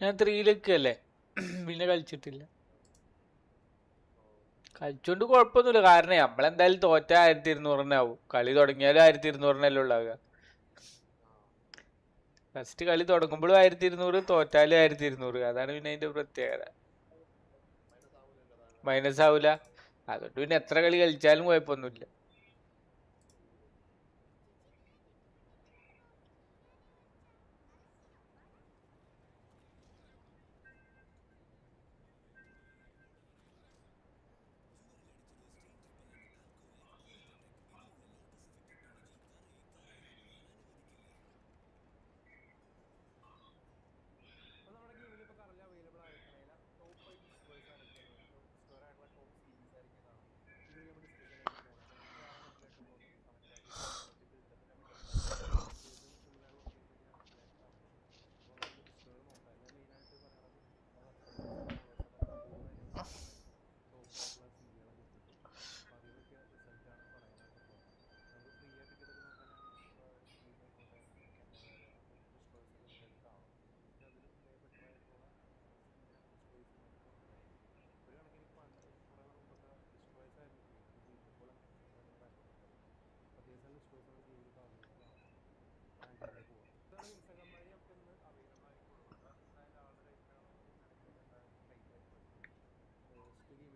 ഞാൻ 3-ലൊക്കെ അല്ലേ, പിന്നെ കളിച്ചിട്ടില്ല. കളിച്ചോണ്ട് കുഴപ്പമൊന്നുമില്ല, കാരണം നമ്മളെന്തായാലും തോറ്റ 1200 ആവും. കളി തുടങ്ങിയാലും 1200 ഉണ്ടാവുക. ഫസ്റ്റ് കളി തുടങ്ങുമ്പോഴും 1200, തോറ്റാലും 1200. അതാണ് പിന്നെ അതിന്റെ പ്രത്യേകത. മൈനസ് ആവൂല. അതുകൊണ്ട് പിന്നെ എത്ര കളി കളിച്ചാലും കുഴപ്പമൊന്നുമില്ല.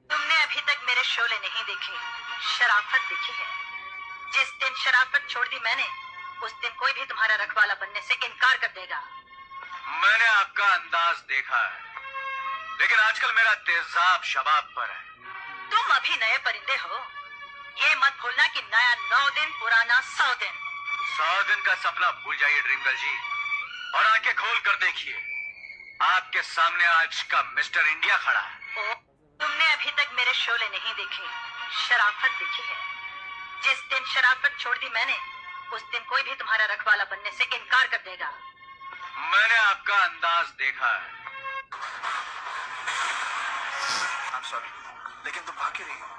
तुमने अभी तक मेरे शोले नहीं देखे, शराफत देखी है. जिस दिन शराफत छोड़ दी मैंने, उस दिन कोई भी तुम्हारा रखवाला बनने से इनकार कर देगा. मैंने आपका अंदाज देखा है, लेकिन आजकल मेरा तेजाब शबाब पर है. तुम अभी नए परिंदे हो. ये मत भूलना कि नया 9 दिन, पुराना 100 दिन. 100 दिन का सपना भूल जाइए ड्रीम गर्ल जी, और आंखें खोल कर देखिए, आपके सामने आज का मिस्टर इंडिया खड़ा है. तुमने अभी तक मेरे शोले नहीं देखे, शराफत देखी है. जिस दिन शराफत छोड़ दी मैंने, उस दिन कोई भी तुम्हारा रखवाला बनने से इनकार कर देगा. मैंने आपका अंदाज देखा है. I'm sorry, लेकिन तुम भाग क्यों रही हो?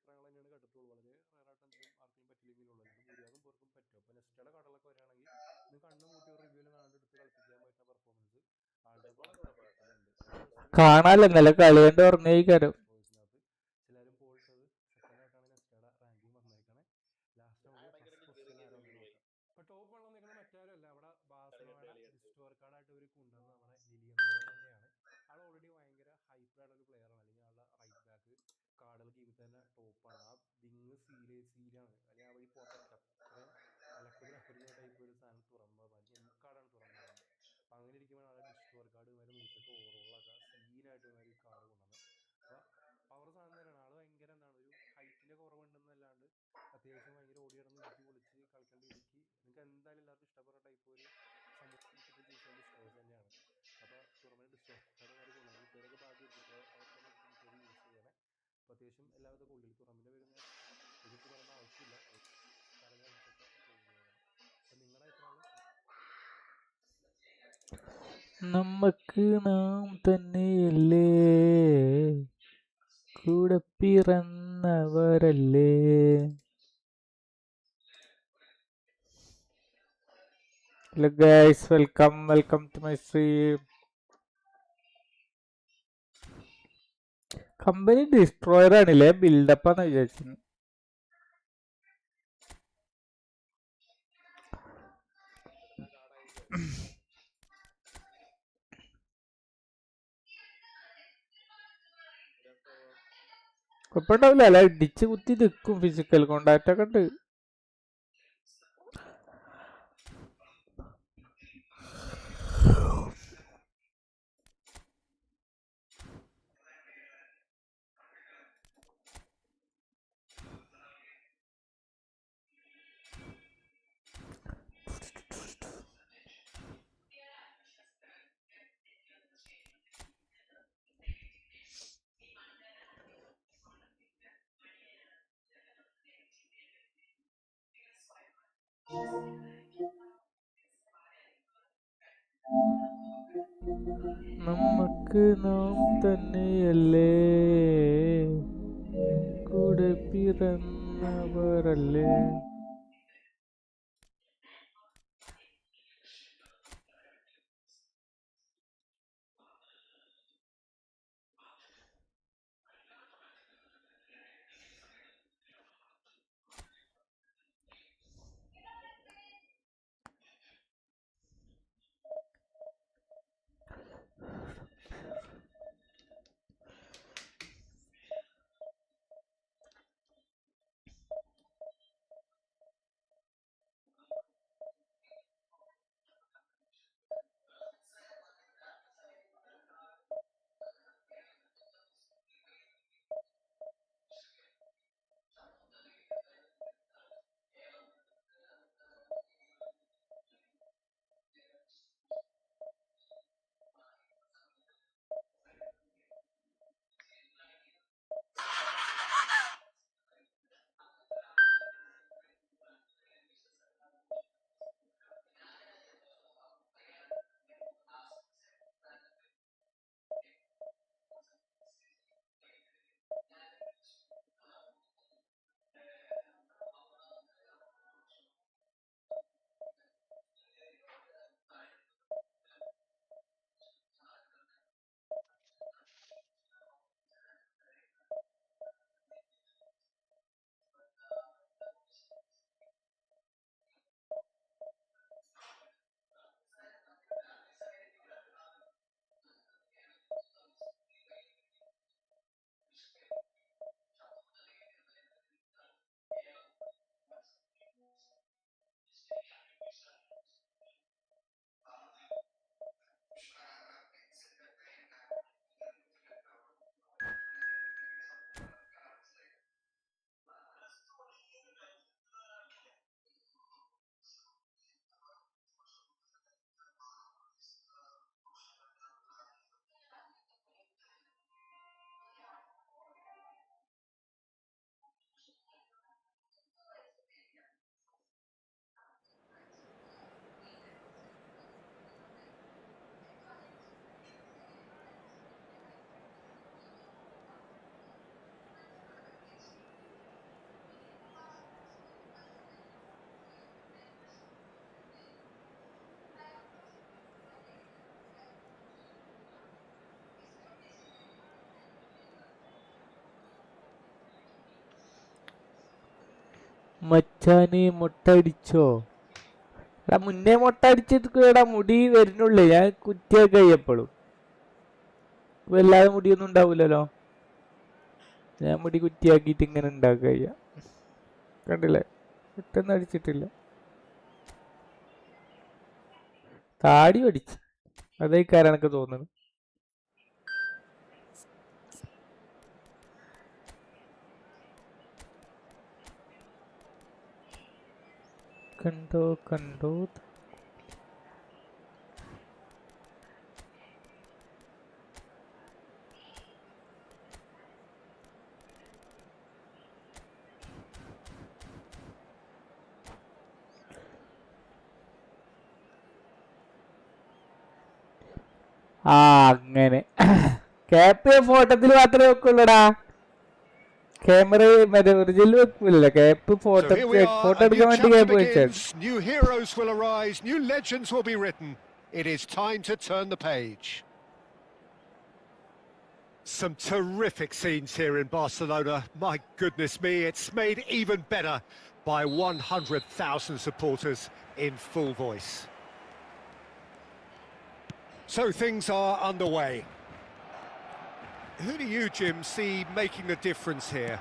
അഭിപ്രായങ്ങൾ തന്നെയാണ് കേട്ടിട്ടുള്ളൂ. വളരെ റയറായിട്ട് എന്തെങ്കിലും ആർക്കെങ്കിലും പറ്റില്ലെങ്കിലും ഉള്ളൂ, അല്ലാണ്ട് ഭൂരിഭാഗം പേർക്കും പറ്റും. അപ്പോൾ നെസ്റ്റയുടെ കടകളൊക്കെ വരികയാണെങ്കിൽ നിങ്ങൾ കണ്ണു മൂട്ടി ഒരു റിവ്യൂവിൽ നാളെ എടുത്ത് കളിപ്പിക്കാൻ പറ്റുന്ന പെർഫോമൻസ് ആളുടെ ഭാഗത്ത് കിട്ടുന്നുണ്ട്. കാണാല്ലോ ഇന്നലെ കളി കണ്ട് ഉറങ്ങിയിരിക്കാരോ. ബോയ്സിനകത്ത് ചിലരും പോയിട്ടത് സെക്കൻഡ് ആയിട്ടാണ് നെസ്റ്റയുടെ റാങ്കിങ് വന്നേക്കണേ. ലാസ്റ്റ് നമുക്ക് ഫസ്റ്റ് പൊസിഷൻ ആരാണെന്ന് നോക്കാം. ഇപ്പൊ ടോപ്പ് വെള്ളം നിൽക്കുന്നത് മറ്റാരും അല്ല, അവിടെ ബാഴ്സലോണ ഡിസ്റ്റോർ കാർഡായിട്ട് ഒരു കൊണ്ടുവന്ന നമ്മുടെ ലിലിയൻഡോറം തന്നെയാണ്. ആൾ ഓൾറെഡി ഭയങ്കര ഹൈപ്പറായിട്ടുള്ള ഒരു പ്ലെയർ ആണ്. അല്ലെങ്കിൽ ആളുടെ റൈറ്റ് ബാക്ക് കാർഡുകൾ ഗെയിമിൽ തന്നെ ടോപ്പാണ്. ആ വിങ് സീലാണ്, അല്ലെങ്കിൽ ആ വഴി പോകാൻ പറ്റില്ല. അത്രയും അലക്കത്തിൽ അപ്പുറത്തെ ടൈപ്പ് ഒരു സാധനം തുറന്നത് എംകാർഡാണ് തുറന്നത്. അപ്പൊ അങ്ങനെ ഇരിക്കുമ്പോൾ ആളെ ഡിസ്റ്റോർ കാർഡ് വരെ 108 ഓവറുകളൊക്കെ സീനായിട്ട് ഒരു കാർഡ് കൊണ്ടുവന്നത്. അപ്പൊ പവർ സാധനം തന്നെയാണ്. ആള് ഭയങ്കര എന്താണ്, ഒരു ഹൈറ്റിന്റെ കുറവുണ്ടെന്നല്ലാണ്ട് അത്യാവശ്യം ഭയങ്കര ഓടി കിടന്ന് ഇടുക്കി പൊളിച്ച് കളിക്കേണ്ട ഇടുക്കി നിങ്ങൾക്ക് എന്തായാലും എല്ലാവർക്കും ഇഷ്ടപ്പെടുന്ന ടൈപ്പ് ഒരു സമൂഹം ചൂസ് ചെയ്യാൻ ഡിസ്റ്റോഴ്സ് തന്നെയാണ്. അപ്പൊ തുറന്ന ഡിസ്റ്റോർക്കാരുടെ കൊണ്ടുവന്നത് പേരൊക്കെ ഭാഗ്യം എടുത്തിട്ട് അവർക്ക് തന്നെ ഡിസ്റ്റോർ യൂസ് ചെയ്യണേ. അപ്പൊ അത്യാവശ്യം എല്ലാവിധ കൊള്ളിൽ തുറമിന്റെ വരുന്ന എടുത്ത് പറയേണ്ട ആവശ്യമില്ല, സ്ഥലങ്ങളടുത്തൊക്കെ ചെയ്തേക്കണം. അപ്പൊ നിങ്ങളുടെ അഭിപ്രായങ്ങൾ? നമുക്ക് നാം തന്നെയല്ലേ കൂടെ പിറന്നവരല്ലേ. Hello guys, welcome to my stream. Company destroyer ആണില്ലേ, ബിൽഡപ്പാന്ന് വിചാരിച്ചു. കുഴപ്പമുണ്ടാവില്ല, അല്ല ഇടിച്ച് കുത്തി നിൽക്കും. ഫിസിക്കൽ കോണ്ടാക്റ്റ് ഒക്കെ ഉണ്ട്. നമുക്ക് നാം തന്നെയല്ലേ കൂടെ പിറന്നവരല്ലേ. മച്ചാന് മുട്ട അടിച്ചോ? എടാ മുന്നേ മുട്ട അടിച്ചിട്ട് മുടി വരുന്നുള്ളേ. ഞാൻ കുറ്റിയൊക്കെ കഴിയപ്പോഴും വല്ലാതെ മുടിയൊന്നും ഉണ്ടാവൂലല്ലോ. ഞാൻ മുടി കുറ്റിയാക്കിയിട്ട് ഇങ്ങനെ ഉണ്ടാക്കുക ചെയ്യാം. കണ്ടില്ലേ, പെട്ടെന്ന് അടിച്ചിട്ടില്ല. താടി അടിച്ചു, അതേക്കാരം എനിക്ക് തോന്നുന്നു. കണ്ടോ കണ്ടോ ആ അങ്ങനെ. ക്യാപ്പ് ഫോട്ടോത്തിൽ മാത്രമേ വെക്കുള്ളൂടാ. ക്യാമറ മറ്റേ ഒറിജിനൽ വെക്കൂലല്ലോ. ക്യാപ്പ് ഫോട്ടോ എടുക്കാൻ വേണ്ടി ക്യാപ്പ് വെച്ചാണ്. New heroes will arise, new legends will be written. It is time to turn the page. Some terrific scenes here in Barcelona. My goodness me, it's made even better by 100,000 supporters in full voice. So things are underway. Who do you, Jim, see making the difference here?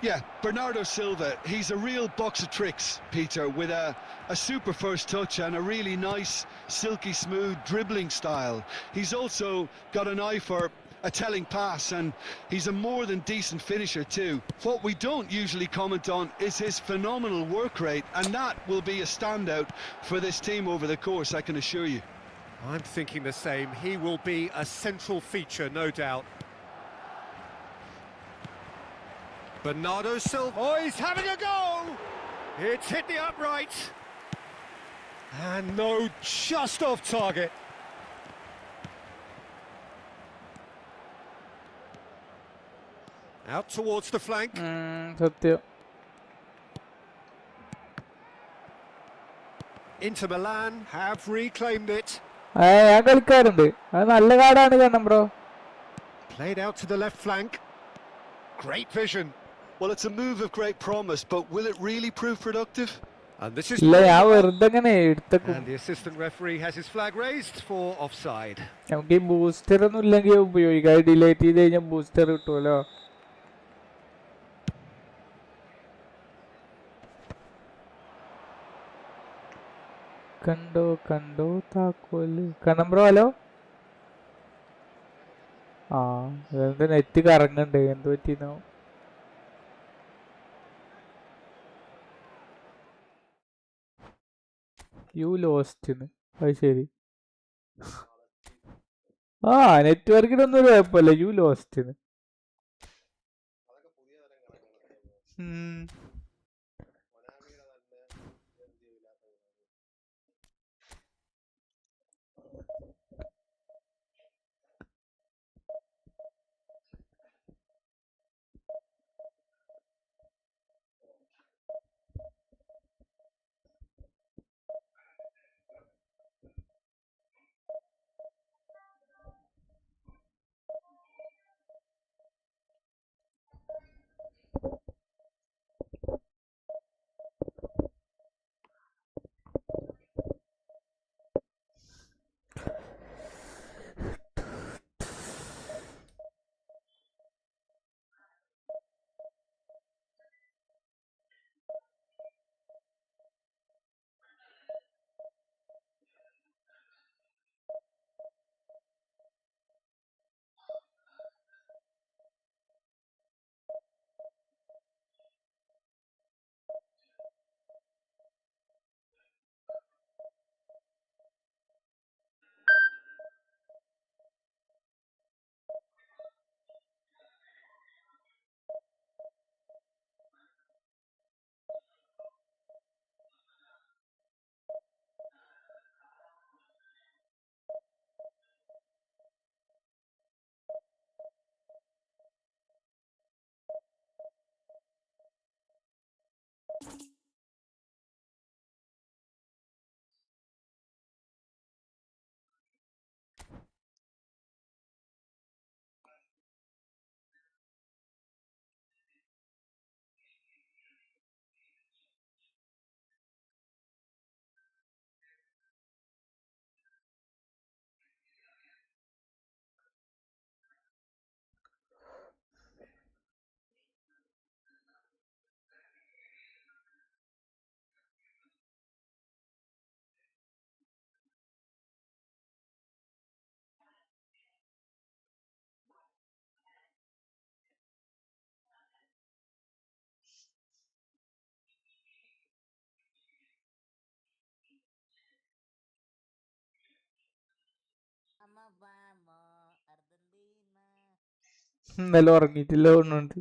Yeah, Bernardo Silva, he's a real box of tricks, Peter, with a super first touch and a really nice, silky smooth dribbling style. He's also got an eye for a telling pass, and he's a more than decent finisher too. What we don't usually comment on is his phenomenal work rate, and that will be a standout for this team over the course, I can assure you. I'm thinking the same. He will be a central feature, no doubt. Bernardo Silva. Oh, he's having a go! It's hit the upright. And no, just off target. Out towards the flank. സത്യം. Inter Milan have reclaimed it. ഞാൻ കളിക്കാറുണ്ട്. അത് നല്ല കാർഡാണ് കാരണം bro. Played out to the left flank. Great vision. Well, it's a move of great promise, but will it really prove productive? And this is ഇല്ല, ഞാൻ വെറുതെ ഇങ്ങനെ എടുത്തേക്കും. and the assistant referee has his flag raised for offside. നമുക്ക് ഈ booster ഒന്നും ഇല്ലെങ്കിൽ ഉപയോഗിക്കാം. Delete ചെയ്ത് കഴിഞ്ഞാൽ ബൂസ്റ്റർ കിട്ടുമല്ലോ. കണ്ടോ കണ്ടോ താക്കോല്. കണ്ണം ബ്രോ, ഹലോ. ആ എന്താ നെറ്റ് കറങ്ങണ്ട്, എന്ത് പറ്റിന്നോ? യു ലോസ്റ്റിന്. അത് ശരി. ആ നെറ്റ്വർക്കിനൊന്നും ഒരു കുഴപ്പമില്ല. യു ലോസ്റ്റിന്. ഇന്നലെ ഉറങ്ങിയിട്ടില്ല തോന്നുന്നുണ്ട്.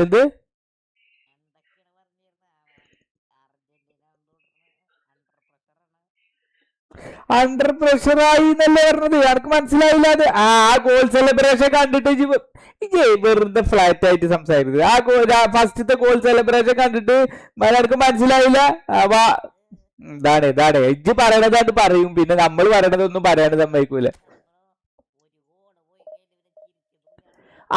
എന്ത് അണ്ടർ പ്രഷറായി എന്നല്ലേ പറഞ്ഞത്? എനിക്ക് മനസ്സിലായില്ല അത്. ആ ഗോൾ സെലിബ്രേഷൻ കണ്ടിട്ട് ഇജ്ജ് വെറുതെ ഫ്ലാറ്റ് ആയിട്ട് സംസാരിക്കുന്നത്. ഫസ്റ്റത്തെ ഗോൾ സെലിബ്രേഷൻ കണ്ടിട്ട് എനിക്ക് മനസ്സിലായില്ല. ഇതാണ് ഇജ്ജ് പറയണതായിട്ട് പറയും, പിന്നെ നമ്മൾ പറയണതൊന്നും പറയാണ്ട് സമ്മതിക്കൂല.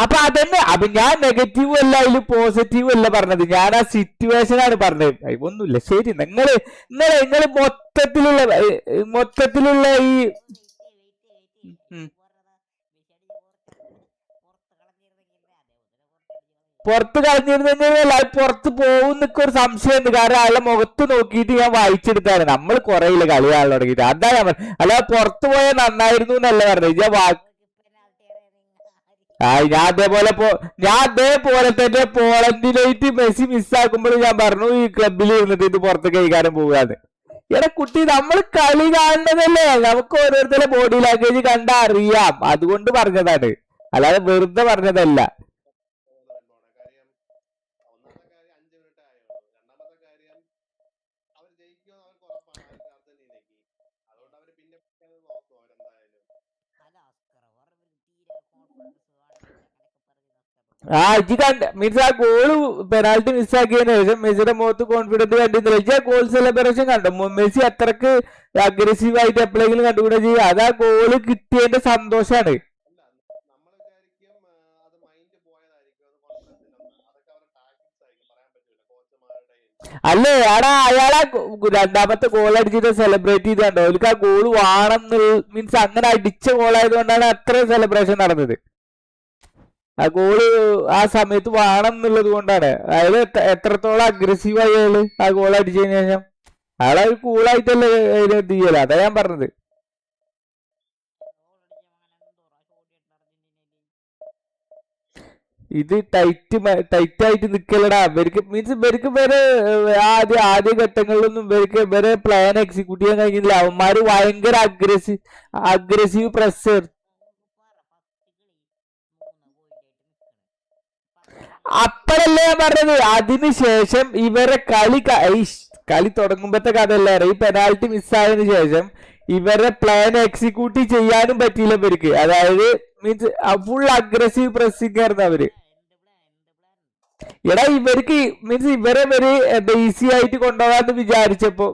അപ്പൊ അതന്നെ, അപ്പൊ ഞാൻ നെഗറ്റീവ് അല്ല അതിൽ പോസിറ്റീവ് അല്ല പറഞ്ഞത്, ഞാൻ ആ സിറ്റുവേഷൻ ആണ് പറഞ്ഞത്. ഒന്നുമില്ല, ശരി. നിങ്ങള് മൊത്തത്തിലുള്ള ഈ പുറത്ത് കളഞ്ഞിരുന്നല്ല, അത് പുറത്ത് പോകും എന്നൊക്കെ ഒരു സംശയമുണ്ട്. കാരണം അയാളുടെ മുഖത്ത് നോക്കിയിട്ട് ഞാൻ വായിച്ചെടുത്താണ്. നമ്മൾ കുറയില്ല കളി കാണാൻ തുടങ്ങിയിട്ട്, അതാ ഞാൻ പറഞ്ഞത്. അല്ലാതെ പുറത്ത് പോയാൽ നന്നായിരുന്നു എന്നല്ല പറഞ്ഞത്. ഞാൻ അതേപോലെ തന്നെ പോളണ്ടിനായിട്ട് മെസ്സി മിസ്സാക്കുമ്പോൾ ഞാൻ പറഞ്ഞു ഈ ക്ലബിൽ ഇരുന്നിട്ട് ഇത് പുറത്ത് കൈകാരം പോകാന്ന്. എടാ കുട്ടി, നമ്മൾ കളി കാണുന്നതല്ലേ, നമുക്ക് ഓരോരുത്തരുടെ ബോഡി ലാംഗ്വേജ് കണ്ടാ അറിയാം, അതുകൊണ്ട് പറഞ്ഞതാണ്, അല്ലാതെ വെറുതെ പറഞ്ഞതല്ല. ഇജ്ജ് കണ്ട മീൻസ് ആ ഗോള് പെനാൽറ്റി മിസ്സാക്കിയതിനു ശേഷം മെസ്സിയുടെ മുഖത്ത് കോൺഫിഡന്റ് കണ്ടിരുന്നില്ല. ഇജ്ജ് ആ ഗോൾ സെലിബ്രേഷൻ കണ്ടോ? മെസ്സി അത്രക്ക് അഗ്രസീവ് ആയിട്ട് എപ്പോഴെങ്കിലും കണ്ടുകൂടെ ചെയ്യുക? അത് ആ ഗോള് കിട്ടിയതിന്റെ സന്തോഷാണ്. അല്ലേ അയാളെ രണ്ടാമത്തെ ഗോൾ അടിച്ചിട്ട് സെലിബ്രേറ്റ് ചെയ്ത് കണ്ടോ? അവർക്ക് ആ ഗോള് വാണെന്ന് മീൻസ് അങ്ങനെ അടിച്ച ഗോളായത് കൊണ്ടാണ് അത്രയും സെലിബ്രേഷൻ നടന്നത്. ആ ഗോള് ആ സമയത്ത് വേണം എന്നുള്ളത് കൊണ്ടാണ്. അയാള് എത്രത്തോളം അഗ്രസീവായി അയാള് ആ ഗോൾ അടിച്ചതിന് ശേഷം. അയാളെ ഒരു കൂളായിട്ടല്ലേ ഇത് ചെയ്യല, അതാ ഞാൻ പറഞ്ഞത്. ഇത് ടൈറ്റായിട്ട് നിക്കലടാ ഇവർക്ക്. മീൻസ് ഇവർക്ക് ആദ്യ ഘട്ടങ്ങളിലൊന്നും ഇവരെ പ്ലാൻ എക്സിക്യൂട്ട് ചെയ്യാൻ കഴിഞ്ഞില്ല. അവന്മാര് ഭയങ്കര അഗ്രസീവ് പ്രഷർ. അപ്പഴല്ലേ ഞാൻ പറഞ്ഞത്. അതിനുശേഷം ഇവരെ കളി തുടങ്ങുമ്പത്തെ കഥയല്ലേ, ഈ പെനാൽറ്റി മിസ്സായതിനു ശേഷം ഇവരെ പ്ലാൻ എക്സിക്യൂട്ട് ചെയ്യാനും പറ്റിയില്ല ഇവർക്ക്. അതായത് മീൻസ് ഫുൾ അഗ്രസീവ് പ്രസിംഗ് ആയിരുന്നു അവര്. എടാ ഇവർക്ക് മീൻസ് ഇവരെ ഈസി ആയിട്ട് കൊണ്ടുപോകാന്ന് വിചാരിച്ചപ്പോ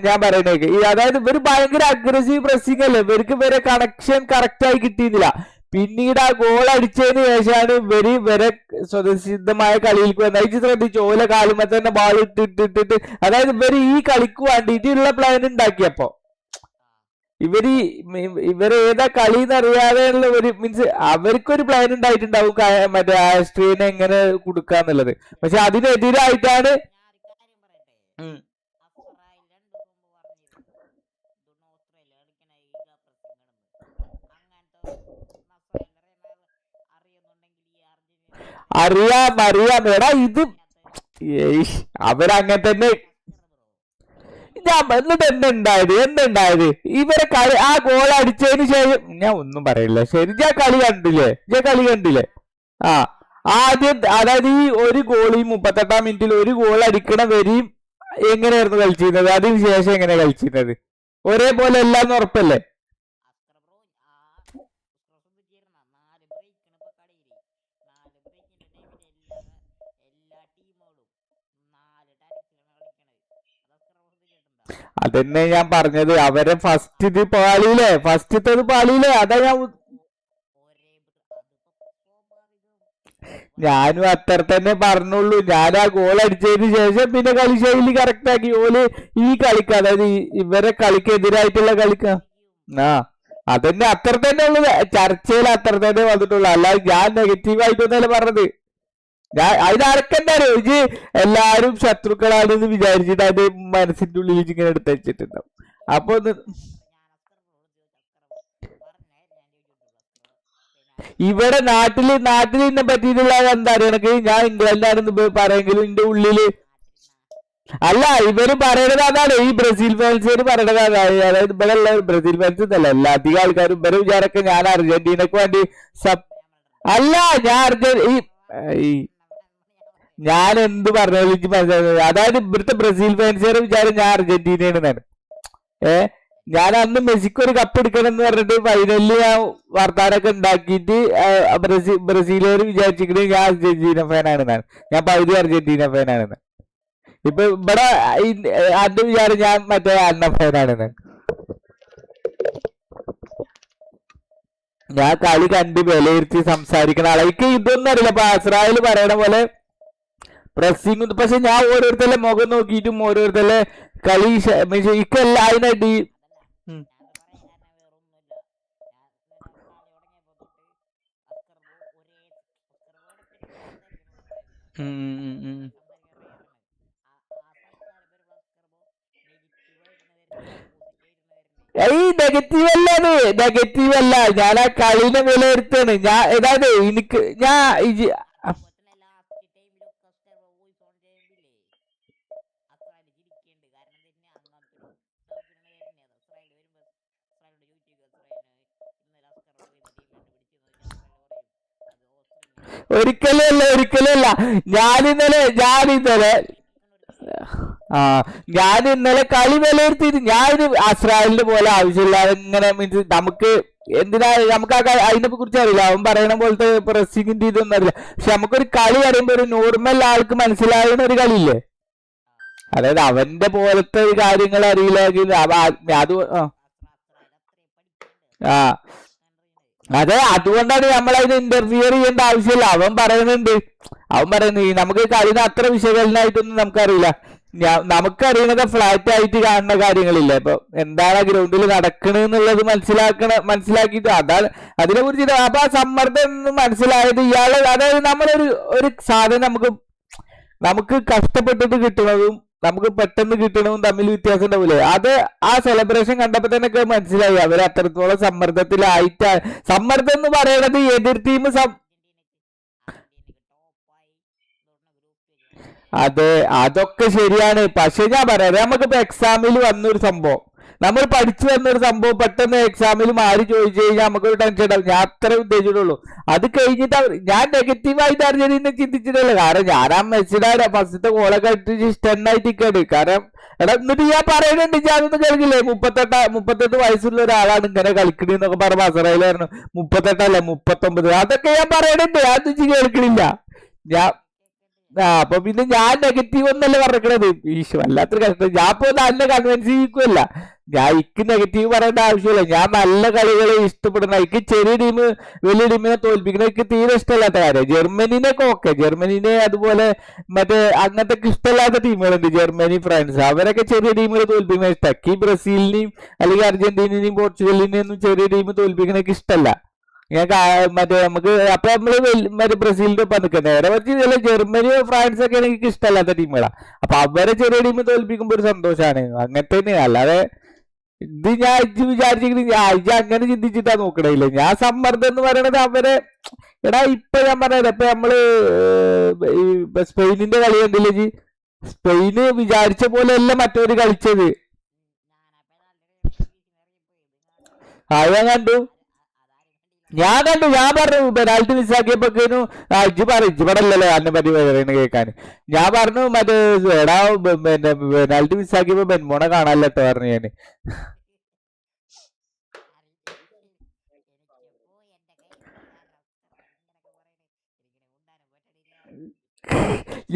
ഞാൻ പറയുന്നേക്ക്, അതായത് ഇവര് ഭയങ്കര അഗ്രസീവ് പ്രസിംഗ് അല്ലേ, ഇവർക്ക് ഇവരെ കണക്ഷൻ കറക്റ്റ് ആയി കിട്ടിയിരുന്നില്ല. പിന്നീട് ആ ഗോൾ അടിച്ചതിന് ശേഷമാണ് ഇവരെ സ്വതസിദ്ധമായ കളിയിലേക്ക് വന്നത്. ഇത് ശ്രദ്ധിച്ചു, ഓല കാലുമ്പോ തന്നെ ബാൾ ഇട്ടിട്ടിട്ട്, അതായത് ഇവര് ഈ കളിക്ക് വേണ്ടിയിട്ടുള്ള പ്ലാൻ ഉണ്ടാക്കിയപ്പോ ഇവര് ഏതാ കളി എന്നറിയാതെയുള്ള ഒരു മീൻസ് അവർക്കൊരു പ്ലാൻ ഉണ്ടായിട്ടുണ്ടാവും, മറ്റേ ആസ്ട്രീനെ എങ്ങനെ കൊടുക്കാന്നുള്ളത്. പക്ഷെ അതിനെതിരായിട്ടാണ് അറിയാം. എടാ ഇത് അവരങ്ങനെ തന്നെ. എന്നിട്ട് എന്തുണ്ടായത് ഇവരെ കളി ആ ഗോൾ അടിച്ചതിന് ശേഷം ഞാൻ ഒന്നും പറയില്ല. ശരി, ഞാൻ കളി കണ്ടില്ലേ? ആദ്യം അതായത് ഈ ഒരു ഗോൾ, ഈ 38-ാം മിനിറ്റിൽ ഒരു ഗോൾ അടിക്കണ വരെയും എങ്ങനെയായിരുന്നു കളിച്ചിരുന്നത്, അതിന് ശേഷം എങ്ങനെയാ കളിച്ചിരുന്നത്? ഒരേപോലെ എല്ലാന്ന് ഉറപ്പല്ലേ? അതന്നെ ഞാൻ പറഞ്ഞത്. അവരെ ഫസ്റ്റത്തേത് പാളിയില്ലേ, അതാ ഞാനും അത്ര തന്നെ പറഞ്ഞുള്ളൂ. ഞാൻ ആ ഗോൾ അടിച്ചതിന് ശേഷം പിന്നെ കളി ശൈലി കറക്റ്റ് ആക്കി ഓല് ഈ കളിക്ക, അതായത് ഇവരെ കളിക്കെതിരായിട്ടുള്ള അതന്നെ അത്ര തന്നെ ഉള്ളു. ചർച്ചയിൽ അത്ര തന്നെ വന്നിട്ടുള്ളൂ, അല്ലാതെ ഞാൻ നെഗറ്റീവായിട്ടൊന്നല്ല പറഞ്ഞത്. അതിനടക്കെന്താ ഇത് എല്ലാരും ശത്രുക്കളാണെന്ന് വിചാരിച്ചിട്ട് അത് മനസ്സിന്റെ ഉള്ളിൽ ഇങ്ങനെ എടുത്ത് വെച്ചിട്ടുണ്ടാവും. അപ്പൊ ഇവിടെ നാട്ടില് ഇതിനെ പറ്റിയിട്ടുള്ള എന്താ അറിയണക്ക്, ഞാൻ ഇംഗ്ലണ്ടാണെന്ന് പറയെങ്കിലും എന്റെ ഉള്ളില് അല്ല ഇവര് പറയണത് അതാണ്, ഈ ബ്രസീൽ ഫാൻസുകാർ പറയണത് അതാണ്. അതായത് ഇവിടെ ഉള്ള ബ്രസീൽ ഫാൻസ് എന്നല്ല, എല്ലാ അധികം ആൾക്കാരും ഇവരെ വിചാരൊക്കെ ഞാൻ അർജന്റീനക്ക് വേണ്ടി അല്ല ഞാൻ ഈ ഞാൻ എന്ത് പറഞ്ഞാലും എനിക്ക് മനസ്സിലായത്, അതായത് ഇവിടുത്തെ ബ്രസീൽ ഫാൻസുകാരെ വിചാരം ഞാൻ അർജന്റീനയാണ്. ഞാൻ അന്ന് മെസ്സിക്ക് ഒരു കപ്പ് എടുക്കണം എന്ന് പറഞ്ഞിട്ട് ഫൈനലിൽ ഞാൻ വർത്താനൊക്കെ ഉണ്ടാക്കിയിട്ട് ബ്രസീലുകാർ വിചാരിച്ചിരിക്കുന്നത് ഞാൻ അർജന്റീന ഫാനാണെന്നാണ്, ഞാൻ പകുതി അർജന്റീന ഫാനാണെന്ന്. ഇപ്പൊ ഇവിടെ അന്ന് വിചാരം ഞാൻ മറ്റേ അന്ന ഫാനാണെന്ന്. ഞാൻ കളി കണ്ട് വിലയിരുത്തി സംസാരിക്കണ ആളെ. എനിക്ക് ഇതൊന്നും അറിയില്ല. ഇപ്പൊ അസ്രായേൽ പറയണ പോലെ പ്രസ്സിങ്, പക്ഷെ ഞാൻ ഓരോരുത്തരുടെ മുഖം നോക്കിയിട്ടും ഓരോരുത്തരുടെ കളി ഇക്കല്ല അതിനടി ഈ നെഗറ്റീവ് അല്ല, അത് നെഗറ്റീവ് അല്ല. ഞാൻ ആ കളീനെ വിലയിരുത്താണ്. ഞാൻ അതായത് എനിക്ക് ഒരിക്കലല്ല ഞാനിന്നലെ കളി വിലയിരുത്തിയിട്ട് ഞാനൊരു അസ്രായേലിന്റെ പോലെ ആവശ്യമില്ലാതെ ഇങ്ങനെ മീൻസ് നമുക്ക് എന്തിനാ നമുക്ക് അതിനെ കുറിച്ച് അറിയില്ല. അവൻ പറയണ പോലത്തെ പ്രസ്സിങ്ങിന്റെ ഇതൊന്നും അറിയില്ല. പക്ഷെ നമുക്കൊരു കളി പറയുമ്പോ ഒരു നോർമൽ ആൾക്ക് മനസ്സിലാകുന്ന ഒരു കളിയില്ലേ, അതായത് അവന്റെ പോലത്തെ കാര്യങ്ങൾ അറിയില്ലെങ്കിൽ അത് അതെ, അതുകൊണ്ടാണ് നമ്മളതിന് ഇന്റർഫിയർ ചെയ്യേണ്ട ആവശ്യമില്ല. അവൻ പറയുന്നത് നമുക്ക് കളിന് അത്ര വിശകലനമായിട്ടൊന്നും നമുക്കറിയില്ല. നമുക്കറിയണത് ഫ്ലാറ്റ് ആയിട്ട് കാണുന്ന കാര്യങ്ങളില്ല. ഇപ്പൊ എന്താണ് ഗ്രൗണ്ടിൽ നടക്കണെന്നുള്ളത് മനസ്സിലാക്കിയിട്ട് അതാണ് അതിനെ കുറിച്ച്. അപ്പൊ ആ സമ്മർദ്ദം എന്ന് മനസ്സിലായത് ഇയാള്, അതായത് ഒരു സാധനം നമുക്ക് കഷ്ടപ്പെട്ടിട്ട് കിട്ടണതും നമുക്ക് പെട്ടെന്ന് കിട്ടണതും തമ്മിൽ വ്യത്യാസം ഉണ്ടാവില്ലേ. അത് ആ സെലിബ്രേഷൻ കണ്ടപ്പോ തന്നെ മനസ്സിലായി അവർ അത്രത്തോളം സമ്മർദ്ദത്തിലായിട്ട്. സമ്മർദ്ദം എന്ന് പറയണത് എതിർ ടീം അതെ, അതൊക്കെ ശരിയാണ്. പക്ഷെ ഞാൻ പറയാം, നമുക്കിപ്പോ എക്സാമിൽ വന്നൊരു സംഭവം, നമ്മൾ പഠിച്ചു വന്നൊരു സംഭവം പെട്ടെന്ന് എക്സാമിൽ മാറി ചോദിച്ചു കഴിഞ്ഞാൽ നമുക്കൊരു ടെൻഷൻ ഉണ്ടാവും. ഞാൻ അത്ര ഉദ്ദേശിച്ചിട്ടുള്ളൂ. അത് കഴിഞ്ഞിട്ട് ഞാൻ നെഗറ്റീവായിട്ട് അർജന്റീന ചിന്തിച്ചിട്ടില്ല. കാരണം ഞാൻ ആ മെസ്സിയുടെ ഫസ്റ്റത്തെ ഗോളൊക്കെ ഇട്ട് സ്റ്റണ്ണായിട്ട് നിൽക്കാണ്. കാരണം എന്നിട്ട് ഞാൻ പറയുന്നുണ്ട്, ഞാനൊന്നും കേൾക്കില്ലേ, 38 വയസ്സുള്ള ഒരാളാണ് ഇങ്ങനെ കളിക്കണെന്നൊക്കെ പറഞ്ഞ അസറയിലായിരുന്നു. 38 39, അതൊക്കെ ഞാൻ പറയണുണ്ട്. അതൊന്നും കേൾക്കണില്ല ഞാൻ. അപ്പൊ പിന്നെ ഞാൻ നെഗറ്റീവ് ഒന്നല്ല പറഞ്ഞത്. ഈശോ വല്ലാത്തൊരു കഷ്ടം. ഞാൻ ഇപ്പൊ നല്ല കൺവിൻസ് ചെയ്യിക്കുമല്ല. ഞാൻ നെഗറ്റീവ് പറയേണ്ട ആവശ്യമില്ല. ഞാൻ നല്ല കളികളെ ഇഷ്ടപ്പെടുന്ന, എനിക്ക് ചെറിയ ടീം വലിയ ടീമിനെ തോൽപ്പിക്കുന്ന എനിക്ക് തീരെ ഇഷ്ടമല്ലാത്ത കാര്യം. ജർമ്മനിനൊക്കെ ഓക്കെ, ജർമ്മനിനെ അതുപോലെ മറ്റേ അങ്ങനത്തെ ഇഷ്ടമല്ലാത്ത ടീമുകളുണ്ട്, ജർമ്മനി ഫ്രാൻസ്, അവരൊക്കെ ചെറിയ ടീമുകളെ തോൽപ്പിക്കുന്ന ഇഷ്ടം. ഈ ബ്രസീലിനെയും അല്ലെങ്കിൽ അർജന്റീനയും പോർച്ചുഗലിനെയും ഒന്നും ചെറിയ ടീം തോൽപ്പിക്കുന്ന ഇഷ്ടമല്ല. മറ്റേ നമുക്ക് അപ്പൊ മറ്റേ ബ്രസീലിന്റെ ഒപ്പം നിൽക്കുക. നേരെ വെച്ച് ജർമ്മനിയോ ഫ്രാൻസോ ഒക്കെ എനിക്ക് ഇഷ്ടമല്ലാത്ത ടീമുകളാണ്. അപ്പൊ അവരെ ചെറിയ ടീം തോൽപ്പിക്കുമ്പോ ഒരു സന്തോഷമാണ്. അങ്ങനത്തെ തന്നെയാണ്. അല്ലാതെ ഇത് ഞാൻ വിചാരിച്ചിരിക്കുന്നത് അങ്ങനെ ചിന്തിച്ചിട്ടാ നോക്കണില്ല. ഞാൻ സമ്മർദ്ദം എന്ന് പറയണത് അവരെ ഇപ്പൊ ഞാൻ പറഞ്ഞത്, ഇപ്പൊ നമ്മള് സ്പെയിനിന്റെ കളി കണ്ടില്ലേ, സ്പെയിന് വിചാരിച്ച പോലെയല്ല മറ്റവര് കളിച്ചത്. ഞാൻ പറഞ്ഞു പെനാൽറ്റി മിസ്സാക്കിയപ്പോഴേക്കും ഇജ്ജ് പടല്ലല്ലോ എന്നെ പറ്റി പറയുന്നത് കേൾക്കാൻ. ഞാൻ പറഞ്ഞു മറ്റേ പെനാൽറ്റി മിസ്സാക്കിയപ്പോ ബെൻമോണെ കാണാല്ലോ പറഞ്ഞു ഞാൻ.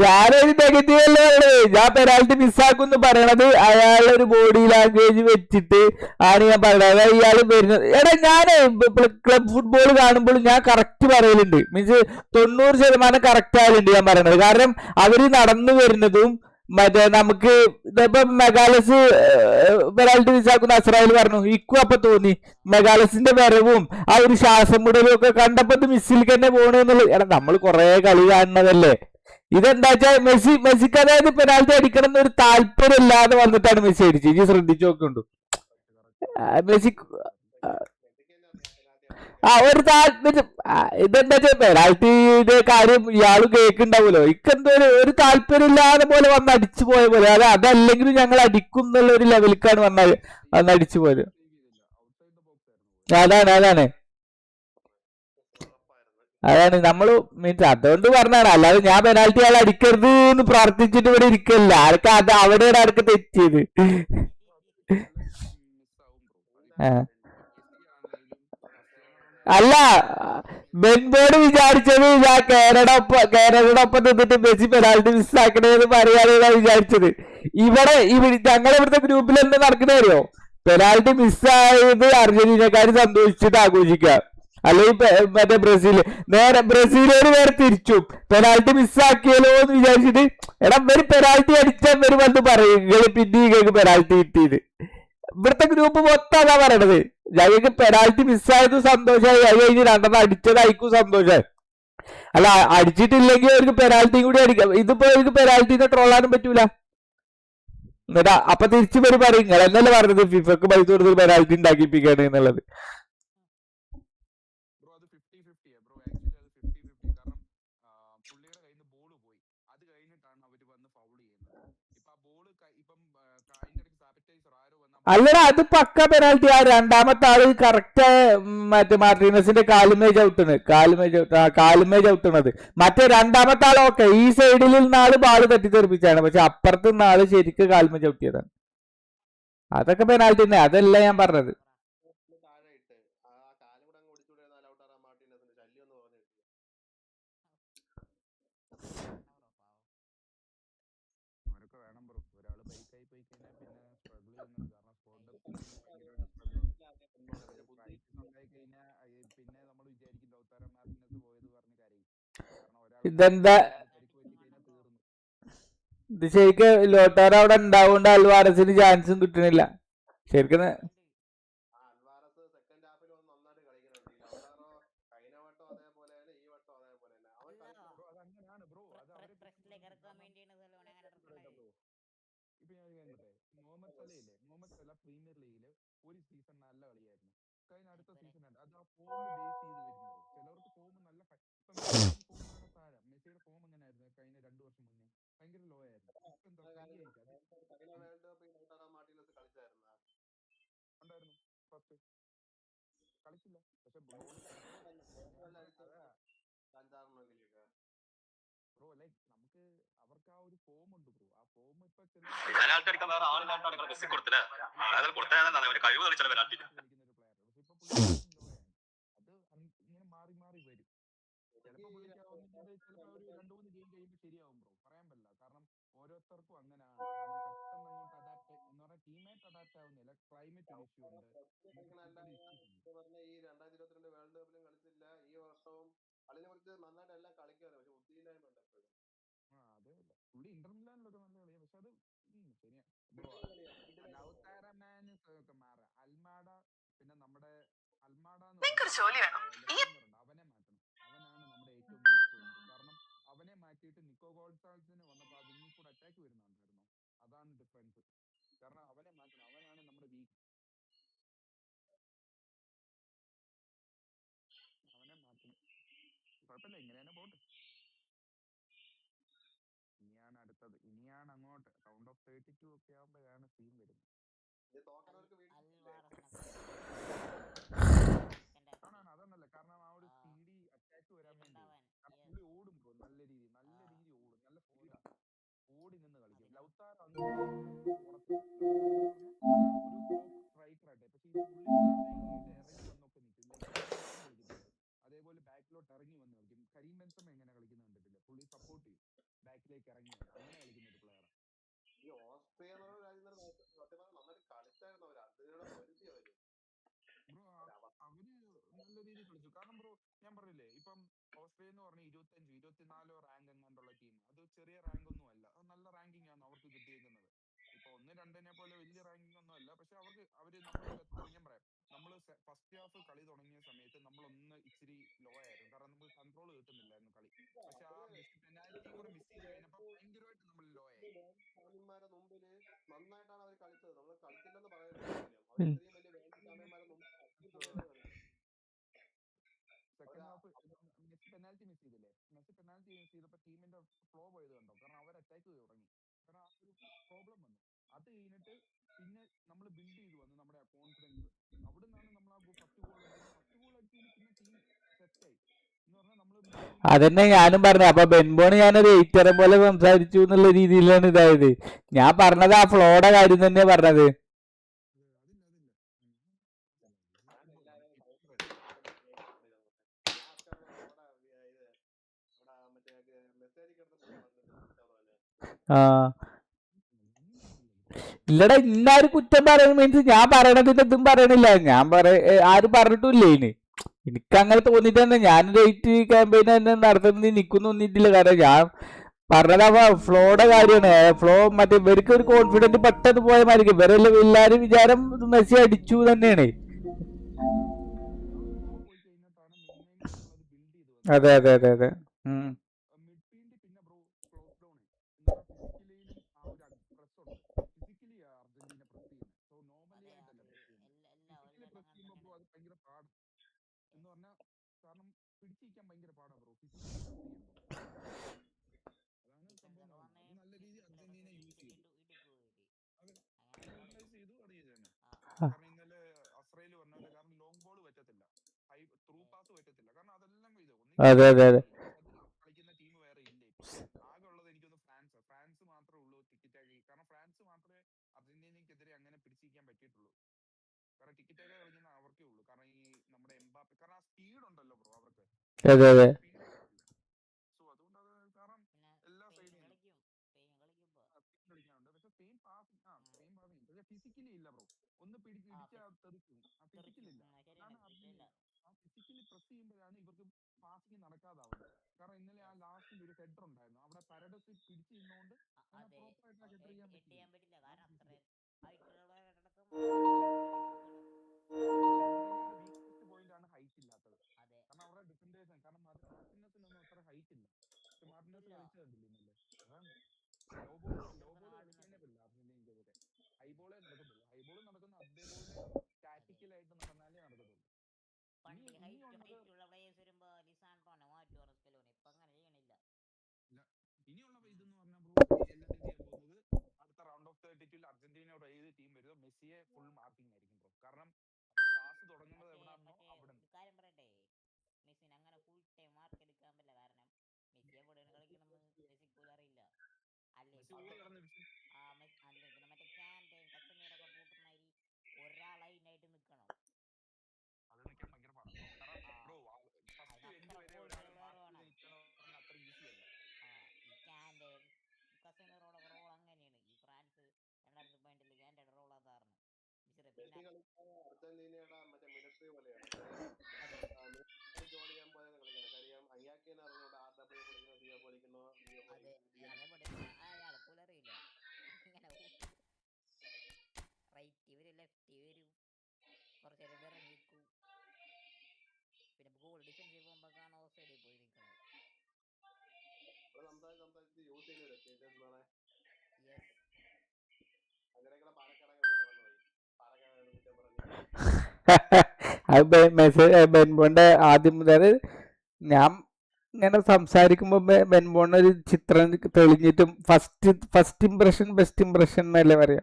ഞാനൊരു നെഗറ്റീവ് അല്ലേ പറയണത്. ഞാൻ പെനാൽറ്റി മിസ്സാക്കുന്ന് പറയണത് അയാളുടെ ഒരു ബോഡി ലാംഗ്വേജ് വെച്ചിട്ട് ആണ് ഞാൻ പറയുന്നത്. അതായത് ഇയാൾ വരുന്നത് ഞാൻ ക്ലബ് ഫുട്ബോൾ കാണുമ്പോൾ ഞാൻ കറക്റ്റ് പറയലുണ്ട്. മീൻസ് 90% കറക്റ്റ് ആയാലുണ്ട് ഞാൻ പറയണത്. കാരണം അവര് നടന്നു വരുന്നതും മറ്റേ നമുക്ക് ഇപ്പൊ മെഗാലസ് പെനാൽറ്റി മിസ്സാക്കുന്ന അസ്രായേൽ പറഞ്ഞു, ഇക്കും അപ്പൊ തോന്നി മെഗാലസിന്റെ വരവും ആ ഒരു ശ്വാസം മുടലും ഒക്കെ കണ്ടപ്പോ മിസ്സിലേക്ക് തന്നെ പോണെന്നുള്ളത്. നമ്മൾ കുറെ കളി കാണുന്നതല്ലേ. ഇതെന്താ വെച്ചാൽ മെസ്സിക്ക് അതായത് പെനാൽറ്റി അടിക്കണം എന്നൊരു താല്പര്യം ഇല്ലാതെ വന്നിട്ടാണ് മെസ്സി അടിച്ചത്. ഇനി ശ്രദ്ധിച്ചു നോക്കുന്നുണ്ട് മെസ്സി. ഒരു താല്പര്യം ഇതെന്താ വെച്ചാൽ പെനാൽറ്റിയുടെ കാര്യം ഇയാളും കേൾക്കുണ്ടാവുമല്ലോ. ഇക്കെന്തോ ഒരു താല്പര്യം ഇല്ലാതെ പോലെ വന്ന് അടിച്ചു പോയ പോലെ. അതല്ലെങ്കിലും ഞങ്ങൾ അടിക്കും എന്നുള്ള ഒരു ലെവലിലേക്കാണ് വന്ന് അടിച്ചു പോയത്. അതാണ് നമ്മള് മീൻസ് അതുകൊണ്ട് പറഞ്ഞാണ്. അല്ലാതെ ഞാൻ പെനാൽറ്റി ആൾ അടിക്കരുത് എന്ന് പ്രാർത്ഥിച്ചിട്ട് ഇവിടെ ഇരിക്കല്ല. ആർക്ക് അത് അവിടെയാണ് ആർക്ക് തെറ്റിയത്. അല്ല ബെൻബോർഡ് വിചാരിച്ചത് ഞാൻ കാനഡയുടെ ഒപ്പം നിന്നിട്ട് മെസ്സി പെനാൽറ്റി മിസ്സാക്കണേന്ന് പറയാനാണ് വിചാരിച്ചത്. ഇവിടെ ഞങ്ങളിവിടുത്തെ ഗ്രൂപ്പിൽ എന്താ നടക്കണോ, പെനാൽറ്റി മിസ്സായത് അർജന്റീനക്കാർ സന്തോഷിച്ചിട്ട് ആഘോഷിക്കുക, അല്ലെങ്കിൽ മറ്റേ ബ്രസീലോട് വേറെ തിരിച്ചു പെനാൽറ്റി മിസ്സാക്കിയല്ലോ എന്ന് വിചാരിച്ചിട്ട് എടാ ഇവര് പെനാൽറ്റി അടിച്ചാൽ വരും എന്ന് പറയും, പിന്നെ നിങ്ങൾക്ക് പെനാൽറ്റി കിട്ടിയത്. ഇവിടുത്തെ ഗ്രൂപ്പ് മൊത്തം അതാ പറയണത്. ഞങ്ങൾക്ക് പെനാൽറ്റി മിസ്സായത് സന്തോഷമായി, അത് കഴിഞ്ഞ് രണ്ടെണ്ണം അടിച്ചതായിരിക്കും സന്തോഷമായി. അല്ല അടിച്ചിട്ടില്ലെങ്കിൽ അവർക്ക് പെനാൽറ്റിയും കൂടി അടിക്കാം. ഇതിപ്പോ അവർക്ക് പെനാൽറ്റിനെ ട്രോളാനും പറ്റൂല. എന്നിട്ടാ അപ്പൊ തിരിച്ചു വരും പറയും നിങ്ങൾ എന്നല്ലേ പറഞ്ഞത് ഫിഫക്ക് പൈസ കൊടുത്ത് പെനാൽറ്റി ഉണ്ടാക്കിപ്പിക്കാണ് എന്നുള്ളത്. അല്ലടാ അത് പക്ക പെനാൽറ്റി. ആ രണ്ടാമത്തെ ആള് കറക്റ്റ് മറ്റേ മാർട്ടീനസിന്റെ കാലുമേ ചവിട്ടണത്. മറ്റേ രണ്ടാമത്തെ ആൾ ഓക്കെ ഈ സൈഡിൽ നിന്നാള് ബാള് തെറ്റിത്തെറിപ്പിച്ചാണ്, പക്ഷെ അപ്പുറത്ത് നിന്നാള് ശരിക്ക് കാലുമേ ചവിട്ടിയതാണ്. അതൊക്കെ പെനാൽറ്റി തന്നെ, അതല്ല ഞാൻ പറഞ്ഞത്. ഇതെന്താ ഇത് ശരിക്ക് ലോട്ടാർ അവിടെ ഉണ്ടാവുകൊണ്ട് അൽവാരസിന് ചാൻസും കിട്ടണില്ല ശരിക്കും. പെനാൽറ്റി അടിക്കാൻ വേറെ ആളില്ലാണ്ടാണ് നിങ്ങൾ മെസ്സി കൊടുത്തില്ല. അതായത് കൊടുത്തതാണ് അവര് കഴിവ് കളിച്ചാൽ പെനാൽറ്റി. നിങ്ങൾക്കൊരു ജോലി വേണം. ഈ ലാസ്റ്റ് പെനാൽറ്റി ചെയ്തപ്പോൾ ടീമിന്റെ ഫ്ലോ പോയത് കണ്ടോ? കാരണം അവർ അറ്റാക്ക് ചെയ്ത് തുടങ്ങി. കാരണം ആ ഒരു പ്രോബ്ലം വന്നു. അത് കഴിഞ്ഞിട്ട് പിന്നെ നമ്മൾ ബിൽഡ് ചെയ്ത് വന്നു നമ്മുടെ കോൺഫിഡൻസ്. അവിടെ നിന്നാണ് നമ്മൾ ആ ഫസ്റ്റ് ഗോൾ അടിച്ചത്. ഫസ്റ്റ് ഗോൾ അടിച്ചതിന് പിന്നെ ടീം സെറ്റായി എന്ന് പറഞ്ഞാൽ നമ്മൾ അതന്നെ ഞാനും പറഞ്ഞത്. അപ്പൊ ബെൻബോണ് ഞാനൊരു എയ്റ്ററെ പോലെ സംസാരിച്ചു എന്നുള്ള രീതിയിലാണ് ഇതായത്. ഞാൻ പറഞ്ഞത് ആ ഫ്ലോയുടെ കാര്യം തന്നെ പറഞ്ഞത്. ആ ഇല്ലടാ, ഇന്നാരും കുറ്റം പറയുന്ന മീൻസ് ഞാൻ പറയണതിന്റെ ഇതും പറയണില്ല. ഞാൻ ആരും പറഞ്ഞിട്ടില്ലേ ഇനി. എനിക്ക് അങ്ങനെ തോന്നിട്ട് തന്നെ ഞാൻ റേറ്റ് ക്യാമ്പയിൻ തന്നെ നടത്തുന്നത് എനിക്കും തോന്നിയിട്ടില്ല. കാരണം ഞാൻ പറഞ്ഞത് ഫ്ലോയുടെ കാര്യമാണ്. ഫ്ലോ മറ്റേ ഇവർക്ക് ഒരു കോൺഫിഡന്റ് പെട്ടെന്ന് പോയ മാതിരി ഇവരെല്ലാം എല്ലാരും വിചാരം മെസ്സി അടിച്ചു തന്നെയാണ്. അതെ അതെ അതെ അതെ. മിഡ്ഫീൽഡ് പിന്നെ ബ്രോ ക്ലോസ് ഡൗൺ എന്ന് പറഞ്ഞാൽ ഫിസിക്കലിയിലും ആ ഒരു പ്രസ് ഉണ്ട്. ഫിസിക്കലി അർജന്റീന പ്രസ് ചെയ്യുന്നത്. സോ നോർമലി ആയിട്ടല്ല പ്രസ് ചെയ്യുന്നത്. ഫിസിക്കലി പ്രസ് ചെയ്യുമ്പോൾ ബ്രോ അത് ഭയങ്കര പാട് എന്ന് പറഞ്ഞാൽ കാരണം പിടിച്ചിരിക്കാൻ ഭയങ്കര പാടാണ് ബ്രോ ഫിസിക്കലി പ്രസ് ചെയ്യുമ്പോൾ. അതാണ് സംഭവം. അത് നല്ല രീതിയിൽ അർജന്റീന യൂസ് ചെയ്തു. അവർ യൂട്ടിലൈസ് ചെയ്തു. അത് ചെയ്തു തന്നെ. കാരണം ഇന്നലെ അസ്രയിൽ പറഞ്ഞ പോലെ കാരണം ലോങ് ബോൾ പറ്റത്തില്ല, ഹൈ ത്രൂ പാസ് പറ്റത്തില്ല. കാരണം അതെല്ലാം ഇത് അതെ അതെ അതെ. കളിക്കുന്ന ടീം വേറെ ഇല്ല. ഇപ്പൊ ആകെ ഉള്ളത് എനിക്കൊന്ന് ഫ്രാൻസ് മാത്രമേ ഉള്ളൂ ടിക്കറ്റാക്കി. കാരണം ഫ്രാൻസ് മാത്രമേ അർജന്റീനയ്ക്കെതിരെ അങ്ങനെ പിടിച്ചിരിക്കാൻ പറ്റിയിട്ടുള്ളൂ. കാരണം ടിക്കറ്റാക്കി കളിക്കുന്ന അവർക്കേ ഉള്ളൂ. കാരണം ഈ നമ്മുടെ എംബാപ്പെ കാരണം ആ സ്പീഡ് ഉണ്ടല്ലോ ബ്രോ അവർക്ക്. അതെ അതെ. സോ അതുകൊണ്ട് അത് കാരണം എല്ലാ സൈഡിൽ കളിക്കാനുണ്ട്. പക്ഷെ സെയിം പാസിംഗ് പക്ഷെ ഫിസിക്കലി ഇല്ല ബ്രോ. ഒന്ന് ഇടിച്ചാൽ തെറിക്കും. ആ ഫിസിക്കലില്ല. അതാണ് അർജന്റീന. ആ ഫിസിക്കലി പ്രസ് ചെയ്യുമ്പോഴാണ് ഇവർക്ക് പാസിംഗ് നടക്കാതാവുന്നത്. കാരണം ഇന്നലെ ആ ലാസ്റ്റിൽ ഒരു ഹെഡർ ഉണ്ടായിരുന്നു. അവിടെ പരഡസ് പിടിച്ചു നിന്നുകൊണ്ട് അങ്ങനെ പ്രോപ്പറായിട്ട് ആ ഹെഡർ ചെയ്യാൻ പറ്റില്ല. അർജന്റീനയുടെ വീക്കസ്റ്റ് പോയിന്റ് ആണ് ഹൈറ്റ് ഇല്ലാത്തത്. കാരണം അവരുടെ ഡിഫൻഡേഴ്സ് കാരണം മാർട്ടിനസിനൊന്നും അത്ര ഹൈറ്റ് ഇല്ല. പക്ഷെ മാർട്ടിനസ് കളിച്ചു കണ്ടില്ല ഇന്നലെ. അതാണ് ലോ ബോൾ കളിക്കുന്നതിനെ പറ്റില്ല അർജന്റീനയ്ക്കെതിരെ. ഹൈബോളേ നടക്കത്തുള്ളൂ. ഹൈബോൾ നടക്കുന്ന അതേപോലെ ടാക്ടിക്കലായിട്ട് നടന്നാലേ നടക്കത്തുള്ളൂ. ഇനിയുള്ള ഇതെന്ന് പറഞ്ഞാൽ ബ്രോ എല്ലാവരും ചെയ്യാൻ പോകുന്നത് അടുത്ത റൗണ്ട് ഓഫ് 32 അർജന്റീനയോട് ഏത് ടീം വരുമോ മെസ്സിയെ ഫുൾ മാർക്കിംഗ് ആയിരിക്കും ബ്രോ. കാരണം പാസ് തുടങ്ങുന്നത് എവിടെയാണോ അവിടെ അത് നിൽക്കാൻ ഭയങ്കര പാടാണ്. കാരണം ബ്രോ ഫസ്റ്റ് എൻഡ് വരെ ഒരാൾ മാർക്ക് ചെയ്ത് നിൽക്കുക എന്ന് പറഞ്ഞാൽ അത്ര ഈസി അല്ല. മെസ്സി കളിക്കാൻ അർജന്റീനയുടെ മറ്റേ മിലിറ്ററി പോലെയാണ്. ജോലി ചെയ്യാൻ പോലെ കളിക്കണം. കാര്യം അയ്യാക്കിനെ അറിഞ്ഞൂടെ RW കളിക്കുന്നു, DF കളിക്കുന്നു, സംസാരിച്ച് യൂസ് ചെയ്യുന്ന സ്റ്റേറ്റസ് അങ്ങനെയൊക്കെ പാലക്കാടൊക്കെ പോയി കടന്നുപോയി. പാലക്കാട് കുറ്റം പറഞ്ഞു. അത് ബെൻബോന്റെ ആദ്യം മുതൽ ഞാൻ ഇങ്ങനെ സംസാരിക്കുമ്പോ ബെൻബോണ് ഒരു ചിത്രം തെളിഞ്ഞിട്ടും ഫസ്റ്റ് ഇംപ്രഷൻ ബെസ്റ്റ് ഇംപ്രഷൻ എന്നല്ലേ പറയാ.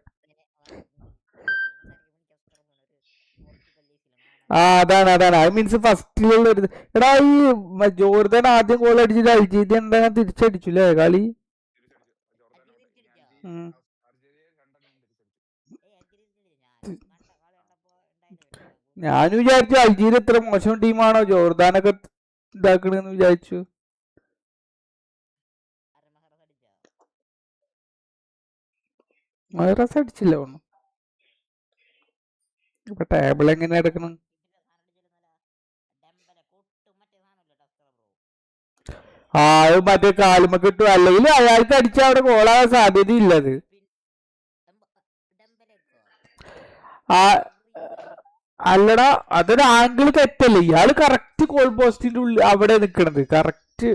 ആ അതാണ് അതാണ്. അത് മീൻസ് ഫസ്റ്റിലുള്ള ഒരു എടാ ഈ ജോർദാൻ ആദ്യം ഗോൾ അടിച്ചത് അൽജീരിയ എന്താ തിരിച്ചടിച്ചുല്ലേ കളി. ഞാനും വിചാരിച്ചു അൽജീരിയ ഇത്ര മോശം ടീമാണോ ജോർദാനൊക്കെ ഇതാക്കണെന്ന് വിചാരിച്ചു. മൈറസ് അടിച്ചില്ല ഒന്നും. ഇപ്പൊ ടേബിൾ എങ്ങനെ എടുക്കണം? ആ അത് മറ്റേ കാലുമ കിട്ടും. അല്ലെങ്കിൽ അയാൾക്ക് അടിച്ച അവിടെ ഗോളാകാൻ സാധ്യതയില്ലത്. ആ അല്ലടാ, അതൊരു ആംഗിൾ തെറ്റല്ലേ. ഇയാള് കറക്റ്റ് ഗോൾ പോസ്റ്റിന്റെ ഉള്ളിൽ അവിടെ നിക്കണത് കറക്റ്റ്.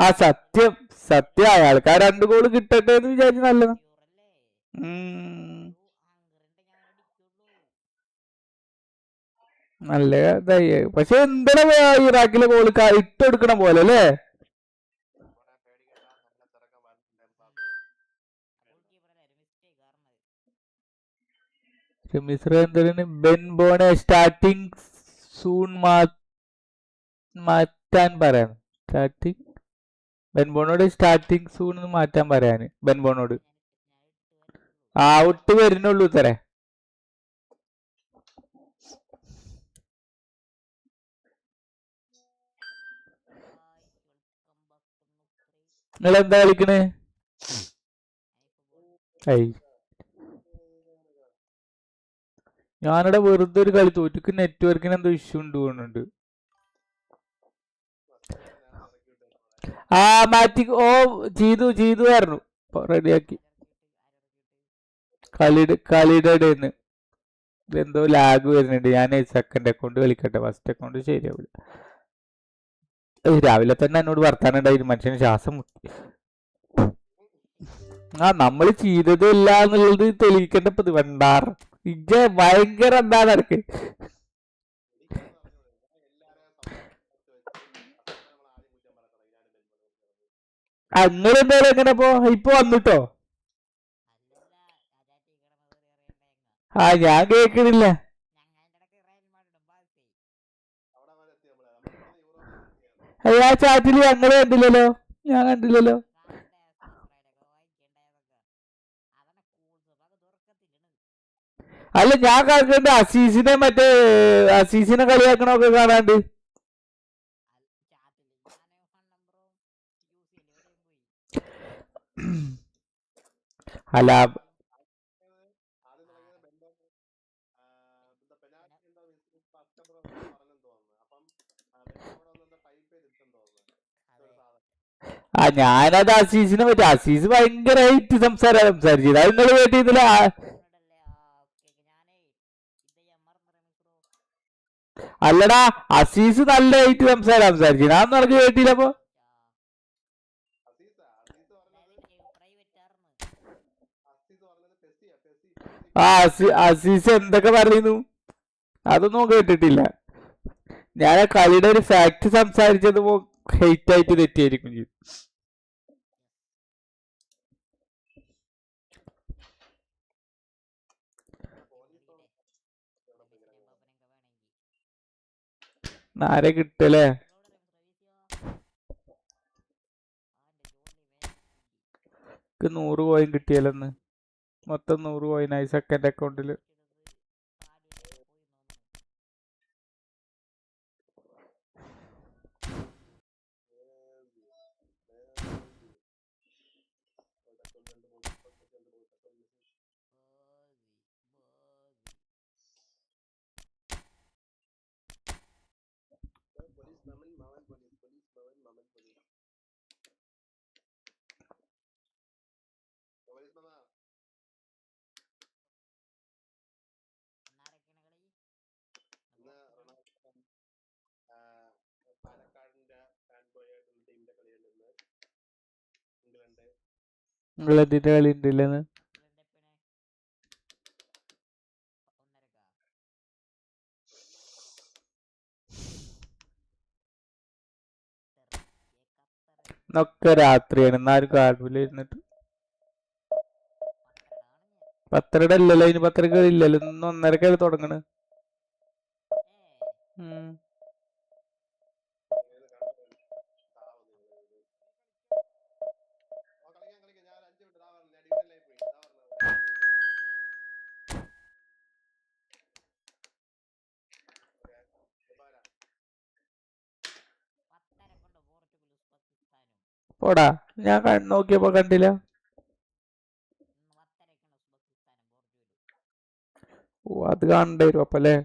ആ സത്യം സത്യം. അയാൾക്ക് ആ 2 ഗോള് കിട്ടട്ടെ എന്ന് വിചാരിച്ചു. നല്ലത്. നല്ല ഇതായി. പക്ഷെ എന്താണ് ഇറാഖിലെ ഗോള് ഇട്ടെടുക്കണ പോലെ അല്ലേ? മോനെ പേടിക്കണ്ട, നല്ല തിറക്കം വരുന്നുണ്ട് എംബാപ്പെ. മിശ്ര ബെൻബോണെ സ്റ്റാർട്ടിങ് സൂൺ മാറ്റാൻ പറയാൻ. സ്റ്റാർട്ടിങ് ബെൻബോണോട് സ്റ്റാർട്ടിങ് സൂൺ മാറ്റാൻ പറയാന്. ബെൻബോണോട് ഔട്ട് വരുന്നുള്ളൂ തരേ. നിങ്ങൾ എന്താ കളിക്കണ്? ഞാനിവിടെ വെറുതെ ഒരു കളി തോറ്റിക്ക്. നെറ്റ്വർക്കിന് എന്തോ ഇഷ്യൂ ഉണ്ട് തോന്നുന്നുണ്ട്. ആ മാറ്റി ചെയ്തു പറഞ്ഞു. റെഡിയാക്കി. കളിയുടെ ഇടയിന്ന് എന്തോ ലാഗ് വരുന്നുണ്ട്. ഞാൻ സെക്കൻഡ് അക്കൗണ്ട് കളിക്കട്ടെ, ഫസ്റ്റ് അക്കൗണ്ട് ശരിയാവില്ല. രാവിലെ തന്നെ എന്നോട് വർത്താനം ഉണ്ടായിരുന്നു. മനുഷ്യന് ശ്വാസം മുട്ടി. നമ്മൾ ചെയ്തതില്ല എന്നുള്ളത് തെളിയിക്കേണ്ടത് വേണ്ടാർ. ഇജ ഭയങ്കര എന്താ നടക്ക്. അങ്ങനെ എന്തായാലും എങ്ങനെ ഇപ്പൊ വന്നിട്ടോ? ഞാൻ കേക്കണില്ല. ആ ചാറ്റില് ഞങ്ങള് കണ്ടില്ലല്ലോ. ഞാൻ കണ്ടില്ലല്ലോ. അല്ല, ഞാൻ കണ്ടിട്ടുണ്ട് അസീസിനെ, മറ്റേ അസീസിനെ കളിയാക്കണൊക്കെ കാണാണ്ട്. അല്ല, ആദ്യം തുടങ്ങിയത് ബെൻഡോ പെനാൽറ്റി ഉണ്ടോ കസ്റ്റമർ പറഞ്ഞെന്ന് തോന്നുന്നു. അപ്പം ബെൻഡോ അവിടെ വന്ന് ടൈപ്പ് ചെയ്തിട്ടെന്ന് തോന്നുന്നു ഒരു സാധനം. ഞാനത് അസീസിനെ പറ്റി. അസീസ് ഭയങ്കരമായിട്ട് സംസാരിച്ചത് അത് നിങ്ങൾ കേട്ടിരുന്നില്ല. അല്ലടാ, അസീസ് നല്ലതായിട്ട് സംസാരിച്ചു. ഞാൻ നടക്ക് കേട്ടില്ലപ്പോ. അസീസ് എന്തൊക്കെ പറയുന്നു അതൊന്നും കേട്ടിട്ടില്ല. ഞാൻ ആ കളിയുടെ ഒരു ഫാക്ട് സംസാരിച്ചത് ഹെയ്റ്റ് ആയിട്ട് തെറ്റിയായിരിക്കും ചെയ്തു. ആരെ കിട്ടല്ലേ? 100 കോയിൻ കിട്ടിയാലെന്ന്. മൊത്തം 100 കോയിനായി സെക്കൻഡ് അക്കൗണ്ടില്. പാലക്കാടിന്റെ ഫാൻ ബോയ് ആയിട്ടുള്ള ടീമിന്റെ കളിയിൽ നിന്ന് ഇംഗ്ലണ്ടിന്റെ കളി ഉണ്ടല്ലെന്ന്. ഇന്നൊക്കെ രാത്രിയാണ്. എന്നാലും കാണൂല ഇരുന്നിട്ട്. 10:30 അല്ലല്ലോ, ഇനി 10:30 ഇല്ലല്ലോ. ഇന്ന് 1:30 തുടങ്ങണ്. പോടാ, ഞാൻ നോക്കിയപ്പോ കണ്ടില്ല. അത് കാണണ്ടേ വരും അപ്പൊ അല്ലേ?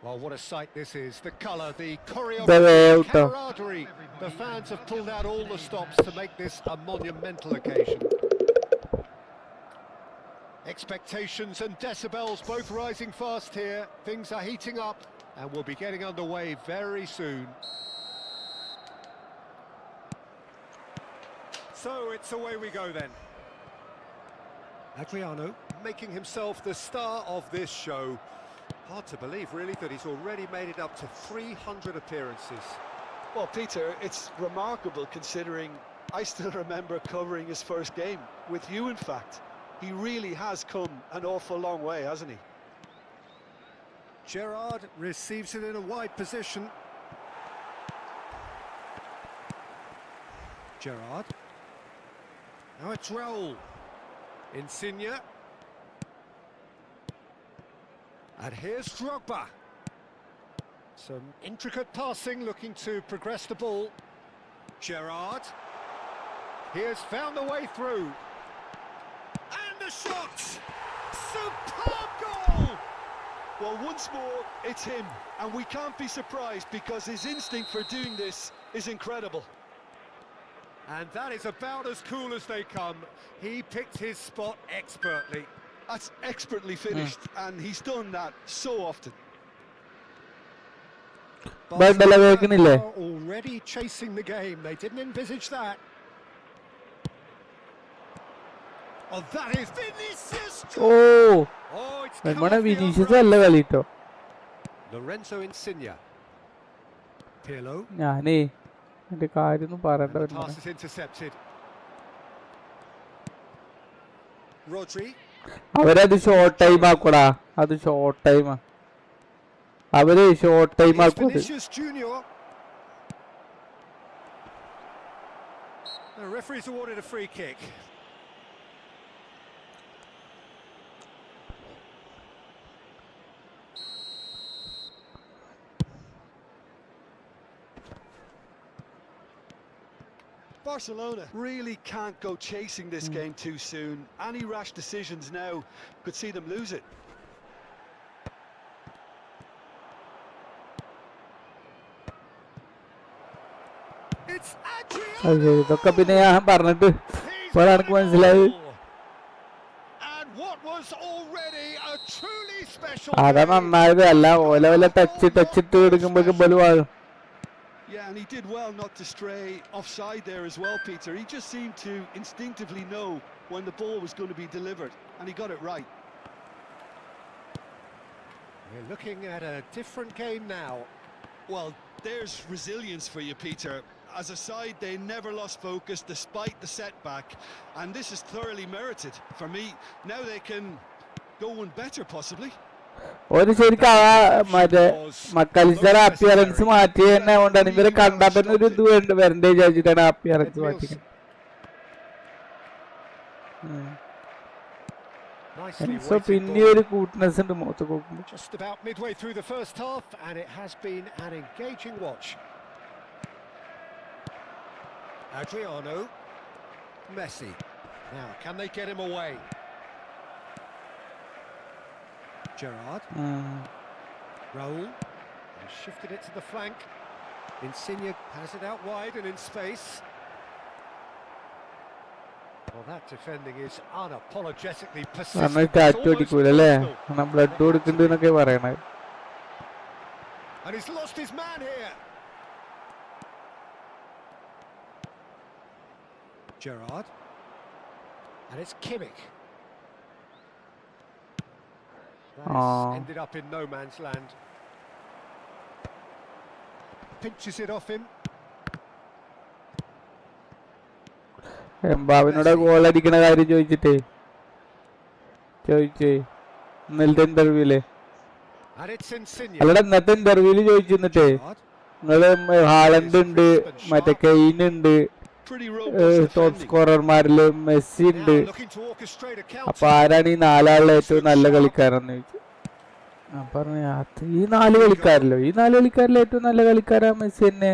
Well, what a sight this is. The colour, the way choreography, out. the camaraderie. The fans have pulled out all the stops to make this a monumental occasion. Expectations and decibels both rising fast here. Things are heating up and we'll be getting underway very soon. So it's away we go then. Adriano making himself the star of this show. Hard to believe, really, that he's already made it up to 300 appearances. Well, Peter, it's remarkable considering I still remember covering his first game, with you in fact. He really has come an awful long way, hasn't he? Gerrard receives it in a wide position. Gerrard. Now it's Raul. Insigne. And here's Drogba. Some intricate passing, looking to progress the ball. Gerrard. He has found the way through. And the shot! Superb goal! Well, once more, it's him. And we can't be surprised because his instinct for doing this is incredible. And that is about as cool as they come. He picked his spot expertly. That's expertly finished, and he's done that so often. Barcelona are already chasing the game. They didn't envisage that. Oh, that is Vinicius! Oh, it's Vinicius alla കളിട്ടോ. Lorenzo Insigne. Pirlo. ഞാനേ എന്റെ കാര്യമൊന്നും പറയണ്ട The വരുന്നു. pass is intercepted. Rodri. അവരത് short time ആക്കൂടാ. അത് short ടൈമാ. അവര് short time ആക്കും. Vinicius Junior. The referee's awarded a free kick. Barcelona really can't go chasing this game too soon. Any rash decisions now could see them lose it. It's Adriano. അതെ ഇതൊക്കെ പിന്നെ ഞാൻ പറഞ്ഞിട്ട് ഇപ്പോൾ എനിക്ക് മനസ്സിലായി. And what was already a truly special അതാ game. നന്നായത്. അല്ല ഓല വല്ല ടച്ചിട്ട് എടുക്കുമ്പോഴേക്കും ബലുവാകും. Yeah, and he did well not to stray offside there as well, Peter. He just seemed to instinctively know when the ball was going to be delivered, and he got it right. We're looking at a different game now. Well, there's resilience for you, Peter. As a side, they never lost focus despite the setback, and this is thoroughly merited. For me, now they can go one better, possibly. ഒരു ശരിക്കും ആ മറ്റേ മക്കളിസ്റ്റർ appearance മാറ്റി തന്നെ കൊണ്ടാണ് ഇവരെ കണ്ടാൽ തന്നെ ഒരു ഇത് വരണ്ടേ വിചാരിച്ചിട്ടാണ് അപ്പിയറൻസ് മാറ്റിക്കുന്നത്. സോ പിന്നെ ഒരു കൂട്ട്നെസ് ഉണ്ട് മുഖത്ത് നോക്കുമ്പോൾ. Just about midway through the first half, and it has been an engaging watch. Adriano, Messi. Now, can they get him away? Gerrard. Raul has shifted it to the flank. Insigne has it out wide and in space. Well, that defending is unapologetically persistent. നമ്മൾ tattoo അടിക്കൂലല്ലേ, നമ്മൾ blood കൊടുക്കുന്നുണ്ട് എന്നൊക്കെ പറയണേ. And he's lost his man here. Gerrard. And it's Kimmich. That has ended up in no man's land. Pinches it off him. എംബാബിനോട് goal അടിക്കണ കാര്യം ചോദിച്ചേ ഇന്നലത്തെ ഇന്റർവ്യൂല്, അല്ലടാ ഇന്നത്തെ ഇന്റർവ്യൂല് ചോദിച്ചിരുന്നിട്ടേ, നിങ്ങള് ഹാളണ്ട് ഉണ്ട്, മറ്റേ കെയ്ൻ ഉണ്ട്, ടോപ്പ് സ്കോറർമാരില് മെസ്സി ഉണ്ട്, അപ്പൊ ആരാണ് ഈ നാലാളിലെ ഏറ്റവും നല്ല കളിക്കാരെന്ന് ചോദിച്ചു. ഞാൻ പറഞ്ഞു ഈ നാല് കളിക്കാരിലെ ഏറ്റവും നല്ല കളിക്കാരാ മെസ്സി തന്നെ.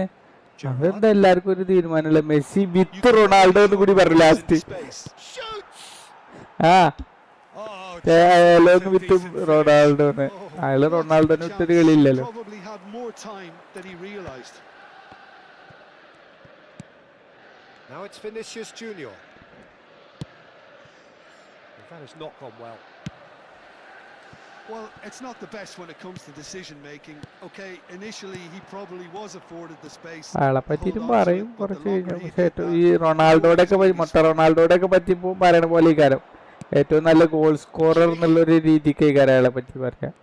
അതെന്താ എല്ലാവർക്കും ഒരു തീരുമാനമല്ല, മെസ്സി വിത്ത് റൊണാൾഡോ എന്ന് കൂടി പറഞ്ഞു ലാസ്റ്റ്. അയാളൊന്ന് വിട്ട് റൊണാൾഡോന് അയാള് What a റൊണാൾഡോന് വിട്ടൊരു chance. He കളിയില്ലല്ലോ. probably had more time than he realised. Now it's Vinicius Junior. That has not gone well. Well, it's not the best when it comes to decision making. Okay, initially he probably was afforded the space. അയാളെ to പറ്റിയിട്ടും hold on to പറയും it, but കുറച്ച് the കഴിഞ്ഞാൽ. longer he പക്ഷെ did ഏറ്റവും that, ഈ the more റൊണാൾഡോയുടെ he's ഒക്കെ gonna be മൊട്ട റൊണാൾഡോയുടെ ഒക്കെ പറ്റി ഇപ്പോൾ പറയണ പോലെ ഈ കാര്യം ഏറ്റവും നല്ല ഗോൾ സ്കോറർ എന്നുള്ളൊരു രീതിക്ക് ഈ കാര്യം അയാളെ പറ്റി പറയാം.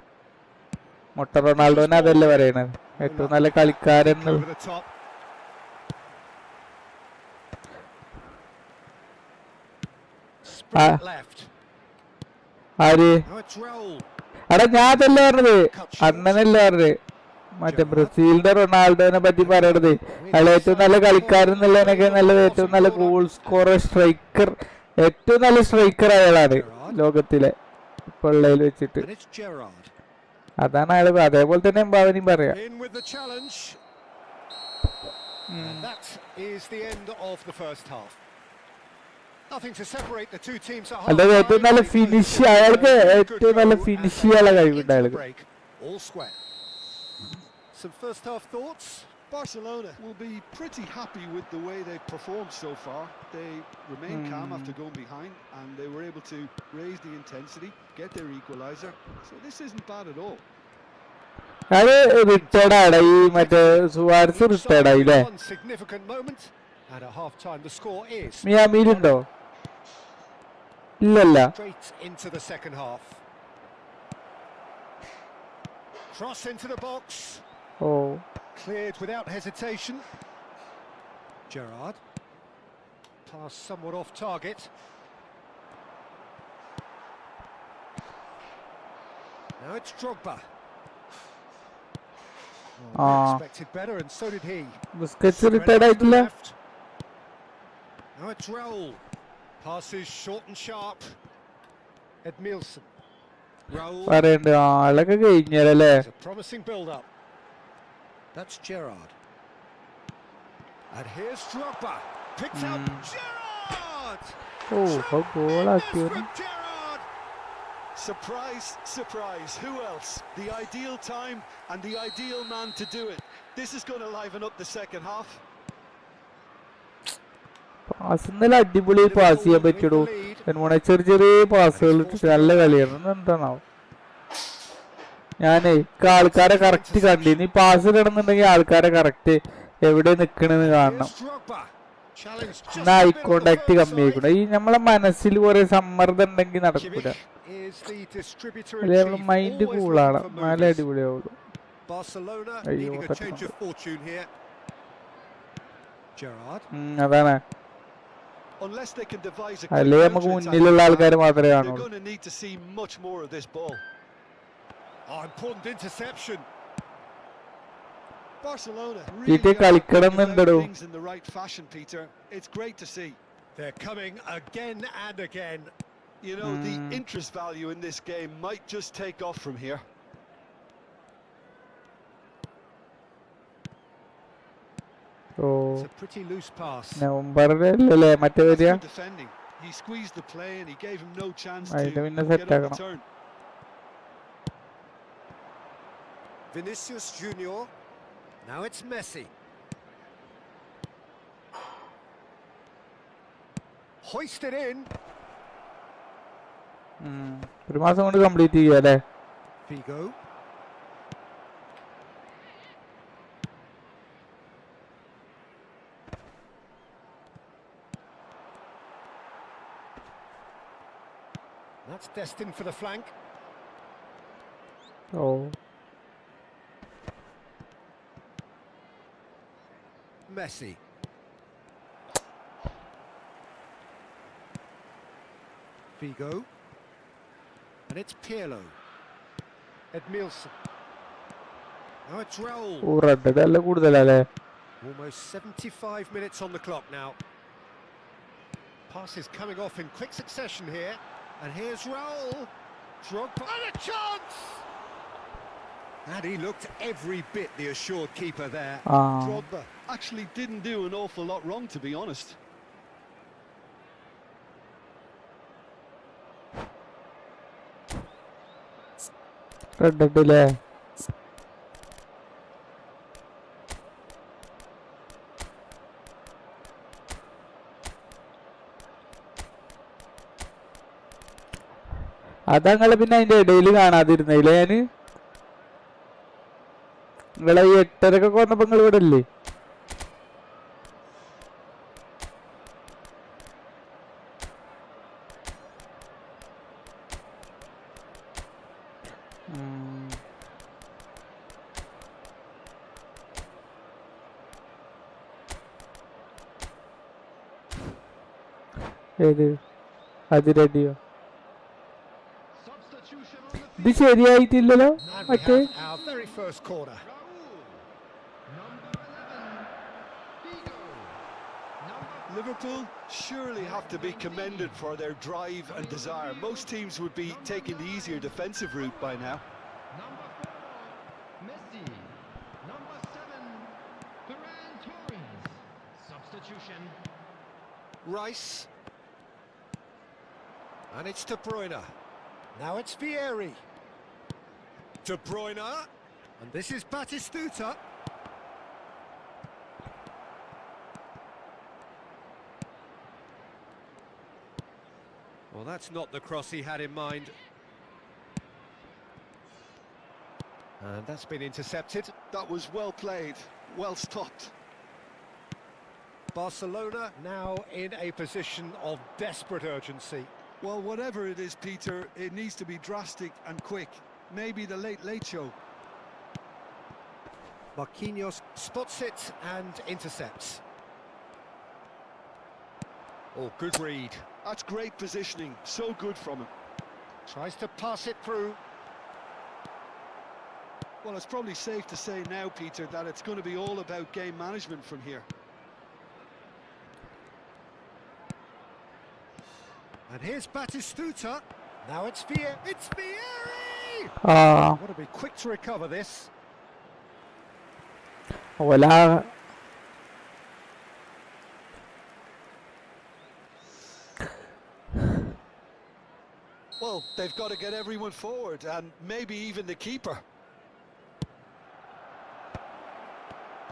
മൊട്ട റൊണാൾഡോനെ അതല്ലേ പറയണത്, ഏറ്റവും നല്ല കളിക്കാരൻ Kick over the top. Sprint left. ആര് Now it's Raul. എടാ ഞാൻ അതല്ലേ പറഞ്ഞത്, അണ്ണനല്ലേ പറഞ്ഞത് മറ്റേ ബ്രസീലിന്റെ റൊണാൾഡോനെ പറ്റി പറയണത്. അയാൾ ഏറ്റവും നല്ല കളിക്കാരൻ എന്നുള്ളതിനൊക്കെ നല്ലത് ഏറ്റവും നല്ല ഗോൾ സ്കോറർ സ്ട്രൈക്കർ, ഏറ്റവും നല്ല സ്ട്രൈക്കർ അയാളാണ് ലോകത്തിലെ ഇപ്പൊ ഉള്ളതിൽ വെച്ചിട്ട്. And it's Gerrard. അതാണ് അയാൾ. അതേപോലെ തന്നെ എംബാവനെയും പറയാം. In with the challenge. And that is the end of the first half. Nothing to separate the two teams at half. അതായത് ഏറ്റവും നല്ല ഫിനിഷ്, അയാൾക്ക് ഏറ്റവും നല്ല ഫിനിഷ് ചെയ്യാനുള്ള കഴിവുണ്ട് അയാൾക്ക്. All square. Some first half thoughts? Barcelona will be pretty happy with the way they've performed so far. They remained calm after going behind, and they were able to raise the intensity, get their equaliser. So this isn't bad at all. അയാള് retired ആണ്, ഈ മറ്റേ Suarez retired ആയില്ലേ. One significant moment, and at half time the score is മിയാമിയിലുണ്ടോ? ഇല്ലല്ല. straight into the second half. Cross into the box. Oh Cleared without hesitation. Gerrard. Pass somewhat off target. Now it's Drogba. Oh, they expected better, and so did he. Busquets retired ആയിട്ടില്ല. Now it's Raul. Passes short and sharp. Edmilson. Raul. പറയണ്ട് ആളൊക്കെ കഴിഞ്ഞല്ലേ. It's a promising build-up. That's Gerrard. And here's Drogba. Picked out Gerrard. Oh ഗോളാക്കിയോ. Gerrard. Surprise, surprise. Who else? The ideal time and the ideal man to do it. This is going to liven up the second half. Pass ഇന്നലെ അടിപൊളി pass ചെയ്യാൻ പറ്റുള്ളൂ. ചെറിയ ചെറിയ പാസുകൾ ഇട്ടിട്ട് നല്ല കളിയാണ്. എന്താണാവോ ഞാനേ ആൾക്കാരെ കറക്റ്റ് കണ്ടിന്. ഈ പാസ് കിടന്നുണ്ടെങ്കിൽ ആൾക്കാരെ കറക്റ്റ് എവിടെ നിക്കണെന്ന് കാണണം. എന്നാ ഐ കോണ്ടാക്ട് കമ്മി ആയിക്കൂടെ. ഈ നമ്മളെ മനസ്സിൽ കുറെ സമ്മർദ്ദം ഉണ്ടെങ്കിൽ നടക്കൂല. നമ്മളെ മൈൻഡ് കൂളാണ്, നല്ല അടിപൊളിയാവുള്ളൂ. അയ്യോ അതാണ്. അല്ലേ നമുക്ക് മുന്നിലുള്ള ആൾക്കാർ മാത്രമേ കാണുള്ളൂ. Important interception. Barcelona really കളിക്കണം എന്നുണ്ടോ. in the right fashion, Peter. It's great to see. They're coming again and again. You know, the interest value in this game might just take off from here. It's a pretty loose pass. നവംബറിലല്ലേ മറ്റേ വരിക. Defending. He squeezed the play and he gave him no chance അതിന്റെ to പിന്നെ get set on the ആക്കണം. turn. Vinicius Junior. Now it's Messi. Hoisted in. ഒരു മാസം കൊണ്ട് complete ചെയ്യുക അല്ലേ. Figo. That's destined for the flank. Oh. Messi. Figo. And it's Pirlo. Edmilson. Now it's Raul. Red നല്ല കൂടുതലല്ലേ. Almost 75 minutes on the clock now. Pass is coming off in quick succession here. And here's Raul. Drogba. And a chance! And he looked every bit the assured keeper there. Drogba actually didn't do an awful lot wrong, to be honest. Red ഇട്ടില്ലേ? അതങ്ങള് പിന്നെ അതിന്റെ ഇടയിൽ കാണാതിരുന്നില്ലേ ഞാന്? നിങ്ങളെ ഈ 8:30 വന്നപ്പോ നിങ്ങൾ ഇവിടെ ഇല്ലേ? ഏത് അതിരടിയോ? ഇത് ശരിയായിട്ടില്ലല്ലോ And we മറ്റേ. have our very first corner. Liverpool surely have to be commended for their drive and desire. Most teams would be taking the easier defensive route by now. Number 4, Messi. Number 7, Ferran Torres. Substitution. Rice. And it's De Bruyne. Now it's Vieri. De Bruyne. And this is Batistuta. Well, that's not the cross he had in mind. And that's been intercepted. That was well played, well stopped. Barcelona now in a position of desperate urgency. Well, whatever it is, Peter, it needs to be drastic and quick. Maybe the late show. Marquinhos spots it and intercepts. Oh, good read. That's great positioning, so good from him. Tries to pass it through. Well, it's probably safe to say now, Peter, that it's going to be all about game management from here. And here's Batistuta. Now it's Vieri. It's Vieri! Want to be quick to recover this. Ola Well, they've got to get everyone forward, and maybe even the keeper.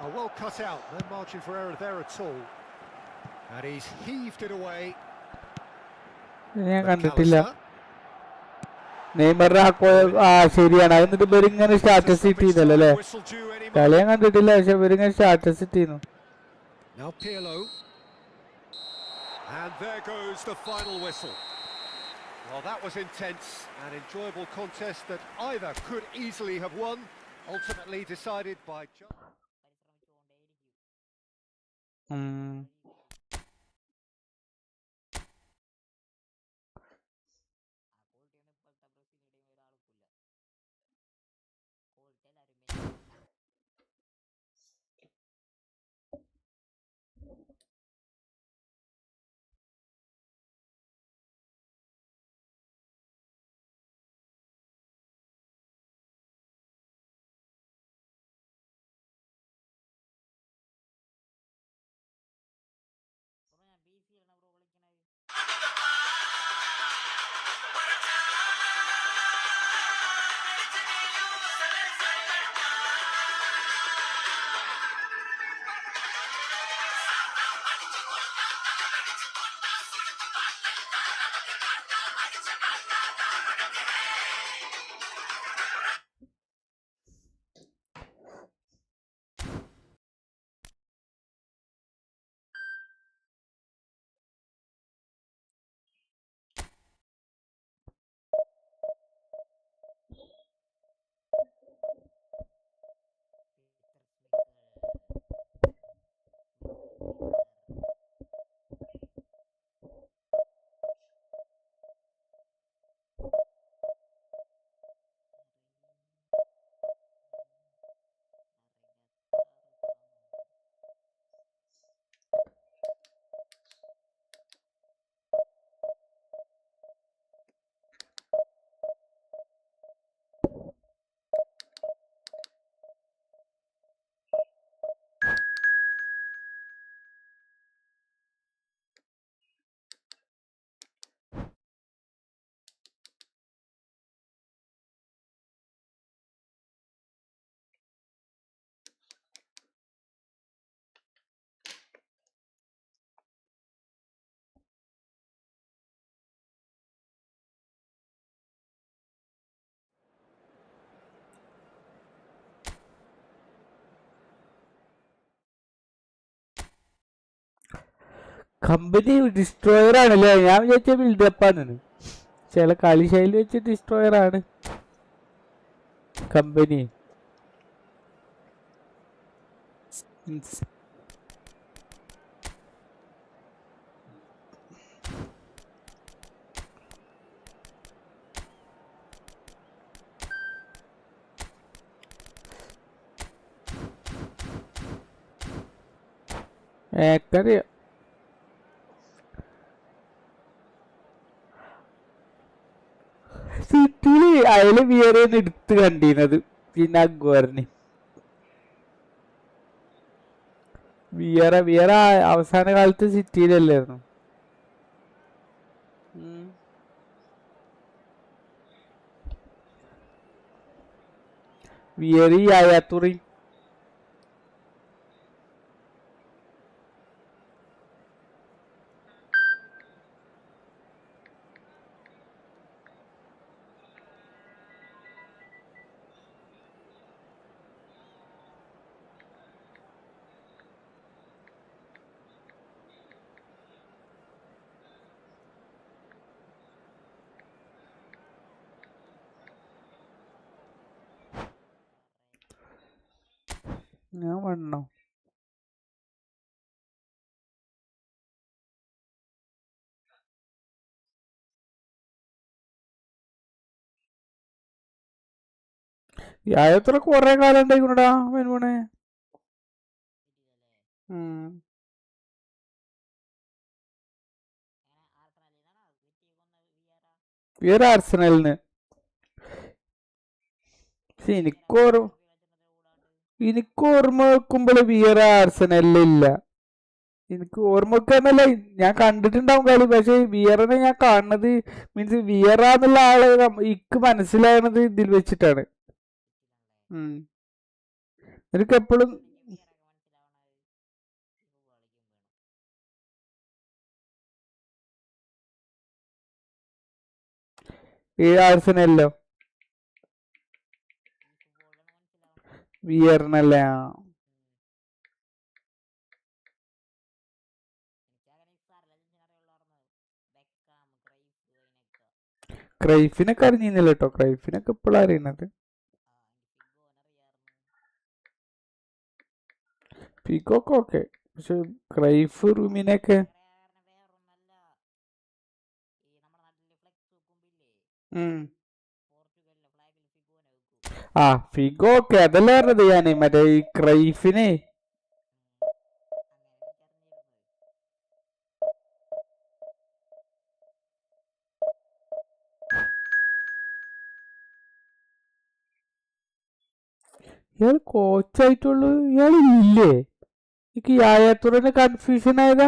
Oh, well cut out. No margin for error there at all. And he's heaved it away. ഞാൻ കണ്ടിട്ടില്ല. McAllister. നെയ്മറിന്റെ ശരിയാണ്. എന്നിട്ട് ഇവരിങ്ങനെ status ഇട്ടിരുന്നല്ലോ അല്ലേ? Whistle due any കളി ഞാൻ കണ്ടിട്ടില്ല, പക്ഷെ ഇവരിങ്ങനെ സ്റ്റാറ്റസ് ഇട്ടിരുന്നു. Now Pirlo. And there goes the final whistle. Well, that was intense, an enjoyable contest that either could easily have won, ultimately decided by company destroyer ആണല്ലേ? ഞാൻ വിചാരിച്ച ബിൽഡപ്പാണ്. ചില കളി ശൈലി വെച്ച് ഡിസ്ട്രോയർ ആണ് കമ്പനി. ഏക്കറിയാം. സിറ്റിയില് അയാള് വിയറേന്ന് എടുത്ത് കണ്ടീനത്. പിന്നെ അഗ്വാറിന് വിയറ അവസാന കാലത്ത് സിറ്റിയിലല്ലായിരുന്നു. വിയറി ആയാത്തുറി ഞാൻ വണ്ണോ യാത്ര കൊറേ കാലം ഉണ്ടായിക്കൊണ്ടാ മെൻപോണേ. വിയർ ആർസണലിന്. എനിക്ക് ഓർമ്മ വെക്കുമ്പോൾ വിയർ ആർസണലില്ല. എനിക്ക് ഓർമ്മ വെക്കാന്നല്ല, ഞാൻ കണ്ടിട്ടുണ്ടാവും കളി. പക്ഷെ വിയറിനെ ഞാൻ കാണുന്നത് മീൻസ് വിയറ എന്നുള്ള ആള് എനിക്ക് മനസ്സിലാകുന്നത് ഇതിൽ വെച്ചിട്ടാണ്. എനിക്ക് എപ്പോഴും ആർസണല്ലോ വിയറിനല്ലേ. ക്രൈഫിനൊക്കെ അറിഞ്ഞില്ല കേട്ടോ. ക്രൈഫിനൊക്കെ ഇപ്പോഴാണ് അറിയുന്നത്. ഫിഗോക്ക് ഓക്കെ, പക്ഷെ ക്രൈഫ് റൂമിനൊക്കെ ഫിഗോ ഓക്കെ, അതല്ലേ പറഞ്ഞത് ഞാന്. മറ്റേ ഈ ക്രൈഫിനെ ഇയാൾ കോച്ചായിട്ടുള്ളൂ, ഇയാൾ ഇല്ലേ? എനിക്ക് യായാത്തുറന് കൺഫ്യൂഷൻ ആയതാ.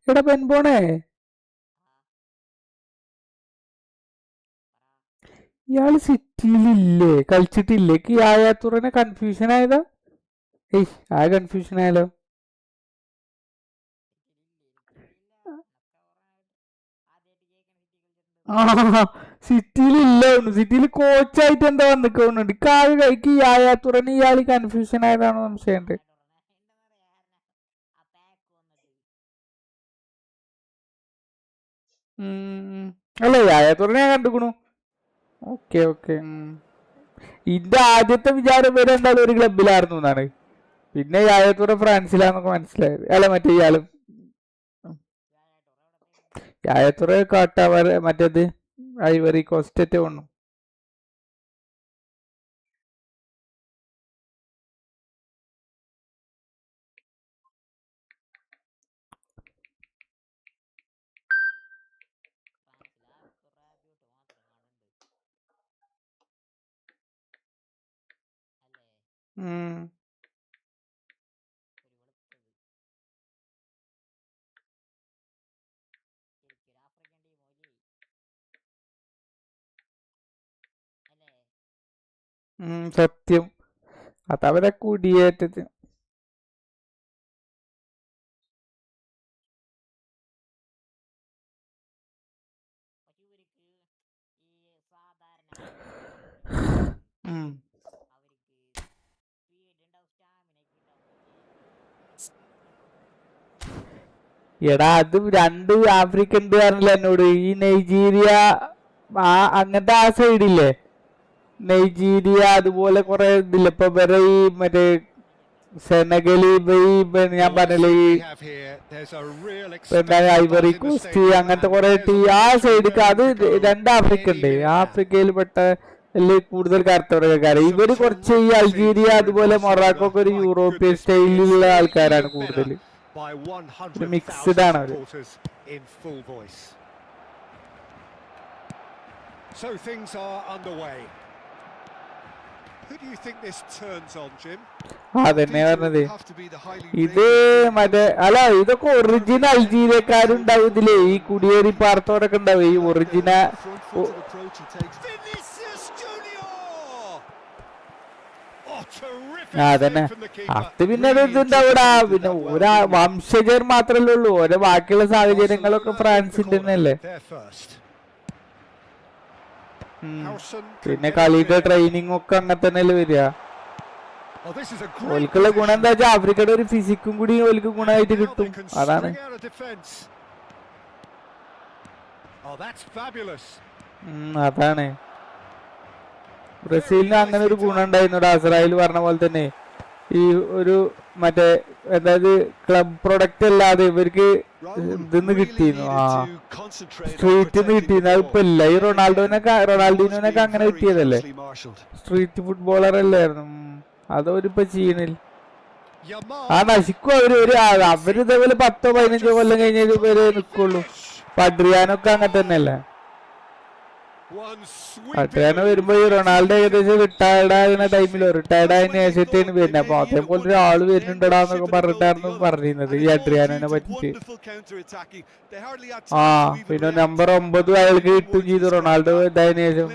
എടാ പെൻപോണേ, ഇയാള് സിറ്റിയിലില്ലേ? കളിച്ചിട്ടില്ലേ? എനിക്ക് യായാത്തുറന് കൺഫ്യൂഷൻ ആയതാ. ആ കൺഫ്യൂഷൻ ആയാലോ. സിറ്റിയിലില്ല, സിറ്റിയിൽ കോച്ചായിട്ട് എന്താ വന്നിക്കുന്നുണ്ട്. കാല് കഴിക്ക് യായാത്തുറന് ഇയാള് കൺഫ്യൂഷൻ ആയതാണോ സംശയമുണ്ട്. അല്ല യായാത്തുറനെ ഞാൻ കണ്ടുക്കണു. Okay okay. ഇന്റെ ആദ്യത്തെ വിചാരം വരെ എന്തായാലും ഒരു ക്ലബിലായിരുന്നു എന്നാണ്. പിന്നെ യായാത്തുറ ഫ്രാൻസിലാന്നൊക്കെ മനസ്സിലായത്. അല്ല മറ്റേ ഇയാളും യായാത്തുറ കാട്ടവർ മറ്റേത് ഐവറി കോസ്റ്ററ്റ് വന്നു. സത്യം, അതവരെ കുടിയേറ്റത്. എടാ അത് 2 ആഫ്രിക്കൻ പറഞ്ഞില്ല എന്നോട്. ഈ നൈജീരിയ അങ്ങനത്തെ ആ സൈഡില്ലേ, നൈജീരിയ അതുപോലെ കൊറേ ഇതില്ല. ഇപ്പൊ വേറെ ഈ മറ്റേ സെനഗലി, ഞാൻ പറഞ്ഞില്ലേ ഈ ഐവറി കോസ്റ്റ്, അങ്ങനത്തെ കുറെ ആ സൈഡിക്ക് അത് 2 ആഫ്രിക്ക ഉണ്ട്. ആഫ്രിക്കയിൽ പെട്ട കൂടുതൽ കറുത്തവരൊക്കെ. ഇവര് കുറച്ച് ഈ അൾജീരിയ അതുപോലെ മൊറാക്കോ ഒക്കെ ഒരു യൂറോപ്യൻ സ്റ്റൈലിലുള്ള ആൾക്കാരാണ് കൂടുതൽ. മിക്സ്ഡ് ആണ് അവര്. So things are underway. Who do you think this turns on, Jim? അതന്നെ പറഞ്ഞത്. ഇത് മറ്റേ അല്ല, ഇതൊക്കെ ഒറിജിനൽ അൾജീരിയക്കാരുണ്ടാവും ഇതില്. ഈ കുടിയേറി പാർത്തവരൊക്കെ ഉണ്ടാവും ഈ ഒറിജിനൽ. അതന്നെ. അത് പിന്നെ ഇതുണ്ടാവൂടാ. പിന്നെ ഒരാ വംശജർ മാത്രല്ലേ ഉള്ളൂ. ഓരോ ബാക്കിയുള്ള സാഹചര്യങ്ങളൊക്കെ ഫ്രാൻസിന്റെ തന്നെയല്ലേ. പിന്നെ കളിയുടെ ട്രെയിനിങ് ഒക്കെ അങ്ങനെ തന്നെയല്ലേ വരിക. ഓൽക്കുള്ള ഗുണം എന്താ വെച്ചാൽ ആഫ്രിക്കയുടെ ഒരു ഫിസിക്കും കൂടി ഓൽക്ക് ഗുണമായിട്ട് കിട്ടും. അതാണ്. അതാണ് ബ്രസീലിന് അങ്ങനെ ഒരു ഗുണം ഉണ്ടായിരുന്നു. അസറായിൽ പറഞ്ഞ പോലെ തന്നെ ഈ ഒരു മറ്റേ അതായത് ക്ലബ് പ്രൊഡക്റ്റ് അല്ലാതെ ഇവർക്ക് ഇതിന്ന് കിട്ടിയിരുന്നു. സ്ട്രീറ്റിൽ നിന്ന് കിട്ടിയിരുന്നു. അതിപ്പോ ഇല്ല. ഈ റൊണാൾഡോനൊക്കെ അങ്ങനെ കിട്ടിയതല്ലേ, സ്ട്രീറ്റ് ഫുട്ബോളർ അല്ലായിരുന്നു. അതവരിപ്പോ ചെയ്യണില്ല. നശിക്കും അവര്. അവരിതേപോലെ 10-15 കൊല്ലം കഴിഞ്ഞ വരെ നിക്കുള്ളൂ. അഡ്രിയാനൊക്കെ അങ്ങനെ തന്നെയല്ലേ. അഡ്രിയാനോ വരുമ്പോ ഈ റൊണാൾഡോ ഏകദേശം റിട്ടയർഡ് ആകുന്ന ടൈമിലോ റിട്ടയർഡ് ആയതിനു ശേഷത്തേന് വരുന്നത്. അപ്പൊ അതേപോലെ ഒരാള് വരുന്നുണ്ടടാന്നൊക്കെ പറഞ്ഞിട്ടായിരുന്നു പറഞ്ഞിരുന്നത് ഈ അഡ്രിയാനോനെ പറ്റിട്ട്. പിന്നെ നമ്പർ 9 അയാൾക്ക് കിട്ടും ചെയ്തു റൊണാൾഡോ ഇതായതിനു ശേഷം.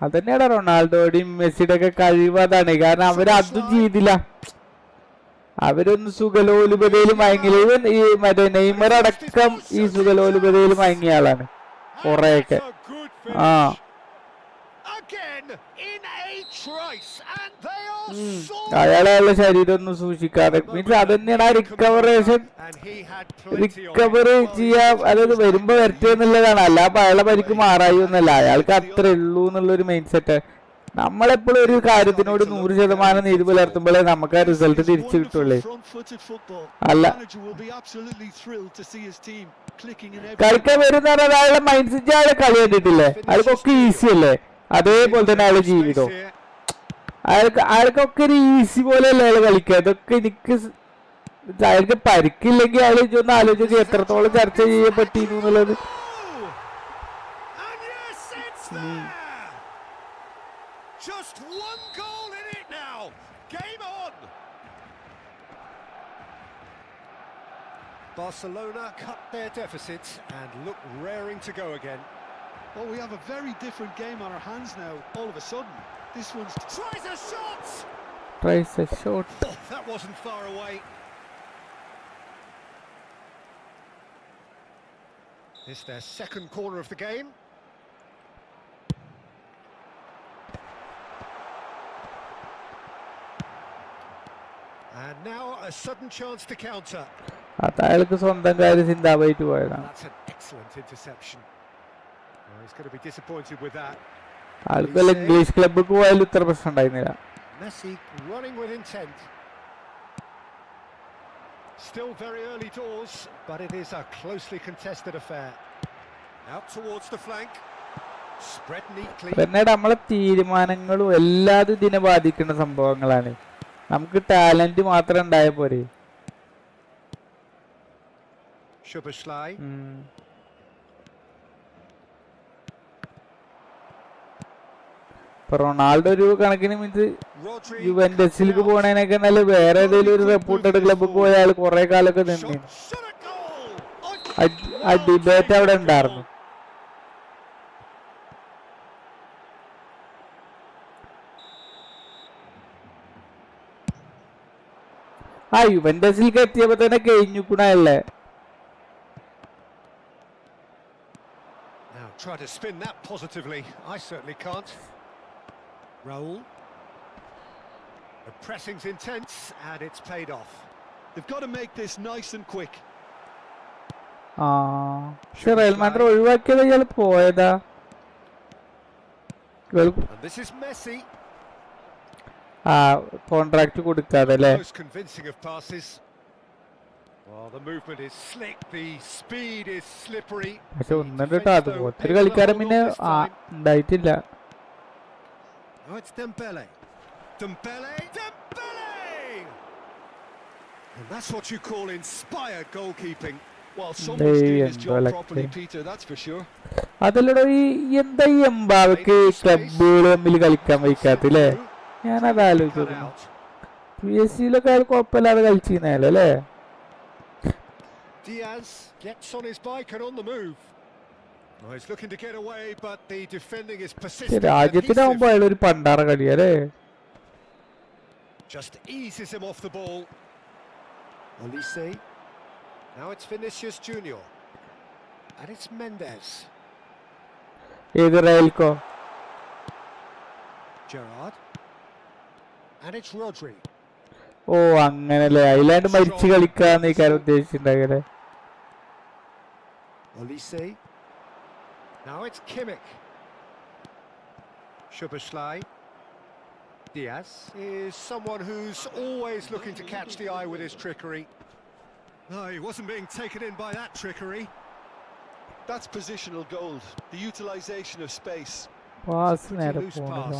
അതന്നെയാണ് റൊണാൾഡോയുടെയും മെസ്സിയുടെ ഒക്കെ കഴിവ്. അതാണ് കാരണം അവര് അതും ചെയ്തില്ല. അവരൊന്ന് സുഖലോലുപതയിൽ മയങ്ങില്ല. ഇവൻ ഈ മറ്റേ നെയ്മർ അടക്കം ഈ സുഖലോലുപതയിൽ മയങ്ങിയ ആളാണ് കൊറേയൊക്കെ. അയാളെ ശരീരം ഒന്നും സൂക്ഷിക്കാതെ മീൻസ് അതന്നെയാണ് ആ റിക്കവറി ചെയ്യാ. അതായത് വരുമ്പോ വരട്ടെ എന്നുള്ളതാണ്. അല്ല അപ്പൊ അയാളെ പരിക്ക് മാറായി ഒന്നല്ല, അയാൾക്ക് അത്രേ ഉള്ളൂ എന്നുള്ളൊരു മൈൻഡ് സെറ്റ്. നമ്മളെപ്പോഴും ഒരു കാര്യത്തിനോട് 100% നീതി പുലർത്തുമ്പോഴേ നമുക്ക് ആ റിസൾട്ട് തിരിച്ചു കിട്ടുള്ളേ. അല്ല കളിക്കാൻ വരുന്ന അയാളുടെ മൈൻഡ് സെറ്റ് അയാളെ കളി കണ്ടിട്ടില്ലേ, അയാൾക്കൊക്കെ ഈസി അല്ലേ. അതേപോലെ തന്നെ അയാളുടെ ജീവിതം അയാൾക്കൊക്കെ ഒരു ഈസി പോലെയല്ലേ അയാൾ കളിക്കുക. അതൊക്കെ എനിക്ക് അയാൾക്ക് പരിക്കില്ലെങ്കിൽ അയാൾ ഒന്ന് ആലോചിച്ച് എത്രത്തോളം ചർച്ച ചെയ്യപ്പെട്ടിരുന്നു എന്നുള്ളത്. Just one goal in it now. Game on. Barcelona cut their deficit and look raring to go again. Oh, we have a very different game on our hands now. All of a sudden, this one's tries a shot. Oh, that wasn't far away. It's their second corner of the game. And now a sudden chance to counter. അയാൾക്ക് സ്വന്തം കാര്യം ചിന്താവായിട്ട് പോയതാണ്. That's an excellent interception. He's going to be disappointed with that. ആൾക്ക് English ക്ലബ്ബിൽ പോയാലും ഇത്ര പ്രശ്നം ഉണ്ടായിരുന്നില്ല. Messi running with intent. Still very early doors, but it is a closely contested affair. Out towards the flank. Spread neatly. പിന്നെ നമ്മളെ തീരുമാനങ്ങളും എല്ലാതും ഇതിനെ ബാധിക്കുന്ന സംഭവങ്ങളാണ്. നമുക്ക് ടാലന്റ് മാത്രം ഉണ്ടായ പോരെ. ഇപ്പൊ റൊണാൾഡോ ഒരു കണക്കിന് മീൻസ് യുവന്റസിലേക്ക് പോണേനൊക്കെ നല്ല വേറെ ഏതെങ്കിലും ഒരു റെപ്യൂട്ടഡ് ക്ലബ്ബിൽ പോയ ആള് കുറെ കാലൊക്കെ നിന്ന് ആ ഡിബേറ്റ് അവിടെ ഉണ്ടായിരുന്നു. യുവന്റസിലേക്ക് എത്തിയപ്പോ തന്നെ കഴിഞ്ഞുകൂടല്ലേ. Now try to spin that positively. I certainly can't. Raul. The pressing's intense and it's paid off. They've got to make this nice and quick. പക്ഷെ റയൽ മാഡ്രിഡ് ഒഴിവാക്കിയത് ഇയാൾ പോയതാ. And this is Messi. Contract കൊടുക്കാതെ അല്ലേ? Most convincing of passes. Well, the movement is slick, the speed is slippery. പക്ഷെ ഒന്നിട്ട് അതുപോലത്തെ ഒരു കളിക്കാരൻ പിന്നെ ഉണ്ടായിട്ടില്ല. Oh, it's Dembele. Dembele! And that's what you call inspired goalkeeping. Well, someone's doing his job properly, Peter, that's for sure. അതല്ലടോ ഈ എന്താ ഈ എംബാവക്ക് ക്ലബുകൾ തമ്മിൽ കളിക്കാൻ വയ്ക്കാത്തില്ലേ? ഞാനത് ആലോചിക്കുന്നു. PSG-ലൊക്കെ അയാൾ കുഴപ്പമില്ലാതെ കളിച്ചിരുന്നല്ലോ അല്ലേ? Diaz gets on his bike and on the move. Oh, he's looking to get away, but the defending is persistent. രാജ്യത്തിനാവുമ്പോ അയാൾ ഒരു പണ്ടാറ കളിയല്ലേ? Just eases him off the ball. Olise. Now it's Vinicius Junior. And it's Mendes. Israelko. Gerrard. And it's Rodri. അങ്ങനല്ലേ island മരിച്ചു കളിക്കാന്ന് ഈ കാര്യം ഉദ്ദേശിച്ചിട്ടുണ്ടാകല്ലേ? Olise. Now it's Kimmich. Szoboszlai. Diaz is someone who's always looking to catch the eye with his trickery. No, he wasn't being taken in by that trickery. That's positional gold, the utilisation of space. Loose pass.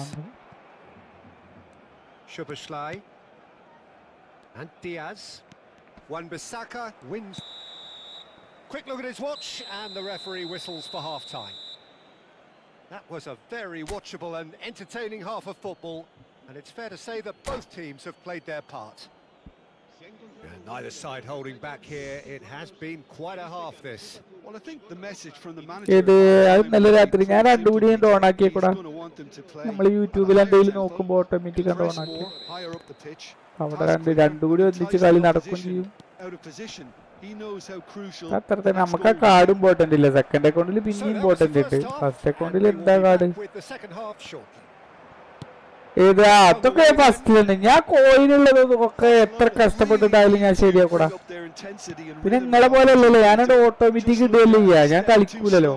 Szoboszlai. And Diaz. Wan-Bissaka wins. Quick look at his watch and the referee whistles for half-time. That was a very watchable and entertaining half of football, and it's fair to say that both teams have played their part. And neither side holding back here. It has been quite a half, this. Well, I think the message from the manager ഇന്നലെ രാത്രി ഞാൻ രണ്ടുകൂടി on ആക്കിയേക്കൂടാ. നമ്മൾ യൂട്യൂബിൽ എന്തെങ്കിലും നോക്കുമ്പോൾ automatic on ആക്കി അവിടെ രണ്ടുകൂടി ഒന്നിച്ച് കളി നടക്കുകയും ചെയ്യും. അത്ര തന്നെ നമുക്ക് ആ കാർഡ് ഇമ്പോർട്ടന്റ് ഇല്ല. സെക്കൻഡ് അക്കൗണ്ടിൽ പിന്നെ ഇമ്പോർട്ടന്റ് ഉണ്ട്. ഫസ്റ്റ് അക്കൗണ്ടിൽ എന്താ കാർഡ് ഏതാ അതൊക്കെ ഫസ്റ്റിലുണ്ട്. ഞാൻ കോയിനുള്ളത് ഒക്കെ എത്ര കഷ്ടപ്പെട്ടിട്ടായാലും ഞാൻ ശരിയാക്കൂടാ. പിന്നെ നിങ്ങളെ പോലെ അല്ലല്ലോ ഞാനത് ഓട്ടോമാറ്റിക് ഇടുകയല്ലേ ചെയ്യാ. ഞാൻ കളിക്കൂലല്ലോ.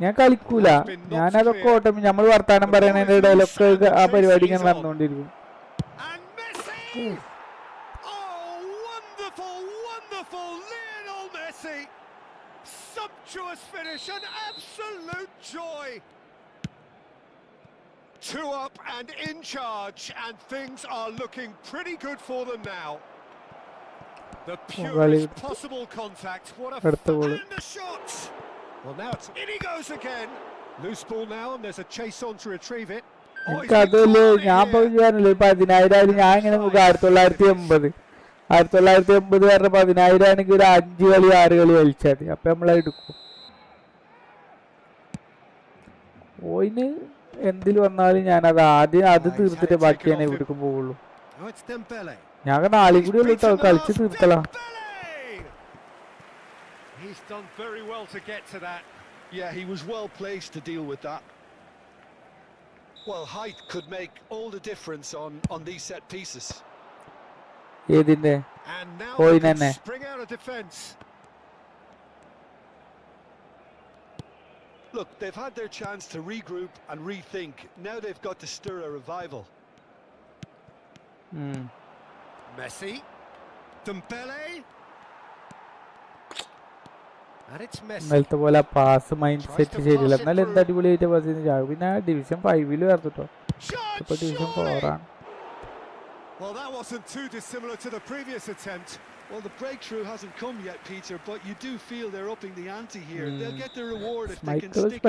ഞാൻ കളിക്കൂല. ഞാനതൊക്കെ ഓട്ടോമാറ്റിക് നമ്മൾ വർത്താനം പറയണതിന്റെ ഇടയിലൊക്കെ ആ പരിപാടി ഇങ്ങനെ നടന്നുകൊണ്ടിരിക്കും. Sumptuous finish, an absolute joy. 2 up and in charge, and things are looking pretty good for them now. The purest possible contact. What a fabulous shot! Well, now it's in he goes again. Loose ball now, and there's a chase on to retrieve it. അതല്ലേ ഞാൻ പറഞ്ഞില്ലേ 10,000 ഞാൻ ഇങ്ങനെ 1980 പറഞ്ഞ 10,000 ആണെങ്കിൽ ഒരു 5 കളി 6 കളി കളിച്ചാൽ മതി. അപ്പൊ നമ്മളത് എടുക്കും. ഓയിന് എന്തിൽ വന്നാലും ഞാനത് ആദ്യം അത് തീർത്തിട്ട് ബാക്കി ഞാൻ എവിടേക്കും പോവുള്ളൂ. ഞാൻ നാളെ കൂടി ഉള്ളു കളിച്ച് തീർത്തലാ. He's done very well to get to that. Yeah, he was well placed to deal with that. Well, height could make all the difference on these set pieces. ഏതിന്റെ ഓയിനെ spring out of defense. Look, they've had their chance to regroup and rethink. Now they've got to stir a revival. Messi. Dembele. And it's Messi. ഇന്നലത്തെ പോലെ pass mind set ശരിയല്ല. എന്നാലും എന്താ അടിപൊളിയായിട്ട് pass ചെയ്യുന്ന. പിന്നെ division 5 ചേർത്തിട്ടോ. ഇപ്പൊ ഡിവിഷൻ 4 ആണ്. Well, that wasn't too dissimilar to the previous attempt. Well, the breakthrough hasn't come yet, Peter, but you do feel they're upping the ante here. They'll get their reward if they can stick.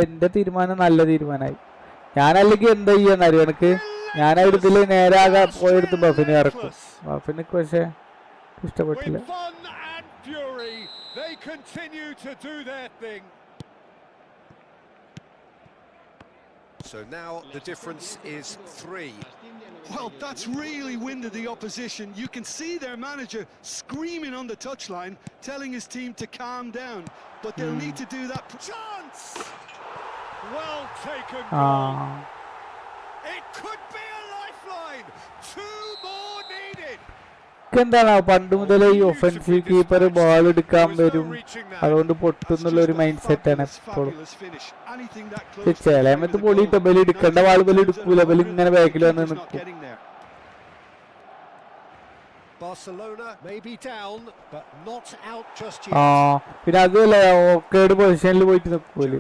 എന്റെ തീരുമാനം നല്ല തീരുമാനമായി. ഞാനല്ലെങ്കിൽ എന്താ ചെയ്യാന്നറിയോ എനിക്ക്? ഞാനതിൽ നേരാകെ പോയെടുത്ത് ബഫിനെ ഇറക്കും. ബഫിനൊക്കെ പക്ഷെ ഇഷ്ടപ്പെട്ടില്ല. They continue to do their thing. So now the difference is 3. Well, that's really winded the opposition. You can see their manager screaming on the touchline, telling his team to calm down. But they'll need to do that. Chance! Well taken goal. It could be a lifeline. Two more needed. എന്താണ് പണ്ട് മുതലേ ഈ offensive keeper ball എടുക്കാൻ വരും, അതുകൊണ്ട് പൊട്ടുന്നുള്ള ഒരു mind സെറ്റാണ് എപ്പോഴും. ചില സമയത്ത് പൊളി ബലി എടുക്കേണ്ട വാൾ ബലി എടുക്കൂല, ബലി ഇങ്ങനെ ബാക്കിൽ വന്ന് നിൽക്കും. ആ പിന്നെ അതുമല്ല ഓക്കേഡ് പൊസിഷനിൽ പോയിട്ട് നിൽക്കൂല്.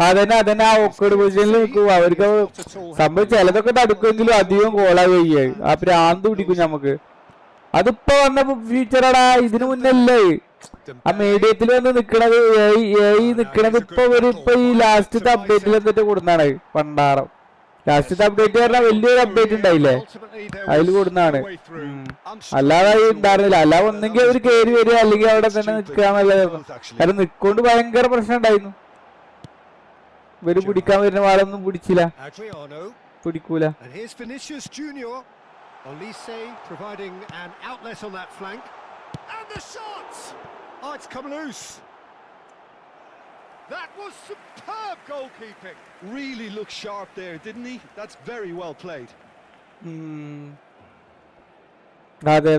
അതന്നെ ആ ഓക്കേഡ് പൊസിഷനിൽ നിൽക്കും. അവർക്ക് സംഭവം ചിലതൊക്കെ തടുക്കുമെങ്കിലും അധികം കോളായി കഴിയായി ആ പ്രാന്ത് പിടിക്കും നമുക്ക്. അതിപ്പോ വന്ന ഫ്യൂച്ചറാടാ, ഇതിനു മുന്നല്ലേ ആ മീഡിയത്തിൽ വന്ന് നിക്കണത് നിക്കണത് ഇപ്പൊ ഈ ലാസ്റ്റത്തെ അപ്ഡേറ്റിൽ എന്നിട്ട് കൊടുന്നാണ് പണ്ടാറം. ലാസ്റ്റത്തെ അപ്ഡേറ്റ് പറഞ്ഞാൽ വലിയൊരു അപ്ഡേറ്റ് ഉണ്ടായില്ലേ, അതിൽ കൊടുന്നാണ്. അല്ലാതെ ഉണ്ടായിരുന്നില്ല. അല്ലാതെ ഒന്നെങ്കിൽ അവർ കയറി വരിക അല്ലെങ്കിൽ അവിടെ തന്നെ നിൽക്കാന്നുള്ളതായിരുന്നു. കാരണം നിക്കൊണ്ട് ഭയങ്കര പ്രശ്നം ഉണ്ടായിരുന്നു. ഇവര് പിടിക്കാൻ വരുന്ന വാളൊന്നും പിടിച്ചില്ല, പിടിക്കൂല. Olise providing an outlet on that flank. And the shot! Oh, it's come loose. That was superb goalkeeping. Really looked sharp there, didn't he? That's very well played. അതെ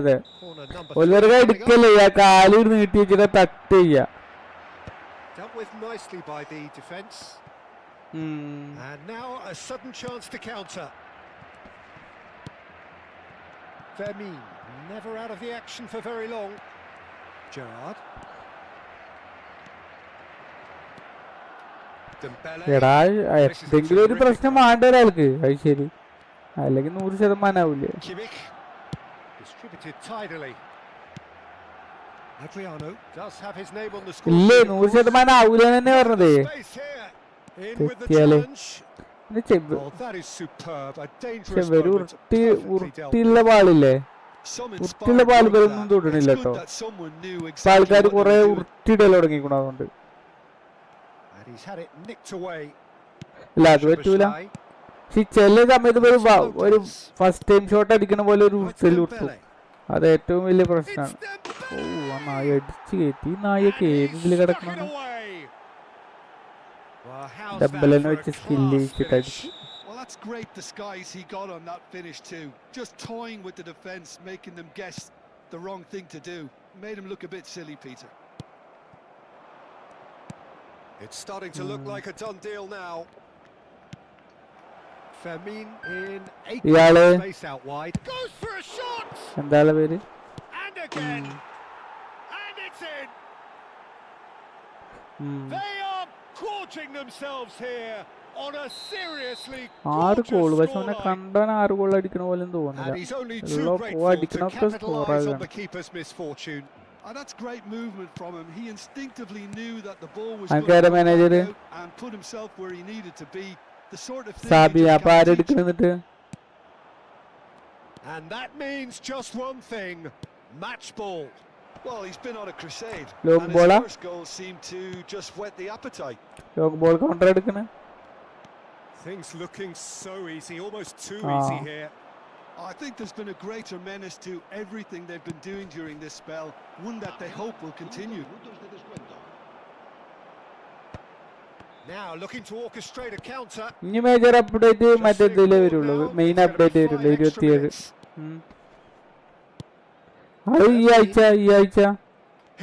ഒലിവർക്ക് എടുക്കല്ലേ, ആ കാല് നീട്ടി വെച്ചിട്ട് തട്ട് ചെയ്യാ. Dealt with nicely by the defence. And now a sudden chance to counter. Vermeer, never out of the action for very long. Gerrard. എടാ എന്തെങ്കിലും ഒരു പ്രശ്നം വേണ്ട ഒരാൾക്ക്, അത് ശരി, അല്ലെങ്കിൽ 100% ആവൂലേ. ഇല്ലേ 100% ആവൂല തന്നെ പറഞ്ഞത്. തെറ്റിയാലേ ഉരുട്ടിയുള്ള പാളില്ലേ, ഉരുട്ടിയുള്ള പാല് പേരൊന്നും തൊടണില്ല കേട്ടോ. ആൾക്കാർ കുറെ ഉരുട്ടിയിടല്ലോ തുടങ്ങിക്കണോ, അതുകൊണ്ട് ഇല്ല അത് പറ്റൂല. പക്ഷെ ചില സമയത്ത് ഒരു ഫസ്റ്റ് ടൈം ഷോട്ട് അടിക്കണ പോലെ ഒരു ഉരുട്ടൽ ഉരുട്ടും, അത് ഏറ്റവും വലിയ പ്രശ്നമാണ്. ഓ ആ നായ അടിച്ചു കയറ്റി. ഈ നായൊക്കെ ഏതിൽ കിടക്കണം, ഡബിളിനെ വെച്ച് സ്കില്ല് വെച്ചിട്ട് അടിച്ചു. Well, that's great disguise he got on that finish too. Just toying with the defence, making them guess the wrong thing to do. Made him look a bit silly, Peter. It's starting to look like a done deal now. Vermeer in space out wide. Goes for a shot. എന്താണ് പേര്? And again. And it's in. They are gorging themselves here on a seriously gorgeous scoreline. പക്ഷെ അവനെ കണ്ടാൻ 6 goal അടിക്കണ പോലെ തോന്നില്ല. The keeper's misfortune. That's great movement from him. He instinctively knew that the ball was going to out and put himself where he needed to be. The sort of thing. And that means just one thing: match ball. Well, he's been on a crusade. Long and ball. His first goal seemed to just whet the appetite. Long ball counter edukana. Things looking so easy, almost too easy here. I think there's been a greater menace to everything they've been doing during this spell, one that they hope will continue. Now looking to orchestrate a counter. New major update mattedile varullu, main update varullu 27.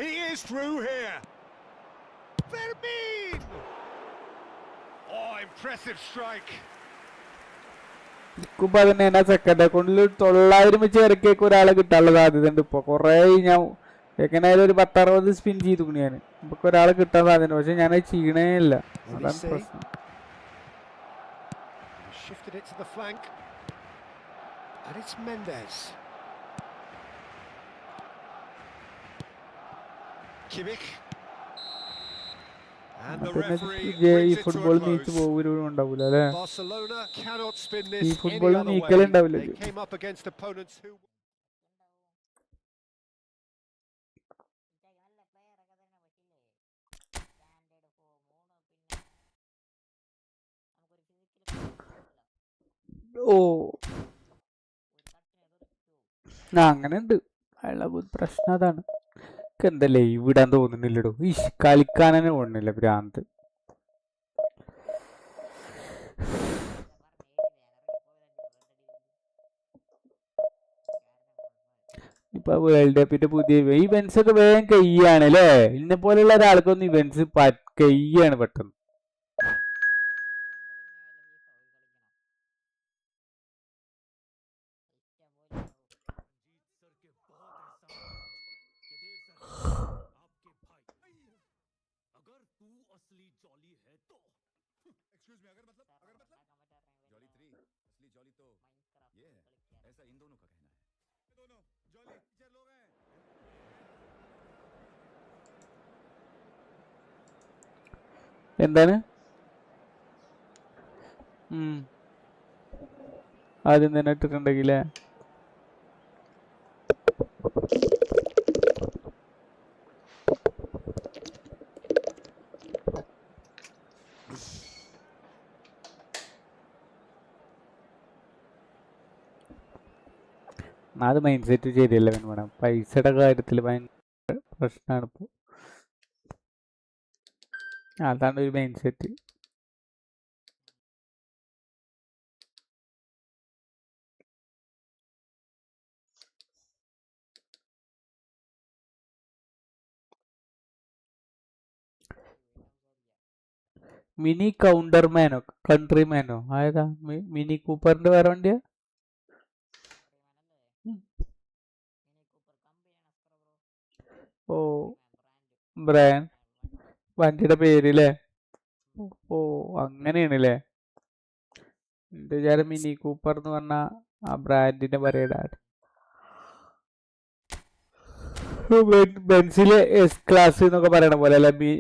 He is through here. Vermeer. Oh, impressive strike. Second അക്കൗണ്ടിൽ 900 വെച്ച് ഇറക്കിയൊക്കെ ഒരാളെ കിട്ടാനുള്ള സാധ്യത ഉണ്ട്. ഇപ്പൊ കൊറേ ഞാൻ എങ്ങനെയായാലും ഒരു 10-60 സ്പിൻ ചെയ്തു ഞാൻ. നമുക്ക് ഒരാളെ കിട്ടാൻ സാധ്യത, പക്ഷെ ഞാനത് ചെയ്യണേ ഇല്ല, അതാണ് പ്രശ്നം. ഈ ഫുട്ബോൾ നീച്ച് പോകലും ഉണ്ടാവൂല അല്ലെ, ഈ ഫുട്ബോൾ നീക്കലുണ്ടാവില്ല. ഓ അങ്ങനെ ഉണ്ട്, അയാളുടെ പ്രശ്നം അതാണ്. എന്താ ലൈവ് ഇടാൻ തോന്നുന്നില്ലടോ. ഇഷ് കളിക്കാൻ തന്നെ തോന്നുന്നില്ല ഭ്രാന്ത്. ഇപ്പൊ വേൾഡ് കപ്പിന്റെ പുതിയ ഇവന്റ്സ് ഒക്കെ വേഗം കയ്യാണ് അല്ലേ. ഇന്നെ പോലെയുള്ള ഒരാൾക്കൊന്നും ഇവന്റ്സ് കയ്യാണ് പെട്ടെന്ന്. എന്താണ് ആദ്യം തന്നെ ഇട്ടിട്ടുണ്ടെങ്കിലേ അത് മൈൻഡ് സെറ്റ് ശരിയല്ല വേണം. പൈസയുടെ കാര്യത്തിൽ ഭയങ്കര പ്രശ്നമാണ് ഇപ്പോൾ. അതാണ് ഒരു മൈൻഡ് സെറ്റ്. മിനി കൗണ്ടർമാനോ കൺട്രിമാനോ ആയതാ? മിനി കൂപ്പറിന്റെ വേറെ വണ്ടിയാ? ഓ ബ്രാൻഡ് വണ്ടിയുടെ പേരില്ലേ? ഓ അങ്ങനെയാണല്ലേ. എന്റെ വിചാരം മിനി കൂപ്പർ എന്ന് പറഞ്ഞ ആ ബ്രാൻഡിന്റെ പറയടാണ്. ബെൻസിലെ എസ് ക്ലാസ് എന്നൊക്കെ പറയണ പോലെ അല്ലെ.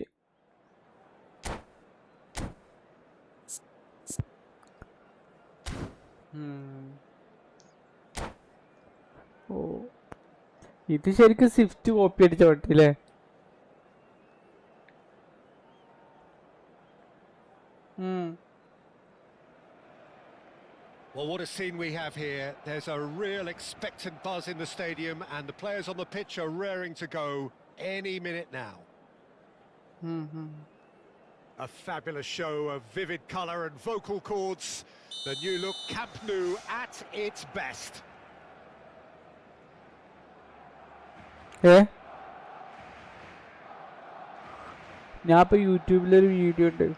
ഓ ഇത് ശരിക്കും സ്വിഫ്റ്റ് കോപ്പി അടിച്ച വണ്ടിയില്ലേ? Well, what a scene we have here. There's a real expectant buzz in the stadium and the players on the pitch are raring to go any minute now. A fabulous show of vivid colour and vocal cords. The new look Camp Nou at its best. ഞാൻ ഇപ്പൊ യൂട്യൂബിലൊരു video ഉണ്ട്.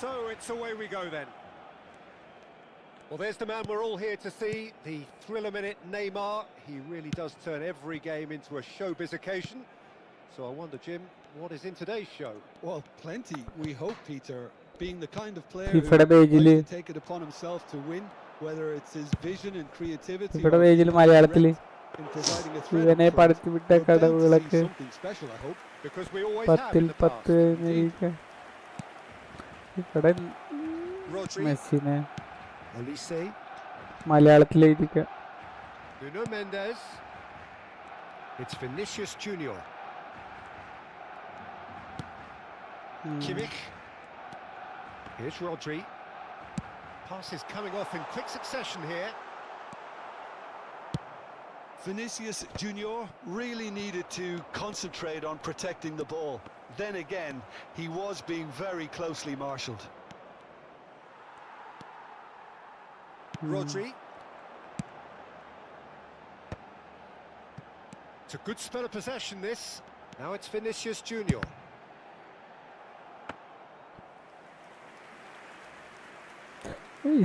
So it's away we go then. Well, there's the man we're all here to see, the thriller minute Neymar. He really does turn every game into a showbiz occasion. So I wonder, Jim, what is in today's show? Well, plenty, we hope, Peter. Being the kind of player who likes to take it upon himself to win, whether it's his vision and creativity or മലയാളത്തിൽ in providing a ഇവനെ threat പടുത്തു വിട്ട കടവുകളൊക്കെ something special, I hope. Because we always have 10 in the past. ഇവിടെ Rodri, മെസ്സിനെ Olise, മലയാളത്തിൽ എഴുതിക്ക. Nuno Mendes. It's Vinicius Junior. Kimmich. Here's Rodri. Passes coming off in quick succession here. Vinicius Junior really needed to concentrate on protecting the ball. Then again, he was being very closely marshalled. Rodri. It's a good spell of possession, this. Now it's Vinicius Junior.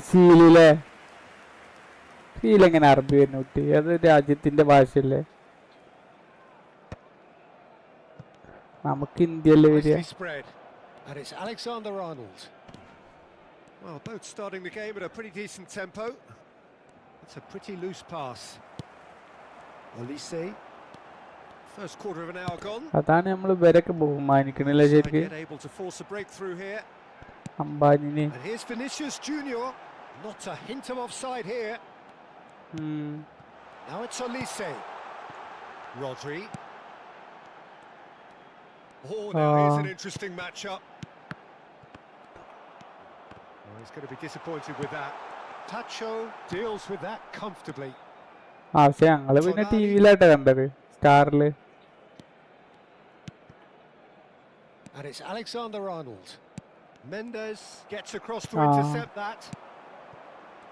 സീലിലെ seal എങ്ങനെ അറബി വരുന്ന കുട്ടി? അത് രാജ്യത്തിന്റെ ഭാഷയല്ലേ? നമുക്ക് ഇന്ത്യയിലെ വരിക. And it's Alexander Arnold. Well, both starting the game at a pretty decent tempo. It's a pretty loose pass. Olise. First quarter of an hour gone. അതാണ് നമ്മൾ ഇവരൊക്കെ ബഹുമാനിക്കണില്ല ശരിക്കും. Able to force a breakthrough here. അംബാനിനെ. And here's Vinicius Junior. Not a hint of offside here. Now it's Olise. Rodri. Oh, now here's an interesting matchup. he's going to be disappointed with that. Tacho deals with that comfortably. പക്ഷെ ഞങ്ങള് പിന്നെ ടിവിയിലായിട്ടാ കണ്ടത്, സ്റ്റാറില്. And it's Alexander-Arnold. Mendes gets across to intercept that.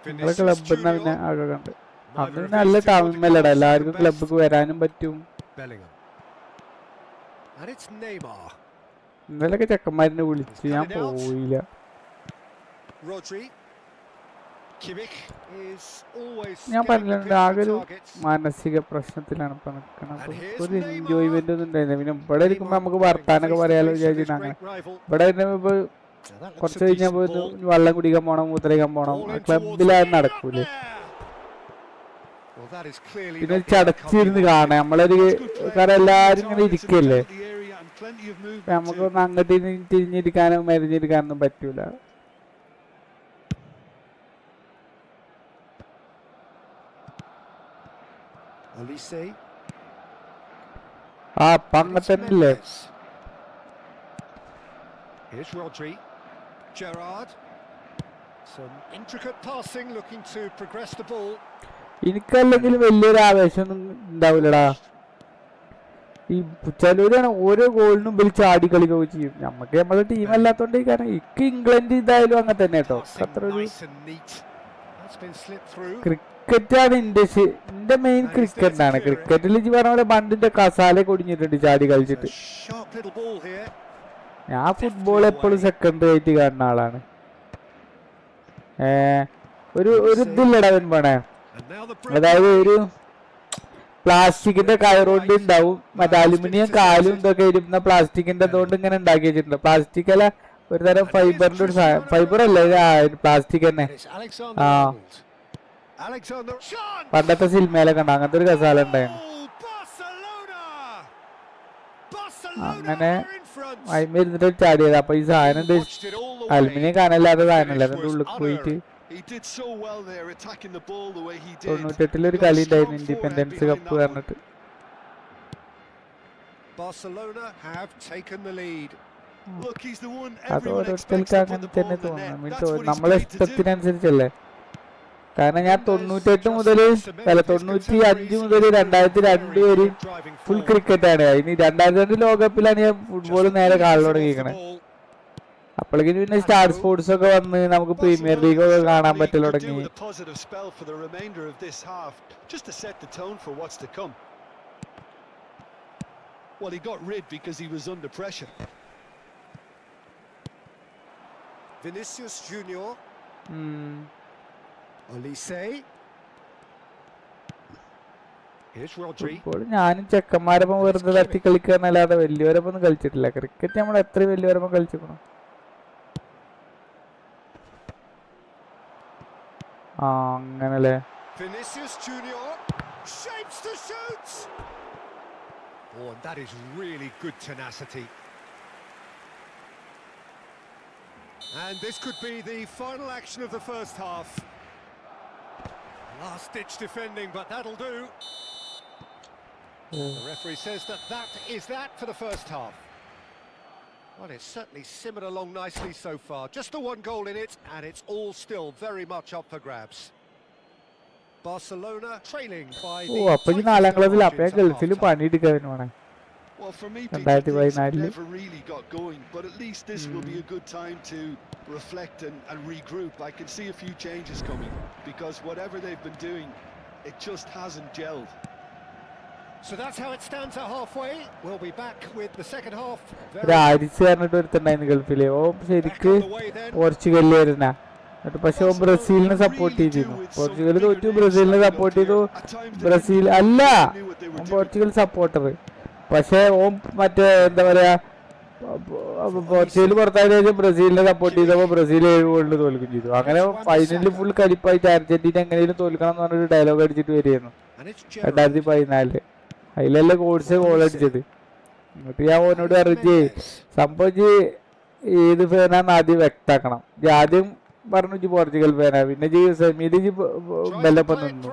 ഞങ്ങള് ക്ലബ്ബിന്ന് പിന്നെ ആകെ കണ്ട്. അന്ന് നല്ല ടൈമല്ലടാ, എല്ലാവർക്കും ക്ലബ്ബിക്ക് വരാനും പറ്റും. Bellingham. And it's Neymar. ഇന്നലൊക്കെ ചെക്കന്മാരിനെ വിളിച്ചു, ഞാൻ പോയില്ല. Rodri. Kimmich is always ഞാൻ പറഞ്ഞിട്ടുണ്ട്, ആകെ ഒരു മാനസിക പ്രശ്നത്തിലാണ് ഇപ്പൊ നിൽക്കുന്നത്. ഒരു എൻജോയ്മെന്റ് ഒന്നും ഉണ്ടായില്ല. പിന്നെ ഇവിടെ ഇരിക്കുമ്പോ നമുക്ക് വർത്താനൊക്കെ പറയാലോ വിചാരിച്ചിട്ട് അങ്ങനെ. ഇവിടെ ഇപ്പൊ കുറച്ച് കഴിഞ്ഞപ്പോ വെള്ളം കുടിക്കാൻ പോണം, മൂത്രയിക്കാൻ പോണം, ക്ലബിലാരും നടക്കൂലേ. പിന്നെ ചടച്ചിരുന്ന് കാണാം നമ്മളൊരു, കാരണം എല്ലാരും ഇങ്ങനെ ഇരിക്കല്ലേ, നമുക്കൊന്ന് അങ്ങോട്ട് തിരിഞ്ഞിരിക്കാനോ മരിഞ്ഞിരിക്കാനൊന്നും പറ്റൂല. ആ പങ്ങത്തന്നില്ലേ. Here's Rodri. Gerrard. Some intricate passing, looking to progress the ball. എനിക്കല്ലെങ്കിൽ വലിയൊരു ആവേശമൊന്നും ഉണ്ടാവില്ലടാ. ഈ ചിലവരാണ് ഓരോ ഗോളിനും വലിയ ചാടി കളിക്കുകയോ ചെയ്യും. നമുക്ക് നമ്മുടെ ടീം അല്ലാത്തോണ്ട്, കാരണം ഇക്ക് ഇംഗ്ലണ്ട് ഇതായാലും അങ്ങനെ തന്നെ കേട്ടോ. അത്ര ഒരു ക്രിക്കറ്റാണ് എന്റെ മെയിൻ ക്രിക്കറ്റാണ്. ക്രിക്കറ്റിൽ പറഞ്ഞ പോലെ പണ്ടിന്റെ കസാല കൊടിഞ്ഞിട്ടുണ്ട് ചാടി കളിച്ചിട്ട്. ഞാൻ ഫുട്ബോൾ എപ്പോഴും സെക്കൻഡറി ആയിട്ട് കാണുന്ന ആളാണ്. ഒരു ഇതില്ലടാ പണേ, അതായത് ഒരു പ്ലാസ്റ്റിക്കിന്റെ കയറുകൊണ്ട് ഉണ്ടാവും, മറ്റേ അലുമിനിയം കാലും ഇതൊക്കെ ഇരുന്ന പ്ലാസ്റ്റിക്കിന്റെ ഇതുകൊണ്ട് ഇങ്ങനെ ഉണ്ടാക്കി വെച്ചിട്ടുണ്ട്. പ്ലാസ്റ്റിക് അല്ല, ഒരു തരം ഫൈബറിന്റെ ഒരു സാധനം, ഫൈബർ അല്ലേ പ്ലാസ്റ്റിക് തന്നെ. ആ പണ്ടത്തെ സിനിമയിലൊക്കെ ഉണ്ട് അങ്ങനത്തെ ഒരു കസാല ഉണ്ടായിരുന്നു. അങ്ങനെ അതിരുന്നിട്ട് ചാടിയത്. അപ്പൊ ഈ സാധനം അലുമിനിയം കാനല്ലാതെ സാധനമല്ല, അതിന്റെ ഉള്ളിൽ പോയിട്ട് 98 ഒരു കളി ഉണ്ടായിരുന്നു, ഇൻഡിപെൻഡൻസ് കപ്പ് പറഞ്ഞിട്ട്. അത് ഓരോരുത്തർക്ക് അങ്ങനെ തന്നെ തോന്നുന്നു, നമ്മളെ ഇഷ്ടത്തിനനുസരിച്ചല്ലേ. കാരണം ഞാൻ 98 മുതൽ 95 മുതൽ 2002 വരെ ഫുൾ ക്രിക്കറ്റാണ്. ഇനി 2002 ലോകകപ്പിലാണ് ഞാൻ ഫുട്ബോൾ നേരെ കാണാൻ തുടങ്ങിയിരിക്കണേ. അപ്പോഴേക്കും പിന്നെ സ്റ്റാർ സ്പോർട്സ് ഒക്കെ വന്ന് നമുക്ക് പ്രീമിയർ ലീഗ് ഒക്കെ കാണാൻ പറ്റൽ തുടങ്ങി. Vinicius Junior. Olise. Here's Rodri. ഞാനും ചെക്കന്മാരൊപ്പം വെറുതെ തട്ടി കളിക്കാന്നല്ലാതെ വലിയവരൊപ്പം ഒന്നും കളിച്ചിട്ടില്ല. ക്രിക്കറ്റ് നമ്മൾ എത്ര വലിയവരൊപ്പം കളിച്ചിരിക്കണം. ആ അങ്ങനല്ലേ. Vinicius Junior shapes to shoot. Oh, and that is really good tenacity. And this could be the final action of the first half. Last ditch defending, but that'll do. The referee says that is that for the first half. Well, it's certainly simmered along nicely so far. Just the one goal in it, and it's all still very much up for grabs. Barcelona trailing by the... അപ്പോൾ ഈ നാലാം ക്ലാസ്സിൽ അപ്പേ ഗൾഫിൽ പണിയെടുക്കാൻ വേണം. Well, for me, Peter, things never really got going, but at least this will be a good time to reflect and regroup. I can see a few changes coming, because whatever they've been doing, it just hasn't gelled. So that's how it stands at halfway. We'll be back with the second half. രാരിച്ച് പറഞ്ഞിട്ട് ഒരുത്തുണ്ടായിരുന്നു ഗൾഫില്. ഓ ശരിക്ക് പോർച്ചുഗലിലായിരുന്നാ. പക്ഷെ ഓ ബ്രസീലിനെ support ചെയ്തിരുന്നു. Portugal തോറ്റു, ബ്രസീലിനെ support ചെയ്തു. Brazil അല്ല, Portugal supporter. പക്ഷെ ഓം മറ്റേ എന്താ പറയാ, പോർച്ചുഗൽ പുറത്തായ ശേഷം ബ്രസീലിനെ സപ്പോർട്ട് ചെയ്തപ്പോ ബ്രസീൽ 7 ഗോളിന് തോൽക്കുകയും ചെയ്തു. അങ്ങനെ ഫൈനലിൽ ഫുൾ കരിപ്പായിട്ട് അർജന്റീന എങ്ങനെയും തോൽക്കണം എന്ന് പറഞ്ഞൊരു ഡയലോഗ് അടിച്ചിട്ട് വരികയായിരുന്നു 2014. അതിലല്ലേ കോഴ്സ് ഗോൾ അടിച്ചത്. എന്നിട്ട് ഞാൻ ഓനോട് പറഞ്ഞ് സംഭവിച്ച് ഏത് ഫാനാന്ന് ആദ്യം വ്യക്താക്കണം. ആദ്യം പറഞ്ഞു പോർച്ചുഗൽ ഫാനാ, പിന്നെ സെമിയിൽ ബെല്ലപ്പം നിന്നു.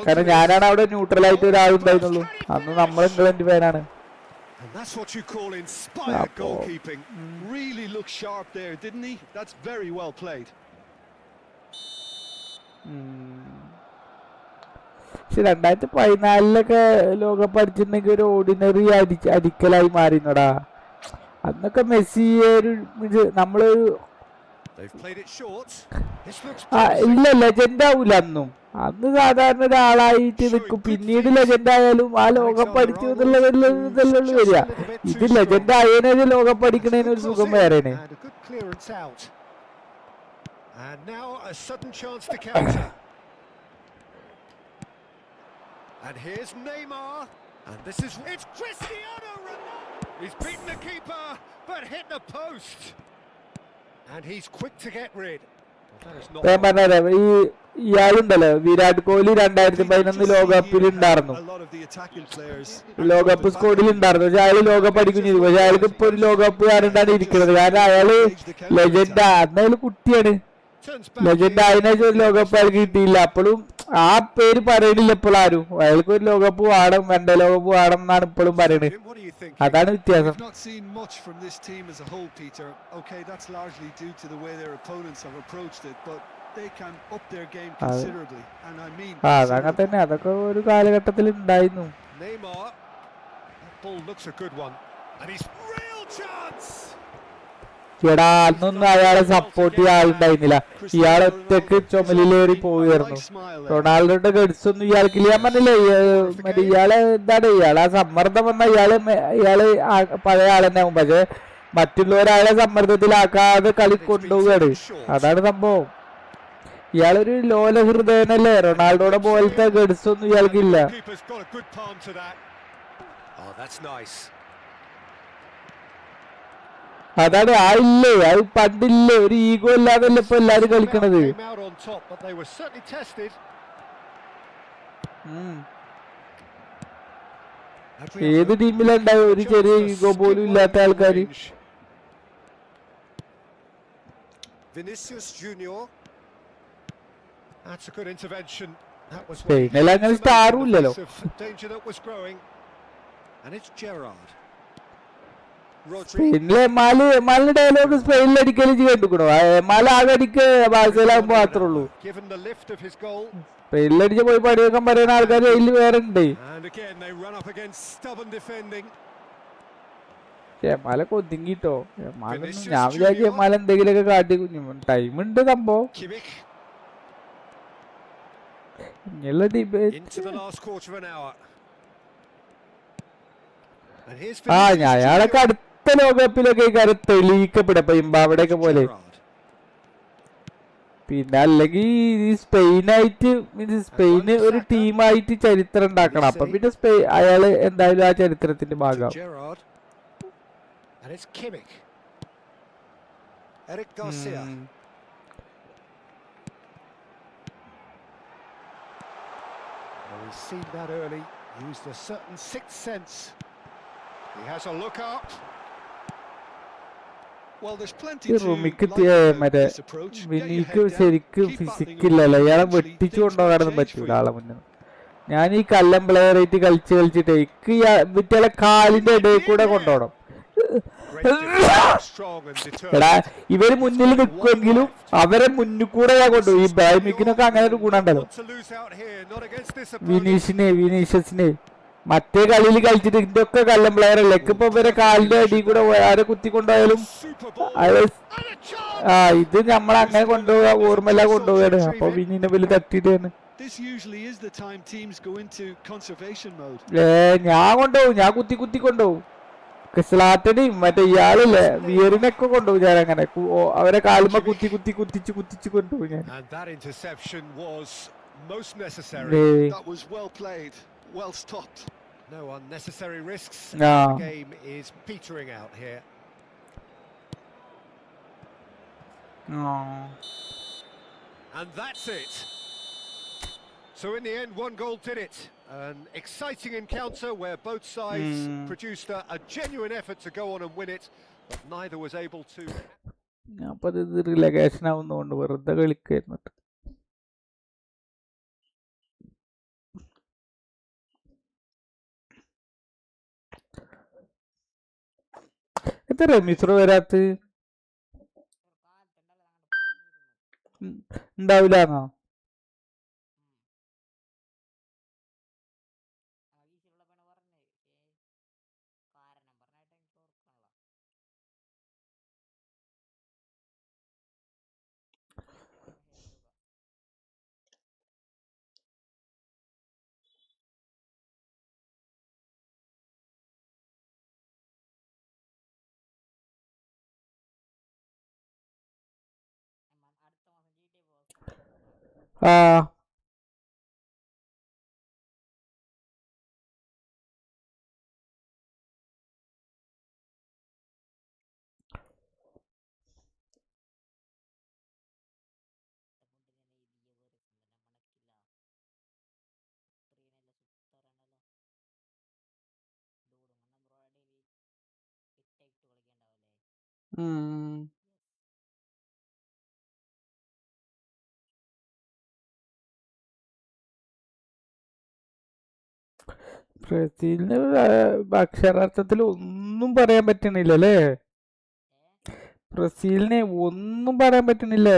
കാരണം ഞാനാണ് അവിടെ ന്യൂട്രലായിട്ട് ഒരാളുണ്ടായിരുന്നുള്ളൂ. അന്ന് നമ്മൾ ഇംഗ്ലണ്ട് ഫാനാണ്. And that's what you call inspired goalkeeping. Really looked sharp there, didn't he? That's very well played. പക്ഷെ 2014 ലോകകപ്പ് അടിച്ചിട്ടുണ്ടെങ്കിൽ ഒരു ഓർഡിനറി അടിക്കലായി മാറിന്നടാ. അന്നൊക്കെ മെസ്സി ഒരു നമ്മളൊരു ഇല്ല ലെജൻഡ് ആവൂല അന്നും. അന്ന് സാധാരണ ഒരാളായിട്ട് നിൽക്കും, പിന്നീട് ലെജൻഡ് ആയാലും ആ ലോകകപ്പ് അടിച്ചു എന്നുള്ളതല്ലേ വരിക. ഇത് ലെജൻഡ് ആയതിനൊരു ലോകകപ്പ് അടിക്കണതിന് ഒരു സുഖം വേറെയാണ്. And here's Neymar, and it's Cristiano Ronaldo. He's beaten the keeper, but hit the post. And he's quick to get rid. ഈ ഇയാളുണ്ടല്ലോ വിരാട് കോഹ്ലി 2011 ലോകകപ്പിൽ ഉണ്ടായിരുന്നു, ലോകകപ്പ് സ്കോഡിൽ ഉണ്ടായിരുന്നു. പക്ഷെ അയാള് ലോകകപ്പ് അടിക്കും ചെയ്തു. പക്ഷെ അയാൾക്ക് ഇപ്പൊ ഒരു ലോകകപ്പ് കാരണമാണ് ഇരിക്കുന്നത്. കാരണം അയാള് ലെജൻഡ്, അന്ന് അയാള് കുട്ടിയാണ്. ലെജൻഡ് ആയതിനു ശേഷം ഒരു ലോകകപ്പ് അയാൾക്ക് കിട്ടിയില്ല. അപ്പോഴും ആ പേര് പറയണില്ല ഇപ്പോഴും ആരും. അയാൾക്ക് ഒരു ലോകകപ്പ് പാടം, 2 ലോകകപ്പ് പാടം എന്നാണ് ഇപ്പോഴും പറയണത്. അതാണ് വ്യത്യാസം. അതങ്ങനെ തന്നെ, അതൊക്കെ ഒരു കാലഘട്ടത്തിൽ ഉണ്ടായിരുന്നു. എടാ അന്നൊന്നും അയാളെ സപ്പോർട്ട് ചെയ്യാൻ ആളുണ്ടായിരുന്നില്ല. ഇയാൾ ഒറ്റക്ക് ചുമലിലേറി പോവുകയായിരുന്നു. റൊണാൾഡോയുടെ ഗഡ്സ് ഒന്നും ഇയാൾക്കില്ല. ഞാൻ പറഞ്ഞില്ലേ മറ്റേ ഇയാളെ എന്താണ്, ഇയാളെ ആ സമ്മർദ്ദം വന്നാൽ ഇയാള് പഴയ ആളെന്നെ ആവും. പക്ഷെ മറ്റുള്ളവരാളെ സമ്മർദ്ദത്തിലാക്കാതെ കളി കൊണ്ടുപോവുകയാണ്. അതാണ് സംഭവം. ഇയാളൊരു ലോല ഹൃദയനല്ലേ. റൊണാൾഡോയുടെ പോലത്തെ ഗഡ്സ് ഒന്നും ഇയാൾക്കില്ല. അതാണ് ആ ഇല്ലേ, അത് പണ്ടില്ലേ, ഒരു ഈഗോ ഇല്ലാതല്ലേ ഇപ്പൊ എല്ലാരും കളിക്കണത്. ഏത് ടീമിലുണ്ടാവും ഒരു ചെറിയ ഈഗോ പോലും ഇല്ലാത്ത ആൾക്കാര്. സ്പെയിനിൽ അങ്ങനെ സ്റ്റാറും ഇല്ലല്ലോ. സ്പെയിനിലെ എമാലിന്റെ ഡയലോഗ് സ്പെയിനിൽ അടിക്കല് കണ്ടുക്കണോ? എമാൽ ആകെ അടിക്ക് ബാഴ്സയിലാകുമ്പോ മാത്രമേ ഉള്ളൂ. സ്പെയിനിലടിച്ച് പോയി പണിയൊക്കെ പറയുന്ന ആൾക്കാർ അതിൽ വേറെ ഉണ്ട്. എമാലെ കൊതിങ്ങിട്ടോ. എമാലൊന്നും ഞാൻ വിചാരിച്ചു എമാൽ എന്തെങ്കിലുമൊക്കെ കാട്ടി കുഞ്ഞു ടൈമുണ്ട് സംഭവം. ഇങ്ങനെയുള്ള ഡിബേറ്റ് അയാളൊക്കെ അടുത്ത ലോകകപ്പിലൊക്കെ കാര്യം തെളിയിക്കപ്പെടും ഇമ്പാവടെയൊക്കെ പോലെ. പിന്നെ അല്ലെങ്കിൽ ഈ സ്പെയിനായിട്ട് മീൻസ് സ്പെയിന് ഒരു ടീമായിട്ട് ചരിത്രം ഉണ്ടാക്കണം. അപ്പൊ പിന്നെ അയാള് എന്തായാലും ആ ചരിത്രത്തിന്റെ ഭാഗം. He's seen that early, used a certain sixth sense. He has a look up. Well, there's plenty to മറ്റേ വിനിക്ക് ശരിക്കും ഫിസിക്കില്ലല്ലോ. ഇയാളെ വെട്ടിച്ചു കൊണ്ടുപോകാനൊന്നും പറ്റൂല ആളെ മുന്നിൽ. ഞാൻ ഈ കല്ലം പ്ലെയറായിട്ട് കളിച്ചിട്ട് വിറ്റളെ കാലിന്റെ ഇടയിൽ കൂടെ കൊണ്ടുപോകണം. എടാ ഇവര് മുന്നിൽ നിൽക്കുമെങ്കിലും അവരെ മുന്നിൽ കൂടെ ഞാൻ കൊണ്ടുപോകും. ഈ ബ്രൈമിക്കിനൊക്കെ അങ്ങനെ ഒരു ഗുണമുണ്ടല്ലോ. വിനീഷ്യസിനെ മറ്റേ കളിയിൽ കളിച്ചിട്ട് ഇതൊക്കെ കല്ലം പ്ലെയർ അല്ലേ. ഇപ്പൊ ഇവരെ കാലിന്റെ അടിയിൽ കൂടെ ആരെ കുത്തിക്കൊണ്ടുപോയാലും ഇത് നമ്മളങ്ങനെ കൊണ്ടുപോകാ ഓർമ്മല്ല കൊണ്ടുപോവാണ്. അപ്പൊ വിനീനെ വലിയ തട്ടിട്ടാണ്. ഞാൻ കൊണ്ടുപോകും, ഞാൻ കുത്തി കൊണ്ടുപോകും. സ്ലാറ്റനെയും മറ്റേ ഇയാളില്ലേ വിയറിനൊക്കെ കൊണ്ടുപോകും ഞാൻ. അങ്ങനെ അവരെ കാലുമ്പ കുത്തിച്ച് കൊണ്ടുപോകും ഞാൻ. No unnecessary risks. The game is petering out here. And that's it. So in the end, 1 goal did it. An exciting encounter where both sides produced a genuine effort to go on and win it, but neither was able to. അപ്പൊ ഇത് relegation ആവുന്നതുകൊണ്ട് വെറുതെ കളിക്കായിരുന്നു. ഇത് റമീസ് വരാത്ത ഉണ്ടാവില്ലാന്നോ? ആ ബ്രസീലിന് അക്ഷരാർത്ഥത്തിൽ ഒന്നും പറയാൻ പറ്റണില്ല അല്ലേ? ബ്രസീലിനെ ഒന്നും പറയാൻ പറ്റണില്ല.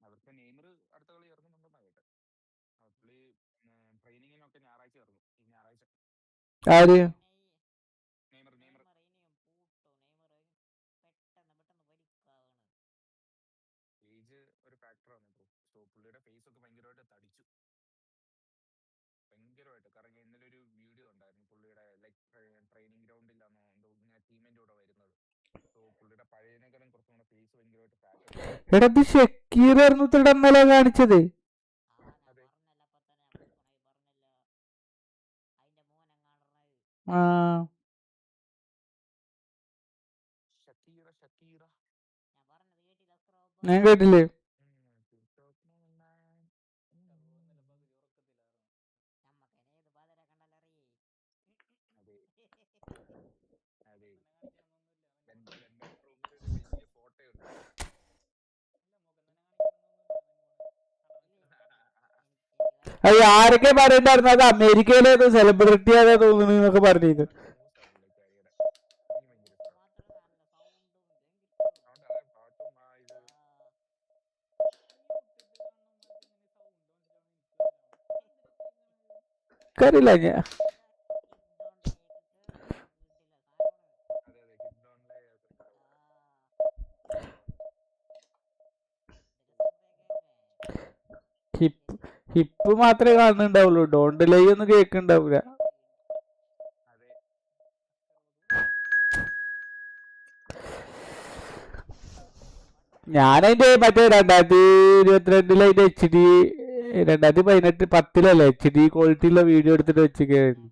അവർക്ക് നെയ്മർ അടുത്ത കളി ഇറങ്ങുന്നുണ്ടെന്നാ കേട്ടെ. പുള്ളി ട്രെയിനിങ്ങിനൊക്കെ ഞായറാഴ്ച ഇറങ്ങും. ഈ ഞായറാഴ്ച ആര്? നെയ്മർ ഏജ് ഒരു ഫാക്ടറാണ് ബ്രോ. സോ പുള്ളിയുടെ ഫേസ് ഒക്കെ ഭയങ്കരമായിട്ട് തടിച്ചു, ഭയങ്കരമായിട്ട്. കാരണം ഇന്നലെ ഒരു വീഡിയോ ഉണ്ടായിരുന്നു പുള്ളിയുടെ ലൈക്ക് ട്രെയിനിങ് ഗ്രൗണ്ടിലാണോ എന്തോ ഇങ്ങനെ ടീമിന്റെ കൂടെ വരുന്നത്. സോ പുള്ളിയുടെ പഴയതിനേക്കാളും കുറച്ചും കൂടെ ഫേസ് ഭയങ്കരമായിട്ട് ഫാറ്റ്. എടാ ഇത് ഷക്കീറായിരുന്നു ഇന്നലെ കാണിച്ചത്. അതെ, ആ ഷക്കീറ ഞാൻ കേട്ടില്ലേ? 2009. അതെ അതെ, ലണ്ടൻ റൂമിൽ ഒരു വലിയ ഫോട്ടോ ഉണ്ട്. അത് ആരൊക്കെ പറയണ്ടായിരുന്നു അത് അമേരിക്കയിലേതോ സെലിബ്രിറ്റി ആകാ തോന്നുന്നു എന്നൊക്കെ പറഞ്ഞിരുന്നു. ന്യൂസാ പുള്ളിക്കാരിയുടെ. എനിക്ക് ഭയങ്കര ഇഷ്ടമാണ്. അതുകൊണ്ട് അതെ പാട്ടും ആ ഇത് എനിക്കറിയില്ല ഞാൻ. അതെ അതെ ഹിറ്റ് ഡോൺലേ ഹിപ്പ് ഹിപ്പ് മാത്രമേ കാണുന്നുണ്ടാവുള്ളൂ. ഡോണ്ട് ലൈ ഒന്നും കേൾക്കുന്നുണ്ടാവില്ല. അതെ. ഞാനതിന്റെ മറ്റേ 2022 അതിന്റെ HD 2018-10 HD ക്വാളിറ്റിയുള്ള വീഡിയോ എടുത്തിട്ട് വെച്ചിരിക്കുകയായിരുന്നു.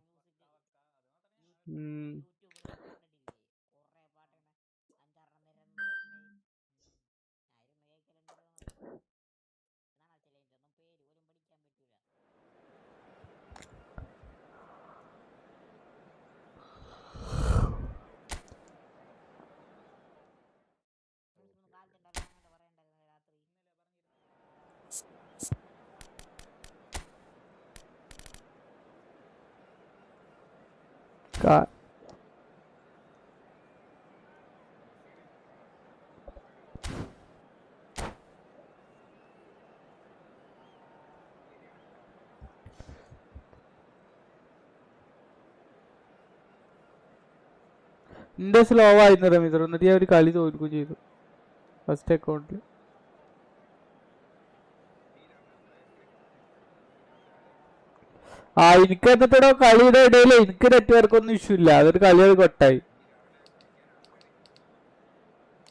എന്റെ സ്ലോ ആയിരുന്നു റമീസ്, എന്നിട്ട് ഞാൻ ഒരു കളി തോൽക്കുകയും ചെയ്തു ഫസ്റ്റ് അക്കൗണ്ടിൽ. ആ എനിക്ക് എന്നിട്ടോ കളിയുടെ ഇടയിൽ എനിക്ക് നെറ്റ്വർക്ക് ഒന്നും ഇഷ്യൂ ഇല്ല, അതൊരു കളിയൊരു കൊട്ടായി.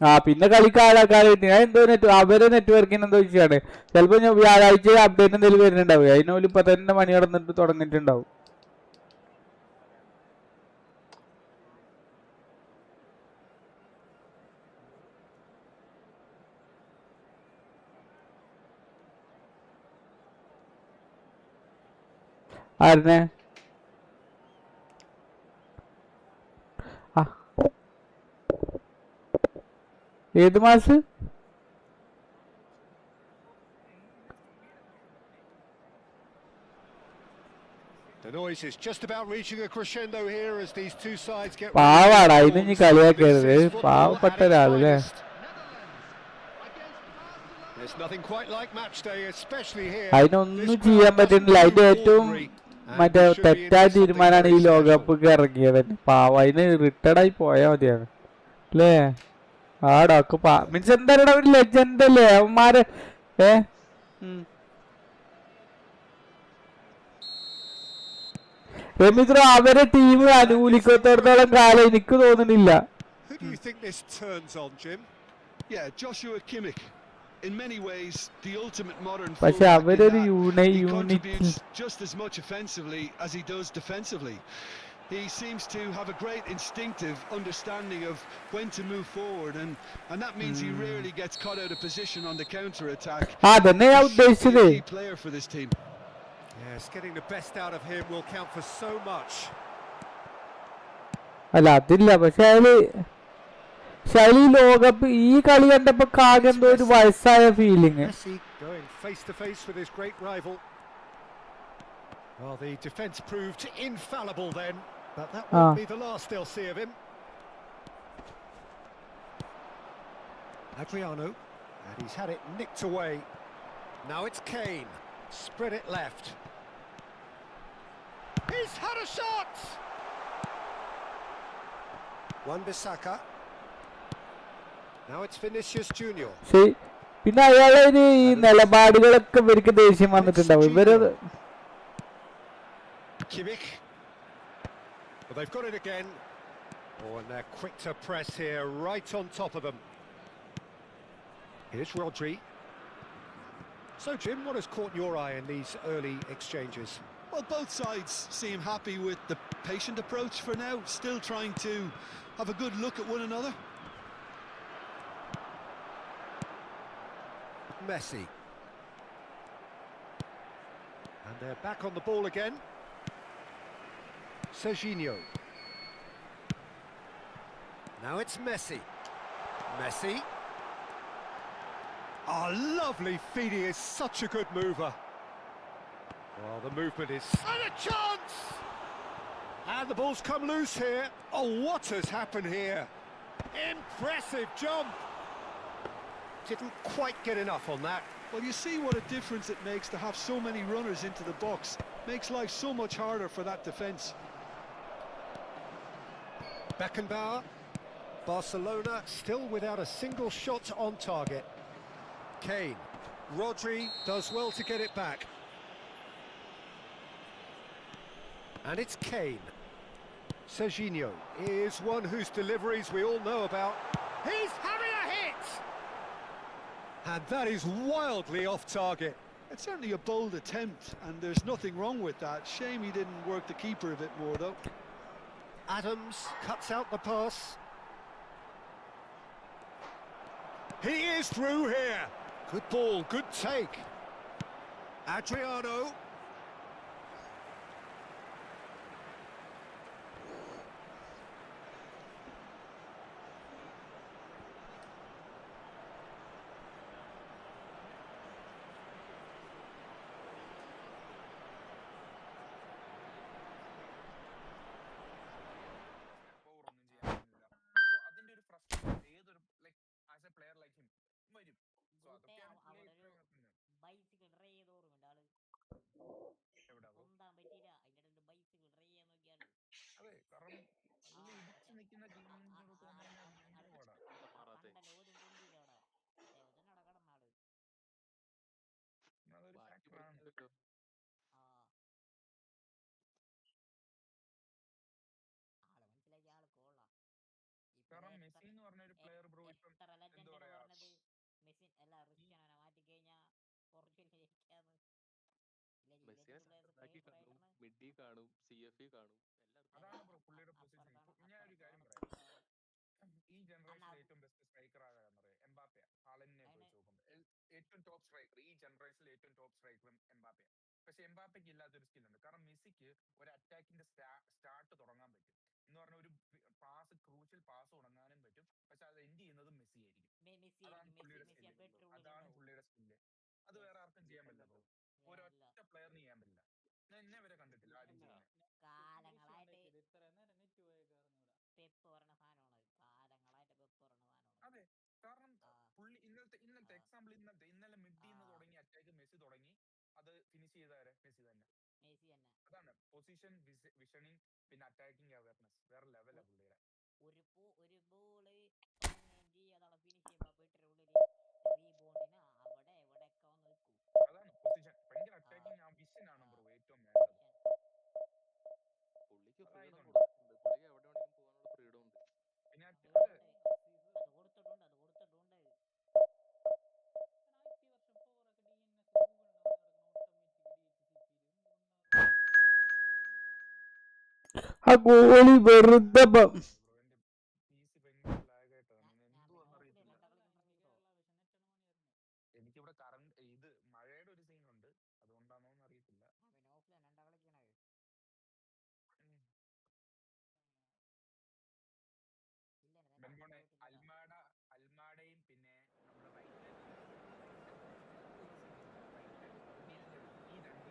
ആ പിന്നെ കളിക്കാരായിട്ട് ഞാൻ എന്തോ അവരെ നെറ്റ്വർക്കിന് എന്തോ ഇഷ്യൂയാണ്. ചിലപ്പോ ഞാൻ വ്യാഴാഴ്ച അപ്ഡേറ്റ് എന്തെങ്കിലും വരുന്നുണ്ടാവും, അതിനോല് ഇപ്പൊ തന്നെ മണി കടന്നിട്ട് തുടങ്ങിയിട്ടുണ്ടാവും. ആരനെ? ഏത് mass? The noise is just about reaching a crescendo here as these two sides get പാവാടാ, ready ഇത് for ഇനി forms. കളിയാക്കരുത്. This is football പാവപ്പെട്ട at its ഒരാളല്ലേ? finest. There's nothing quite like match day, especially here. അതിനൊന്നും ചെയ്യാൻ പറ്റുന്നില്ല. അതിന്റെ ഏറ്റവും മറ്റേ തെറ്റായ തീരുമാനമാണ് ഈ ലോകകപ്പ് ഇറങ്ങിയത്. പാവം, അതിന് റിട്ടയർഡ് ആയി പോയാൽ മതിയാണ് അല്ലേ? ആടൊക്കെ മീൻസ് എന്തായാലും ഒരു ലെജൻഡ് അല്ലേ അവന്മാര്. രമീന്ദ്ര അവരെ ടീം അനുകൂലിക്കത്തോടത്തോളം കാലം എനിക്ക് തോന്നുന്നില്ല. Who do you think this turns on, Jim? Yeah, Joshua Kimmich. In many ways, the ultimate modern പക്ഷെ fullback in അവരൊരു that he unit contributes just as much offensively as he does defensively. He seems to have a great instinctive understanding of when to move forward, and that means he rarely gets caught out of position on the counter attack. അതന്നെ ഞാൻ He's surely ഉദ്ദേശിച്ചത്. a key player for this team. Yes, getting the best out of him will count for so much. അല്ല അതില്ല, പക്ഷെ ഈ ലോകകപ്പ് ഈ കളി കണ്ടപ്പോ കാകെ എന്തോ ഒരു വയസ്സായ feeling. Messi going face to face with his great rival. Well, the defence proved infallible then, but that won't be the last they'll see of him. Adriano, and he's had it nicked away. Now it's Kane, spread it left. He's had a shot! Wan-Bissaka. Now it's Vinicius Junior. പിന്നെ അയാളെ ഈ നിലപാടുകളൊക്കെ ഇവർക്ക് ദേഷ്യം വന്നിട്ടുണ്ടാവും. ഇവര് Kimmich. Well, they've got it again. Oh, and they're quick to press here, right on top of them. Here's Rodri. So, Jim, what has caught your eye in these early exchanges? Well, both sides seem happy with the patient approach for now, still trying to have a good look at one another. Messi. And they're back on the ball again. Serginho. Now it's Messi. Messi. Oh, lovely feed. He is such a good mover. Well, the movement is... And a chance! And the ball's come loose here. Oh, what has happened here? Impressive jump! Didn't quite get enough on that. Well, you see what a difference it makes to have so many runners into the box. Makes life so much harder for that defence. Beckenbauer. Barcelona still without a single shot on target. Kane. Rodri does well to get it back. And it's Kane. Serginho is one whose deliveries we all know about. He's having a hit! And that is wildly off target. It's certainly a bold attempt, and there's nothing wrong with that. Shame he didn't work the keeper a bit more, though. Adams cuts out the pass. He is through here. Good ball, good take. Adriano. കാരണം Messi എന്ന് പറഞ്ഞ ഒരു player bro ഇപ്പം എന്താ പറയാ അതാണ് bro പുള്ളിയുടെ position. ഞാൻ ഒരു കാര്യം പറയാം, ഈ ജനറേഷനിൽ ഏറ്റവും ബെസ്റ്റ് സ്ട്രൈക്കർ ആരാന്നറിയാം? എംബാപ്പയ. ഹാലൻഡിനെ വെച്ച് നോക്കുമ്പോൾ ഏറ്റവും ടോപ്പ് സ്ട്രൈക്കർ ഈ ജനറേഷനിൽ ഏറ്റവും ടോപ്പ് സ്ട്രൈക്കറും എംബാപ്പയ. പക്ഷെ എംബാപ്പയ്ക്ക് ഇല്ലാത്തൊരു സ്കില്ലുണ്ട്. കാരണം മെസ്സിക്ക് ഒരു അറ്റാക്കിന്റെ സ്റ്റാർട്ട് തുടങ്ങാൻ പറ്റും എന്ന് പറഞ്ഞ ഒരു പാസ്, ക്രൂഷ്യൽ പാസ് തുടങ്ങാനും പറ്റും. പക്ഷെ അത് എൻഡ് ചെയ്യുന്നത് മെസ്സി ആയിരിക്കും. അതാണ് പുള്ളിയുടെ സ്കില്ല്. അതാണ് പുള്ളിയുടെ സ്കില്ല്. അത് വേറെ ആർക്കും ചെയ്യാൻ പറ്റില്ല. ഒരൊറ്റ പ്ലെയറിന് ചെയ്യാൻ പറ്റില്ല. ഞാൻ എന്നെ വരെ കണ്ടിട്ടില്ല ആരും ചെയ്യുന്നത്. അതെ, കാരണം പുള്ളി ഇന്നലത്തെ എക്സാമ്പിൾ ഇന്നലെ മിഡിൽ നിന്ന് തുടങ്ങി അറ്റാക്ക് മെസ്സി തുടങ്ങി, അത് ഫിനിഷ് ചെയ്താരെ മെസ്സി തന്നെ. അതാണ് പൊസിഷൻ വിഷനിങ്, പിന്നെ അറ്റാക്കിംഗ് അവയർനെസ് വേറെ ലെവലാ പുള്ളിയുടെ. അതാണ് പൊസിഷൻ, ഭയങ്കര അറ്റാക്കിംഗ് വിഷൻ ആണ് ബ്രോ ഏറ്റവും വേണ്ടത്. പുള്ളിക്ക് ഫ്രീഡം ഉണ്ട്, പുള്ളിക്ക് എവിടെ വേണമെങ്കിലും പോകാനുള്ള ഫ്രീഡം ഉണ്ട്. പിന്നെ ആ ഗോളി വെറുതെ ഭയങ്കര ലാഗ് ആയിട്ടാണ്, എന്തുവാന്ന് അറിയത്തില്ല. എനിക്കിവിടെ കറണ്ട് ഇത് മഴയുടെ ഒരു സീൻ ഉണ്ട്, അതുകൊണ്ടാണോന്ന് അറിയത്തില്ല. അൽമാഡയും പിന്നെ നമ്മുടെ റൈറ്റ് ഈ രണ്ട്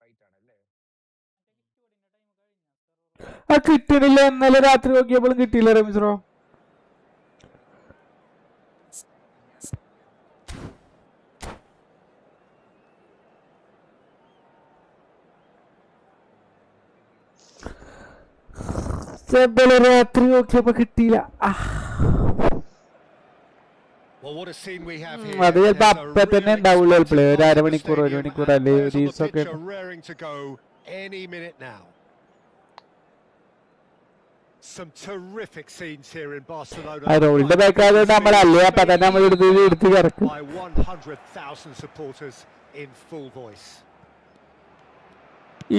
റൈറ്റ് ആണല്ലേ. ആ കിട്ടണില്ല. ഇന്നലെ രാത്രി നോക്കിയപ്പോഴും കിട്ടിയില്ല റമീസ്റോ. രാത്രി നോക്കിയപ്പോ കിട്ടിയില്ല. അത് ചിലപ്പോ അപ്പൊ തന്നെ ഉണ്ടാവുള്ളൂ. ചിലപ്പോൾ ഒരു അരമണിക്കൂർ, ഒരു മണിക്കൂർ അല്ലെ ഒരു ദിവസമൊക്കെ. റോളിന്റെ ബാക്കായതുകൊണ്ട് നമ്മളല്ലേ അപ്പൊ തന്നെ നമ്മൾ എടുത്ത് കിടക്കും.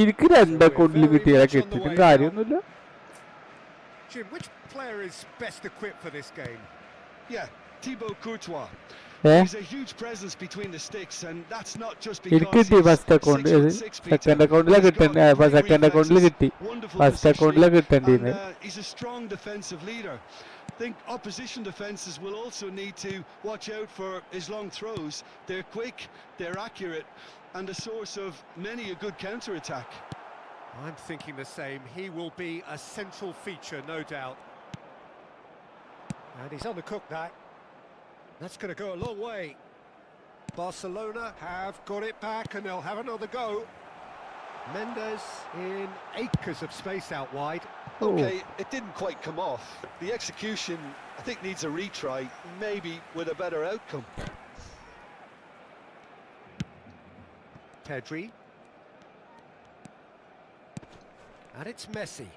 എനിക്ക് 2 അക്കൗണ്ടിൽ കിട്ടിയാൽ കിട്ടിയിട്ടും കാര്യമൊന്നുമില്ല. Thibaut Courtois. He's a huge presence between the sticks, and that's not just because he's 6'6", second account second account കിട്ടി, first account കിട്ടേണ്ടിരുന്നു. He's a strong defensive leader. I think opposition defenses will also need to watch out for his long throws. They're quick, they're accurate, and a source of many a good counter attack. I'm thinking the same. He will be a central feature, no doubt. And he's on the cook now. That's going to go a long way. Barcelona have got it back and they'll have another go. Mendes in acres of space out wide. Okay, it didn't quite come off. The execution, I think, needs a retry, maybe with a better outcome. Pedri. And it's Messi.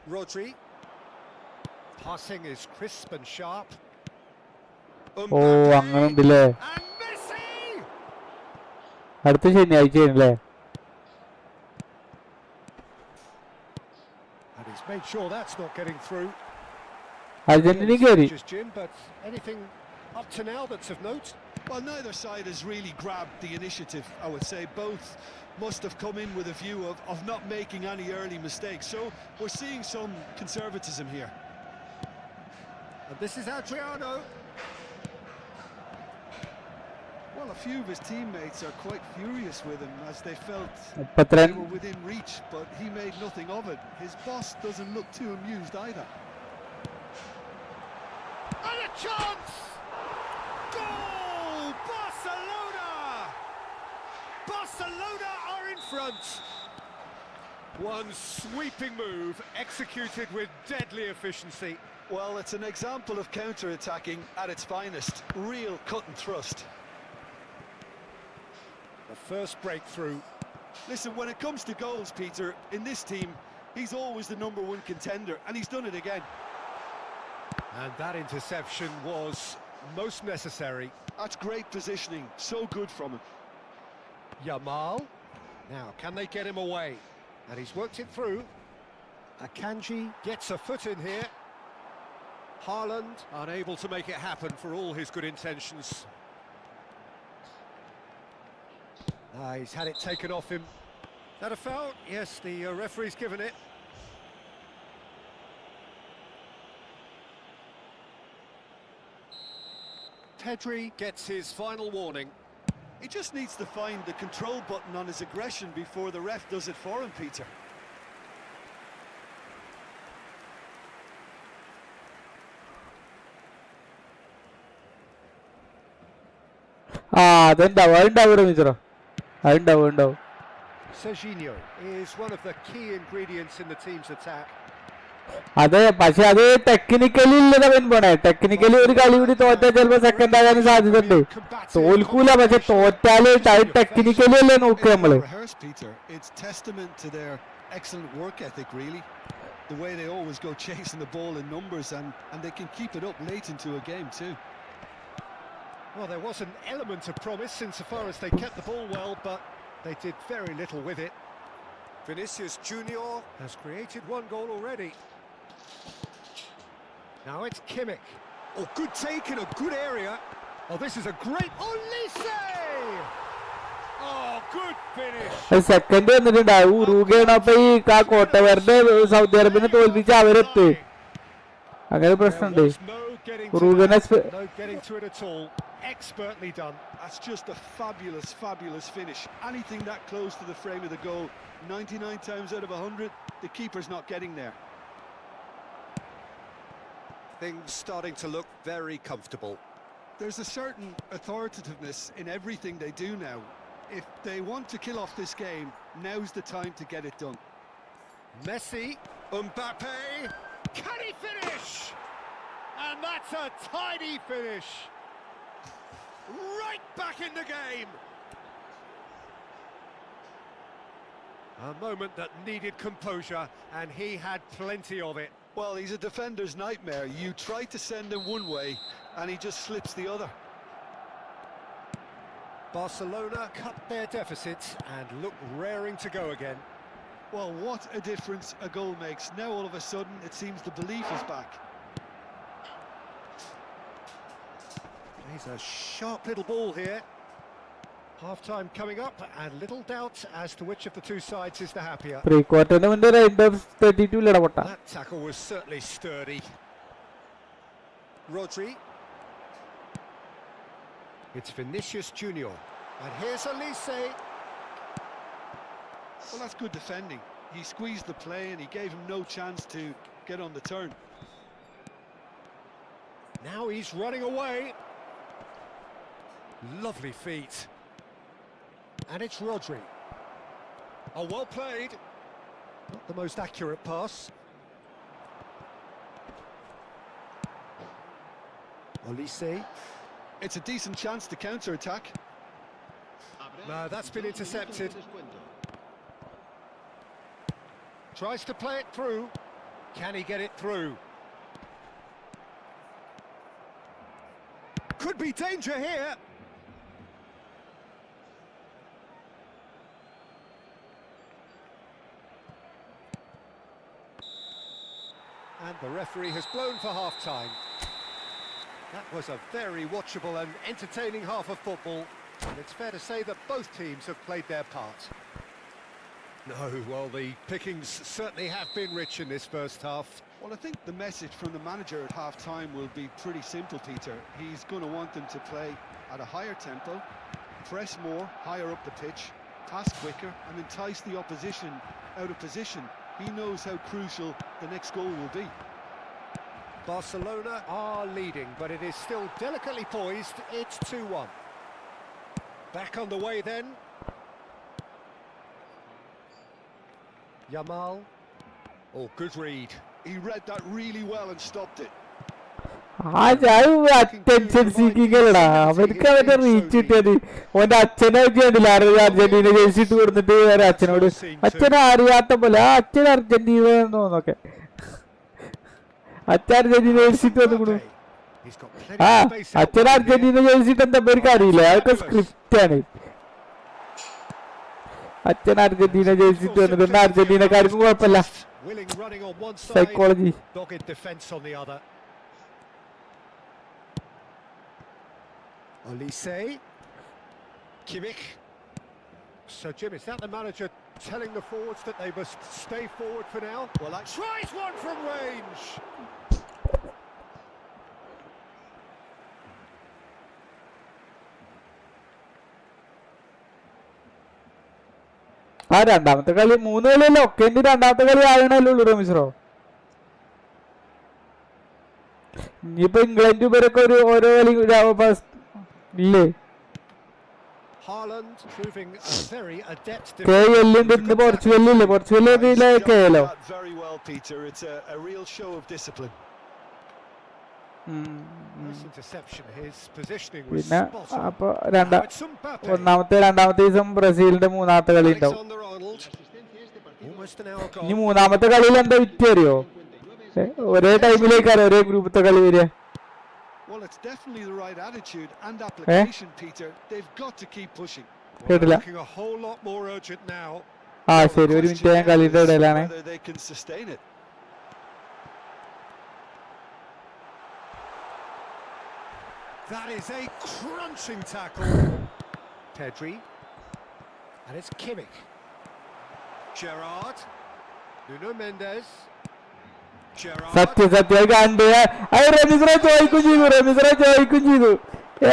Rodri. Passing is crisp and sharp. അങ്ങനെ ഉണ്ടല്ലേ. അടുത്ത ശനിയാഴ്ച അല്ലേ? And he's made sure that's not getting through. Argentina keri. But anything up to now that's of note? Well, neither side has really grabbed the initiative, I would say. Both must have come in with a view of not making any early mistakes. So we're seeing some conservatism here. And this is Adriano. Well, a few of his teammates are quite furious with him as they felt they 32 were within reach, but he made nothing of it. His boss doesn't look too amused either. And a chance! Goal! Barcelona! Barcelona are in front. One sweeping move executed with deadly efficiency. Well, it's an example of counter-attacking at its finest. Real cut and thrust. The first breakthrough. Listen, when it comes to goals, Peter, in this team, he's always the #1 contender, and he's done it again. And that interception was most necessary. That's great positioning, so good from him. Yamal. Now, can they get him away? And he's worked it through. Akanji gets a foot in here. Haaland unable to make it happen for all his good intentions. He's had it taken off him. Is that a foul? Yes, the referee's given it. Pedri gets his final warning. He just needs to find the control button on his aggression before the ref does it for him, Peter. അതുണ്ടാവും Serginho is one of the key ingredients in the team's attack. അതെ, പക്ഷെ അത് technically ഇല്ലതവൻ പോണേ. Technically ഒരു കളി കൂടി തോറ്റാൽ ചിലപ്പോ second ആകാൻ സാധ്യതയുണ്ട്. തോൽക്കൂല, പക്ഷെ തോറ്റാല് ടെക്നിക്കലി അല്ലേ നോക്കുക നമ്മള്. It's testament to their excellent work ethic, really. The way they always go chasing the ball in numbers, and they can keep it up late into a game too. Well, there was an element of promise insofar as they kept the ball well, but they did very little with it. Vinicius Junior has created one goal already. Now it's Kimmich. Oh, good take in a good area. Oh, this is a great... Olise! Oh, good finish. Second വന്നിട്ടുണ്ടാവും. ഉറുഗ്വേയാണ് അപ്പൊ ഈ കോട്ടവരുടെ Saudi അറേബ്യനെ തോൽപ്പിച്ച് അവരെത്ത്. അങ്ങനെ പ്രശ്നമുണ്ട്. ഉറുഗ്വേനെ No getting to it at all. Expertly done. That's just a fabulous finish. Anything that close to the frame of the goal, 99 times out of 100, the keeper's not getting there. Things starting to look very comfortable. There's a certain authoritativeness in everything they do now. If they want to kill off this game, now's the time to get it done. Messi, Mbappe, can he finish? And that's a tidy finish. Right back in the game. A moment that needed composure, and he had plenty of it. Well, he's a defender's nightmare. You try to send him one way, and he just slips the other. Barcelona cut their deficits and look raring to go again. Well, what a difference a goal makes. Now all of a sudden it seems the belief is back. Plays a sharp little ball here. Half-time coming up, and little doubt as to which of the two sides is the happier. പ്രീക്വാർട്ടറിന് മുന്നേ 32 ഇല്ലടാ പൊട്ട. That tackle was certainly sturdy. Rodri. It's Vinicius Junior. And here's Olise. Well, that's good defending. He squeezed the play and he gave him no chance to get on the turn. Now he's running away. Lovely feet. And it's Rodri. Oh, well played. Not the most accurate pass. Olise. It's a decent chance to counter-attack. No, that's been intercepted. Tries to play it through. Can he get it through? Could be danger here. And the referee has blown for half-time. That was a very watchable and entertaining half of football, and it's fair to say that both teams have played their part. No, well, the pickings certainly have been rich in this first half. Well, I think the message from the manager at half-time will be pretty simple, Peter. He's going to want them to play at a higher tempo, press more, higher up the pitch, pass quicker, and entice the opposition out of position. He knows how crucial the next goal will be. Barcelona are leading, but it is still delicately poised. It's 2-1. Back on the way then. Yamal. Oh, good read. He read that really well and stopped it. attention seeking അല്ലടാ അവർക്ക് അവന്റെ reach കിട്ടിയത് ഓന്റെ അച്ഛനെ കണ്ടില്ല Argentina ജയിച്ചിട്ട് കൊടുത്തിട്ട് വേറെ അച്ഛനോട് അച്ഛനെ അറിയാത്ത പോലെ ആ അച്ഛൻ അർജന്റീന തോന്നൊക്കെ അച്ഛൻ അർജന്റീന ജയിച്ചിട്ട് വന്നു ആ അച്ഛൻ അർജന്റീന ജയിച്ചിട്ട് എന്താ പേർക്ക് അറിയില്ല അതൊക്കെ സ്ക്രിപ്റ്റ് ആണ് അച്ഛൻ അർജന്റീന ജയിച്ചിട്ട് വന്നിട്ട് അർജന്റീനക്കാർക്കും കുഴപ്പമില്ല psychology. Dogged defence on the other. Olise. Kimmich. So Jim, is that the manager telling the forwards that they must stay forward for now? Well, that tries one from range. ആ രണ്ടാമത്തെ കളി 3 കളിയല്ലേ ഒക്കെ രണ്ടാമത്തെ കളി ആകണല്ലേ ഉള്ളൂ റമീസ്രോ ഇനിയിപ്പോ ഇംഗ്ലണ്ട് ഇവരൊക്കെ ഒരു ഓരോ കളി ഇല്ലേ ഇന്ന് പോർച്ചുഗലില്ലേ പോർച്ചുഗലിലൊക്കെ ആയാലോ പിന്നെ അപ്പൊ രണ്ടാമത്തെ ദിവസം ബ്രസീലിന്റെ മൂന്നാമത്തെ കളി ഉണ്ടാവും ഇനി മൂന്നാമത്തെ കളിയിൽ എന്താ വിറ്റ് അറിയോ ഒരേ ടൈമിലേക്കാണ് ഒരേ ഗ്രൂപ്പത്തെ കളി വരിക കേട്ടില്ല ആ ശരി ഒരു മിനിറ്റ് ഞാൻ കളിയുടെ ഇടയിലാണ് That is a crunching tackle. Pedri. And it's Kimmich. Gerrard. Nuno Mendes. സത്യം കണ്ട് റമീസ്രോ ചോദിക്കും ചെയ്തു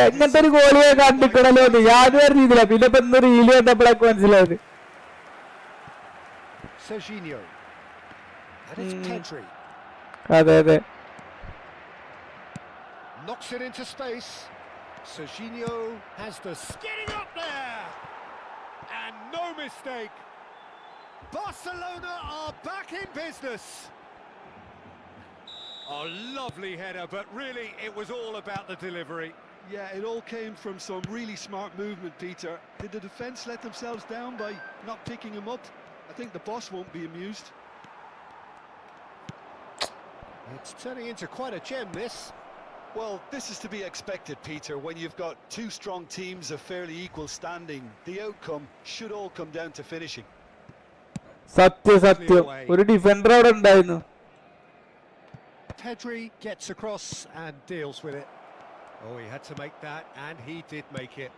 എങ്ങനത്തെ ഒരു ഗോളിയെ കണ്ടിക്കണല്ലോ എന്ന് യാതൊരു അറിയില്ല പിന്നെ ഇപ്പൊ ഇന്ന് റീല് കണ്ടപ്പോഴൊക്കെ മനസ്സിലായത് അതെ അതെ Knocks it into space. Serginho has the skidding up there. And no mistake. Barcelona are back in business. A lovely header, but really it was all about the delivery. Yeah, it all came from some really smart movement, Peter. Did the defence let themselves down by not picking him up? I think the boss won't be amused. It's turning into quite a gem, this. Well, this is to be expected, Peter. When you've got two strong teams of fairly equal standing, the outcome should all come down to finishing. സത്യം ഒരു defender അവിടെ ഉണ്ടായിരുന്നു Pedri gets across and deals with it. Oh, he had to make that, and he did make it.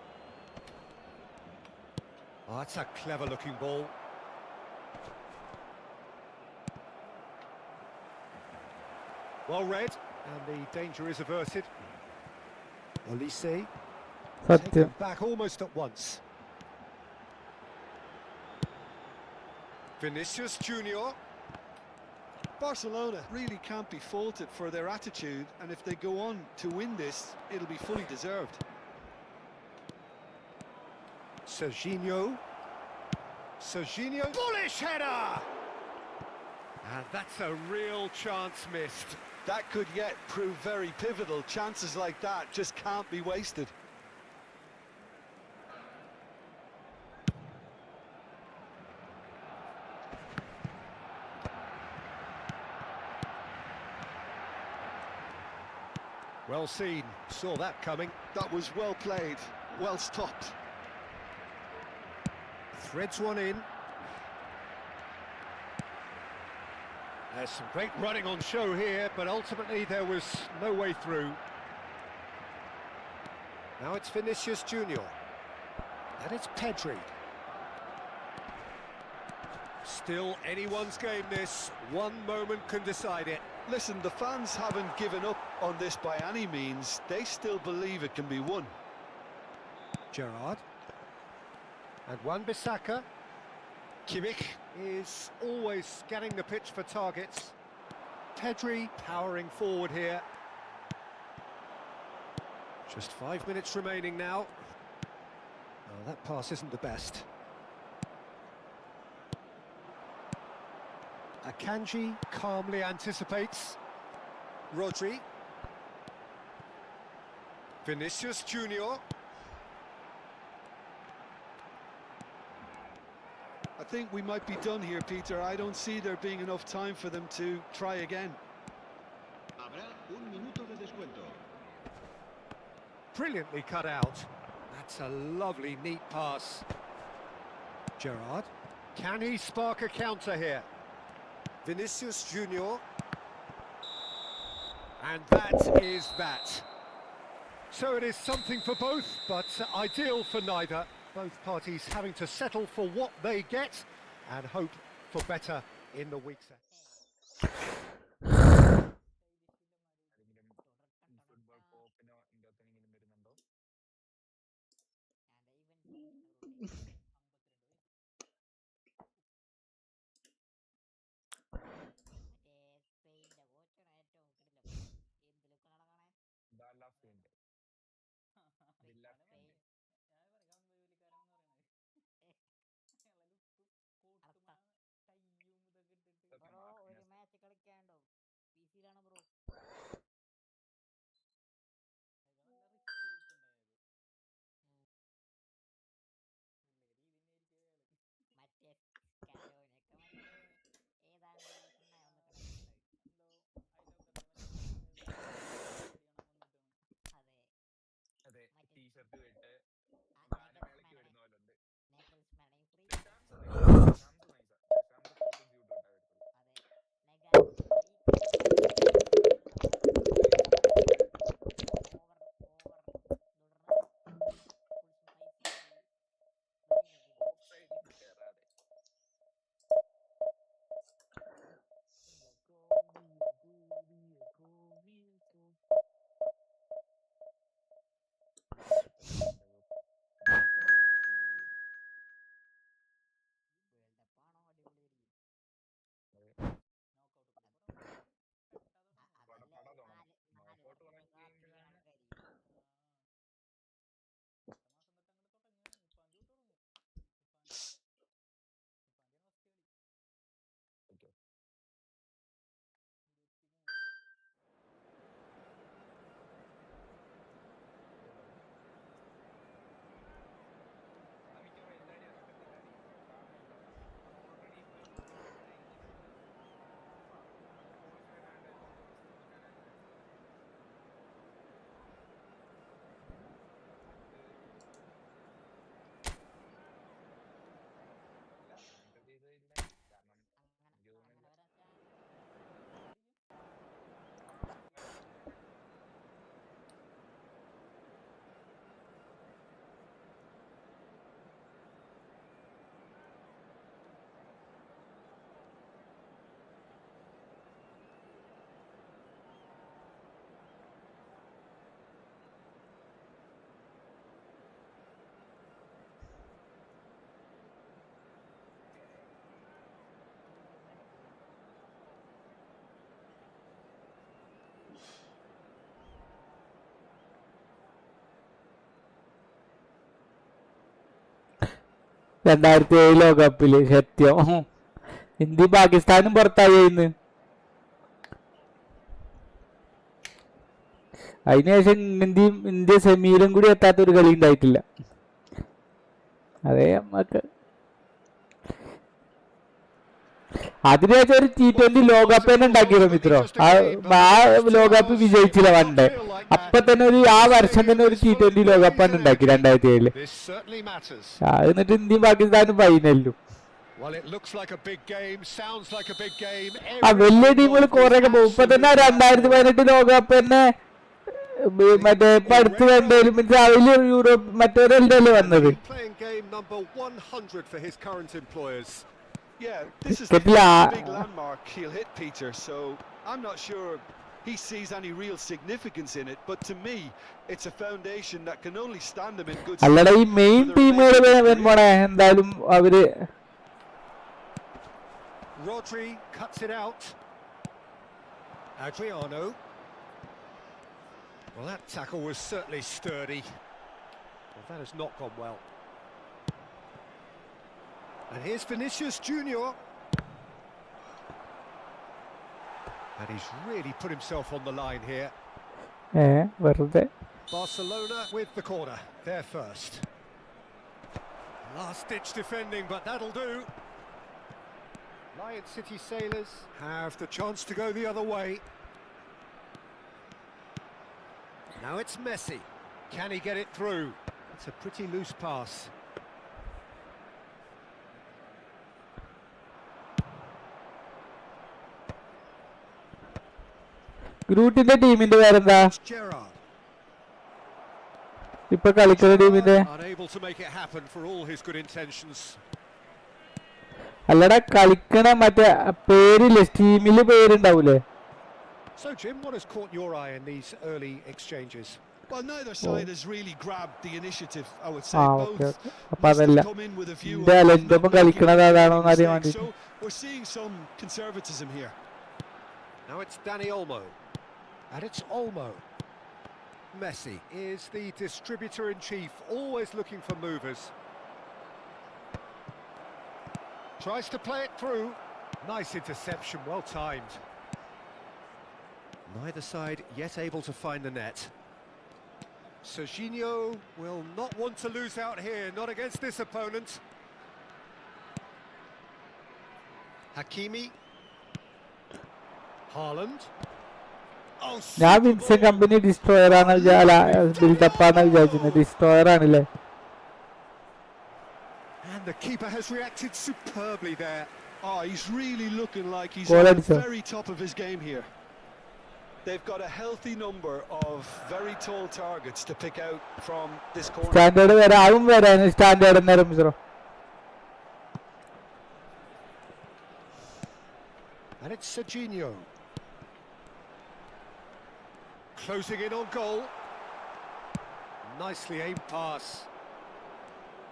Oh, that's a clever looking ball. Well read. And the danger is averted. Olise. Taken back almost at once. Vinicius Junior. Barcelona really can't be faulted for their attitude, and if they go on to win this, it'll be fully deserved. Serginho. Bullish header! And that's a real chance missed. That could yet prove very pivotal. Chances like that just can't be wasted. Well seen. Saw that coming. That was well played. Well stopped. Threads one in. There's some great running on show here, but ultimately there was no way through. Now it's Vinicius Junior. And it's Pedri. Still anyone's game this. One moment can decide it. Listen, the fans haven't given up on this by any means. They still believe it can be won. Gerrard. And Wan-Bissaka. Kimmich is always scanning the pitch for targets. Pedri powering forward here. Just 5 minutes remaining now. Oh, that pass isn't the best. Akanji calmly anticipates. Rodri. Vinicius Junior. I think we might be done here, Peter. I don't see there being enough time for them to try again. Habrá un minuto de descuento. Brilliantly cut out. That's a lovely, neat pass. Gerrard. Can he spark a counter here? Vinicius Junior. And that is that. So it is something for both, but ideal for neither. Both parties having to settle for what they get and hope for better in the weeks ahead. ലോകകപ്പില് സത്യം India പാകിസ്ഥാനും പുറത്തായി ഇന്ന്. അതിനുശേഷം India സെമിയിലും കൂടി എത്താത്തൊരു കളി ഉണ്ടായിട്ടില്ല. അതേ നമുക്ക് അതിനുശേഷം ഒരു T20 ലോകകപ്പ് തന്നെ ഉണ്ടാക്കിയിരുന്നു മിത്രോ. ആ ലോകകപ്പ് വിജയിച്ചില്ല വണ്ടേ. അപ്പൊ തന്നെ ആ വർഷം തന്നെ ഒരു T20 ലോകകപ്പാണ് ഉണ്ടാക്കി 2007. എന്നിട്ട് ഇന്ത്യയും പാകിസ്ഥാനും ഫൈനലിലും. ആ വലിയ ടീമുകൾ കുറെയൊക്കെ പോകും. ഇപ്പൊ തന്നെ 2018 ലോകകപ്പ് തന്നെ മറ്റേ ഇപ്പൊ അടുത്ത് കണ്ടതിൽ മീൻസ് അവര് യൂറോപ്പ് മറ്റൊരല്ലേ വന്നത് Playing game number 100 for his current employers. Yeah, this is the first big landmark he'll hit, Peter, so I'm not sure he sees any real significance in it, but to me it's a foundation that can only stand him in good stead. അല്ലടാ ഈ main ടീമുകൾ പോണേ എന്തായാലും അവര് Rodri cuts it out. Adriano. Well, that tackle was certainly sturdy. Well, that has not gone well. And here's Vinicius Junior. And he's really put himself on the line here. വെറുതെ Barcelona with the corner. There first. Last-ditch defending, but that'll do. Lion City Sailors have the chance to go the other way. Now it's Messi. Can he get it through? It's a pretty loose pass. ഗ്രൂട്ടിന്റെ ടീമിന്റെ പേരെന്താ Gerrard. ഇപ്പൊ കളിക്കുന്ന ടീമിന്റെ Unable to make it happen for all his good intentions. അല്ലടാ കളിക്കണ മറ്റേ പേരില്ലേ ടീമില് പേരുണ്ടാവൂലേ So Jim, what has caught your eye in these early exchanges? Well, neither side has really grabbed the initiative, I would say. Both അപ്പൊ അതല്ല come in with a view എന്റെ of എന്റെ ഒപ്പം കളിക്കണത് അതാണോ എന്ന് അറിയാൻ mistakes. വേണ്ടിട്ട് So we're seeing some conservatism here. Now it's Dani Olmo. And it's Olmo. Messi is the distributor-in-chief, always looking for movers. Tries to play it through. Nice interception, well timed. Neither side yet able to find the net. Serginho will not want to lose out here, not against this opponent. Hakimi. Haaland. ഞാൻ Vinson company destroyer ആണ് build-up ആണ് വിചാരിച്ചത് destroyer ആണല്ലേ And the keeper has reacted superbly there. Oh, he's really looking like he's Goal at the addison. very top of his game here. They've got a healthy number of very tall targets to pick out from this corner. Standard വരെ ആവും വരാൻ standard നേരം മിശ്രോ And it's Serginho. Closing in on goal. Nicely aimed pass.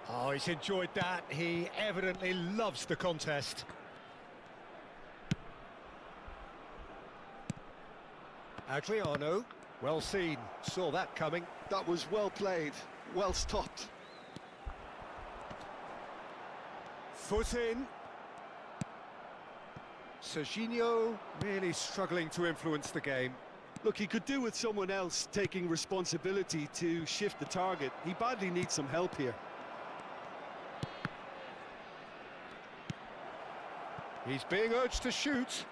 Oh, he's enjoyed that. He evidently loves the contest. Adriano, well seen, saw that coming. That was well played, well stopped. Foot in. Serginho really struggling to influence the game. Look, he could do with someone else taking responsibility to shift the target. He badly needs some help here. He's being urged to shoot.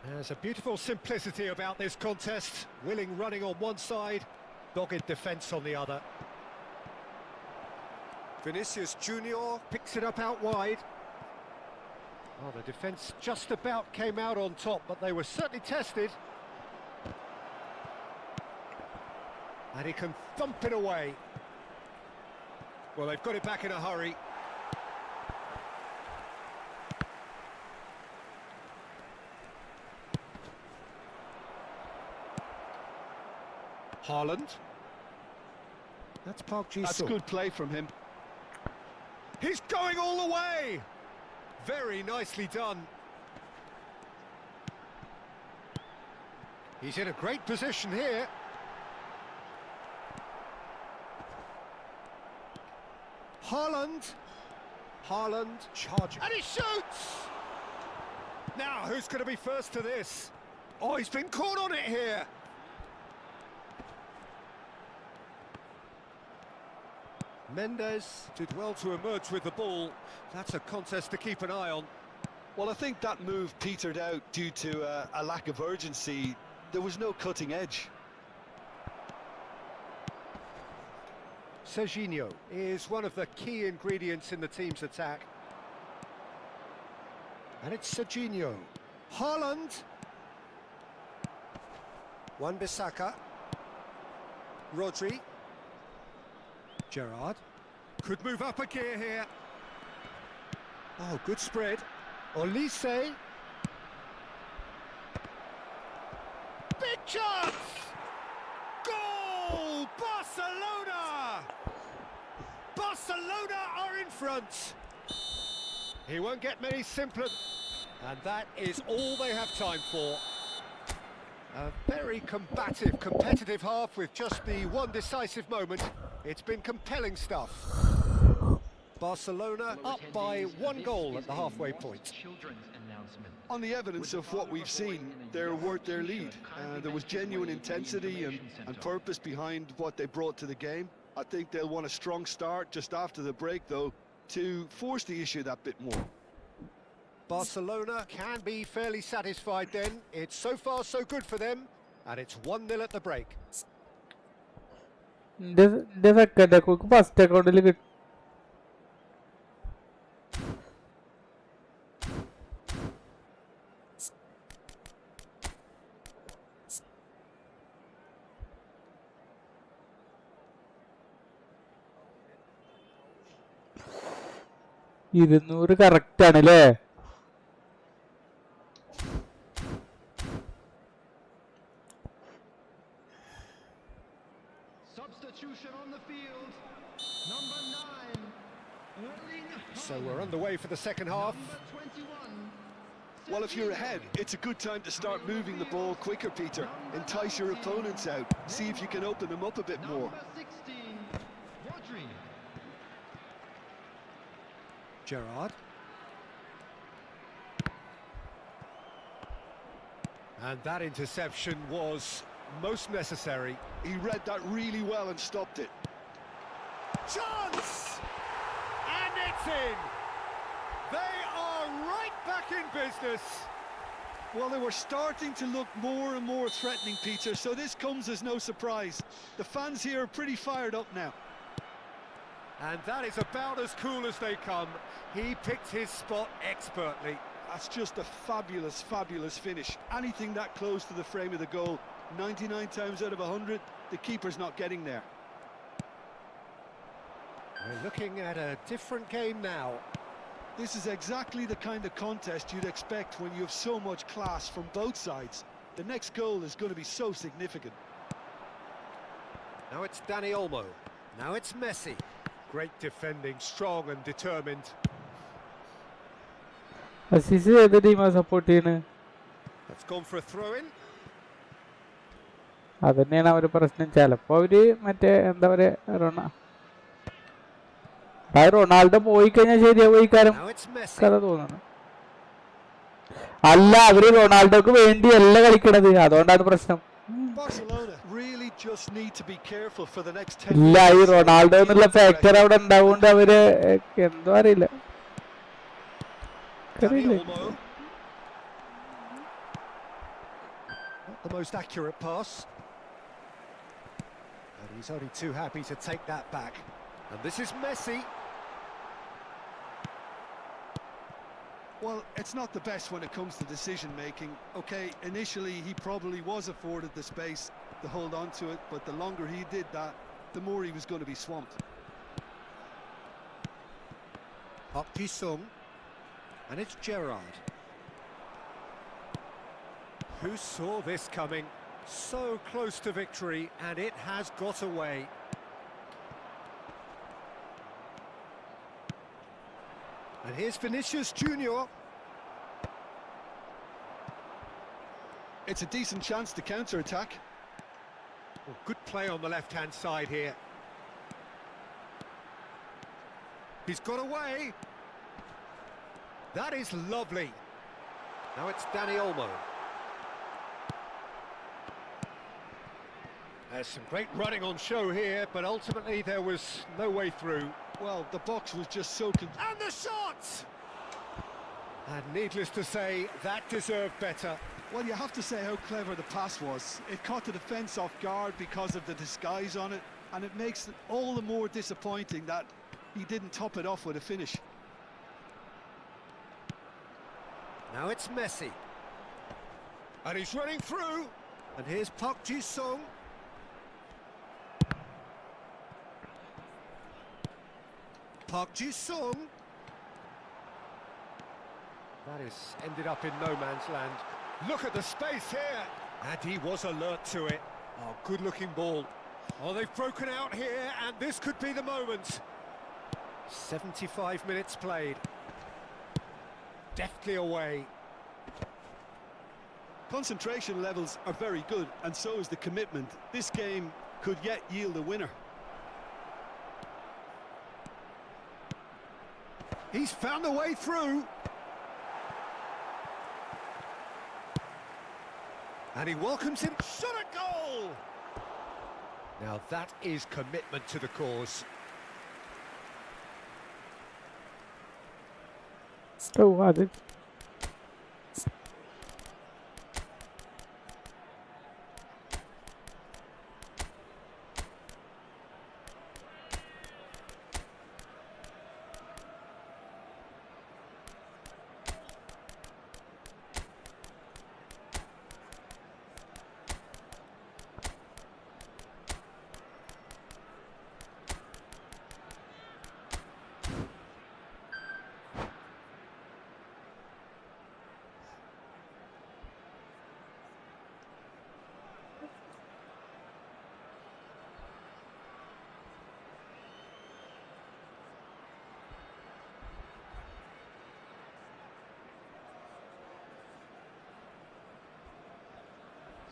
There's a beautiful simplicity about this contest. Willing running on one side, dogged defence on the other. Vinicius Junior picks it up out wide. Oh, the defence just about came out on top, but they were certainly tested. And he can thump it away. Well, they've got it back in a hurry. Haaland. That's Park Ji-sung. That's good play from him. He's going all the way! Very nicely done. He's in a great position here. Haaland charging. And he shoots! Now, who's going to be first to this? Oh, he's been caught on it here. Mendes did well to emerge with the ball. That's a contest to keep an eye on. Well, I think that move petered out due to a lack of urgency. There was no cutting edge. Serginho is one of the key ingredients in the team's attack. And it's Serginho. Haaland. Wan-Bissaka. Rodri. Gerrard. Could move up a gear here. Oh, good spread. Olise. Big chance! Goal! Barcelona! Barcelona are in front. He won't get many simpler. And that is all they have time for. A very combative, competitive half with just the one decisive moment. It's been compelling stuff. Barcelona up by 1 goal at the halfway point. On the evidence of what we've seen, they're worth their lead. There was genuine intensity and purpose behind what they brought to the game. I think they'll want a strong start just after the break, though, to force the issue that bit more. Barcelona can be fairly satisfied then. It's so far so good for them, and it's 1-0 at the break. second account first account correct ആണല്ലേ? Substitution on the field. Number 9. So we're underway for the second half. Number 21. Well, if you're ahead, it's a good time to start moving the ball quicker, Peter. Entice your opponents out. See if you can open them up a bit more. Number 16. Rodri. Gerrard. And that interception was most necessary. He read that really well and stopped it. Chance! And it's in! They are right back in business. Well, they were starting to look more and more threatening, Peter, so this comes as no surprise. The fans here are pretty fired up now. And that is about as cool as they come. He picked his spot expertly. That's just a fabulous, fabulous finish. Anything that close to the frame of the goal, 99 times out of 100, the keeper's not getting there. We're looking at a different game now. This is exactly the kind of contest you'd expect when you have so much class from both sides. The next goal is going to be so significant. Now it's Dani Olmo. Now it's Messi. Great defending, strong and determined. Azeez ഏത് ടീമാ support ചെയ്യണേ? That's gone for a throw-in. അതന്നെയാണ് അവര് പ്രശ്നം. ചിലപ്പോ അവര് മറ്റേ എന്താ പറയാ റൊണാൾഡോ പോയി കഴിഞ്ഞാൽ ശരിയാവും ഈ കാര്യം കഥ തോന്നുന്നു. അല്ല, അവര് റൊണാൾഡോക്ക് വേണ്ടിയല്ല കളിക്കണത്, അതുകൊണ്ടാണ് പ്രശ്നം. ഇല്ല, ഈ റൊണാൾഡോ എന്നുള്ള ഫാക്ടർ അവിടെ ഉണ്ടാവുകൊണ്ട് അവര് എന്തോ അറിയില്ല. The most accurate pass. And he's only too happy to take that back. And this is Messi. Well, it's not the best when it comes to decision making. Okay, initially he probably was afforded the space to hold on to it, but the longer he did that, the more he was going to be swamped. Up Sung. And it's Gerrard. Who saw this coming? So close to victory, and it has got away. And here's Vinicius Junior. It's a decent chance to counter-attack. Well, good play on the left-hand side here. He's got away. That is lovely. Now it's Dani Olmo. There's some great running on show here, but ultimately there was no way through. Well, the box was just so... And the shot! And needless to say, that deserved better. Well, you have to say how clever the pass was. It caught the defence off guard because of the disguise on it, and it makes it all the more disappointing that he didn't top it off with a finish. Now it's Messi. And he's running through. And here's Park Ji-sung. Park Ji-sung. That is ended up in no man's land. Look at the space here. And he was alert to it. Oh, good-looking ball. Oh, they've broken out here, and this could be the moment. 75 minutes played. Deftly away. Concentration levels are very good, and so is the commitment. This game could yet yield a winner. He's found a way through. And he welcomes him. Shot a goal! Now that is commitment to the cause. Oh, I did.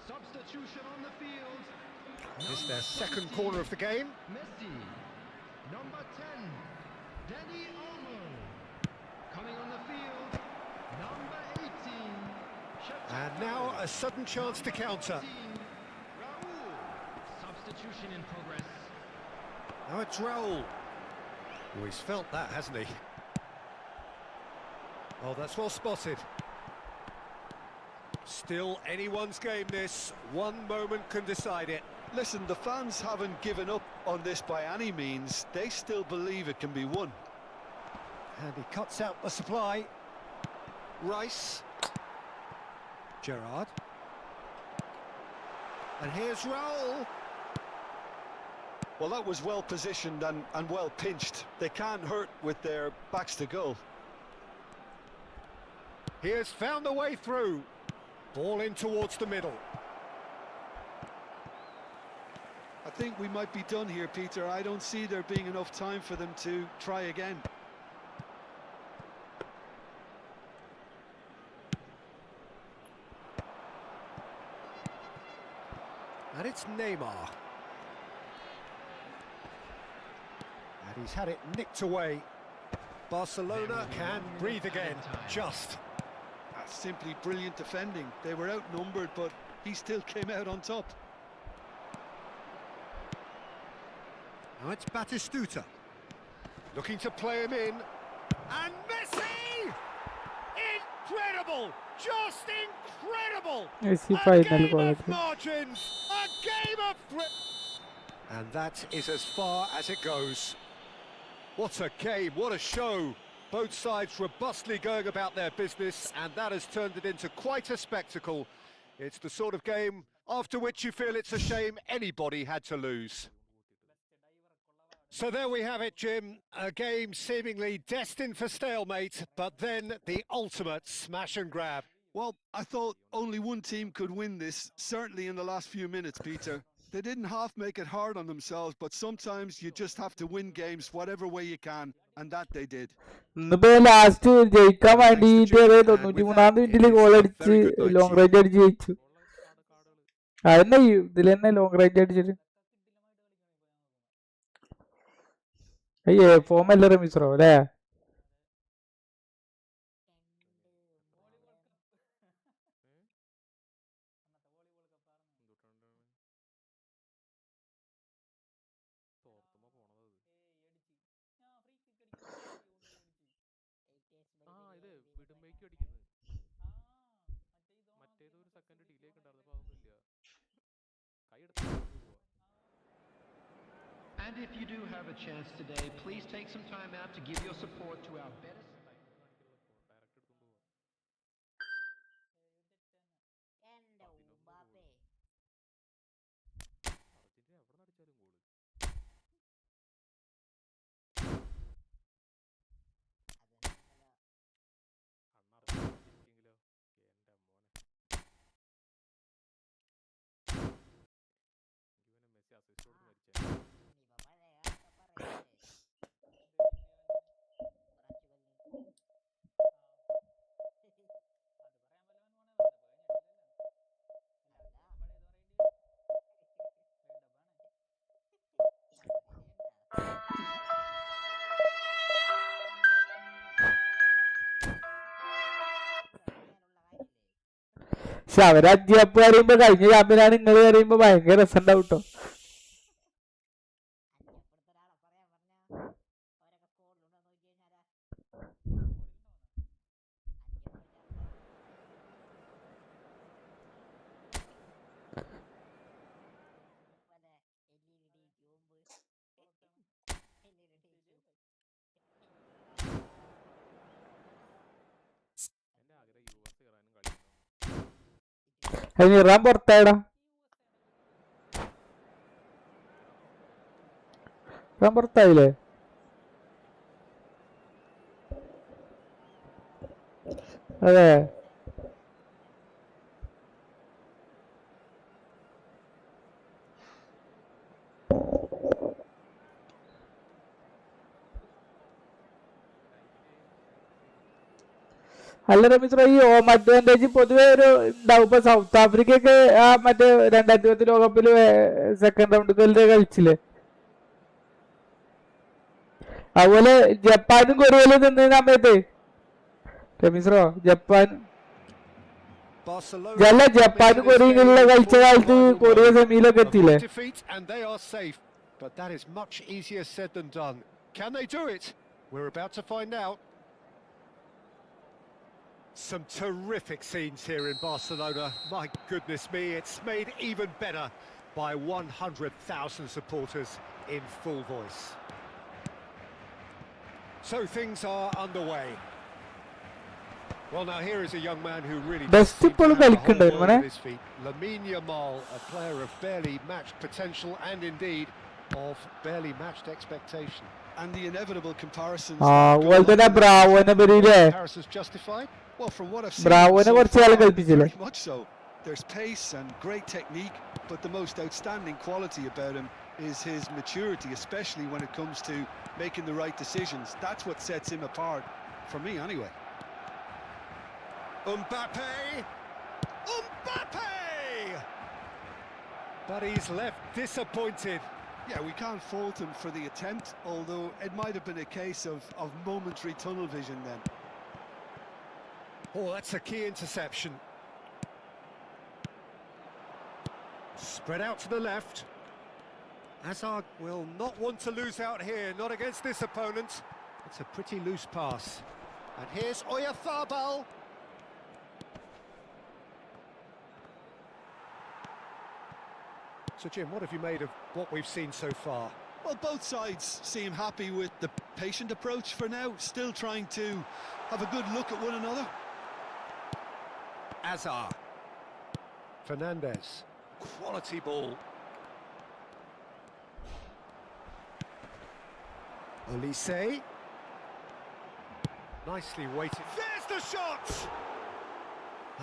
Substitution on the field. It's their second corner of the game. Messi. Number 10. Danny Olmo. Coming on the field. Number 18. And now a sudden chance to counter. Raul. Substitution in progress. Now it's Raul. Oh, he's felt that, hasn't he? Oh, that's well spotted. Still anyone's game, this. One moment can decide it. Listen, the fans haven't given up on this by any means. They still believe it can be won. And he cuts out the supply. Rice. Gerrard. And here's Raul. Well, that was well positioned and well pinched. They can't hurt with their backs to goal. He has found a way through. Ball in towards the middle. I think we might be done here, Peter. I don't see there being enough time for them to try again. And it's Neymar. And he's had it nicked away. Barcelona can breathe again. Just. That's simply brilliant defending. They were outnumbered, but he still came out on top. Now it's Batistuta. Looking to play him in. And Messi! Incredible! Just incredible! Messi A final game goal. of margins! A game of and that is as far as it goes. What a game, what a show. Both sides robustly going about their business, and that has turned it into quite a spectacle. It's the sort of game after which you feel it's a shame anybody had to lose. So there we have it, Jim. A game seemingly destined for stalemate, but then the ultimate smash and grab. Well, I thought only one team could win this, certainly in the last few minutes, Peter. They didn't half make it hard on themselves, but sometimes you just have to win games whatever way you can, and that they did. ഇന്നിപ്പോ last ജയിക്കാൻ വേണ്ടിട്ട് 93-ാം മിനിറ്റില് goal അടിച്ച് long range അടിച്ച് ജയിച്ചു. അതന്നെ ഇതിൽ തന്നെ long range അടിച്ചിട്ട് അയ്യേ ഫോം അല്ല റമീസറോ അല്ലേ? ഇത് വിടുമ്പേക്ക് അടിക്കുന്നത് മറ്റേത് ഒരു സെക്കൻഡ് ഡിലേ ഒക്കെ ഉണ്ടായിരുന്നു. അപ്പൊ അതൊന്നും ഇല്ല, കൈ എടുത്ത് പോവാ. And if you do have a chance today, please take some time out to give your support to our better. പക്ഷെ അവര് അജ്യപ്പ് പറയുമ്പോ കഴിഞ്ഞ ചാമ്പ്യനാണ് നിങ്ങൾ പറയുമ്പോ ഭയങ്കര രസം ഉണ്ടാവും കേട്ടോ. എന്റെ ആഗ്രഹം യുഎസ് കയറാനും കളിക്കണം. അതിന് ഇറാൻ പുറത്തായടാ. ഇറാൻ പുറത്തായില്ലേ? അതെ. അല്ല രമേശ്, ഈ ഹോം അഡ്വാൻറ്റേജ് പൊതുവെ ഒരു ഉണ്ടാവും. ഇപ്പൊ സൗത്ത് ആഫ്രിക്കയൊക്കെ ആ മറ്റേ 2010 ലോകകപ്പില് സെക്കൻഡ് റൗണ്ട് കളിച്ചില്ലേ? അതുപോലെ ജപ്പാനും കൊറിയയിലും നിന്ന സമയത്ത് രമീസ്രോ ജപ്പാൻ ജപ്പാനും കൊറിയയിലുള്ള കളിച്ച കാലത്ത് Korea സെമിയിലൊക്കെ എത്തിയില്ലേ? But that is much easier said than done. Can they do it? We're about to find out. Some terrific scenes here in Barcelona. My goodness me, it's made even better by 100,000 supporters in full voice. So things are underway. Well, now here is a young man who really does seem to have the whole world at his feet. Lamine Yamal, a player of barely matched potential and indeed of barely matched expectation. And the inevitable comparisons. Comparisons justified? Well, from what I've seen so far, very much so. There's pace and great technique, but the most outstanding quality about him is his maturity, especially when it comes to making the right decisions. That's what sets him apart, for me anyway. Mbappe! But he's left disappointed. Yeah, we can't fault him for the attempt, although it might have been a case of momentary tunnel vision then. Oh, that's a key interception. Spread out to the left. Hazard will not want to lose out here, not against this opponent. It's a pretty loose pass. And here's Oyarzabal. So, Jim, what have you made of what we've seen so far? Well, both sides seem happy with the patient approach for now, still trying to have a good look at one another. Azar. Fernandez. Quality ball. Olise. Nicely weighted. There's the shot!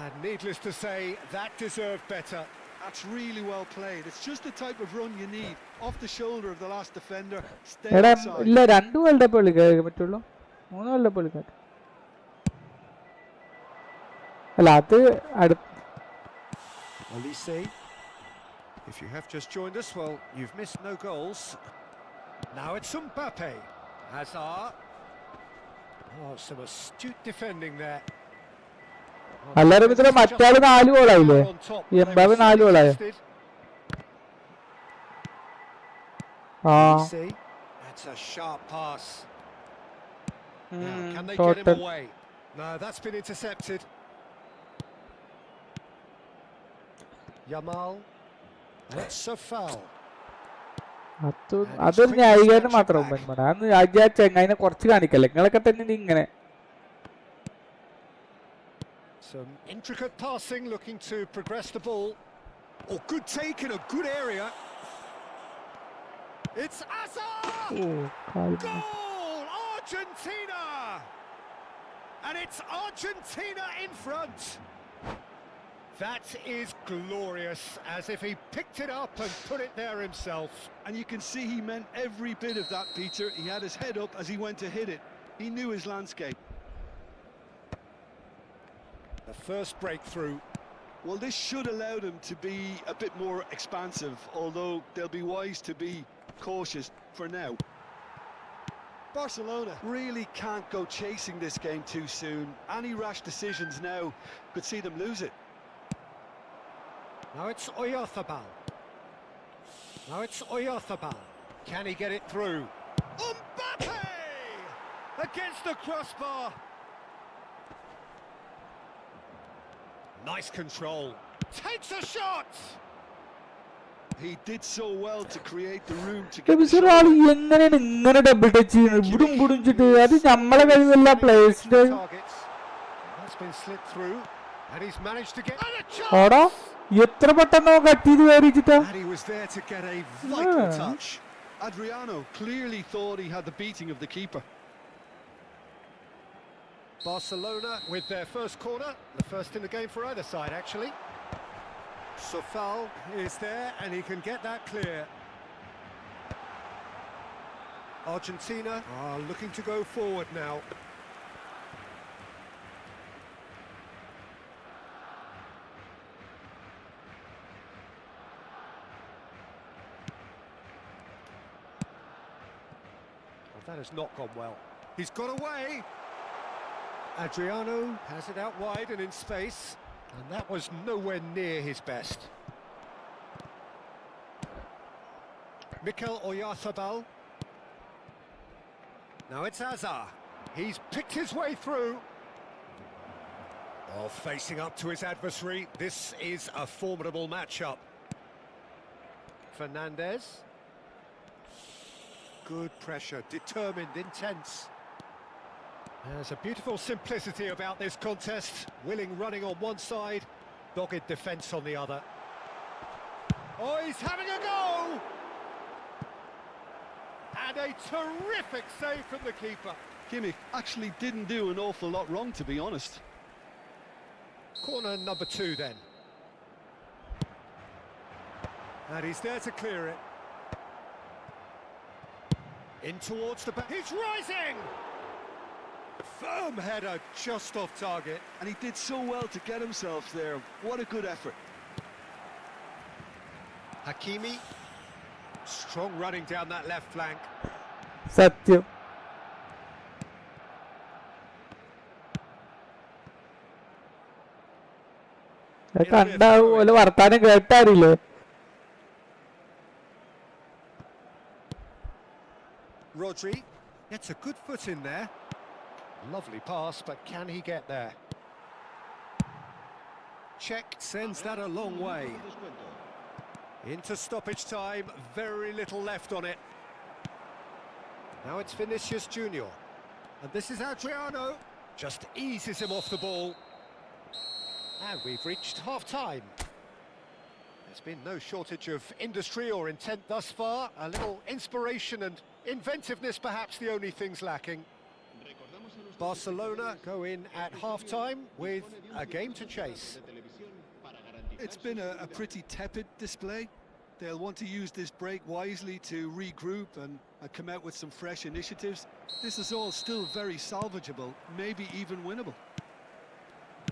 And needless to say, that deserved better. That's really well played. It's just the type of run you need. Off the shoulder of the last defender. Stay inside. ഇല്ല, 2 world cup കളിക്കാൻ പറ്റുള്ളൂ, 3 world cup കളിക്കാൻ. അല്ല അത് Olise. If you have just joined us, well, you've missed no goals. Now it's Mbappe. Hazard. Oh, some astute defending there. അല്ലാതെ മിത്ര മറ്റാള് 4 ഗോളായില്ലേ? എംബാബെ 4 ഗോളായോ? That's a sharp pass. Now, can they get him away? No, that's been intercepted. Yamal. That's a foul. അതൊരു ന്യായീകരണം മാത്രം. അന്ന് ആ ചെങ്ങായിനെ കുറച്ച് കാണിക്കല്ലേ, നിങ്ങളൊക്കെ തന്നെ ഇങ്ങനെ. Some intricate passing, looking to progress the ball. Oh, good take in a good area. It's Hazard! Goal! Argentina! And it's Argentina in front. That is glorious, as if he picked it up and put it there himself. And you can see he meant every bit of that, Peter. He had his head up as he went to hit it. He knew his landscape. The first breakthrough. Well, this should allow them to be a bit more expansive, although they'll be wise to be cautious for now. Barcelona really can't go chasing this game too soon. Any rash decisions now could see them lose it. Now it's Oyarthabal. Now it's Oyarthabal. Can he get it through? Mbappe! Against the crossbar. Nice control. Takes a shot! He did so well to create the room to get the പക്ഷെ shot. ഒരാൾ എങ്ങനെയാണ് ഇങ്ങനെ double touch ചെയ്യുന്നത്? ഇവിടും പിടിച്ചിട്ട് അത് നമ്മളെ കഴിവല്ല പ്ലേയേഴ്സിന്റെ. Targets. That's been slipped through. And he's managed to get ഓടാ എത്ര പെട്ടെന്നോ കട്ട് ചെയ്ത് കയറിച്ചിട്ടാ. And he was there to get a vital touch. Adriano clearly thought he had the beating of the keeper. Barcelona with their first corner, the first in the game for either side actually. Sofal is there and he can get that clear. Argentina are looking to go forward now. Well, that has not gone well. He's got away. Adriano has it out wide and in space, and that was nowhere near his best. Mikel Oyarthabal. Now it's Azar. He's picked his way through. Oh, facing up to his adversary. This is a formidable matchup. Fernandez. Good pressure, determined, intense. There's a beautiful simplicity about this contest. Willing running on one side, dogged defence on the other. Oh, he's having a go! And a terrific save from the keeper. Kimmich actually didn't do an awful lot wrong, to be honest. Corner number 2 then. And he's there to clear it. In towards the back. He's rising! Firm header just off target. And he did so well to get himself there. What a good effort. Hakimi. Strong running down that left flank. സത്യം. കണ്ട പോലെ വർത്താനം കേട്ടാറില്ലേ? Rodri gets a good foot in there. Lovely pass, but can he get there? Czech sends that a long way. Into stoppage time, very little left on it. Now it's Vinicius Junior. And this is Adriano. Just eases him off the ball. And we've reached half-time. There's been no shortage of industry or intent thus far. A little inspiration and inventiveness, perhaps the only things lacking. Barcelona go in at half-time with a game to chase. It's been a pretty tepid display. They'll want to use this break wisely to regroup and come out with some fresh initiatives. This is all still very salvageable, maybe even winnable.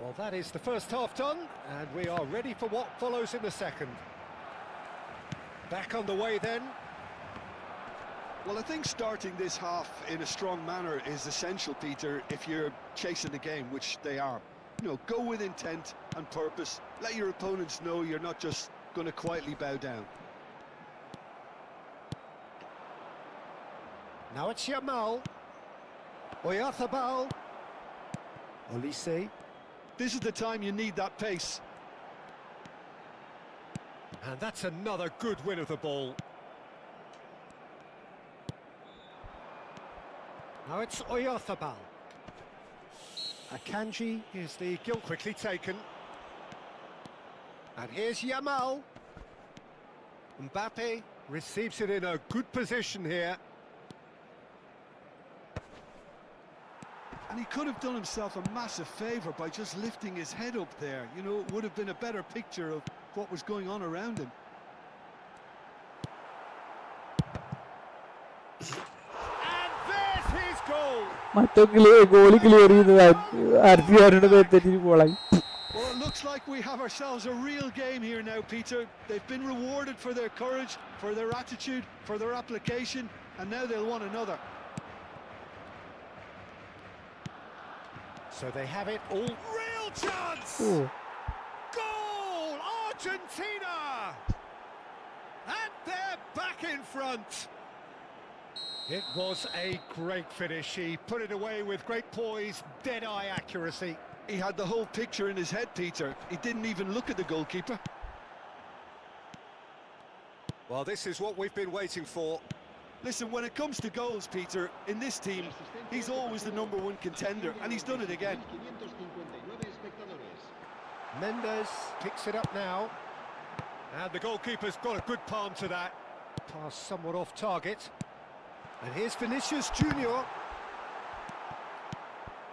Well, that is the first half done, and we are ready for what follows in the second. Back underway then. Well, I think starting this half in a strong manner is essential, Peter, if you're chasing the game, which they are. You know, go with intent and purpose. Let your opponents know you're not just going to quietly bow down. Now it's Yamal. Oyarthabal. Olise. This is the time you need that pace. And that's another good win of the ball. Now it's Oyarthabal. Akanji is the gill quickly taken. And here's Yamal. Mbappe receives it in a good position here. And he could have done himself a massive favour by just lifting his head up there. You know, it would have been a better picture of what was going on around him. And there's his goal! മറ്റോ goalie clear ചെയ്ത് അർജിയാരുടെ തെറ്റിച്ച് പോളായി. Well, it looks like we have ourselves a real game here now, Peter. They've been rewarded for their courage, for their attitude, for their application, and now they'll want another. So they have it all. Real chance! Oh. Goal! Argentina! And they're back in front. It was a great finish. He put it away with great poise, dead-eye accuracy. He had the whole picture in his head, Peter. He didn't even look at the goalkeeper. Well, this is what we've been waiting for. Listen, when it comes to goals, Peter, in this team, he's always the #1 contender, and he's done it again. Mendes picks it up now. And the goalkeeper's got a good palm to that. Pass somewhat off target. And here's Vinicius Junior.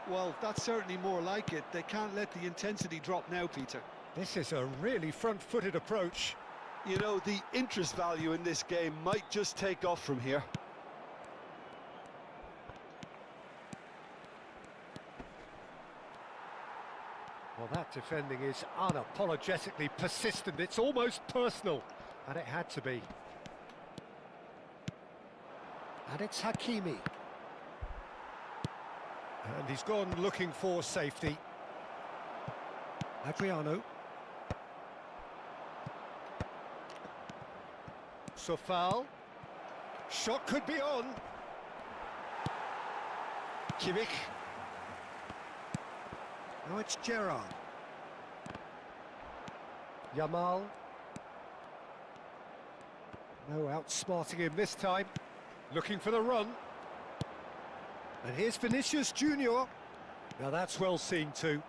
Well, that's certainly more like it. They can't let the intensity drop now, Peter. This is a really front-footed approach. You know, the interest value in this game might just take off from here. Well, that defending is unapologetically persistent. It's almost personal, and it had to be. And it's Hakimi. And he's gone looking for safety. Adriano. So foul. Shot could be on. Kimmich. Now it's Gerrard. Yamal. No outsmarting him this time. Looking for the run. And here's Vinicius Junior. Now that's well seen too.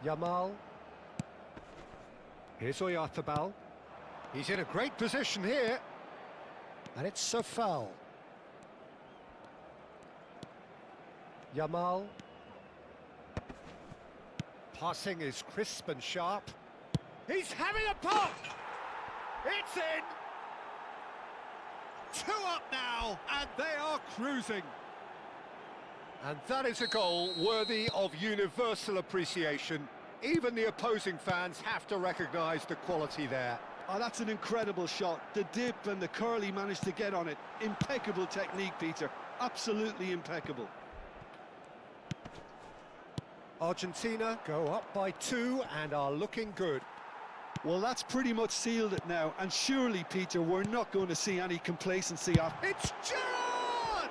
Yamal. Here's Oyarzabal. He's in a great position here. And it's so foul. Yamal. Passing is crisp and sharp. He's having a pop! It's in! 2 up now, and they are cruising. And that is a goal worthy of universal appreciation. Even the opposing fans have to recognise the quality there. Oh, that's an incredible shot. The dip and the curl he managed to get on it. Impeccable technique, Peter. Absolutely impeccable. Argentina go up by 2 and are looking good. Well, that's pretty much sealed it now. And surely, Peter, we're not going to see any complacency after. It's Gerrard!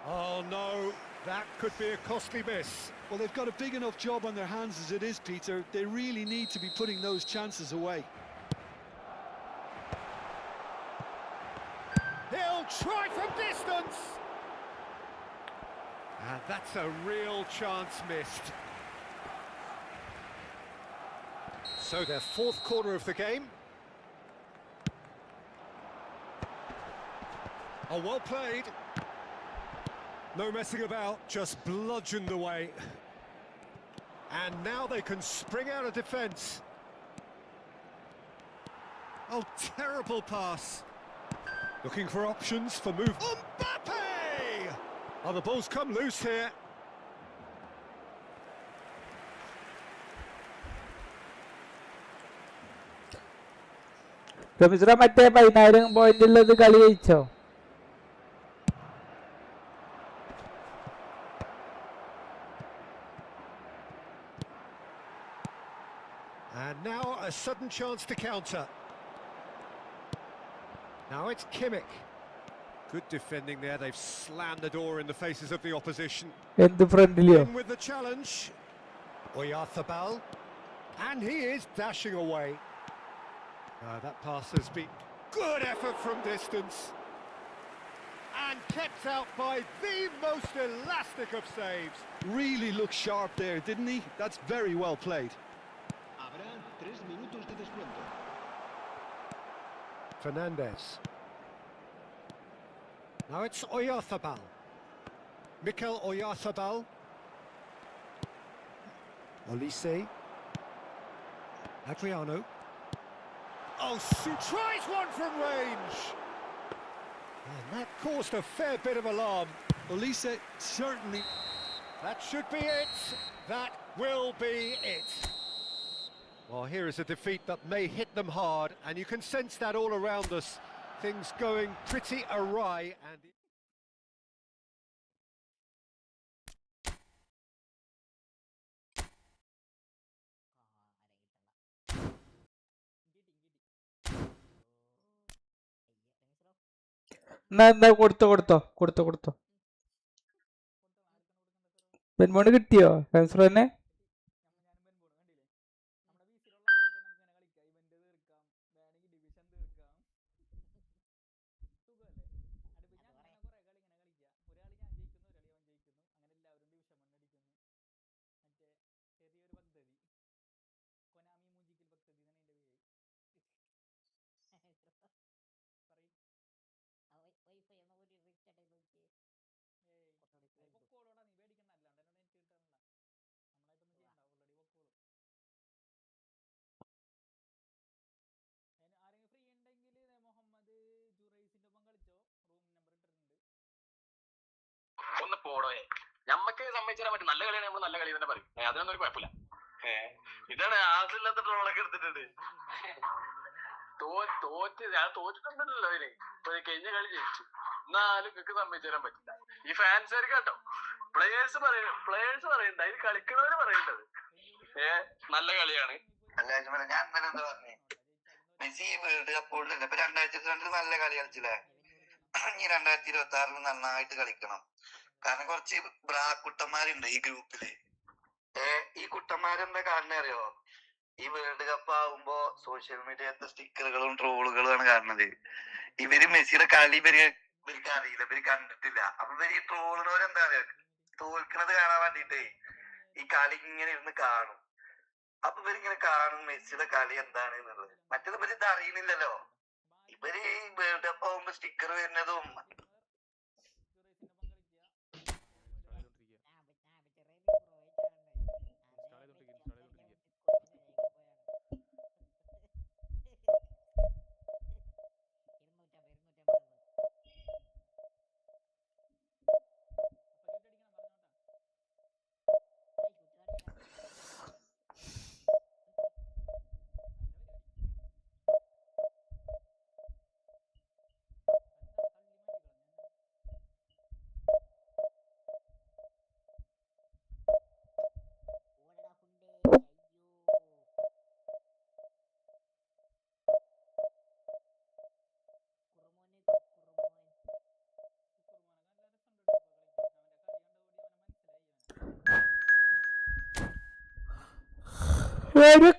Oh no, that could be a costly miss. Well, they've got a big enough job on their hands as it is, Peter. They really need to be putting those chances away. He'll try from distance! And that's a real chance missed. So their 4th quarter of the game. Oh, well played. No messing about, just bludgeoned away. And now they can spring out of defence. Oh, terrible pass. Looking for options for move. Mbappe! Oh, the ball's come loose here. Ramees മറ്റേ 10,000 point ഉള്ളത് കളി ജയിച്ചോ? And now a sudden chance to counter. Now it's Kimmich. Good defending there. They've slammed the door in the faces of the opposition. എന്ത് ഫ്രണ്ടിലെയോ? In with the challenge. Oyarzabal. And he is dashing away. That pass has been good effort from distance. And kept out by the most elastic of saves. Really looked sharp there, didn't he? That's very well played. Fernandez. Now it's Oyarzabal. Mikel Oyarzabal. Olise. Adriano. Oh, tries one from range. And that caused a fair bit of alarm. Olise certainly... That should be it. That will be it. Well, here is a defeat that may hit them hard, and you can sense that all around us. Things going pretty awry and... എന്നാ കൊടുത്തോ. ബെൻമോന് കിട്ടിയോ answer തന്നെ? ഒന്ന് പോടോയെ, ഞമ്മക്ക് സമ്മതിച്ചാൽ പറ്റും. നല്ല കളിയാണ്, നമ്മൾ നല്ല കളി തന്നെ പറയും. അതിനൊന്നും ഒരു കുഴപ്പമില്ല. ഇതാണ് ആവശ്യമില്ലാത്ത ട്രോളൊക്കെ എടുത്തിട്ടുണ്ട്. ഞാൻ തോറ്റിട്ടുണ്ടല്ലോ അതിന്. ഇപ്പൊ കഴിഞ്ഞ കളി ജയിച്ചു, എന്നാലും നിങ്ങൾക്ക് സമ്മതിച്ചു തരാൻ പറ്റില്ല. ഈ ഫാൻസുകാർക്ക് കേട്ടോ, പ്ലേയേഴ്സ് പറയണ്ട, അതിന് കളിക്കുന്നവര് പറയേണ്ടത് നല്ല കളിയാണ്. അല്ല ഞാൻ ഇന്നലെ എന്താ പറഞ്ഞേ, മെസ്സി വേൾഡ് കപ്പ് കൊണ്ടല്ല. ഇപ്പൊ 2022 നല്ല കളി കളിച്ചില്ലേ, ഇനി 2026 നന്നായിട്ട് കളിക്കണം. കാരണം കുറച്ച് കുട്ടന്മാരുണ്ട് ഈ ഗ്രൂപ്പില്. ഈ കുട്ടന്മാരെന്താ കാണുന്നത് അറിയോ? ഈ വേൾഡ് കപ്പ് ആവുമ്പോ സോഷ്യൽ മീഡിയത്തെ സ്റ്റിക്കറുകളും ട്രോളുകളുമാണ് കാണുന്നത്. ഇവര് മെസ്സിയുടെ കളി ഇവർക്ക് അറിയില്ല, ഇവര് കണ്ടിട്ടില്ല. അപ്പൊ ഇവര് ഈ ട്രോളിനവരെന്താ അറിയോ, തോൽക്കണത് കാണാൻ വേണ്ടിട്ടേ ഈ കളി ഇങ്ങനെ ഇരുന്ന് കാണും. അപ്പൊ ഇവരിങ്ങനെ കാണും മെസ്സിയുടെ കളി എന്താണ് എന്നുള്ളത്. മറ്റേത് ഇവര് ഇത് അറിയുന്നില്ലല്ലോ. ഇവര് വേൾഡ് കപ്പ് ആവുമ്പോ സ്റ്റിക്കർ വരുന്നതും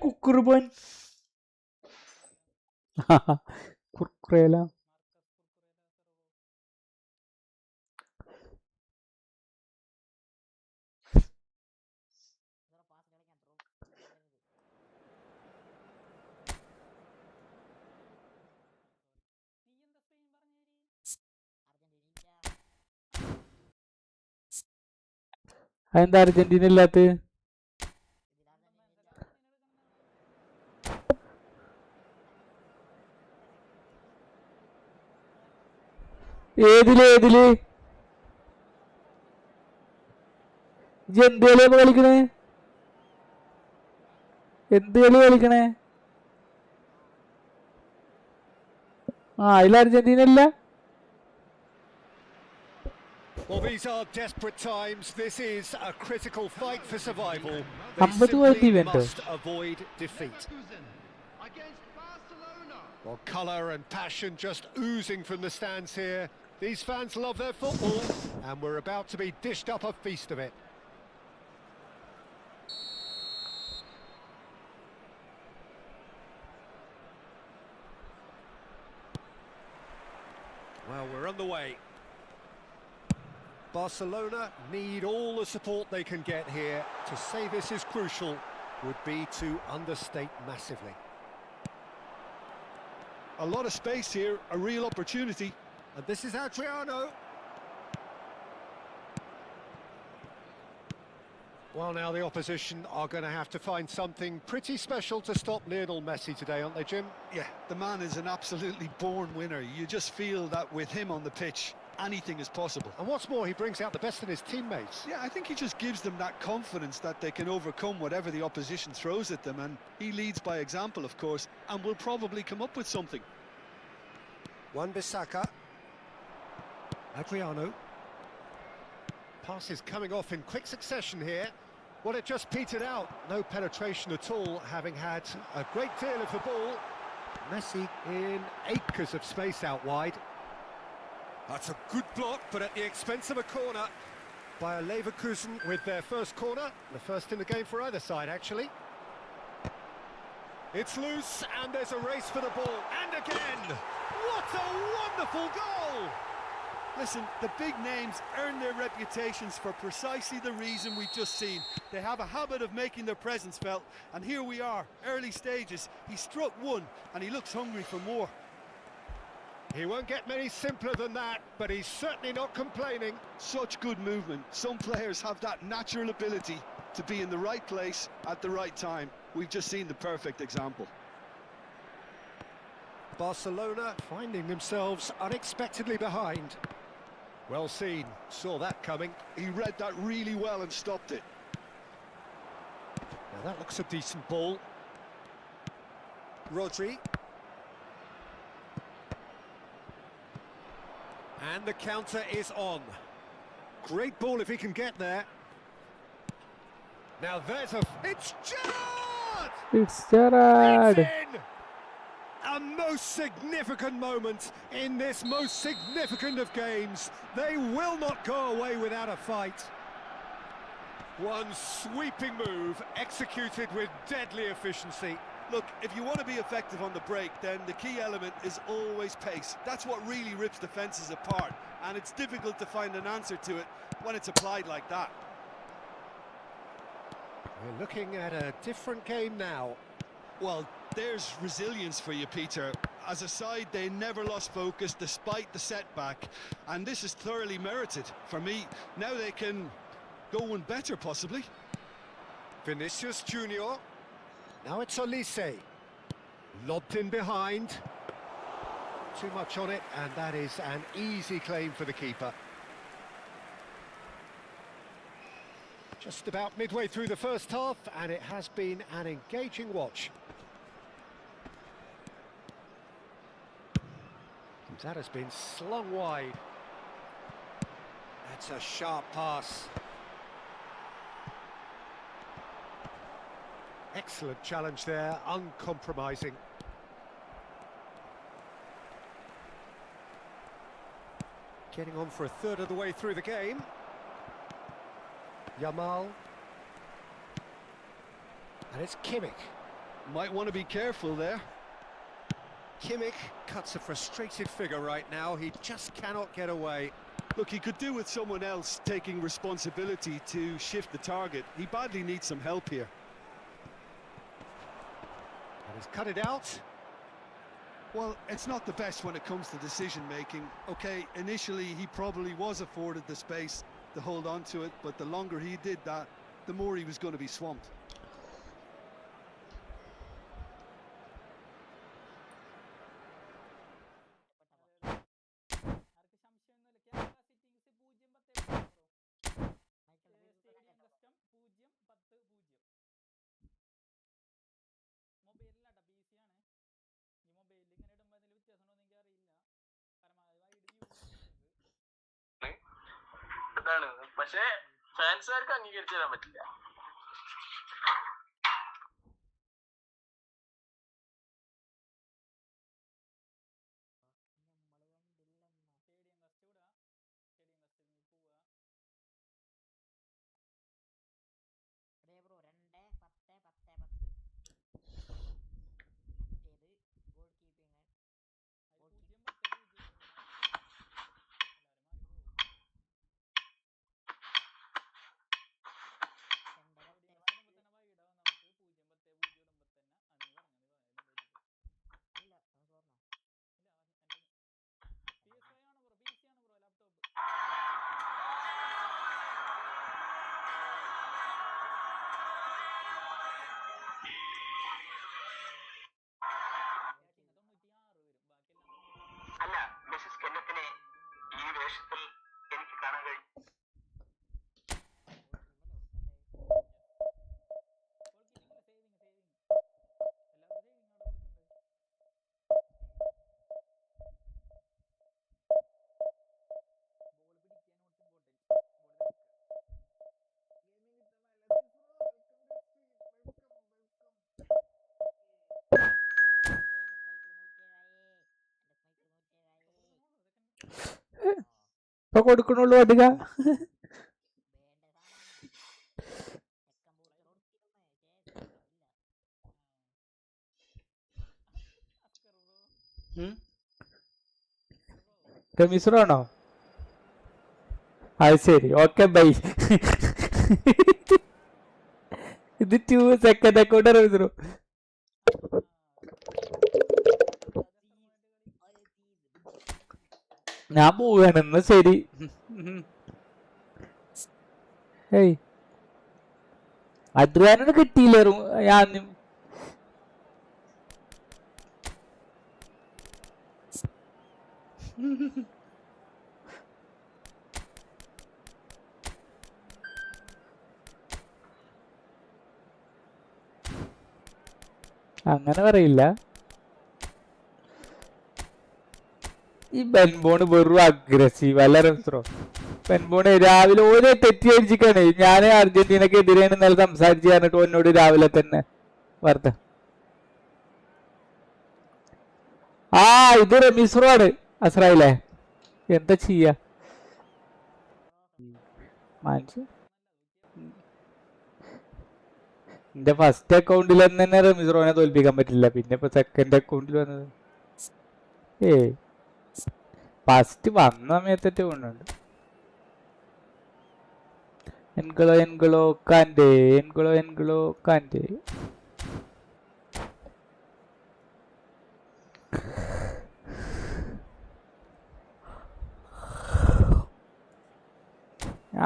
കുക്കുറുപോൻ കുർക്കുറേല. അതെന്താ അർജന്റീന ഇല്ലാത്ത? ഏതില് ഇജ്ജ് എന്ത് കളിയാ കളിക്കണേ? എന്ത് കളി കളിക്കണേ? അതിൽ അർജന്റീന ഇല്ല. Well, these are desperate times. This is a critical fight for survival. They 50 simply must avoid defeat. Well, colour and passion just oozing from the stands here. These fans love their football, and we're about to be dished up a feast of it. Well, we're on the way. Barcelona need all the support they can get here. To say this is crucial would be to understate massively. A lot of space here, a real opportunity. And this is Adriano. Well, now the opposition are going to have to find something pretty special to stop Lionel Messi today, aren't they, Jim? Yeah, the man is an absolutely born winner. You just feel that with him on the pitch, anything is possible. And what's more, he brings out the best in his teammates. Yeah, I think he just gives them that confidence that they can overcome whatever the opposition throws at them, and he leads by example, of course, and will probably come up with something. Wan-Bissaka. Adriano. Passes coming off in quick succession here. Well, it just petered out. No penetration at all, having had a great deal of the ball. Messi in acres of space out wide. That's a good block, but at the expense of a corner. Bayer Leverkusen with their first corner, the first in the game for either side, actually. It's loose, and there's a race for the ball, and again! What a wonderful goal! Listen, the big names earn their reputations for precisely the reason we've just seen. They have a habit of making their presence felt, and here we are, early stages. He struck one, and he looks hungry for more. He won't get many simpler than that, but he's certainly not complaining. Such good movement. Some players have that natural ability to be in the right place at the right time. We've just seen the perfect example. Barcelona finding themselves unexpectedly behind. Well seen, saw that coming. He read that really well and stopped it. Now that looks a decent ball. Rodri. And the counter is on. Great ball if he can get there. Now there's a... It's Gerrard! It's Gerrard. It's in! A most significant moment in this most significant of games. They will not go away without a fight. One sweeping move executed with deadly efficiency. Look, if you want to be effective on the break, then the key element is always pace. That's what really rips defences apart, and it's difficult to find an answer to it when it's applied like that. We're looking at a different game now. Well, there's resilience for you, Peter. As a side, they never lost focus despite the setback, and this is thoroughly merited. For me, now they can go one better, possibly. Vinicius Junior. Now it's Olise. Lobbed in behind. Too much on it, and that is an easy claim for the keeper. Just about midway through the first half, and it has been an engaging watch. That has been slung wide. That's a sharp pass. Excellent challenge there, uncompromising. Getting on for a third of the way through the game. Yamal. And it's Kimmich. Might want to be careful there. Kimmich cuts a frustrated figure right now. He just cannot get away. Look, he could do with someone else taking responsibility to shift the target. He badly needs some help here. And he's cut it out. Well, it's not the best when it comes to decision-making. Okay, initially he probably was afforded the space to hold on to it, but the longer he did that, the more he was going to be swamped. ഇതാണ് പക്ഷേ ഫാൻസുകാർക്ക് അംഗീകരിച്ചു തരാൻ പറ്റില്ല. അല്ല, Mises കെന്നത്തിനെ ഈ വേഷത്തിൽ എനിക്ക് കാണാൻ കഴിയും. ഇപ്പൊ കൊടുക്കണുള്ളൂ അടുക. റമീസറാണോ? അത് ശരി, ഓക്കെ ബൈ. ഇത് 2 സെക്കൻഡ് അക്കൗണ്ട് റമീസറോ. ഞാൻ പോവാണ്, എന്നാ ശരി. ഏയ് അദ്വാനോട് കിട്ടിയില്ല. ഞാൻ അങ്ങനെ പറയില്ല. ഈ ബെൻബോണ് വെറും അഗ്രസീവ് അല്ല റംസ്രോ. ബെൻബോണ് രാവിലെ ഓരോ തെറ്റി അടിച്ചിക്കാണ്. ഞാൻ അർജന്റീനക്കെതിരെയാണ് ഇന്നലെ സംസാരിച്ച് പറഞ്ഞിട്ട് എന്നോട് രാവിലെ തന്നെ വെറുതെ. ആ ഇത് റമീസ്രോ ആണ്. അസ്രായില്ലേ, എന്താ ചെയ്യാ. എന്റെ ഫസ്റ്റ് അക്കൗണ്ടിൽ തന്നെ റമീസ്രോനെ തോൽപ്പിക്കാൻ പറ്റില്ല, പിന്നെ ഇപ്പൊ സെക്കൻഡ് അക്കൗണ്ടിൽ വന്നത്. ഫസ്റ്റ് വന്ന സമയത്തേറ്റ് കൊണ്ടുണ്ട്. എൻകളോ കാൻ്റെ.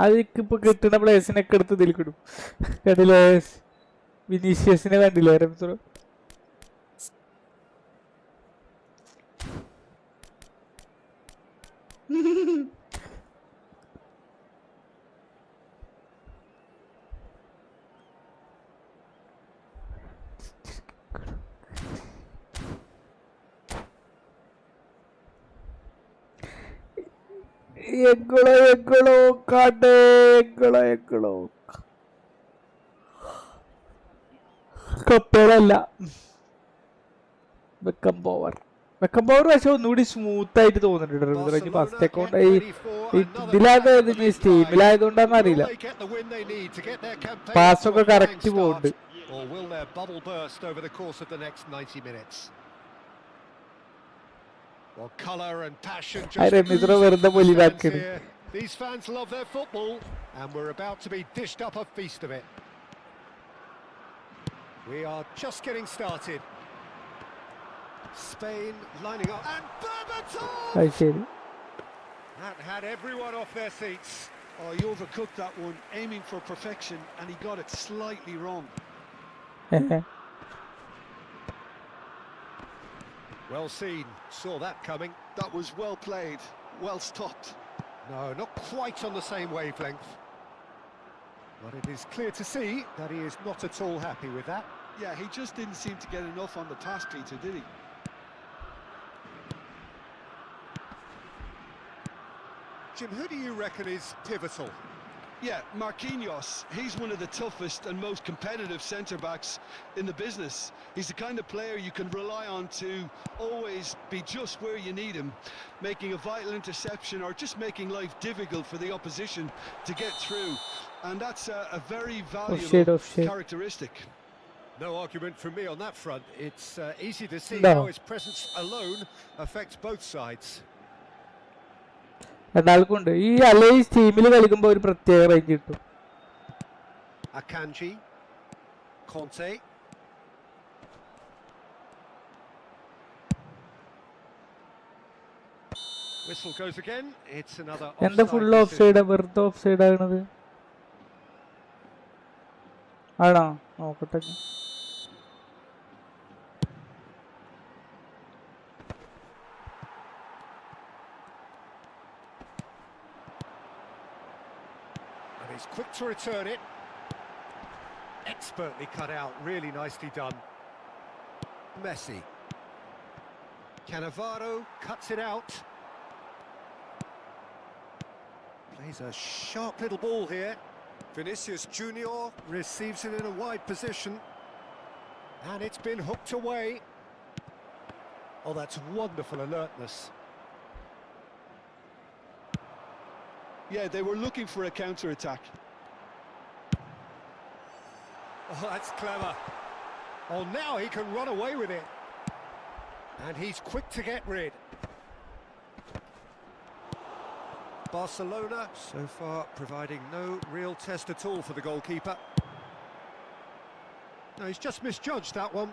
അതിക്കിപ്പോ കിട്ടുന്ന പ്ലേസിനൊക്കെ എടുത്ത് ഇതിൽ കിടും. കണ്ടില്ലേ വിനീഷ്യസിനെ, കണ്ടില്ലേ റംസ്രോ. എങ്കളോ കാട്ടെ, എങ്കളോ കപ്പേളല്ല. വെക്കം പവർ പക്ഷെ ഒന്നുകൂടി സ്മൂത്ത് ആയിട്ട് തോന്നുന്നുണ്ട്. ഫസ്റ്റ് അക്കൗണ്ട് ഇതിലായത് സ്റ്റീമിലായതുകൊണ്ടാന്ന് അറിയില്ല. പാസ്സൊക്കെ കറക്റ്റ് പോകുന്നുണ്ട്. റമീസ്രോ വെറുതെ പൊലിവാക്കണ്. These fans love their football, and we're about to be dished up a feast of it. We are just getting started. Spain lining up, and Berbatov! That had everyone off their seats. Oh, he overcooked that one, aiming for perfection, and he got it slightly wrong. Well seen, saw that coming. That was well played, well stopped. No, not quite on the same wavelength. But it is clear to see that he is not at all happy with that. Yeah, he just didn't seem to get enough on the pass, Peter, did he? Jim, who do you reckon is pivotal? Yeah, Marquinhos. He's one of the toughest and most competitive centre-backs in the business. He's the kind of player you can rely on to always be just where you need him, making a vital interception or just making life difficult for the opposition to get through. And that's a very valuable characteristic. No argument from me on that front. It's easy to see how his presence alone affects both sides. രണ്ടാൾക്കുണ്ട്. ഈ അലൈസ് ടീമിൽ കളിക്കുമ്പോൾ ഒരു പ്രത്യേക range കിട്ടും. Akanji, Conte. Whistle goes again. It's another offside. എന്താ full of side, വെറുതെ of side ആകണത് ആണോ? നോക്കട്ടെ. He's quick to return it. Expertly cut out, really nicely done. Messi. Cannavaro cuts it out. Plays a sharp little ball here. Vinicius Junior receives it in a wide position. And it's been hooked away. Oh, that's wonderful alertness. Yeah, they were looking for a counter-attack. Oh, that's clever. Oh, now he can run away with it. And he's quick to get rid. Barcelona, so far, providing no real test at all for the goalkeeper. No, he's just misjudged that one.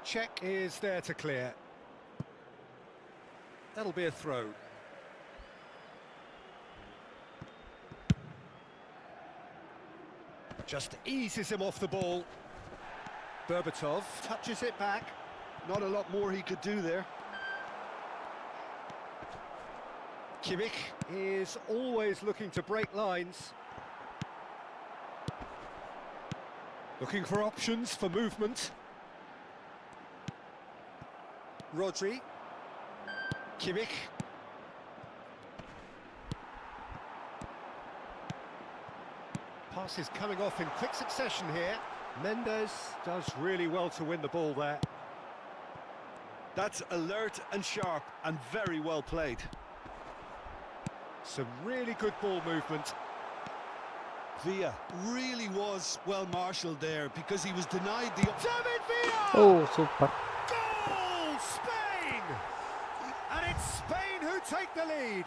Check is there to clear. That'll be a throw. Just eases him off the ball. Berbatov touches it back. Not a lot more he could do there. Kimmich is always looking to break lines. Looking for options for movement. Rodri. Kimmich. Pass is coming off in quick succession here. Mendes does really well to win the ball there. That's alert and sharp and very well played. Some really good ball movement. Villa really was well marshalled there because he was denied the... David Villa! Oh, super. Goal! Spain! And it's Spain who take the lead.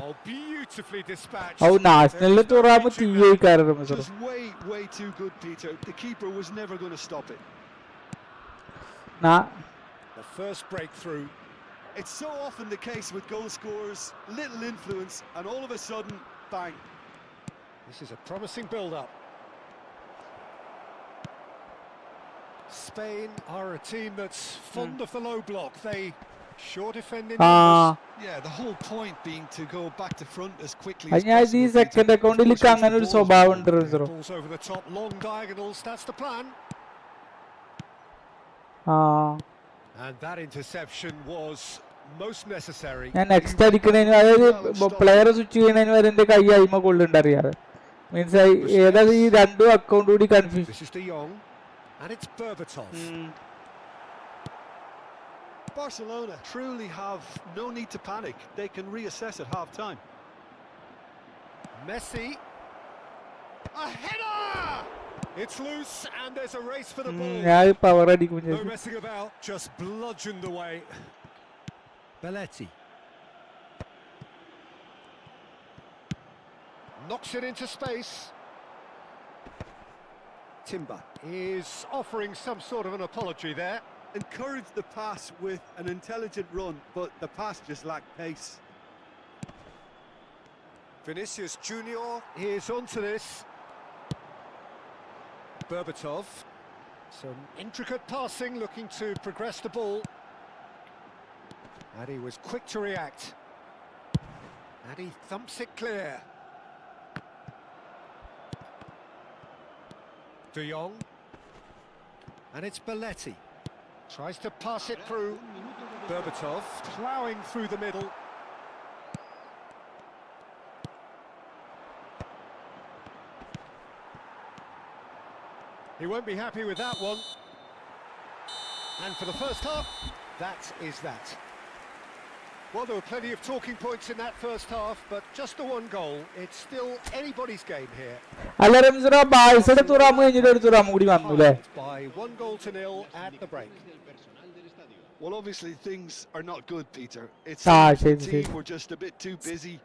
Oh, beautifully dispatched. Oh, national tournament TI karara Just way too good, Peter. The keeper was never going to stop it. na. The first breakthrough. It's so often the case with goal scorers, little influence, and all of a sudden, bang. This is a promising build-up. Spain are a team that's fond of the low block. They sure defend in numbers. Yeah, the whole point being to go back to front as quickly as ഞാൻ ഈ possible. Second അക്കൗണ്ടിലേക്ക് അങ്ങനെ ഒരു സ്വഭാവം ഉണ്ട് bro. Balls over the top, long diagonals, that's the plan. And that interception was most necessary. ഞാൻ next അടിക്കണേന് അതായത് player switch ചെയ്യണേന് വരെ എന്റെ കൈ അയിമ കൊള്ളുണ്ട് അറിയാതെ മീൻസ് ഏതാ ഈ രണ്ടും അക്കൗണ്ട് കൂടി confusion. This is De Jong and it's Berbatov. Barcelona truly have no need to panic. They can reassess at half-time. Messi. A header! It's loose and there's a race for the ball. ഞാൻ power അടിക്കും. No messing about, just bludgeoned away. Belletti. Knocks it into space. Timber is offering some sort of an apology there. Encouraged the pass with an intelligent run, but the pass just lacked pace. Vinicius Junior is onto this. Berbatov. Some intricate passing, looking to progress the ball. And he was quick to react. And he thumps it clear. De Jong. And it's Belletti. Tries to pass it through. Berbatov ploughing through the middle. He won't be happy with that one. And for the first half, that is that. Well, there were plenty of talking points in that first half, but just the one goal. It's still anybody's game here. അല്ല റംസറ ബാഴ്സയുടെ തുറാമ് കഴിഞ്ഞിട്ട് ഒരു തുറാമ് കൂടി വന്നു അല്ലേ? By 1-0 at the break. Well, obviously things are not good, Peter. It's the team were just a bit too busy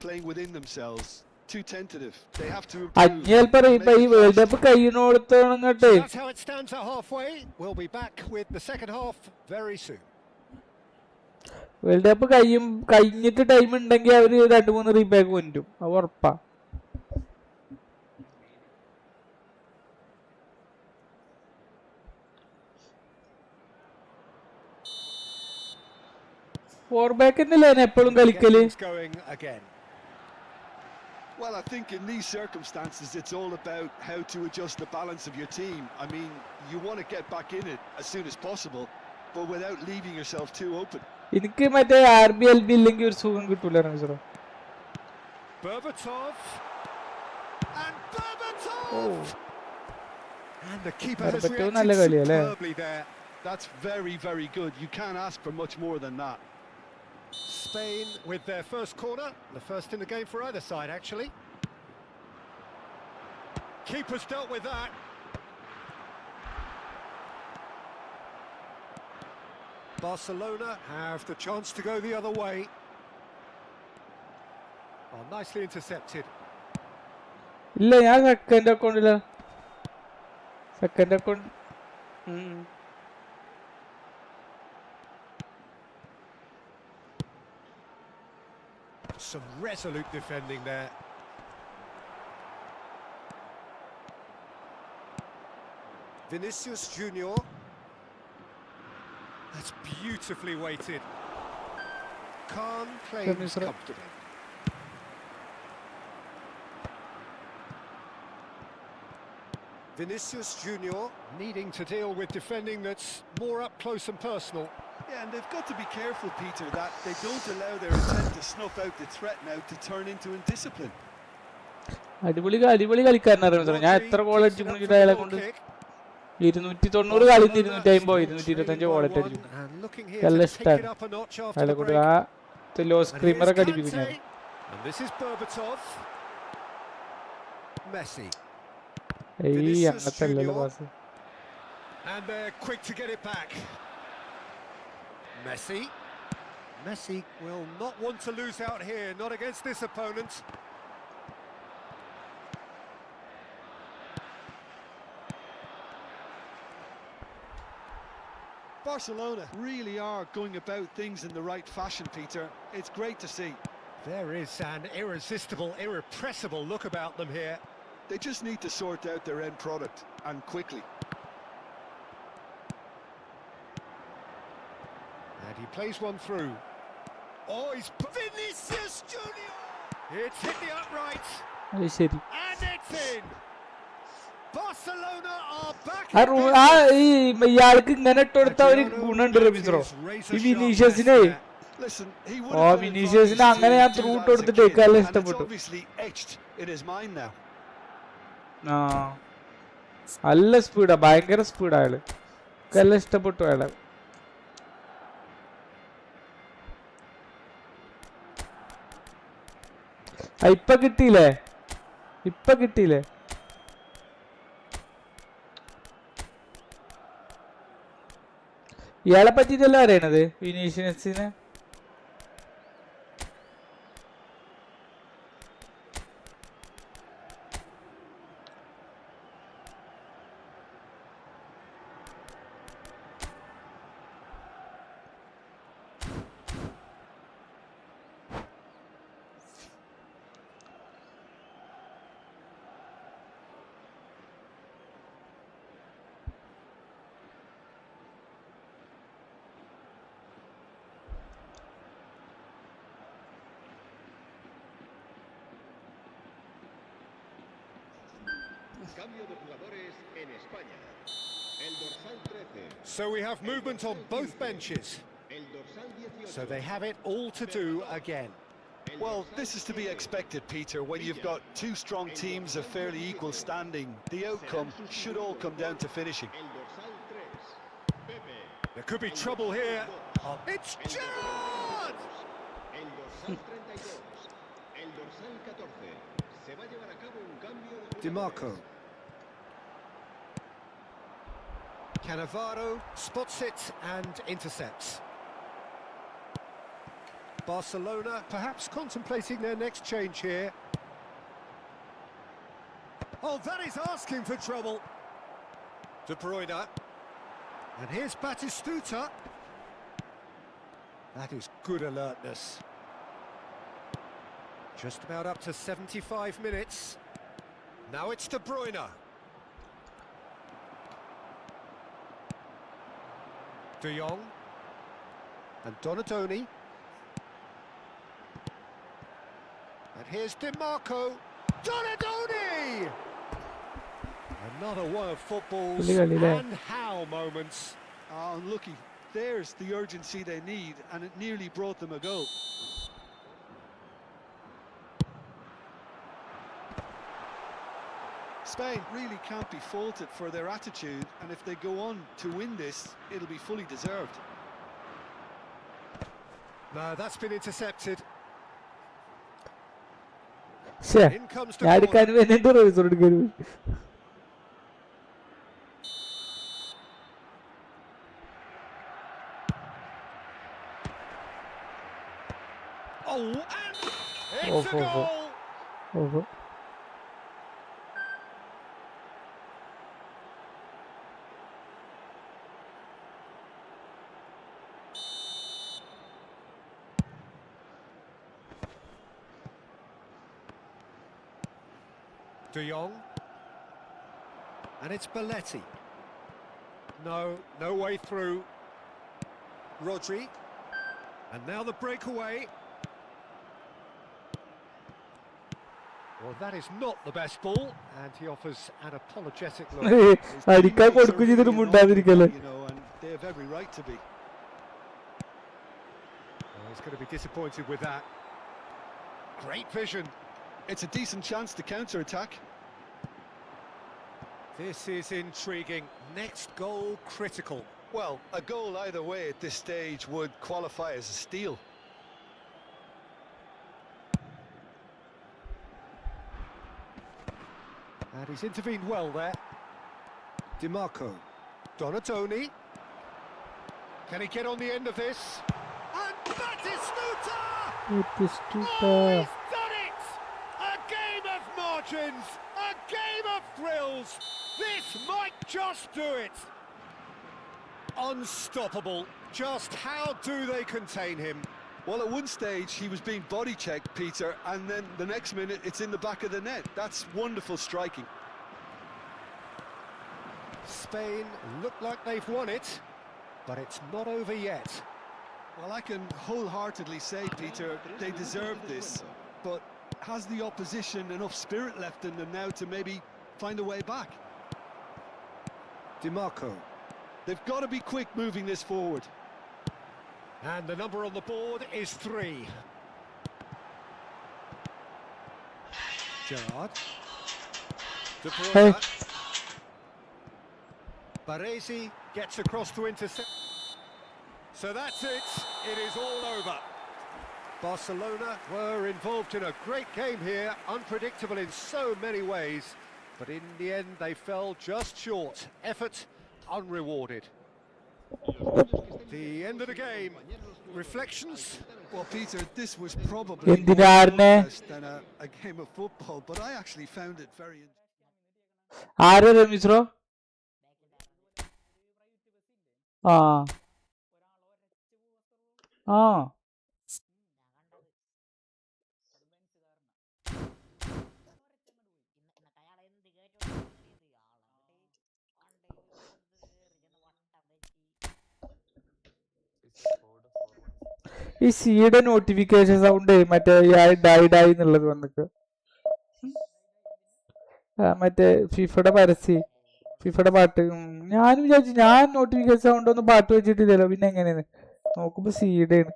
playing within themselves, too tentative. They have to അഞ്ഞേൽ പറയും ഇപ്പൊ ഈ world cup കഴിയണോടത്തോണങ്ങട്ടെ. That's how it stands at halfway. We'll be back with the second half very soon. World cup കഴിഞ്ഞിട്ട് time ഉണ്ടെങ്കിൽ അവര് 2-3 റീബാക്ക് കൊണ്ടും അത് ഉറപ്പാ. ഫോർ ബാക്ക് എന്നല്ലേ എപ്പോഴും കളിക്കല്? Well, I think in these circumstances it's all about how to adjust the balance of your team. I mean, you want to get back in it as soon as possible, but without leaving yourself too open. എനിക്ക് മറ്റേ RBLB ഇല്ലെങ്കിൽ ഒരു സുഖം കിട്ടൂല റംസറ. Berbatov and Berbatov. And the keeper has reacted superbly there. That's very, very good. You can't ask for much more than that. Spain with their first corner, the first in the game for either side, actually. Keeper's dealt with that. Barcelona have the chance to go the other way. Oh, nicely intercepted. ഇല്ല ഞാൻ second അക്കൗണ്ടില്ല second account Some resolute defending there. Vinicius Junior. That's beautifully weighted. Khan claims comfortably. Vinicius Junior needing to deal with defending that's more up close and personal. Yeah, and they've got to be careful, Peter, that they don't allow their attempt to snuff out the threat now to turn into indiscipline. അടിപൊളി കളിക്കാരനായിരുന്നു ഞാൻ എത്ര goal അടിച്ചിട്ടുണ്ട് അയാളെ കൊണ്ട് 290 കളി 250 225 ഗോളൊക്കെ അടിച്ചു നല്ല ഇഷ്ടമാണ് അയാളെ കൊണ്ട് ആ ലോ സ്ക്രീമറൊക്കെ അടിപ്പിക്കും ഞാൻ അങ്ങനത്തെ അല്ലല്ലോ pass And they're quick to get it back. Messi will not want to lose out here, not against this opponent. Barcelona really are going about things in the right fashion, Peter. It's great to see. There is an irresistible, irrepressible look about them here. They just need to sort out their end product, and quickly. And he plays one through. Oh, he's Vinicius Junior! It's hit the upright. And it's in. Barcelona are back. ഇയാൾക്ക് ഇങ്ങനെ ഇട്ടെടുത്ത ഒരു ഗുണുണ്ട് റബീസ്രോ ഈ വിനീഷ്യസിനെ വിനീഷ്യസിന് അങ്ങനെ ഞാൻ through ഇട്ട് കൊടുത്തിട്ട് നല്ല ഇഷ്ടപ്പെട്ടു ആ നല്ല സ്പീഡാ ഭയങ്കര സ്പീഡാ അയാള് നല്ല ഇഷ്ടപ്പെട്ടു അയാളെ ഇപ്പൊ കിട്ടിയില്ലേ ഇയാളെ പറ്റിട്ടല്ല അറിയണത് വിനീഷ്യസിനെ So we have movement on both benches. So they have it all to do again. Well, this is to be expected, Peter, when you've got two strong teams of fairly equal standing. The outcome should all come down to finishing. There could be trouble here. Oh, it's Gerrard! DiMarco. Cannavaro spots it and intercepts. Barcelona perhaps contemplating their next change here. Oh, that is asking for trouble. De Bruyne. And here's Batistuta. That is good alertness. Just about up to 75 minutes. Now it's De Bruyne. De Jong. And Donadoni. And here's DiMarco. Donadoni! Another one of football's and how moments. Oh, unlucky. There's the urgency they need, and it nearly brought them a goal. Spain really can't be faulted for their attitude, and if they go on to win this, it'll be fully deserved. No, that's been intercepted. ശ്ശേ, In comes the ഞാൻ എടുക്കാൻ corner. വേണ്ടി റോയ്സോട് എടുക്കരുത്. Oh, and it's a Oh. goal. ഓഹോ. De Jong. And it's Belletti. No way through. Rodri. And now the breakaway. Well, that is not the best ball, and he offers an apologetic look. അടിക്കാൻ കൊടുക്കും ചെയ്തിട്ട് മുണ്ടാതിരിക്കല്ലേ. You know, and they have every right to be. Oh, he's going to be disappointed with that. Great vision. It's a decent chance to counter-attack. This is intriguing. Next goal critical. Well, a goal either way at this stage would qualify as a steal. And he's intervened well there. DiMarco. Donatoni. Can he get on the end of this? And Batistuta! Batistuta. Oh, he's done it! A game of margins! A game of thrills! This might just do it! Unstoppable. Just how do they contain him? Well, at one stage he was being body checked, Peter, and then the next minute it's in the back of the net. That's wonderful striking. Spain look like they've won it, but it's not over yet. Well, I can wholeheartedly say, Peter, they deserve this, but has the opposition enough spirit left in them now to maybe find a way back? DiMarco. They've got to be quick moving this forward. And the number on the board is 3. Gerrard. De Bruyne. Hey. Baresi gets across to intercept. So that's it. It is all over. Barcelona were involved in a great game here, unpredictable in so many ways, but in the end they fell just short. Effort unrewarded. The end of the game. Reflections? Well, Peter, this was probably more എന്തിനാർന്നെ? contest than a game of football, but I actually found it very ആരാ റമീസ്രോ? ആ ആ ഈ സിയുടെ notification sound മറ്റേ ഡൈഡായി എന്നുള്ളത് വന്നിട്ട് മറ്റേ ഫിഫയുടെ പരസ്യം ഫിഫയുടെ പാട്ട് ഞാനും വിചാരിച്ചു ഞാൻ നോട്ടിഫിക്കേഷൻ സൗണ്ട് ഒന്നും പാട്ട് വെച്ചിട്ടില്ലല്ലോ പിന്നെ എങ്ങനെയാണ് നോക്കുമ്പോ സിയുടെ ആണ്.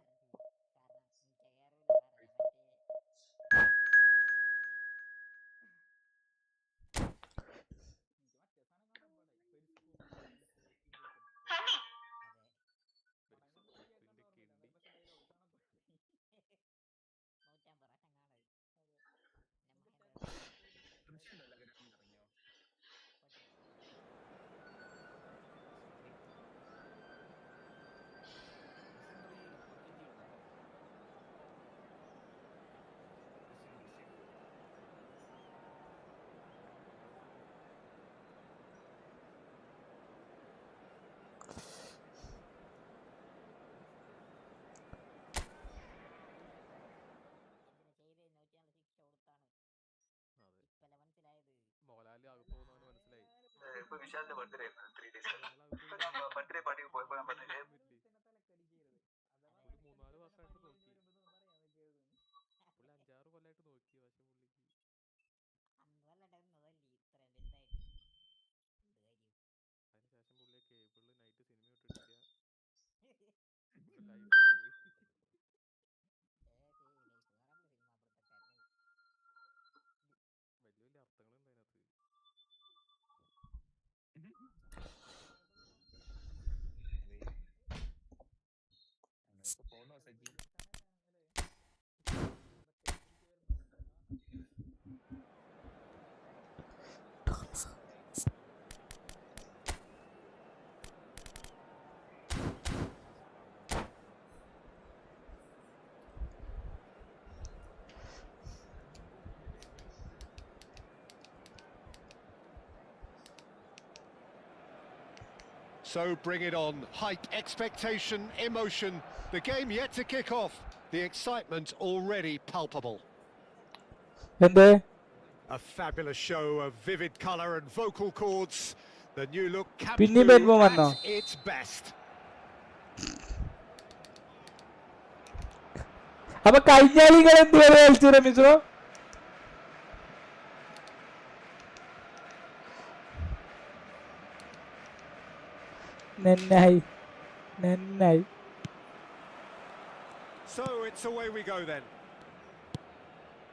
മോഹൻലാലിൽ ആകപ്പോകുന്നവന് മനസ്സിലായി. ഇപ്പൊ വിശാലിന്റെ ബർത്ത്ഡേ 3 days ബർത്ത്ഡേ പാർട്ടിക്ക് പോയപ്പോ ഞാൻ പറഞ്ഞില്ലേ ഒരു 3-4 വർഷമായിട്ട് നോക്കി. പുള്ളി 5-6 കൊല്ലമായിട്ട് നോക്കി. പക്ഷെ പുള്ളിക്ക് അതിനുശേഷം പുള്ളിയെ കേബിളിൽ നൈറ്റ് സിനിമ ഇട്ടിട്ടില്ല. ലൈഫ് തന്നെ പോയി. വലിയ വലിയ അർത്ഥങ്ങളുണ്ട് അതിനകത്ത്. പോകുന്നോ Saji? So bring it on. Hype, expectation, emotion. The game yet to kick off. The excitement already palpable. എന്തേ A fabulous show of vivid colour and vocal chords. The new look Camp പിന്നെയും Nou Benbow വന്നോ? at its best. അപ്പൊ കഴിഞ്ഞ കളികൾ എന്ത് കളിച്ചു റമീസോ? നന്നായി. So it's away we go then.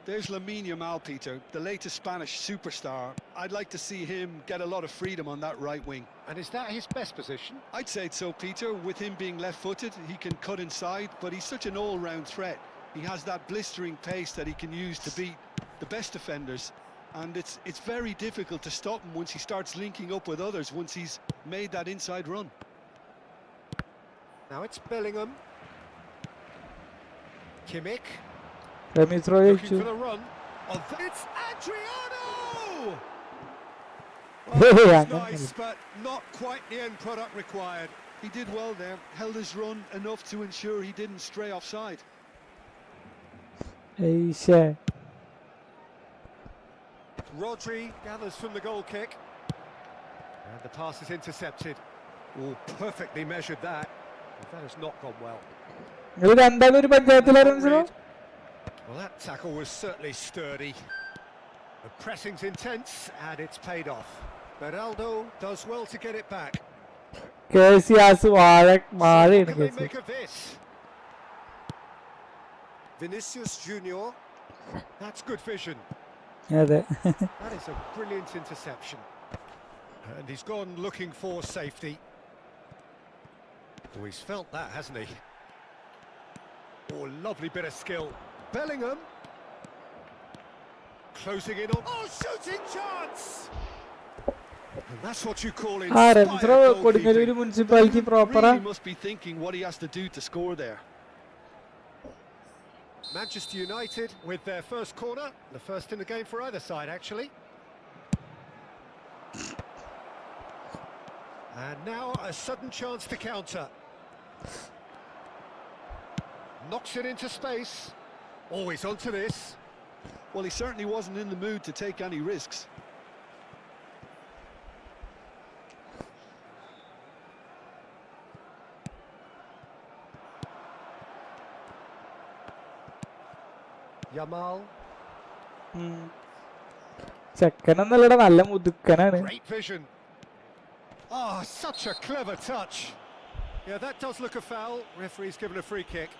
There's Lamine Yamal, Peter, the latest Spanish superstar. I'd like to see him get a lot of freedom on that right wing. And is that his best position? I'd say so, Peter. With him being left-footed, he can cut inside, but he's such an all-round threat. He has that blistering pace that he can use to beat the best defenders, and it's very difficult to stop him once he starts linking up with others, once he's made that inside run. Now it's Bellingham. Kimmich. റമീസോ Looking ജയിച്ചു. for the run. Oh, it's Adriano! Hey, That's yeah, nice, but not quite the end product required. He did well there, held his run enough to ensure he didn't stray offside. ഏയ്ഷേ. Rodri gathers from the goal kick. And the pass is intercepted. Oh, perfectly measured that. That has not gone well. നിങ്ങൾ രണ്ടാമത് ഒരു പഞ്ചായത്തിലെ റമീസോ? Well, that tackle was certainly sturdy. The pressing's intense, and it's paid off. Beraldo does well to get it back. കേസിയാസ് What വാഴയാണ് can they case. make of this? Vinicius Junior. That's good vision. അതെ. That is a brilliant interception. And he's gone looking for safety. Oh, he's felt that, hasn't he? Oh, lovely bit of skill. Bellingham. Closing in on... Oh, shooting chance! And that's what you call ആ inspired റമീസോ Kodungallur goalkeeping. മുനിസിപ്പാലിറ്റി പ്രോപ്പറാ? Really must be thinking what he has to do to score there. Manchester United with their first corner. The first in the game for either side, actually. And now a sudden chance to counter. Knocks it into space. Always onto this. Well, he certainly wasn't in the mood to take any risks. Yamal. ചെക്കനെന്നല്ലടാ നല്ല മുതുക്കനാണ്. Great vision. Oh, such a clever touch. Yeah, that does look a foul. Referee's given a free kick.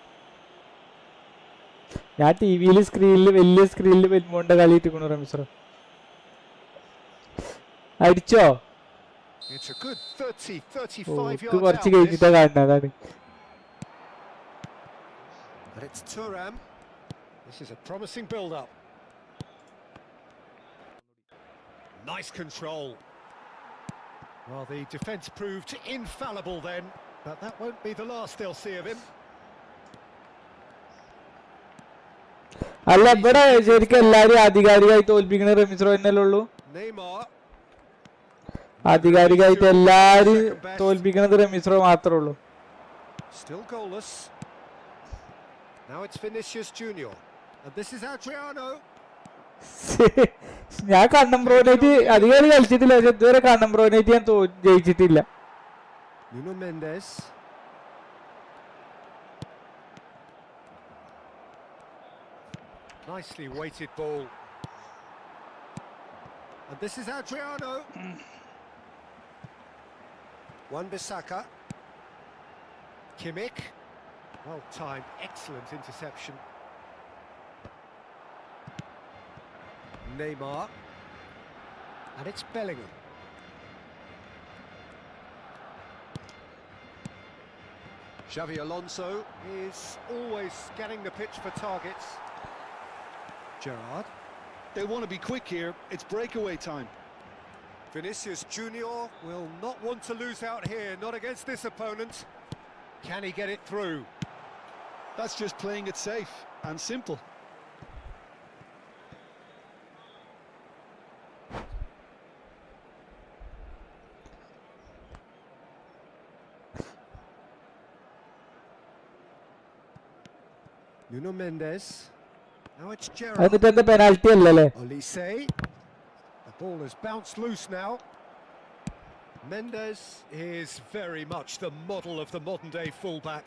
ഞാൻ ടിവിയിൽ സ്ക്രീനിൽ വലിയ സ്ക്രീനിൽ വെൽമോണ്ട കളി ഇട്ടിക്കണു റമീസോ. അടിച്ചോ? It's a good 35 yards കുറച്ച് out. കഴിഞ്ഞിട്ടാ കാണുന്നത് അതാണ്. And it's Thuram. This is a promising build-up. Nice control. Well, the defence proved infallible then, but that won't be the last they'll see of him. അല്ല ഇവിടെ ശരിക്കും എല്ലാരും ആധികാരികമായി തോൽപ്പിക്കണ റമീസോ എന്നല്ലേ ഉള്ളൂ? Neymar. ആധികാരികമായിട്ട് എല്ലാരും തോൽപ്പിക്കണത് റമീസോ മാത്രമേ ഉള്ളൂ. Still goalless. Now it's Vinicius Junior. And this is Adriano. ഞാൻ കണ്ണംബ്രോനായിട്ട് അധികം കളിച്ചിട്ടില്ല, പക്ഷെ ഇതുവരെ കണ്ണംബ്രോനായിട്ട് ഞാൻ ജയിച്ചിട്ടില്ല. Nuno Mendes. Nicely weighted ball. And this is Adriano. Wan-Bissaka. Kimmich. Well timed, excellent interception. Neymar. And it's Bellingham. Xavi Alonso is always scanning the pitch for targets. Gerrard. They want to be quick here. It's breakaway time. Vinicius Junior will not want to lose out here, not against this opponent. Can he get it through? That's just playing it safe and simple. Nuno Mendes. Now it's Gerrard. എന്നിട്ട് എന്താ penalty അല്ലല്ലേ? Olise. The ball has bounced loose now. Mendes is very much the model of the modern-day fullback.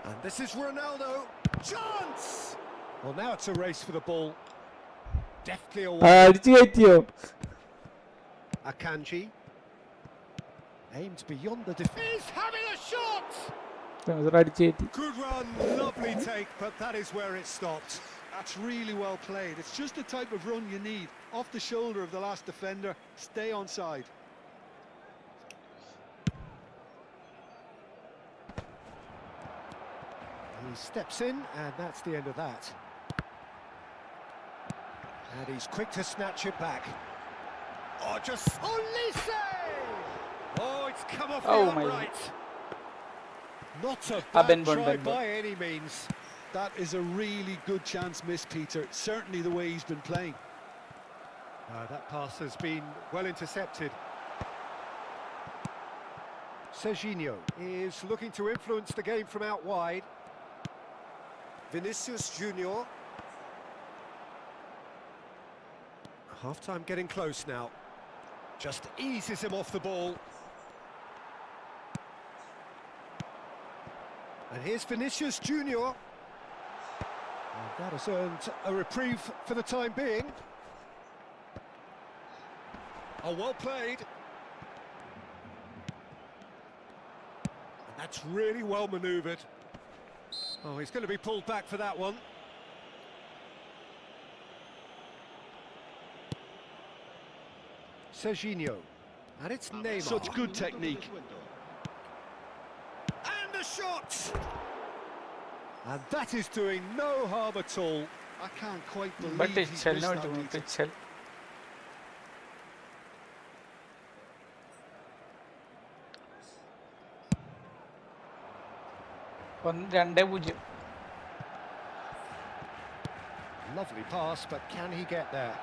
And this is Ronaldo. Chance! Well, now it's a race for the ball. Deftly away. അടിച്ചു കയറ്റിയോ? Akanji. Aimed beyond the defence. He's having a shot! അടിച്ചു കയറ്റി. Good run, lovely take, but that is where it stopped. That's really well played. It's just the type of run you need. Off the shoulder of the last defender, stay onside. He steps in, and that's the end of that. And he's quick to snatch it back. Oh, just... Olise! Oh, it's come off the upright. Not a bad try by any means. That is a really good chance missed, Peter. Certainly the way he's been playing. That pass has been well intercepted. Serginho is looking to influence the game from out wide. Vinicius Junior. Half-time getting close now. Just eases him off the ball. And here's Vinicius Junior. And that has earned a reprieve for the time being. Oh, well played. And that's really well manoeuvred. Oh, he's going to be pulled back for that one. Serginho. And it's Neymar. Such good technique. And a shot! And that is doing no harm at all. I can't quite believe he's missed that, Peter. Lovely pass, but can he get there?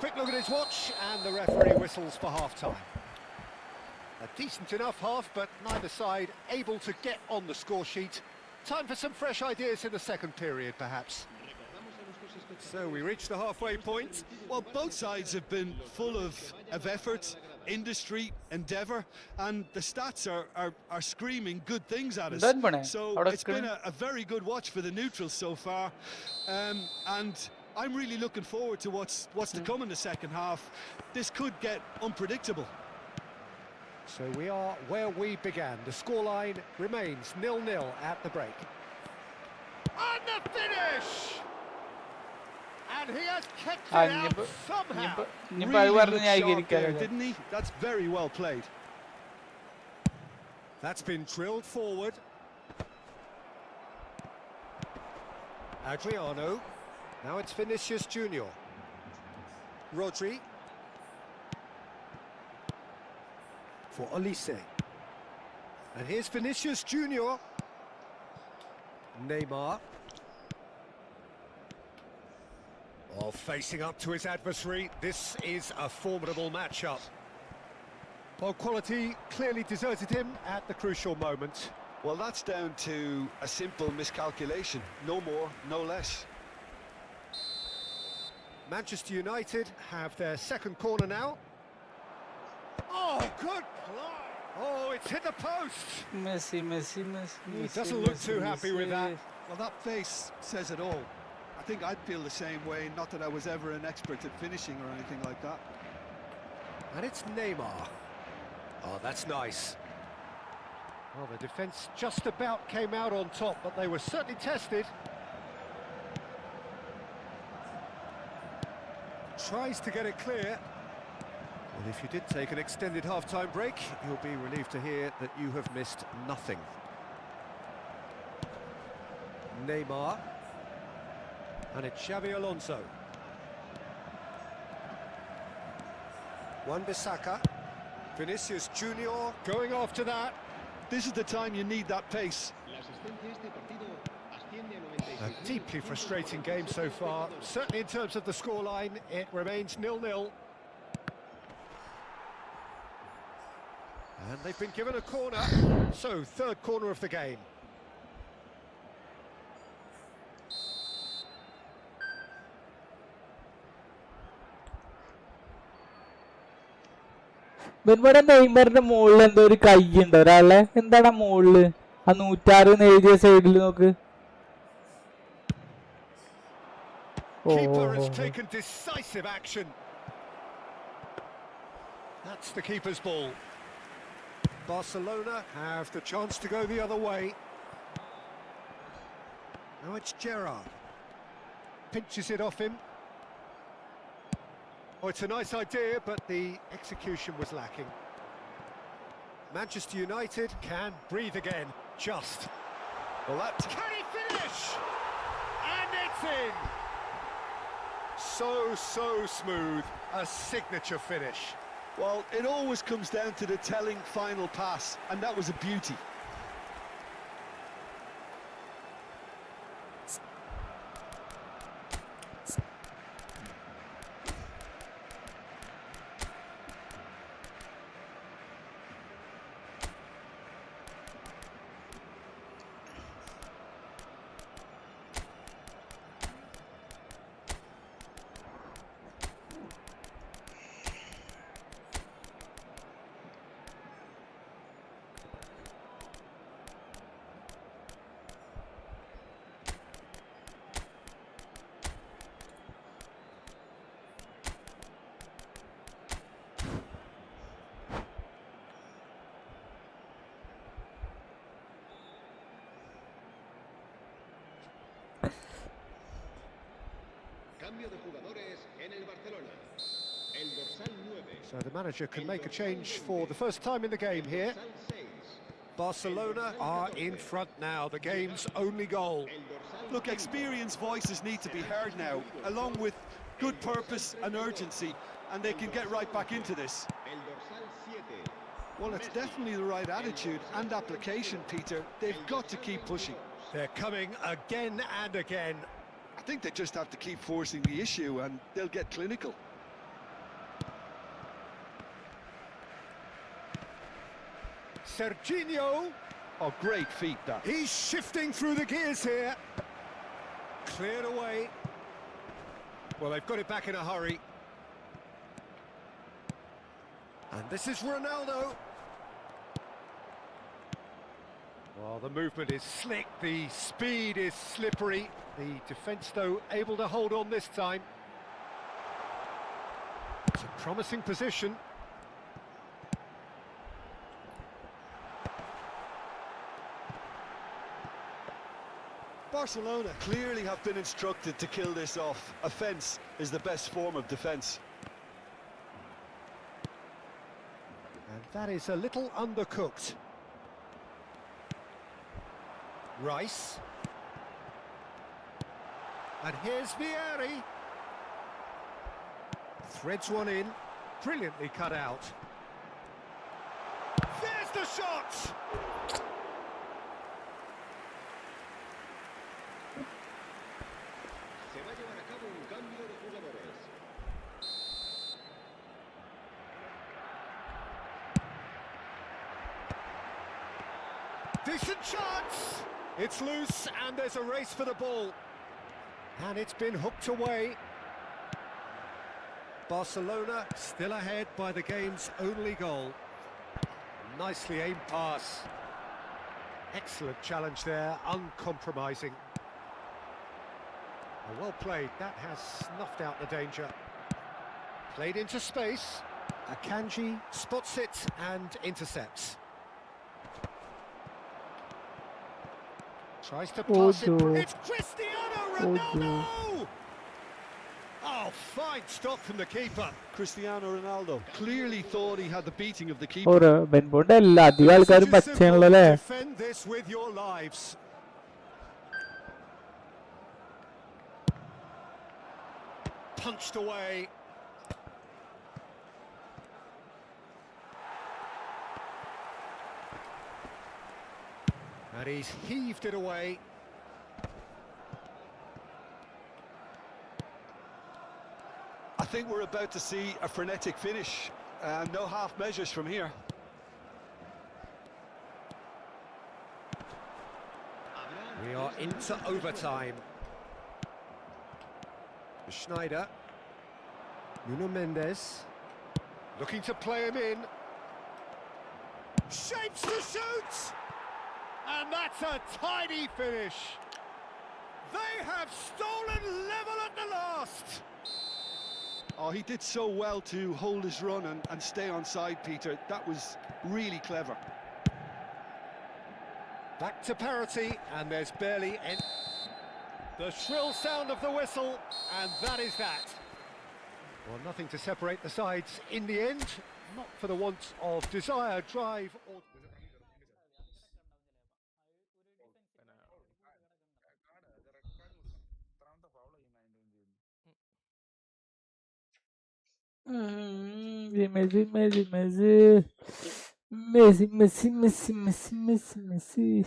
Quick look at his watch, and the referee whistles for half-time. A decent enough half, but neither side able to get on the score sheet. Time for some fresh ideas in the second period, perhaps. So we reach the halfway point. Well, both sides have been full of effort, industry, endeavour, and the stats are screaming good things at us. So it's been a very good watch for the neutrals so far, and I'm really looking forward to what's to come in the second half. This could get unpredictable. So we are where we began. The scoreline remains 0-0 at the break. And the finish! And he has kept it out somehow. Really looked sharp there, didn't he? That's very well played. That's been drilled forward. Adriano. Now it's Vinicius Junior. Rodri. For Olise. And here's Vinicius Junior. Neymar. Oh, facing up to his adversary. This is a formidable matchup. Well, quality clearly deserted him at the crucial moment. Well, that's down to a simple miscalculation. No more, no less. Manchester United have their second corner now. Oh, good play! Oh, it's hit the post! Messi. He doesn't look too happy with that. Well, that face says it all. I think I'd feel the same way, not that I was ever an expert at finishing or anything like that. And it's Neymar. Oh, that's nice. Well, the defence just about came out on top, but they were certainly tested. Tries to get it clear. Well, if you did take an extended half-time break, you'll be relieved to hear that you have missed nothing. Neymar. And it's Xabi Alonso. Wan-Bissaka. Vinicius Junior going after that. This is the time you need that pace. A deeply frustrating game so far. Certainly in terms of the scoreline, it remains 0-0. And they've been given a corner, so third corner of the game. ഇവിടെ നെയ്മറിന്റെ മുകളിൽ എന്തോ ഒരു കൈ ഉണ്ട് ഒരാളെ. എന്താണ് മുകളില് ആ 106 എഴുതിയ സൈഡിൽ നോക്ക്. Keeper has taken decisive action. That's the keeper's ball. Barcelona have the chance to go the other way. Now it's Gerrard. Pinches it off him. Oh, it's a nice idea, but the execution was lacking. Manchester United can breathe again, just. Well, that... Can he finish? And it's in! So smooth, a signature finish. Well, it always comes down to the telling final pass, and that was a beauty. So the manager can make a change for the first time in the game here. Barcelona are in front now, the game's only goal. Look, experienced voices need to be heard now, along with good purpose and urgency, and they can get right back into this. Well, it's definitely the right attitude and application, Peter. They've got to keep pushing. They're coming again and again. I think they just have to keep forcing the issue and they'll get clinical. Serginho. Oh, great feat, that. He's shifting through the gears here. Cleared away. Well, they've got it back in a hurry. And this is Ronaldo. Well, the movement is slick, the speed is slippery. The defence, though, able to hold on this time. It's a promising position. Barcelona clearly have been instructed to kill this off. Offence is the best form of defence. And that is a little undercooked. Rice. And here's Vieri. Threads one in. Brilliantly cut out. There's the shot! Decent chance! It's loose and there's a race for the ball. And it's been hooked away. Barcelona still ahead by the game's only goal. Nicely aimed pass. Excellent challenge there, uncompromising. Well played, that has snuffed out the danger. Played into space. Akanji spots it and intercepts. Tries to pass it. It's Cristiano Ronaldo! Oh, fine stop from the keeper. Cristiano Ronaldo clearly thought he had the beating of the keeper. ഒരു ബെൻബോണ്ട് അല്ല അധികം ആൾക്കാരും പച്ചയാണല്ലേ. Defend this with your lives. Punched away. And he's heaved it away. I think we're about to see a frenetic finish. No half measures from here. We are into overtime. Schneider. Nuno Mendes. Looking to play him in. Shapes to shoot! And that's a tidy finish. They have stolen level at the last. Oh, he did so well to hold his run and stay on side, Peter. That was really clever. Back to parity, and there's barely any... The shrill sound of the whistle, and that is that. Well, nothing to separate the sides in the end, not for the want of desire, drive, or... Messi, Messi, Messi. Messi, Messi, Messi, Messi, Messi, Messi.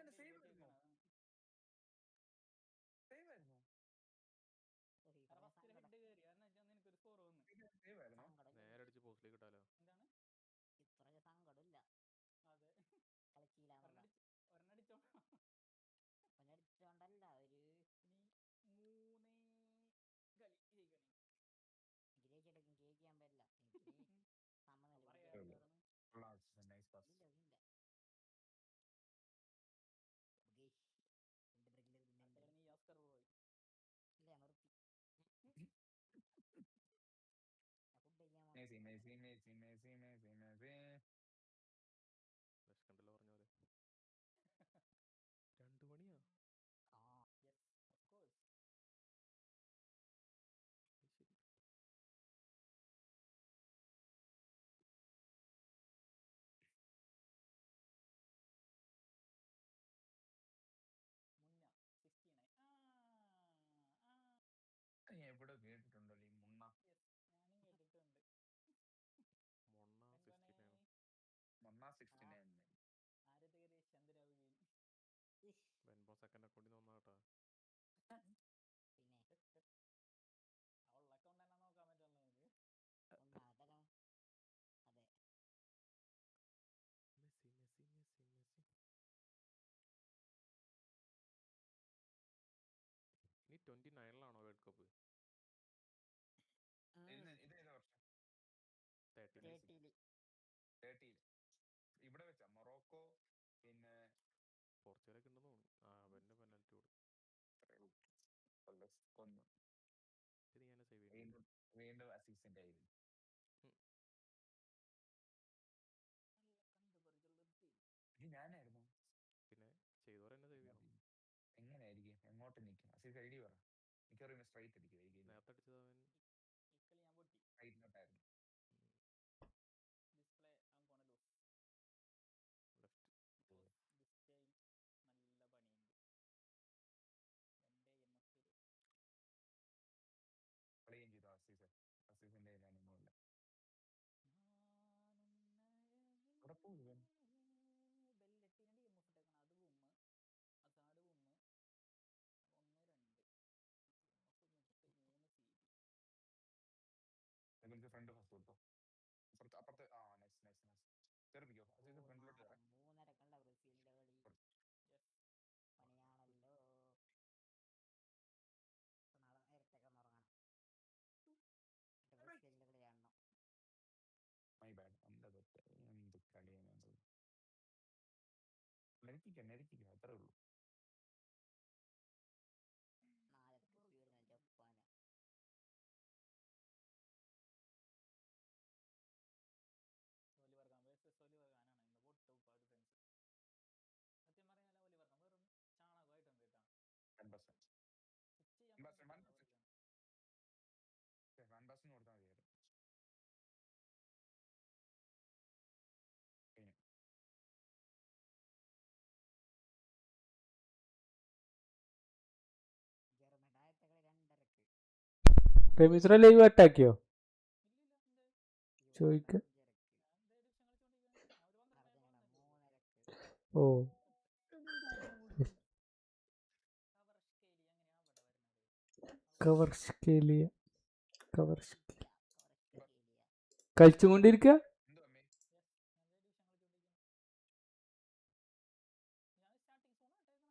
Penalty കാർഡുണ്ടോ ഞാൻ സോറോ അത് എന്റെ പ്രതീക്ഷ കള്ള വീടുക അതിന് പകരം വേറെ ഓൾറെഡി നേരെ അടിച്ച് പോസ്റ്റിലേക്ക് ഇട്ടാലോ വിശക്കണ്ടല്ലോ പറഞ്ഞ പോലെ 2 മണിയാ ശരി മൊണ്ണ 69 വെൻബോ സെക്കൻഡ് അക്കൗണ്ടിൽ നിന്ന് വന്നാ കേട്ടാ മെസ്സി മെസ്സി മെസ്സി മെസ്സി ഇനി 29-ലാണോ വേൾഡ് വേൾഡ് കപ്പ്? 30 ഇവിടെ വെച്ച മൊറോക്കോ പിന്നെ പോർച്ചുഗലൊക്കെ ഉണ്ടെന്ന് തോന്നുന്നു. അവന്റെ പെനൽറ്റി കൊന്നു ഇത് ഞാൻ സേവ് ചെയ്യുന്നു. വീണ്ടും അസീസിന്റെ ആയിരുന്നു. ഇത് ഞാനായിരുന്നു. പിന്നെ ചെയ്തോർ തന്നെ സേവ് ചെയ്യണം. എങ്ങനെയായിരിക്കും? എങ്ങോട്ട് നിൽക്കും? അസീസ് ഐ ഡി പറ. മിക്കവാറും സ്ട്രൈറ്റ് അടിക്കും. നേരത്തെ അടിച്ചത് അവൻ റൈറ്റിലോട്ടായിരുന്നു. കളിയും ചെയ്തു അസീസിന്റെ കയ്യിലാണെന്നില്ല. അവിടെ പോകും. ഫ്രണ്ട് ഫസ്റ്റ് കൊടുത്തോ. അപ്പുറത്ത് നൈസ് തെറിപ്പിക്കോ. അസീസ് ഫ്രണ്ടിലോട്ട് കയറാം. 3:30 ബ്രസീലിന്റെ കളി പണിയാണല്ലോ. നാളെ നേരത്തെ ഉറങ്ങണം. ബ്രസീലിന്റെ കളി കാണണം. My bad. എന്ത് കളിയാണ്. നെരിക്കിക്കോ അത്രേ ഉള്ളൂ. 4:30 വരുന്ന ജപ്പാന്. റൺബാസിന് കൊടുത്താൽ മതിയായിരുന്നു. ജർമ്മനി ആദ്യത്തെ കളി 2:30. റമീസിനെ ലൈവ് അറ്റാക്കിയോ ചോദിക്ക. ഓ കളിച്ചുകൊണ്ടിരിക്ക.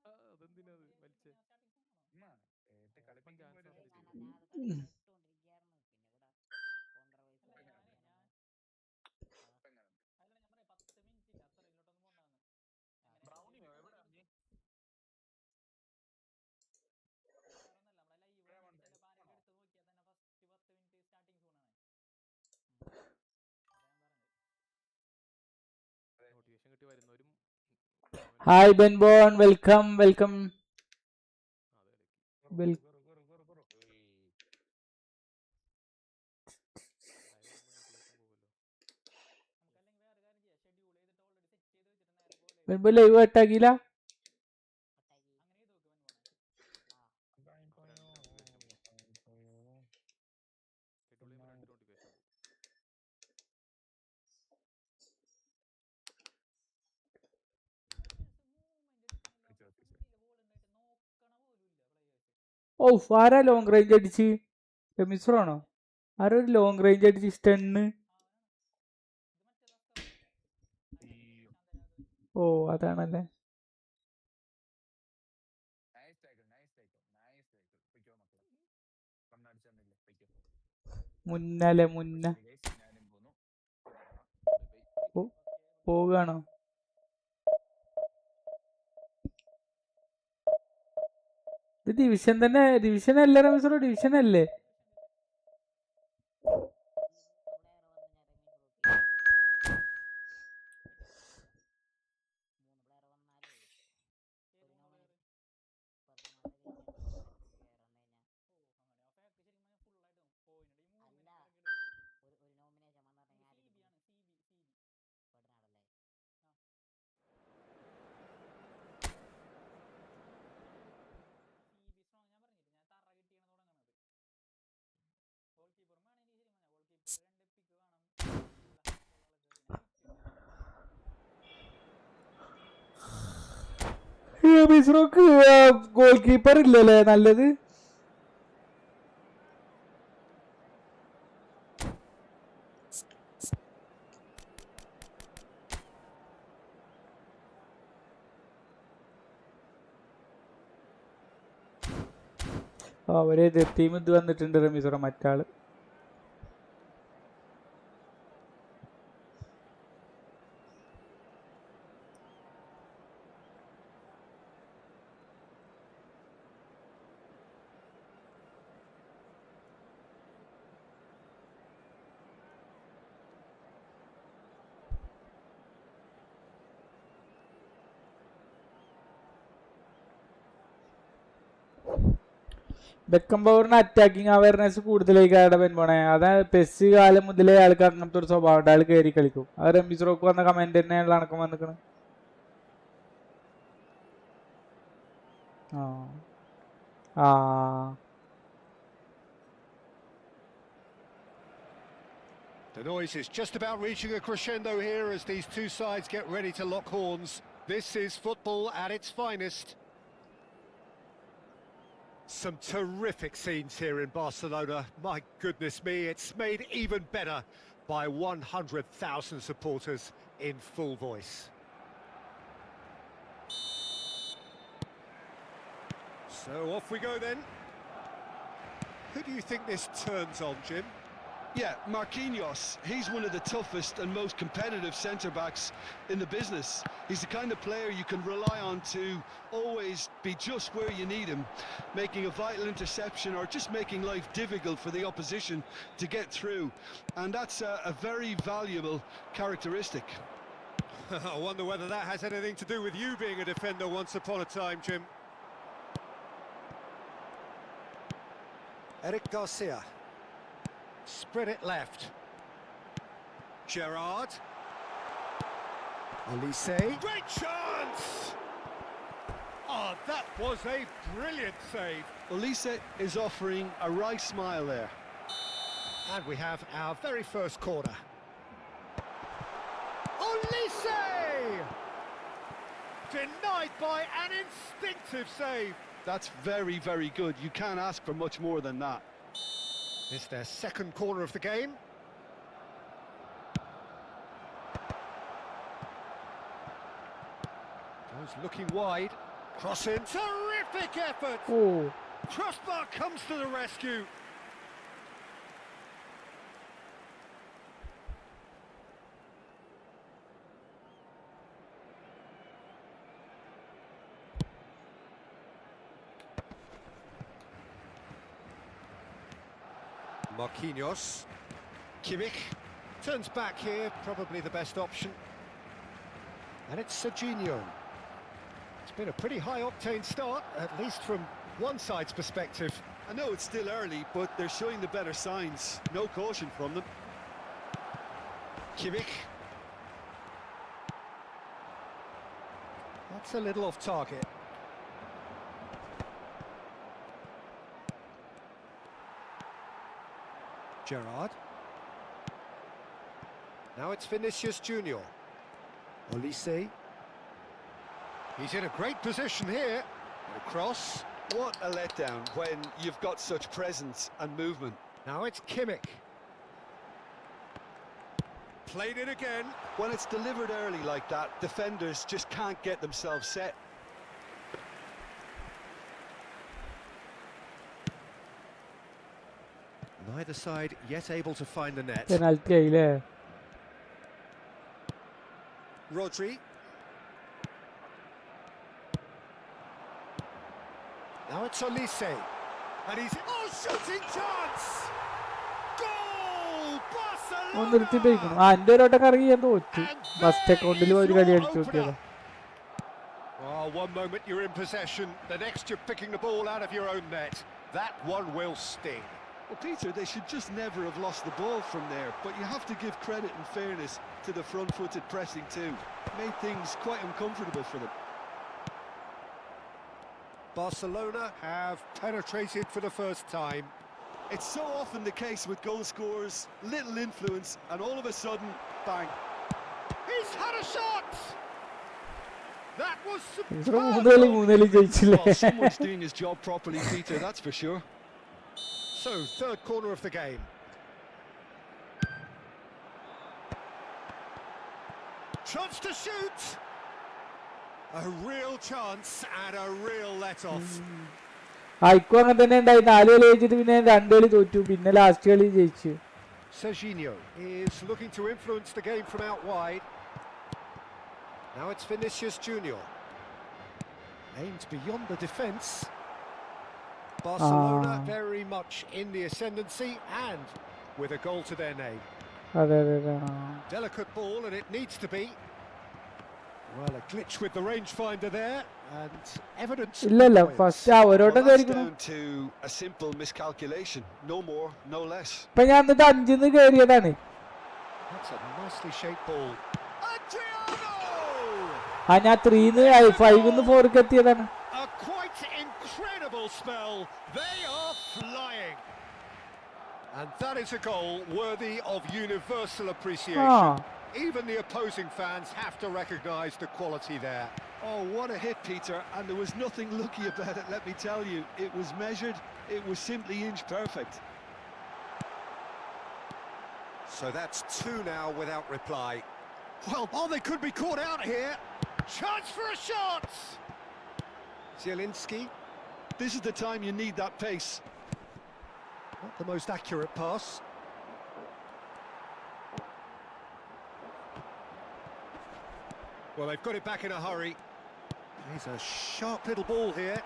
അതെന്തിനാ വലിച്ചേ? നോട്ടിഫിക്കേഷൻ കിട്ടി വരുന്നവരും. Hi Benbon, welcome. Benbon live അറ്റാക്കിയില്ല. ഓ ആരാ ലോങ് റേഞ്ച് അടിച്ച്? റമീസറാണോ? ആരോ ഒരു ലോങ് റേഞ്ച് അടിച്ച് സ്റ്റണ്ണ്. ഓ അതാണല്ലേ. മുന്ന പോവുകയാണോ? ഇത് ഡിവിഷൻ തന്നെ. ഡിവിഷൻ അല്ലേ റമീസറോ? ഡിവിഷൻ അല്ലേ? റമീസറോക്ക് ഗോൾ കീപ്പർ ഇല്ലല്ലേ നല്ലത്? അവര് എതിർ ടീം ഇത് വന്നിട്ടുണ്ട് റമീസുറ മറ്റാള്. ബെക്കം പവറിന് അറ്റാക്കിങ് അവയർനെസ് കൂടുതലേക്ക് ആടെ പോണേ. അതായത് പെസ് കാലം മുതലേ ആൾക്ക് അങ്ങനത്തെ ഒരു സ്വഭാവം, ആൾ കയറി കളിക്കും. അത് റമീസുറക്ക് വന്ന കമന്റ് തന്നെയുള്ള അണക്കം വന്നിക്കണ്. The noise is just about reaching a crescendo here as these two sides get ready to lock horns. This is football at its finest. Some terrific scenes here in Barcelona. My goodness me, it's made even better by 100,000 supporters in full voice. So off we go then. Who do you think this turns on, Jim? Yeah, Marquinhos. He's one of the toughest and most competitive centre-backs in the business. He's the kind of player you can rely on to always be just where you need him, making a vital interception or just making life difficult for the opposition to get through. And that's a very valuable characteristic. I wonder whether that has anything to do with you being a defender once upon a time, Jim. Eric Garcia. Spread it left. Gerrard. Olise. Great chance! Oh, that was a brilliant save. Olise is offering a right smile there. And we have our very first corner. Olise! Denied by an instinctive save. That's very, very good. You can't ask for much more than that. It's their second corner of the game. Goes looking wide. Crossing. Terrific effort! Oh. Crossbar comes to the rescue. Marquinhos. Kimmich turns back here, probably the best option. And it's Serginho. It's been a pretty high-octane start, at least from one side's perspective. I know it's still early, but they're showing the better signs. No caution from them. Kimmich. That's a little off target. Gerrard. Now it's Vinicius Junior. Olise. He's in a great position here. A cross. What a letdown when you've got such presence and movement. Now it's Kimmich. Played it again. When it's delivered early like that, defenders just can't get themselves set. Neither side yet able to find the net. Penalty ആയില്ലേ? Rodri. Now it's Olise. And he's... Oh, shooting chance! Goal! Barcelona! നിർത്തിട്ടേക്കുന്നു. എൻ്റെ ഒരു വട്ടം കറങ്ങി ഞാൻ തോറ്റു. First അക്കൗണ്ടിൽ ഒരു കളി അടിച്ചു നോക്കിയതാ. Oh, one moment you're in possession, the next you're picking the ball out of your own net. That one will sting. Well, Peter, they should just never have lost the ball from there, but you have to give credit and fairness to the front-footed pressing too. Made things quite uncomfortable for them. Barcelona have penetrated for the first time. It's so often the case with goal scorers, little influence, and all of a sudden, bang. He's had a shot! That was Well, someone's doing his job properly, Peter, that's for sure. So, third corner of the game. Chance to shoot! A real chance and a real let-off. ഇക്കും അങ്ങനെ തന്നെ ഉണ്ടായി. 4 കളി ജയിച്ചിട്ട് പിന്നെ 2 കളി തോറ്റു, പിന്നെ last കളി ജയിച്ചു. Serginho is looking to influence the game from out wide. Now it's Vinicius Junior. Aimed beyond the defence. Barcelona very much in the ascendancy and with a goal to their name. അതെ. Delicate ball and it needs to be. Well, a glitch with the rangefinder there and evidence. ഇല്ല first അവരോട്ട് Well, that's കയറിക്കണം. down to a simple miscalculation. No more, no less. ഇപ്പൊ ഞാൻ എന്നിട്ട് 5-ന്ന് കയറിയതാണ്. That's a nicely shaped ball. Adriano! ഞാൻ 3-ന്ന് 5-ന്ന് 4-ക്ക് എത്തിയതാണ്. A quite incredible spell. They are flying. And that is a goal worthy of universal appreciation. Even the opposing fans have to recognise the quality there. Oh, what a hit, Peter, and there was nothing lucky about it, let me tell you. It was measured, it was simply inch perfect. So that's 2 now without reply. Well, they could be caught out here. Chance for a shot! Zielinski. This is the time you need that pace. Not the most accurate pass. Well, they've got it back in a hurry. Here's a sharp little ball here.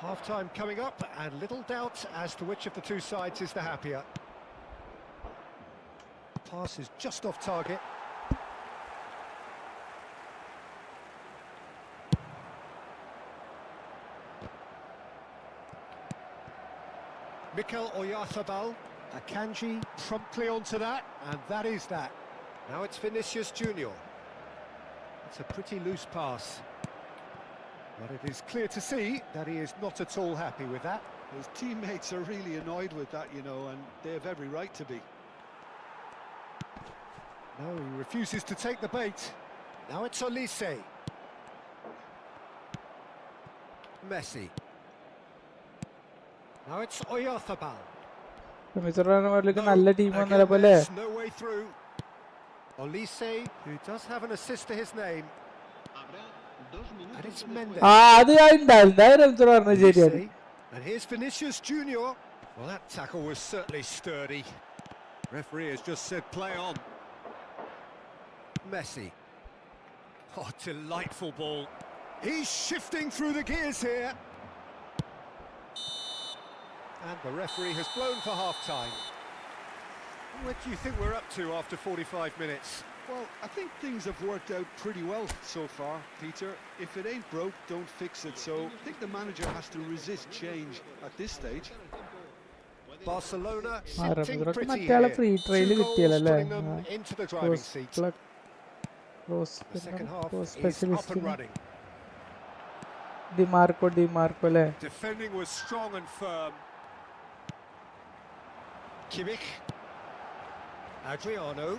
Half-time coming up, and little doubt as to which of the two sides is the happier. Pass is just off target. Mikel Oyarzabal, Akanji promptly onto that, and that is that. Now it's Vinicius Junior. It's a pretty loose pass, but it is clear to see that he is not at all happy with that. His teammates are really annoyed with that, you know, and they have every right to be. No, he refuses to take the bait. Now it's Olise. Messi. Now it's Oyarzabal. നല്ല team വന്നല്ലേ പോലെ. No way through. Olise, who does have an assist to his name. And it's Mendes. അത് ഉണ്ടായിരുന്നു ശരിയാണ്. And here's Vinicius Junior. Well, that tackle was certainly sturdy. Referee has just said play on. Messi. Oh, delightful ball. He's shifting through the gears here. And the referee has blown for half-time. What do you think we're up to after 45 minutes? Well, I think things have worked out pretty well so far, Peter. If it ain't broke, don't fix it. So I think the manager has to resist change at this stage. Barcelona sitting pretty മറ്റേ here. Free trial 2 goals കിട്ടിയല്ലേ. putting them into the driving seat. The second half is up and running. DiMarco അല്ലേ. Defending was strong and firm. Kimmich. Adriano.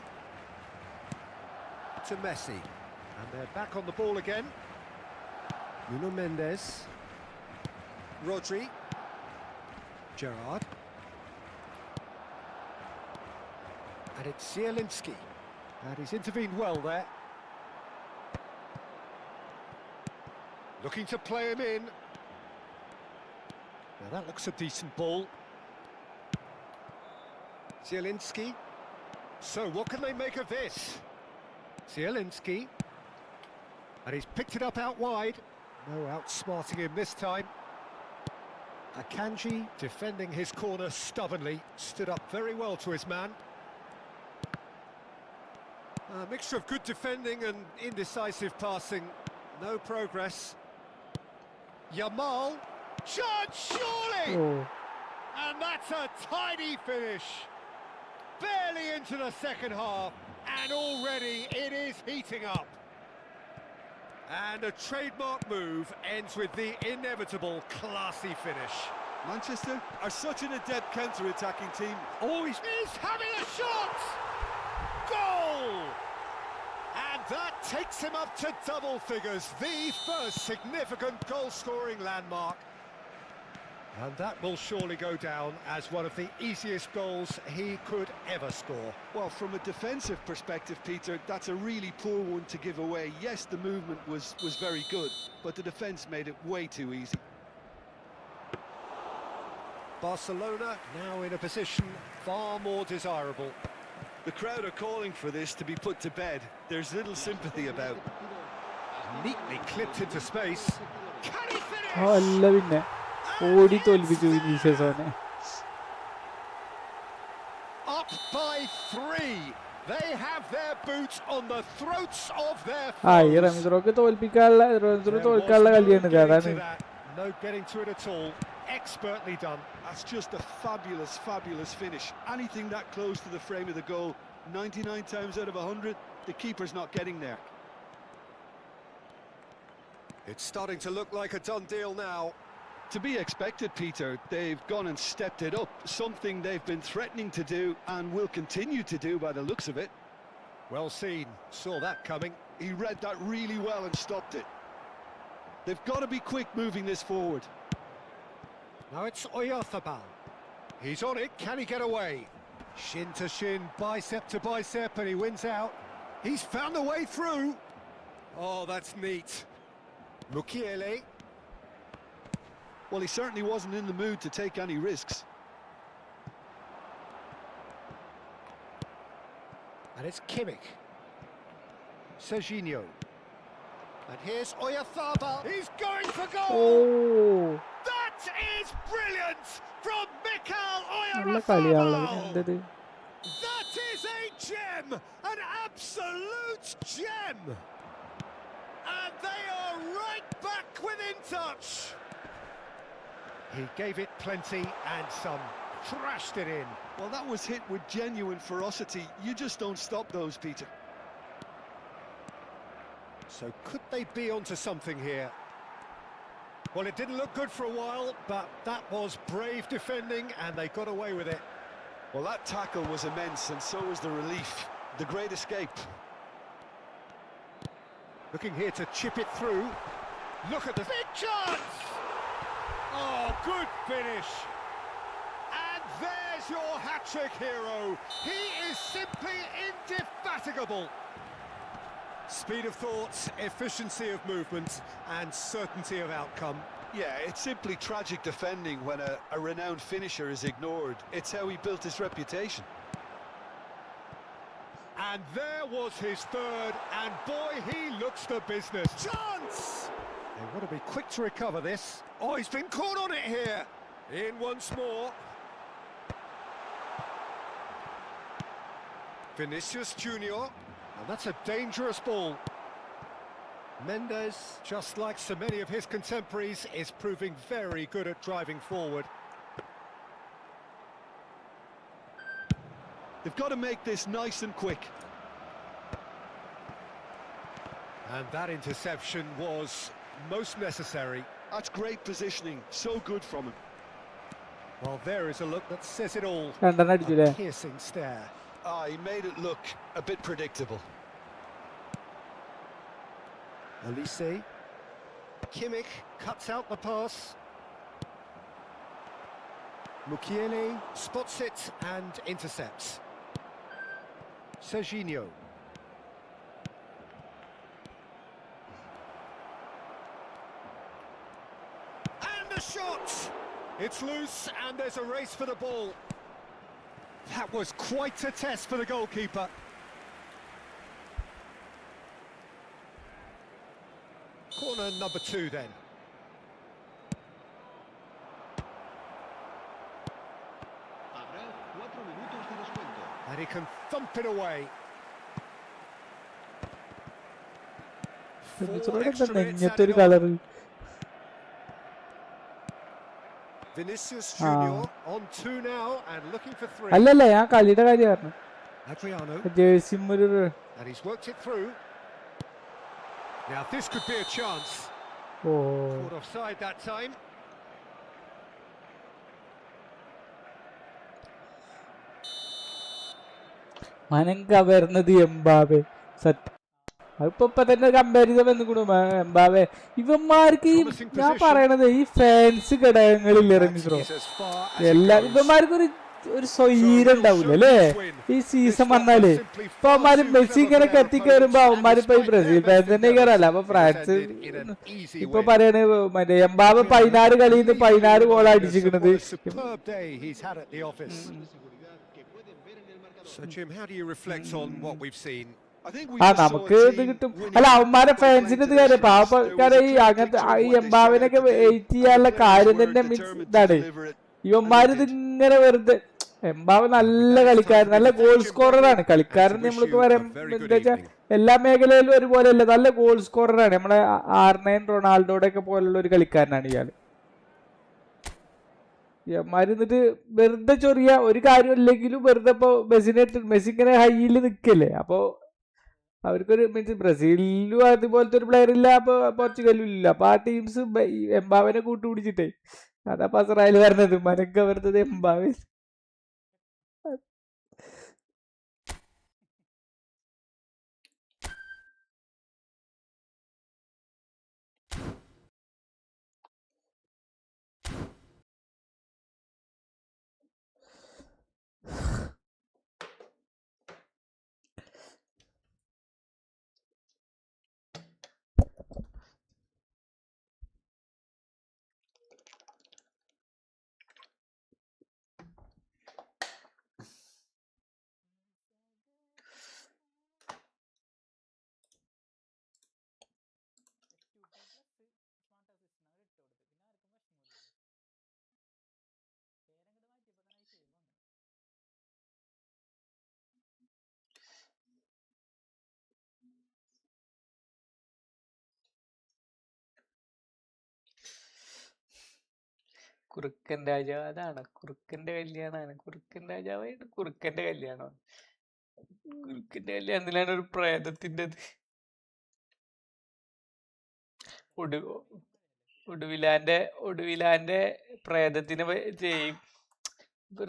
To Messi. And they're back on the ball again. Nuno Mendes. Rodri. Gerrard. And it's Zielinski. And he's intervened well there. Looking to play him in. Now that looks a decent ball. Zielinski. So what can they make of this? Zielinski. And he's picked it up out wide. No outsmarting him this time. Akanji defending his corner stubbornly. Stood up very well to his man. A mixture of good defending and indecisive passing. No progress. Yamal. Chance, surely! And that's a tidy finish. Barely into the second half, and already it is heating up. And a trademark move ends with the inevitable classy finish. Manchester are such an adept counter-attacking team. Always is having a shot! Goal! And that takes him up to double figures, the first significant goal-scoring landmark. And that will surely go down as one of the easiest goals he could ever score. Well, from a defensive perspective, Peter, that's a really poor one to give away. Yes, the movement was very good, but the defence made it way too easy. Barcelona now in a position far more desirable. The crowd are calling for this to be put to bed. There's little sympathy about. Neatly clipped into space. Can he finish? അല്ല പിന്നെ ഓടി തോൽപ്പിച്ചു വിനീഷ്യസിനെ. Up by 3. They have their boots on the throats of their ഈ റമീസിനൊക്കെ തോൽപ്പിക്കാനുള്ള കളിയാണ് ഇത്. അതാണ് no getting to it at all. Expertly done. That's just a fabulous finish. Anything that close to the frame of the goal, 99 times out of 100, the keeper's not getting there. It's starting to look like a done deal now. To be expected, Peter. They've gone and stepped it up, something they've been threatening to do and will continue to do by the looks of it. Well seen, saw that coming. He read that really well and stopped it. They've got to be quick moving this forward. Now it's Oyarzabal. He's on it, can he get away? Shin to shin, bicep to bicep, and he wins out. He's found a way through. Oh, that's neat. Mukiele. Well, he certainly wasn't in the mood to take any risks. And it's Kimmich. Serginho. And here's Oyarzabal. He's going for goal! That is brilliant from Mikel Oyarzabal! That is a gem! An absolute gem! And they are right back within touch! He gave it plenty and some, thrashed it in. Well, that was hit with genuine ferocity. You just don't stop those, Peter. So could they be onto something here? Well, it didn't look good for a while, but that was brave defending and they got away with it. Well, that tackle was immense, and so was the relief. The great escape. Looking here to chip it through. Look at the big chance! Oh, good finish. And there's your hat-trick hero. He is simply indefatigable. Speed of thought, efficiency of movement, and certainty of outcome. Yeah, it's simply tragic defending when a renowned finisher is ignored. It's how he built his reputation. And there was his third, and boy, he looks the business. Chance! They want to be quick to recover this. Oh, he's been caught on it here. In once more. Vinicius Junior. And that's a dangerous ball. Mendes, just like so many of his contemporaries, is proving very good at driving forward. They've got to make this nice and quick. And that interception was most necessary. That's great positioning, so good from him. Well, there is a look that says it all. A piercing stare. He made it look a bit predictable. Olise. Kimmich cuts out the pass. Mukiele spots it and intercepts. Serginho. And a shot! It's loose and there's a race for the ball. That was quite a test for the goalkeeper. Corner number 2 then. And he can thump it away. 4 extra minutes added on. Vinicius Junior on 2 now and looking for 3. Adriano. And he's worked it through. Now this could be a chance. Caught offside that time. മനങ്ക വരുന്നത് Mbappé അതിപ്പോ തന്നെ comparison വന്നിക്കണു Mbappé. ഇവന്മാർക്ക് ഞാൻ പറയണത് ഈ fans ഘടകങ്ങളിൽ ഇറങ്ങിക്കോ എല്ലാ ഇവന്മാർക്ക് ഒരു ഒരു സ്വൈര്യം ഉണ്ടാവൂല അല്ലേ ഈ സീസൺ വന്നാല്? ഇപ്പൊ അവന്മാര് മെസ്സി ഇങ്ങനെ കെട്ടിക്കേറുമ്പോ അവന്മാരിപ്പോ ഈ ബ്രസീൽ ഫാൻസ് തന്നെ കയറല്ല. അപ്പൊ ഫ്രാൻസ് ഇപ്പൊ പറയാണ് മറ്റേ എംബാബ് 16 കളിയിൽ നിന്ന് 16 ഗോൾ അടിച്ചിരിക്കണത്. നമുക്ക് ഇത് കിട്ടും. അല്ല അവന്മാരെ ഫാൻസിന് ഇത് കാര്യം പാവക്കാരെ ഈ അങ്ങനത്തെ ഈ എംബാബിനൊക്കെ വെയിറ്റ് ചെയ്യാനുള്ള കാര്യം തന്നെ മീൻസ് ഇതാണ്. ഇവന്മാര് ഇതിങ്ങനെ വെറുതെ എംബാബ് നല്ല കളിക്കാരൻ, നല്ല ഗോൾ സ്കോററാണ്. കളിക്കാരൻ നമ്മൾക്ക് പറയാം എന്താ വെച്ചാൽ എല്ലാ മേഖലയിലും ഒരുപോലെ അല്ല, നല്ല ഗോൾ സ്കോററാണ്. നമ്മളെ R9 റൊണാൾഡോയുടെ ഒക്കെ പോലുള്ള ഒരു കളിക്കാരനാണ് ഇയാള്. ഇവന്മാര് എന്നിട്ട് വെറുതെ ചൊറിയ ഒരു കാര്യം ഇല്ലെങ്കിലും വെറുതെ ഇപ്പൊ മെസ്സി ഇങ്ങനെ ഹൈയിൽ നിൽക്കല്ലേ. അപ്പൊ അവർക്കൊരു മീൻസ് ബ്രസീലിലും അതുപോലത്തെ ഒരു പ്ലെയർ ഇല്ല, അപ്പൊ പോർച്ചുഗലിലും ഇല്ല. അപ്പൊ ആ ടീംസ് എംബാബിനെ കൂട്ടുപിടിച്ചിട്ടേ അതാ പസറായാലും പറഞ്ഞത് മനക്ക വരുന്നത് എംബാബെ. കുറുക്കൻ രാജാവ് അതാണ്, കുറുക്കന്റെ കല്യാണമാണ്. കുറുക്കൻ രാജാവായിട്ട് കുറുക്കന്റെ കല്യാണം. കുറുക്കന്റെ കല്യാണത്തിലാണ് ഒരു പ്രേതത്തിന്റെ ഒടുവിലാന്റെ പ്രേതത്തിന് ചെയ്യും.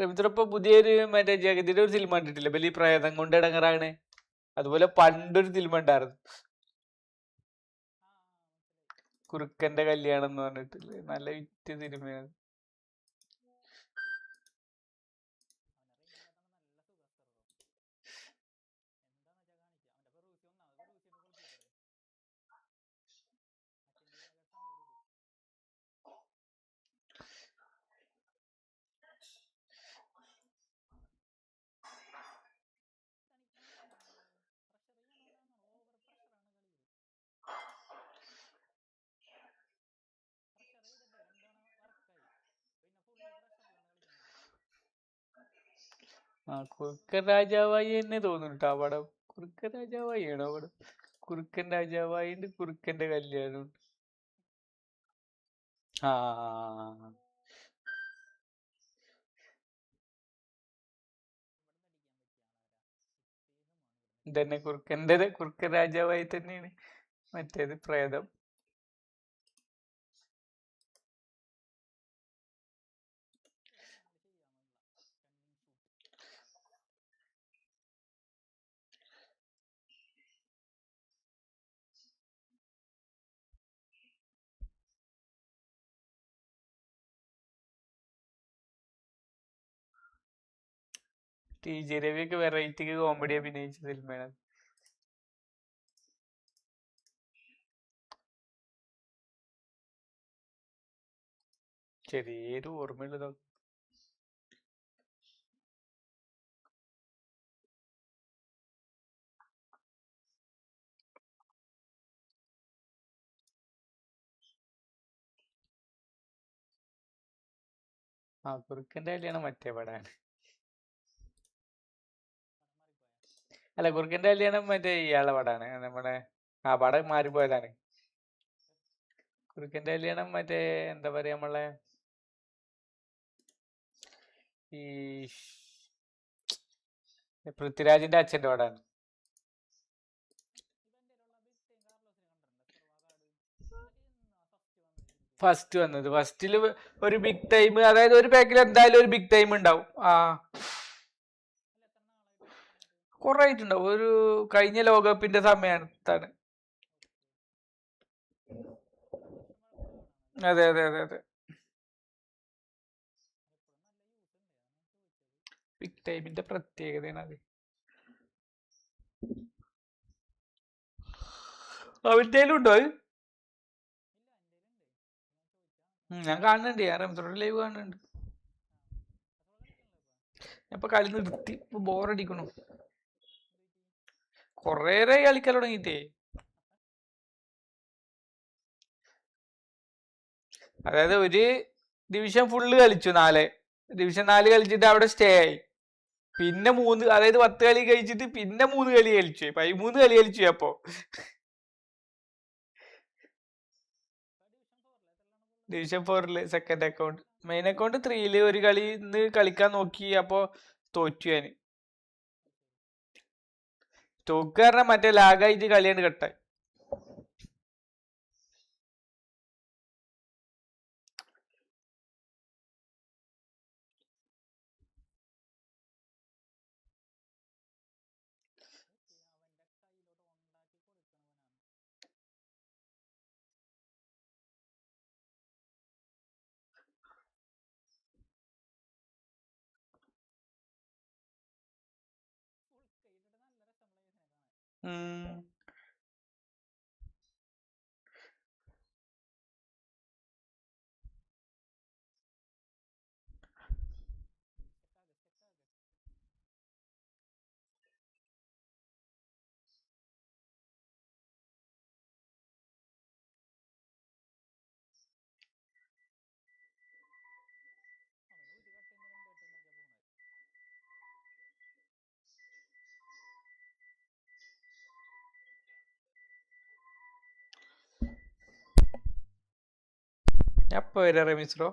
രവിദ്രപ്പൊ പുതിയൊരു മറ്റേ ജഗതിയുടെ ഒരു സിനിമ കണ്ടിട്ടില്ല? വലിയ പ്രേതം കൊണ്ട് ഇടങ്ങറാണ്. അതുപോലെ പണ്ടൊരു സിനിമ ഉണ്ടായിരുന്നു കുറുക്കന്റെ കല്യാണം എന്ന് പറഞ്ഞിട്ടില്ലേ, നല്ല വിറ്റ് സിനിമയാണ്. കുറുക്കൻ രാജാവായി തന്നെ തോന്നുന്നുട്ടോ ആ പടം. കുറുക്കൻ രാജാവായി ആണോ പടം? കുറുക്കൻ രാജാവായിണ്ട് കുറുക്കന്റെ കല്യാണം. ആ ഇതന്നെ കുറുക്കൻ രാജാവായി തന്നെയാണ് മറ്റേത് പ്രേതം. TJ രവിയൊക്കെ വെറൈറ്റിക്ക് കോമഡി അഭിനയിച്ച സിനിമയാണ്. ചെറിയൊരു ഓർമ്മയുള്ളതോ. കുറുക്കന്റെ കല്യാണം മറ്റേ പടാണ്. അല്ല, കുറുക്കന്റെ കല്യാണം മറ്റേ ഇയാളെ പടാണ്, നമ്മുടെ പടം മാറിപ്പോയതാണ്. കുറുക്കന്റെ കല്യാണം മറ്റേ എന്താ പറയാ നമ്മളെ ഈ പൃഥ്വിരാജിന്റെ അച്ഛന്റെ പടാണ്. ഫസ്റ്റ് വന്നത്. ഫസ്റ്റില് ഒരു ബിഗ് ടൈം, അതായത് ഒരു പാക്കിൽ എന്തായാലും ഒരു ബിഗ് ടൈം ഉണ്ടാവും. കുറെ ആയിട്ടുണ്ടാവും. ഒരു കഴിഞ്ഞ ലോകകപ്പിന്റെ സമയത്താണ്. അതെ അതെ അതെ അതെ. ടൈമിന്റെ പ്രത്യേകതയാണ് അത്. അവന്റെ ഉണ്ടോ അത്? ഞാൻ കാണുന്നുണ്ട്, ഞാൻ റംസോടെ ലൈവ് കാണുന്നുണ്ട്. ഇപ്പൊ കളി നിർത്തി, ഇപ്പൊ ബോറടിക്കണു. കൊറേ കളിക്കാൻ തുടങ്ങിട്ടേ. അതായത് ഒരു ഡിവിഷൻ ഫുള്ള് കളിച്ചു, ഡിവിഷൻ 4 കളിച്ചിട്ട് അവിടെ സ്റ്റേ ആയി. പിന്നെ 3, അതായത് 10 കളി കഴിച്ചിട്ട് പിന്നെ 3 കളി കളിച്ചു, 13 കളി കളിച്ചു. അപ്പൊ division 4 second account, main account 3 ഒരു കളി ഇന്ന് കളിക്കാൻ നോക്കി, അപ്പൊ തോറ്റു ഞാന്. തോക്ക് കാരണം മറ്റേ ലാഗായിട്ട് കളിയാണ് കട്ടായി. എപ്പോ വരാ റമീസ്രോ?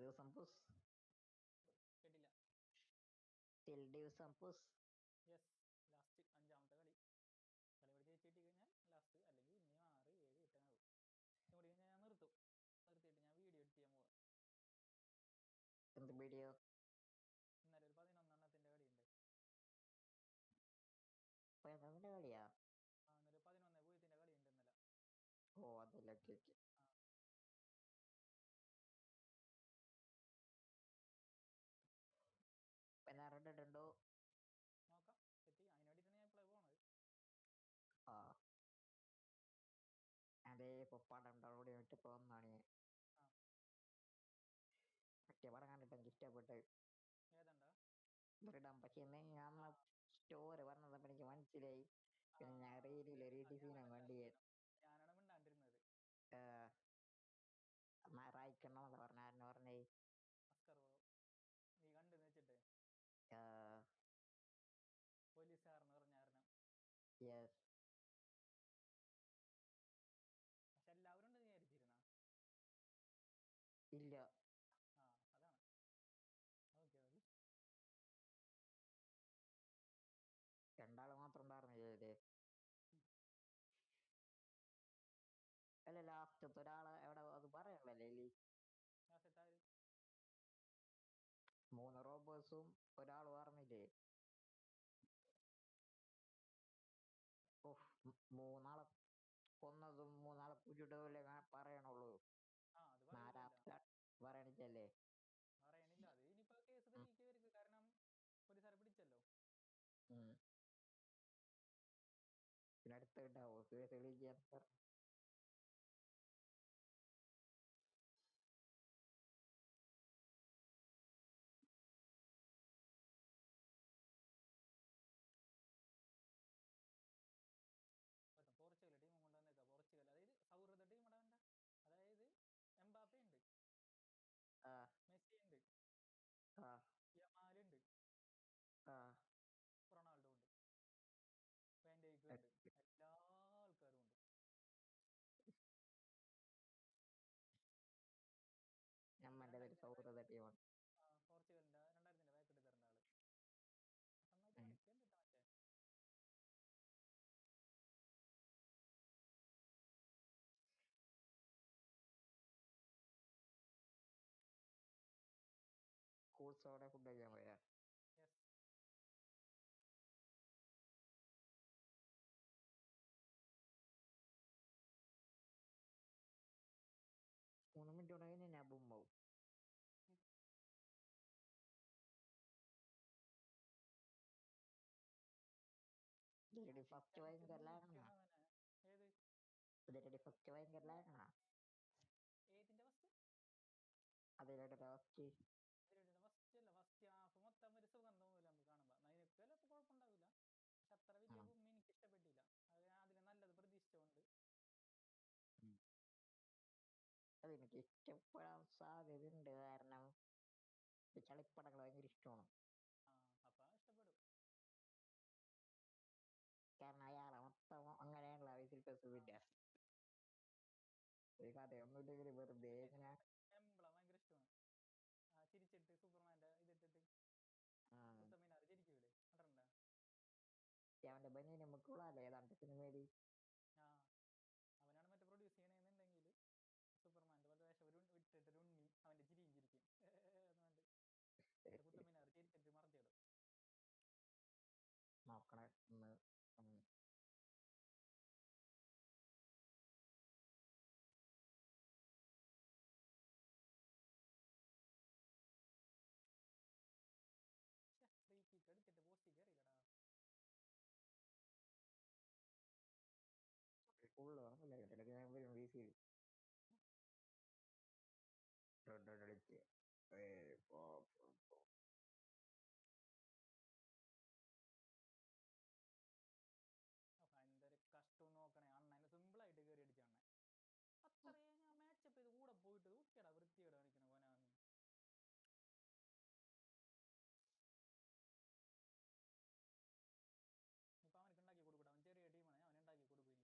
ദിവസം പുസ് കേട്ടില്ല. ദിവസം പുസ് യെസ്, ലാസ്റ്റ് 5ാമത്തെ കളി കൂടി ജയിച്ചു കിട്ടി കഴിഞ്ഞാൽ ലാസ്റ്റ്, അല്ലെങ്കിൽ ഇനി 6, 7, 8 ആകും. കൂടി കഴിഞ്ഞാൽ ഞാൻ നിർത്തിയിട്ട് ഞാൻ വീഡിയോ എഡിറ്റ് ചെയ്യാൻ പോവാം. എന്ത് വീഡിയോ? ഇന്നലെ ഒരു 11 കളിയുണ്ട്. 11 കളിയാ? ഇന്നലെ 11-0 കളിയുണ്ട് ഇന്നലെ. ഓ അതല്ലേ, ഓക്കെ. റെഡുണ്ടോ? നോക്കാം, സെറ്റ് ചെയ്യാം. അതിന് വേണ്ടിയിട്ടാണ് ഞാൻ ഇപ്പോഴേ പോണത്. അതെ, ഇപ്പൊ പടം ഡൗൺലോഡ് ചെയ്തിട്ട് പോകുന്നതാണ് ഞാൻ. മറ്റേ പടം കണ്ടിട്ട് എനിക്ക് ഇഷ്ടപ്പെട്ട്. ഏതാണ്ടാ? ദൃഢം. പക്ഷെ ഞാൻ സ്റ്റോറി പറഞ്ഞപ്പോ എനിക്ക് മനസ്സിലായി. പിന്നെ ഞാൻ റീലിൽ സീനം കണ്ടു. ഞാനാണ് മിണ്ടാണ്ടിരുന്നത്. റായിക്കണമെന്ന് പറഞ്ഞേ അസ്കറോ നീ കണ്ടെന്ന് വെച്ചിട്ട് പോലീസുകാരെന്ന് പറഞ്ഞ കാരണം. പക്ഷെ എല്ലാവരും ഉണ്ട് വിചാരിച്ചിരുന്ന? ഇല്ല. അതാണ്. ഓക്കെ, മതി. 2 മാത്രം ഉണ്ടായിരുന്നില്ലേ? അല്ല, ലാസ്റ്റത്തെ ഒരാളെ എവിടെ അത് പറയണല്ലേ? 3 റോബേഴ്സും ഒരാൾ പറഞ്ഞില്ലേ? 3 ആളെ കൊന്നതും 3 ആളെ കുഴിച്ചിട്ടതല്ലേ പറയണുള്ളൂ. അത് പറയണില്ലേ? പറയണില്ല. അത് ഇനിയിപ്പോ കേസ് തെളിയിക്കുവർക്ക്. കാരണം പോലീസുകാരെ പിടിച്ചല്ലോ. പിന്നെ അടുത്തുണ്ടാവോ കേസ് തെളിയിക്കാൻ? പോർച്ചുഗൽ ടീം കൊണ്ടുവന്നേക്കാം. പോർച്ചുഗൽ അതായത് സൗഹൃദ ടീം ഇടാണ്ട. അതായത് എംബാപ്പെ ഉണ്ട്, മെസ്സി ഉണ്ട്, യമാലുണ്ട്, റൊണാൾഡോ ഉണ്ട്, വാൻഡൈക്ക് ഉണ്ട്. എല്ലാ ആൾക്കാരും ഉണ്ട്. പോർച്ചുഗലിന്റെ 2000 ബാക്ക് എടുത്ത് തരേണ്ട ആള് നന്നായിട്ട് കളിക്കുന്നുണ്ട് മറ്റേ. ഫുഡ് കഴിക്കാൻ പോയാ? യെസ്. മിനിറ്റ് കഴിഞ്ഞ ഞാൻ ബുമ്മാവും. ഫസ്റ്റ് ഭയങ്കര ലാഗാണ്. ഫസ്റ്റ് ഭയങ്കര ലാഗാണ്. ഏതിന്റെ ഫസ്റ്റ്? ഫസ്റ്റ് അല്ല, ഫസ്റ്റ് ഹാഫ് മൊത്തം ഒരു സുഗന്ധം പോലും നമുക്ക് കാണുമ്പോ. നിനക്ക് അപ്പൊ കുഴപ്പമുണ്ടാവില്ല. പക്ഷെ അത്ര വലിയ ഭൂമി എനിക്ക് ഇഷ്ടപ്പെട്ടില്ല. അതിന് നല്ലത് പ്രതീക്ഷിച്ചുകൊണ്ട് അതെനിക്ക് ഇഷ്ടപ്പെടാൻ സാധ്യതയുണ്ട്. കാരണം ചളിപ്പടങ്ങൾ ഭയങ്കര ഇഷ്ടമാണ്. അപ്പൊ ഇഷ്ടപ്പെടും. കാരണം അയാളെ മൊത്തം അങ്ങനെയുള്ള സുഖില്ല. ഒരു കഥയൊന്നുമില്ലെങ്കിൽ വെറുതെ ഇങ്ങനെ ഭയങ്കര ഇഷ്ടമാണ്. ചിരിച്ചിട്ട് സൂപ്പർമാന്റെ ഇതിട്ടിട്ട് മുത്തമ്മീനാർ ചിരിക്കൂലേ, കണ്ടിട്ടുണ്ടോ? അവന്റെ ബനിയനും മുക്കുള്ളല്ലേ ഏതാണ്ട് സിനിമയില്. അവനാണ് മറ്റേ പ്രൊഡ്യൂസ് ചെയ്യണമെന്നുണ്ടെങ്കിൽ സൂപ്പർമാൻ്റെ പോലെ വേഷം വിട്ടിട്ടൊരു ഉണ്ണി അവന്റെ ചിരിയും ചിരിക്കും. മുത്തമ്മീനാർ ചിരിച്ചിട്ട് മറച്ചിടും. നോക്കണേ ഫ്രീ കിക്ക് അടിച്ചിട്ട് പോസ്റ്റ് കയറിയില്ലടാ. എന്തൊരു കഷ്ടം നോക്കണേ. അണ്ണന് സിമ്പിൾ ആയിട്ട് കയറി അടിച്ച അണ്ണൻ. അത്രയും ഞാൻ മാച്ചപ്പ് ചെയ്ത് കൂടെ പോയിട്ട് നോക്കിയടാ വൃത്തിയോടെ കാണിക്കണ പോനാന്ന്. ഇപ്പൊ അവനക്ക് ഉണ്ടാക്കി കൊടുക്കൂടാ. അവൻ ചെറിയ ടീമാണ്, അവൻ ഉണ്ടാക്കി കൊടുക്കും. ഇനിയിപ്പോ അത് കാണിക്കണേ.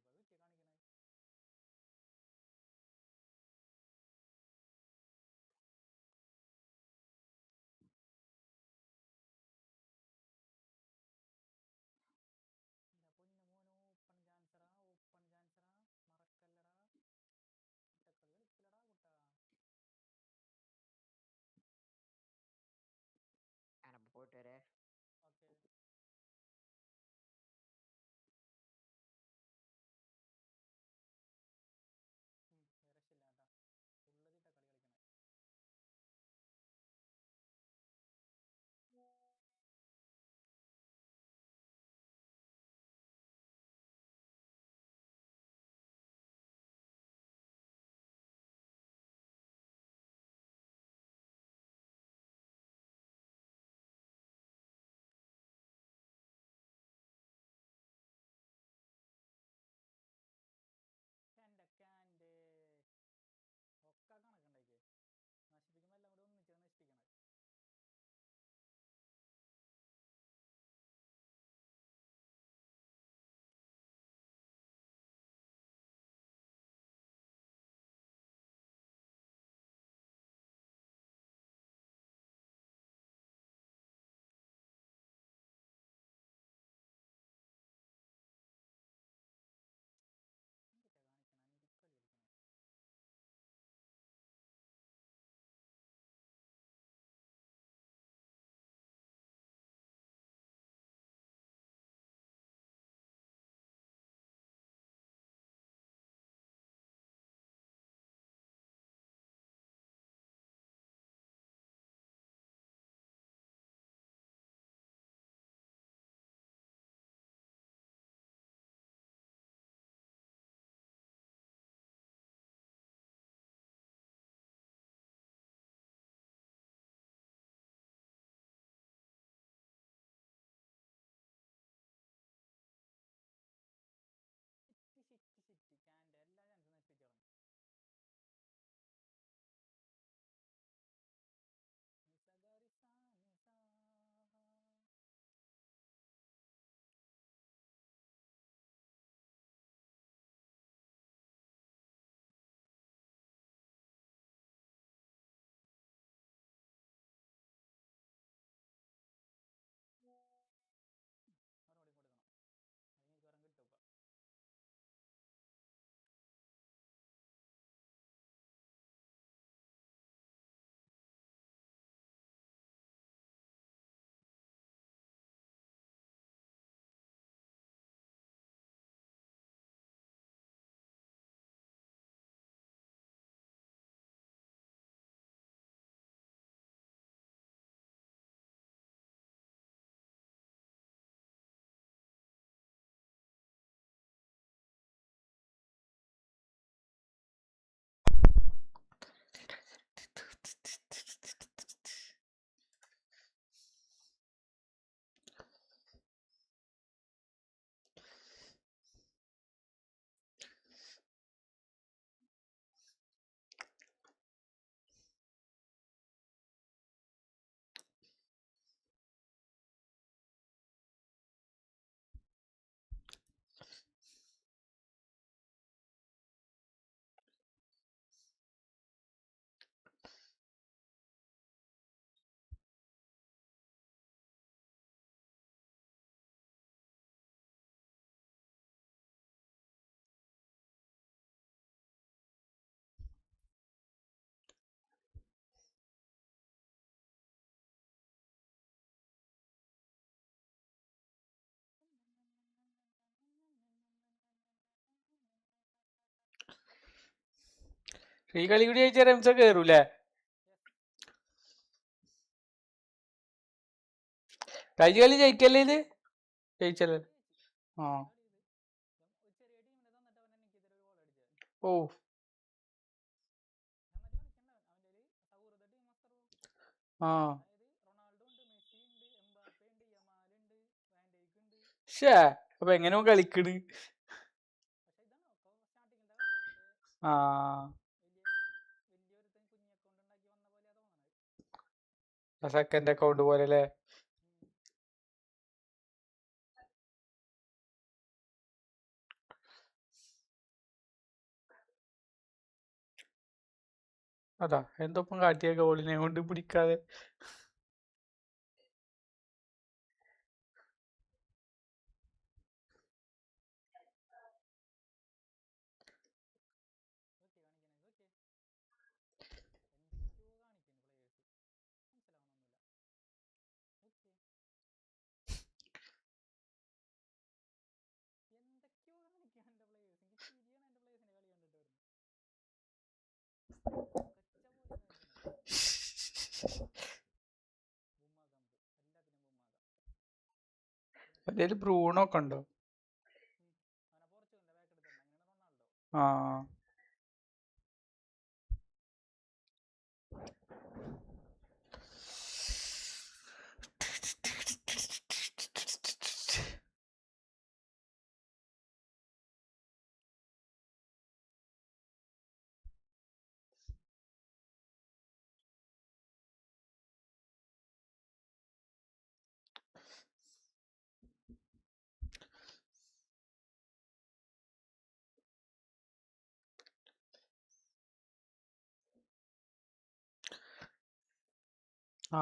ഈ കളി കൂടി ജയിച്ചാൽ റംസ കേറൂലേ? കഴിഞ്ഞ കളി ജയിക്കല്ലേ ഇത്? ജയിച്ചല്ലേ? ആ ഓ ആ ഷേ അപ്പൊ എങ്ങനെയോ കളിക്കണ്. ആ സെക്കൻഡ് അക്കൗണ്ട് പോലെ അല്ലേ? അതാ എന്തൊപ്പം കാട്ടിയ ഗോളിനെ കൊണ്ട് പിടിക്കാതെ. എന്തേലും ബ്രൂണൊക്കെ ഉണ്ടോ? ആ ആ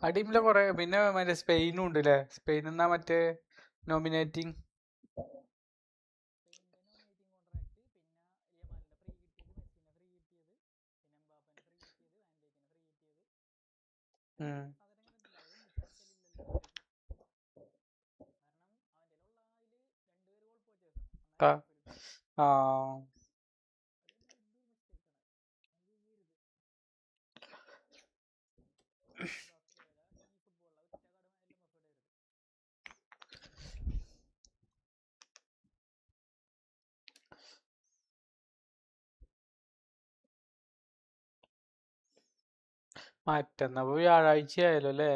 ആ ടീമിലെ കൊറേ പിന്നെ മറ്റേ സ്പെയിനും ഉണ്ട് അല്ലേ? സ്പെയിൻ എന്നാ മറ്റേ നോമിനേറ്റിംഗ്. ആ മറ്റന്നാ വ്യാഴാഴ്ച ആയാലോ അല്ലേ?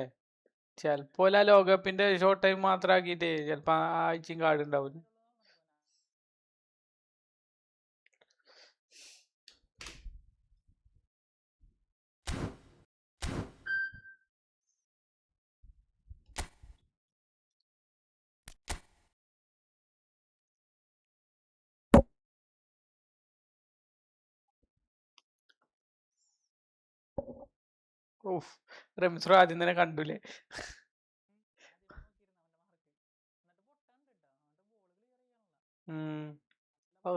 ചെലപ്പോ ആ ലോകകപ്പിന്റെ ഷോർട്ട് ടൈം മാത്രം ആക്കിട്ടേ ചെലപ്പോ ആഴ്ചയും കാർഡ് ഉണ്ടാവും. ഓഫ് റംസ്രോ ആദ്യം തന്നെ കണ്ടൂലേ? ഓ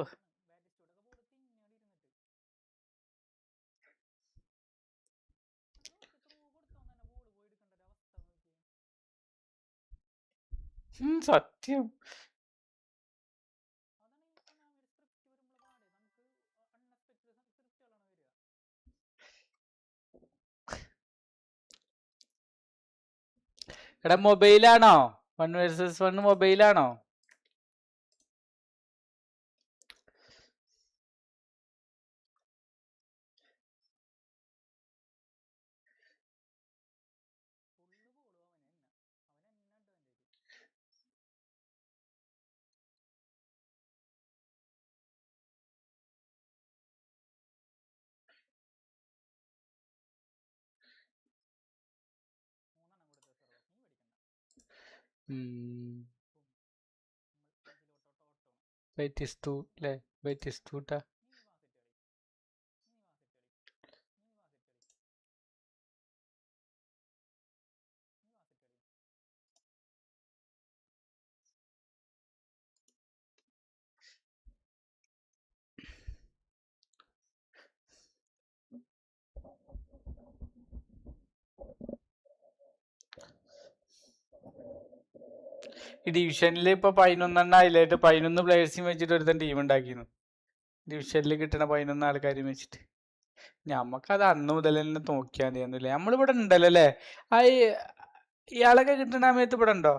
സത്യം. എടാ മൊബൈലാണോ? 1 vs 1 മൊബൈലാണോ? ബെറ്റിസ്റ്റു അല്ലേ? ബെറ്റിസ്റ്റൂട്ടാ. ഈ ഡിവിഷനിൽ ഇപ്പൊ 11 അതിലായിട്ട് 11 പ്ലേയേഴ്സിനും വെച്ചിട്ട് ഒരുത്തൻ ടീം ഉണ്ടാക്കിയിരുന്നു. ഡിവിഷനിൽ കിട്ടണ 11 ആൾക്കാരും വെച്ചിട്ട് ഞമ്മക്കത് അന്ന് മുതൽ തന്നെ നോക്കിയാൽ മതിയൊന്നുമില്ല. നമ്മളിവിടെ ഉണ്ടല്ലോ അല്ലേ? ആ ഇയാളൊക്കെ കിട്ടുന്ന സമയത്ത് ഇവിടെ ഉണ്ടോ?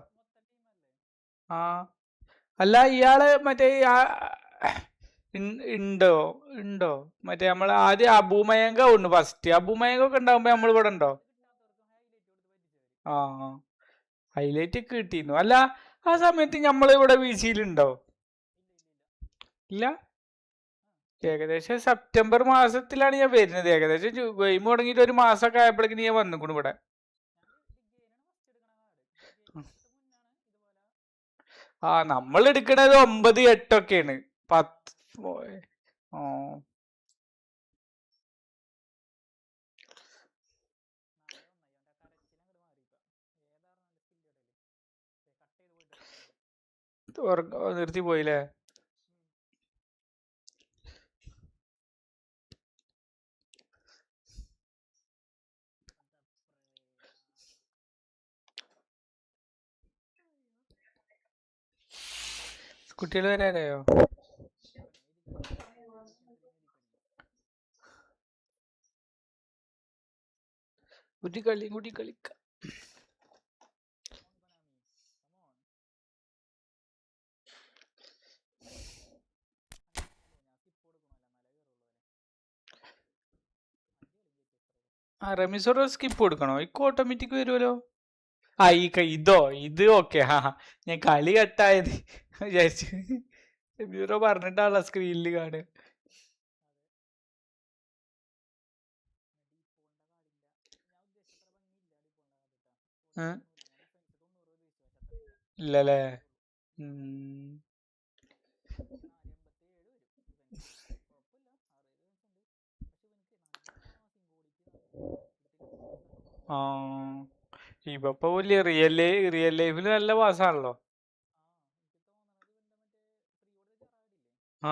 ആ അല്ല ഇയാള് മറ്റേ ഉണ്ടോ ഉണ്ടോ മറ്റേ നമ്മൾ ആദ്യം അബൂമയങ്ക ഉണ്ട് ഫസ്റ്റ്. അബൂമയങ്ക ഒക്കെ ഉണ്ടാവുമ്പോ നമ്മൾ ഇവിടെ ഉണ്ടോ? ആ ഹൈലൈറ്റ് ഒക്കെ കിട്ടിയിരുന്നു. അല്ല ആ സമയത്ത് നമ്മൾ ഇവിടെ വീശിയിലുണ്ടോ? ഇല്ല. ഏകദേശം സെപ്റ്റംബർ മാസത്തിലാണ് ഞാൻ വരുന്നത്. ഏകദേശം ഗെയിം തുടങ്ങിയിട്ട് ഒരു മാസമൊക്കെ ആയപ്പോഴേക്കും ഞാൻ വന്നിക്കണു ഇവിടെ. ആ നമ്മൾ എടുക്കണത് 9, 8 ഒക്കെയാണ്. 10 ആ നിർത്തി പോയില്ലേ? കുട്ടികൾ വരാനായോ? കൂടി കളിക്കാം. ആ റെമിസോറോ സ്കിപ്പ് കൊടുക്കണോ? ഇക്ക് ഓട്ടോമാറ്റിക് വരുമല്ലോ. ആ ഇതോ ഇത് ഓക്കെ. ആ ഞാൻ കളി കട്ടായത് വിചാരിച്ചു. റെമിസോറോ പറഞ്ഞിട്ടാണല്ലോ സ്ക്രീനിൽ കാണുക. ഇല്ലല്ലേ? ആ ഇപ്പൊ വലിയ റിയൽ ലൈഫിൽ നല്ല പാസ്സാണല്ലോ. ആ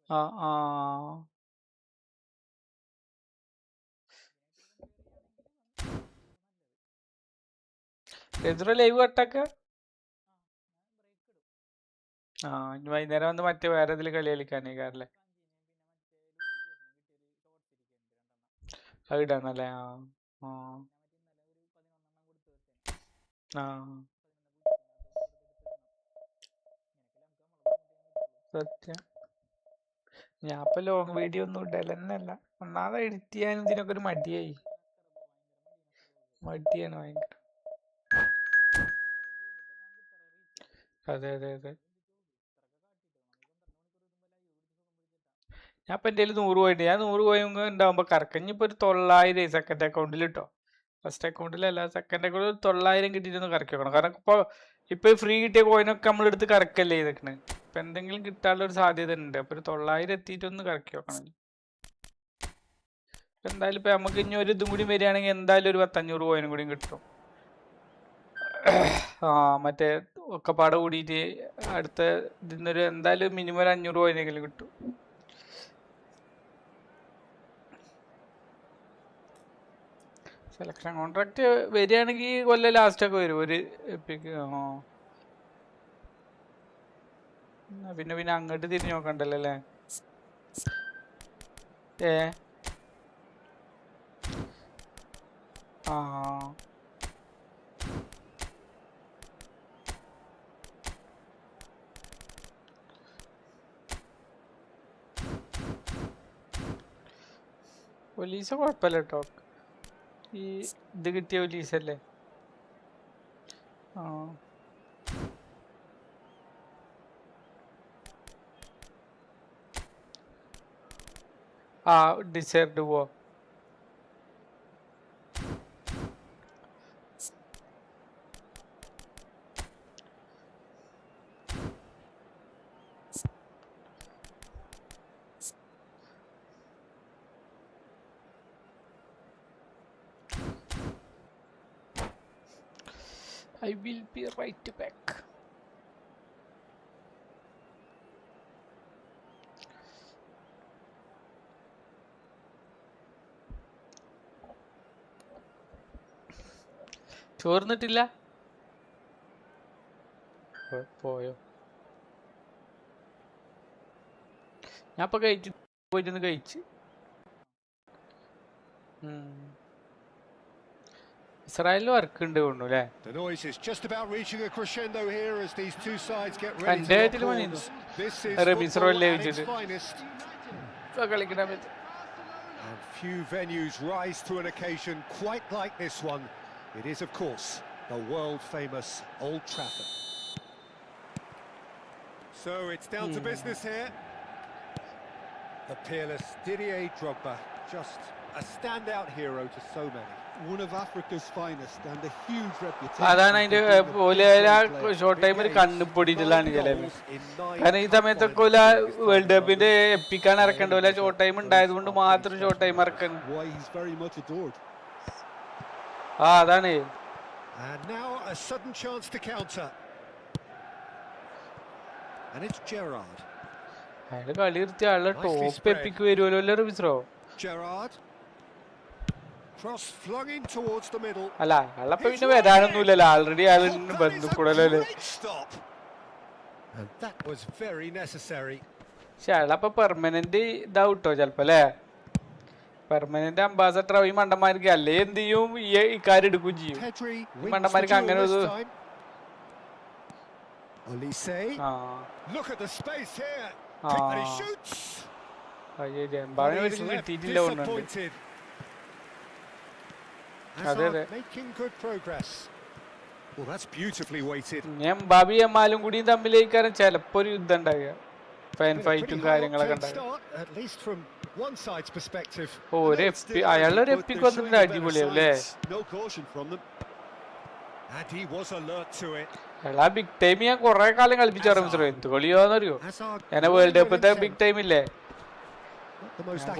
ആ ആ എത്ര ലൈവ് കട്ടാക്ക? ആ ഇനി വൈകുന്നേരം വന്ന് മറ്റേ വേറെ ഇതിൽ കളി കളിക്കാനേ കാരല്ലേ? അത് ഇടാണല്ലേ? ആ ആ ആ സത്യം. ഞാൻ ഇപ്പൊ ലോങ് വീഡിയോ ഒന്നും ഇടലെന്നല്ല. ഒന്നാമത് എഡിറ്റ് ചെയ്യാനും ഇതിനൊക്കെ ഒരു മടിയാണ് ഭയങ്കര. അതെ അതെ അതെ. ഞാൻ ഇപ്പൊ എൻ്റെ 100 പോയിട്ട് ഞാൻ 100 പോയങ്ങ് ഉണ്ടാവുമ്പോ കറക്കഞ്ഞിപ്പോ ഒരു 900 സെക്കൻഡ് അക്കൗണ്ടിൽ കിട്ടോ. ഫസ്റ്റ് അക്കൗണ്ടിലല്ല, സെക്കൻഡ് അക്കൗണ്ടിൽ 900 കിട്ടിയിട്ടൊന്ന് കറക്കി വെക്കണം. കാരണം ഇപ്പൊ ഫ്രീ കിട്ടിയ കോയിനൊക്കെ നമ്മളെടുത്ത് കറക്കല്ലേ ചെയ്തേക്കണ്. ഇപ്പൊ എന്തെങ്കിലും കിട്ടാനുള്ള ഒരു സാധ്യത ഉണ്ട്. അപ്പൊ ഒരു 900 എത്തിയിട്ടൊന്ന് കറക്കി വെക്കണം. എന്തായാലും ഇപ്പൊ നമുക്ക് ഇനി ഒരു ഇതും കൂടി വരികയാണെങ്കിൽ എന്തായാലും ഒരു 500 കോയിനും കൂടി കിട്ടും. ആ മറ്റേ ഒക്കെപ്പാടെ കൂടിയിട്ട് അടുത്ത ഇതിന്നൊരു എന്തായാലും മിനിമം ഒരു 500 കോയിനെങ്കിലും കിട്ടും. സെലക്ഷൻ കോൺട്രാക്ട് വരികയാണെങ്കിൽ കൊല്ലം ലാസ്റ്റൊക്കെ വരും ഒരു എപ്പിക്ക്. പിന്നെ അങ്ങോട്ട് തിരിഞ്ഞു നോക്കണ്ടല്ലോ അല്ലേ? ആ പോലീസ് കുഴപ്പമില്ല കേട്ടോ. ഈ ഇത് കിട്ടിയ പോലീസല്ലേ? ആ ഡിസേർഡ് പോ. I will be right back. ചോർന്നിട്ടില്ല? പോയോ? ഞാൻ ഇപ്പൊ കഴിച്ചു പോയിട്ടൊന്ന് കഴിച്ച്. ഇസ്രായേലിൽ വർക്ക് ഉണ്ട് തോന്നുന്നു അല്ലേ? The noise is just about reaching a crescendo here as these two sides get ready എൻ്റെ to കാര്യത്തിൽ lock പണിയുന്നു. horns. This is Ramees football റോളിലെ at its വെച്ചിട്ട് finest. കളിക്കണ പറ്റും. And few venues rise to an occasion quite like this one. It is, of course, the world-famous Old Trafford. So it's down to business here. The peerless Didier Drogba, just a standout hero to so many. One of Africa's finest and a huge reputation. അതാണ് അതിന്റെ ഓല short ടൈമിൽ കണ്ണുപൊടിയിട്ടാണ് ചിലവ്. കാരണം ഈ സമയത്തൊക്കെ ഓല world കപ്പിന്റെ എപ്പിക്കാൻ ഇറക്കേണ്ട പോലെ short time ഉണ്ടായത് കൊണ്ട് മാത്രം ഷോർട്ട് ടൈം ഇറക്കണം. അതാണ്. And now a sudden chance to counter. And it's Gerrard. അയാള് കളി നിർത്തിയ ആളുടെ ടോപ്പ് എപ്പിക്ക് വരുമല്ലോ അല്ലേ റമീസ്രോ? Gerrard. Cross flung in towards the middle. അല്ല അയാളപ്പോ പിന്നെ വരാനൊന്നുമില്ലല്ലോ, ആൾറെഡി അയാൾ ബന്ധുക്കൂടല്ലോ. And that was very necessary. പക്ഷെ അയാളപ്പോ പെർമനന്റ് ഇതാവട്ടോ ചെലപ്പോ അല്ലേ? പെർമനന്റ് അംബാസഡർ ഈ മണ്ടന്മാർക്ക് അല്ലേ എന്ത് ചെയ്യും, ഈ കാര്യം എടുക്കുകയും ചെയ്യും. ഈ മണ്ടന്മാർക്ക് അങ്ങനെ ഒരു Look at the space here. കിട്ടിയിട്ടില്ല തോന്നുന്നുണ്ട്. അതെ അതെ, making good progress. Well, that's beautifully weighted. ഞാൻ ബാബി എമ്മാലും കൂടി തമ്മിലേക്കാരം ചിലപ്പോ ഒരു യുദ്ധം ഉണ്ടാകുക, ഫാൻ ഫൈറ്റും കാര്യങ്ങളൊക്കെ ഉണ്ടാകുക. At least from one side's perspective. അയാളൊരു എപ്പിക്ക് വന്നിട്ടുണ്ട്, അടിപൊളിയാവും അല്ലേ? No caution from them. And he was alert to it. അയാളാ ബിഗ് ടൈം ഞാൻ കുറെ കാലം കളിപ്പിച്ചു റമീസ്രോ. എന്ത് കളിയോന്നറിയോ? ഞാൻ വേൾഡ് കപ്പത്തെ ബിഗ് ടൈം ഇല്ലേ,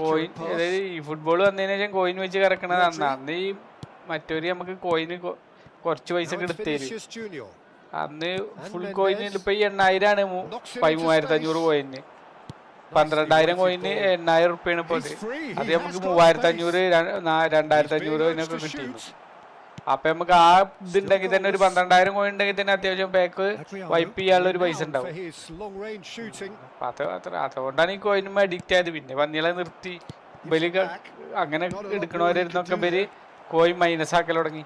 കോയിൻ, അതായത് ഈ ഫുട്ബോൾ വന്നതിന് ശേഷം കോയിൻ വെച്ച് കിടക്കണത് അന്ന് ഈ മറ്റൊരു നമുക്ക് കോയിന് കുറച്ച് പൈസ ഒക്കെ എടുത്തു തരും. അന്ന് ഫുൾ കോയിന് ഇപ്പൊ ഈ 8,000 ആണ് 13,500 കോയിന്. 12,000 കോയിന് 8,000 റുപ്യാണ് ഇപ്പൊ. അത് നമുക്ക് 3,500 2,500 കിട്ടിയിരുന്നു. അപ്പൊ നമുക്ക് ആ ഇതുണ്ടെങ്കിൽ തന്നെ ഒരു 12,000 കോയിൻ ഉണ്ടെങ്കിൽ തന്നെ അത്യാവശ്യം പാക്ക് വൈപ്പ് ചെയ്യാനുള്ള ഒരു പൈസ ഉണ്ടാവും. അതുകൊണ്ടാണ് ഈ കോയിനും അഡിക്റ്റ് ആയത്. പിന്നെ പന്നികളെ നിർത്തി ബലി അങ്ങനെ എടുക്കണവരുന്നൊക്കെ ബലി കോയിൻ മൈനസ് ആക്കൽ തുടങ്ങി.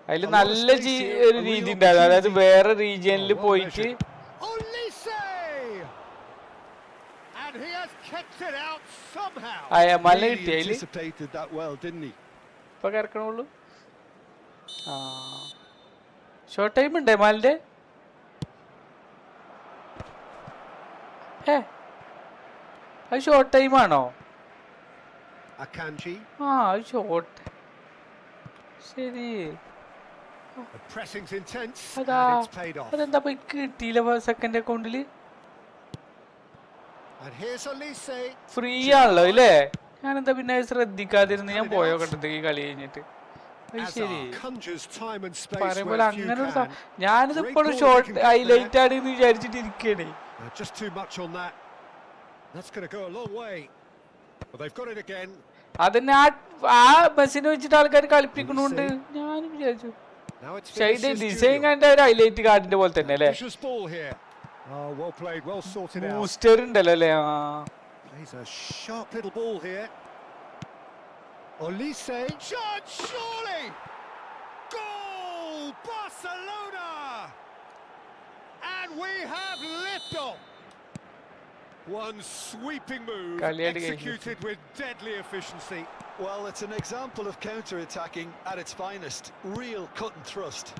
അതില് നല്ല ഒരു രീതി ഉണ്ടായിരുന്നു, അതായത് വേറെ റീജിയനിൽ പോയിട്ട് മല കിട്ടി. അതില് ഇപ്പൊ കിടക്കണുള്ളൂ. ഷോർട്ട് ടൈം ഉണ്ടേ മാലിന്റെ. അത് ഷോർട്ട് ടൈം ആണോ? അത് ഷോർട്ട്. ശരി, അതാ അതെന്താ കിട്ടിയില്ല സെക്കൻഡ് അക്കൗണ്ടില്. ഫ്രീ ആണല്ലോ അല്ലേ? ഞാനെന്താ പിന്നെ ശ്രദ്ധിക്കാതിരുന്ന്, ഞാൻ പോയോ കണ്ടത് ഈ കളി കഴിഞ്ഞിട്ട്. ശരി, പറയുമ്പോൾ അങ്ങനെ ഒരു ഞാനിത് ഇപ്പോഴും ഷോർട്ട് ഹൈലൈറ്റ് ആണ് എന്ന് വിചാരിച്ചിട്ട് ഇരിക്കണേ. അതന്നെ ആ ബസ്സിനെ വെച്ചിട്ട് ആൾക്കാർ കളിപ്പിക്കണോണ്ട് ഞാനും വിചാരിച്ചു. ഡിസൈൻ കണ്ട ഒരു ഹൈലൈറ്റ് കാർഡിന്റെ പോലെ തന്നെ അല്ലേ? ബൂസ്റ്റർ ഉണ്ടല്ലോ അല്ലേ? Plays a sharp little ball here. Olise, shot, surely! Goal! Barcelona! And we have liftoff. One sweeping move executed with deadly efficiency. Well, it's an example of counter-attacking at its finest. Real cut and thrust.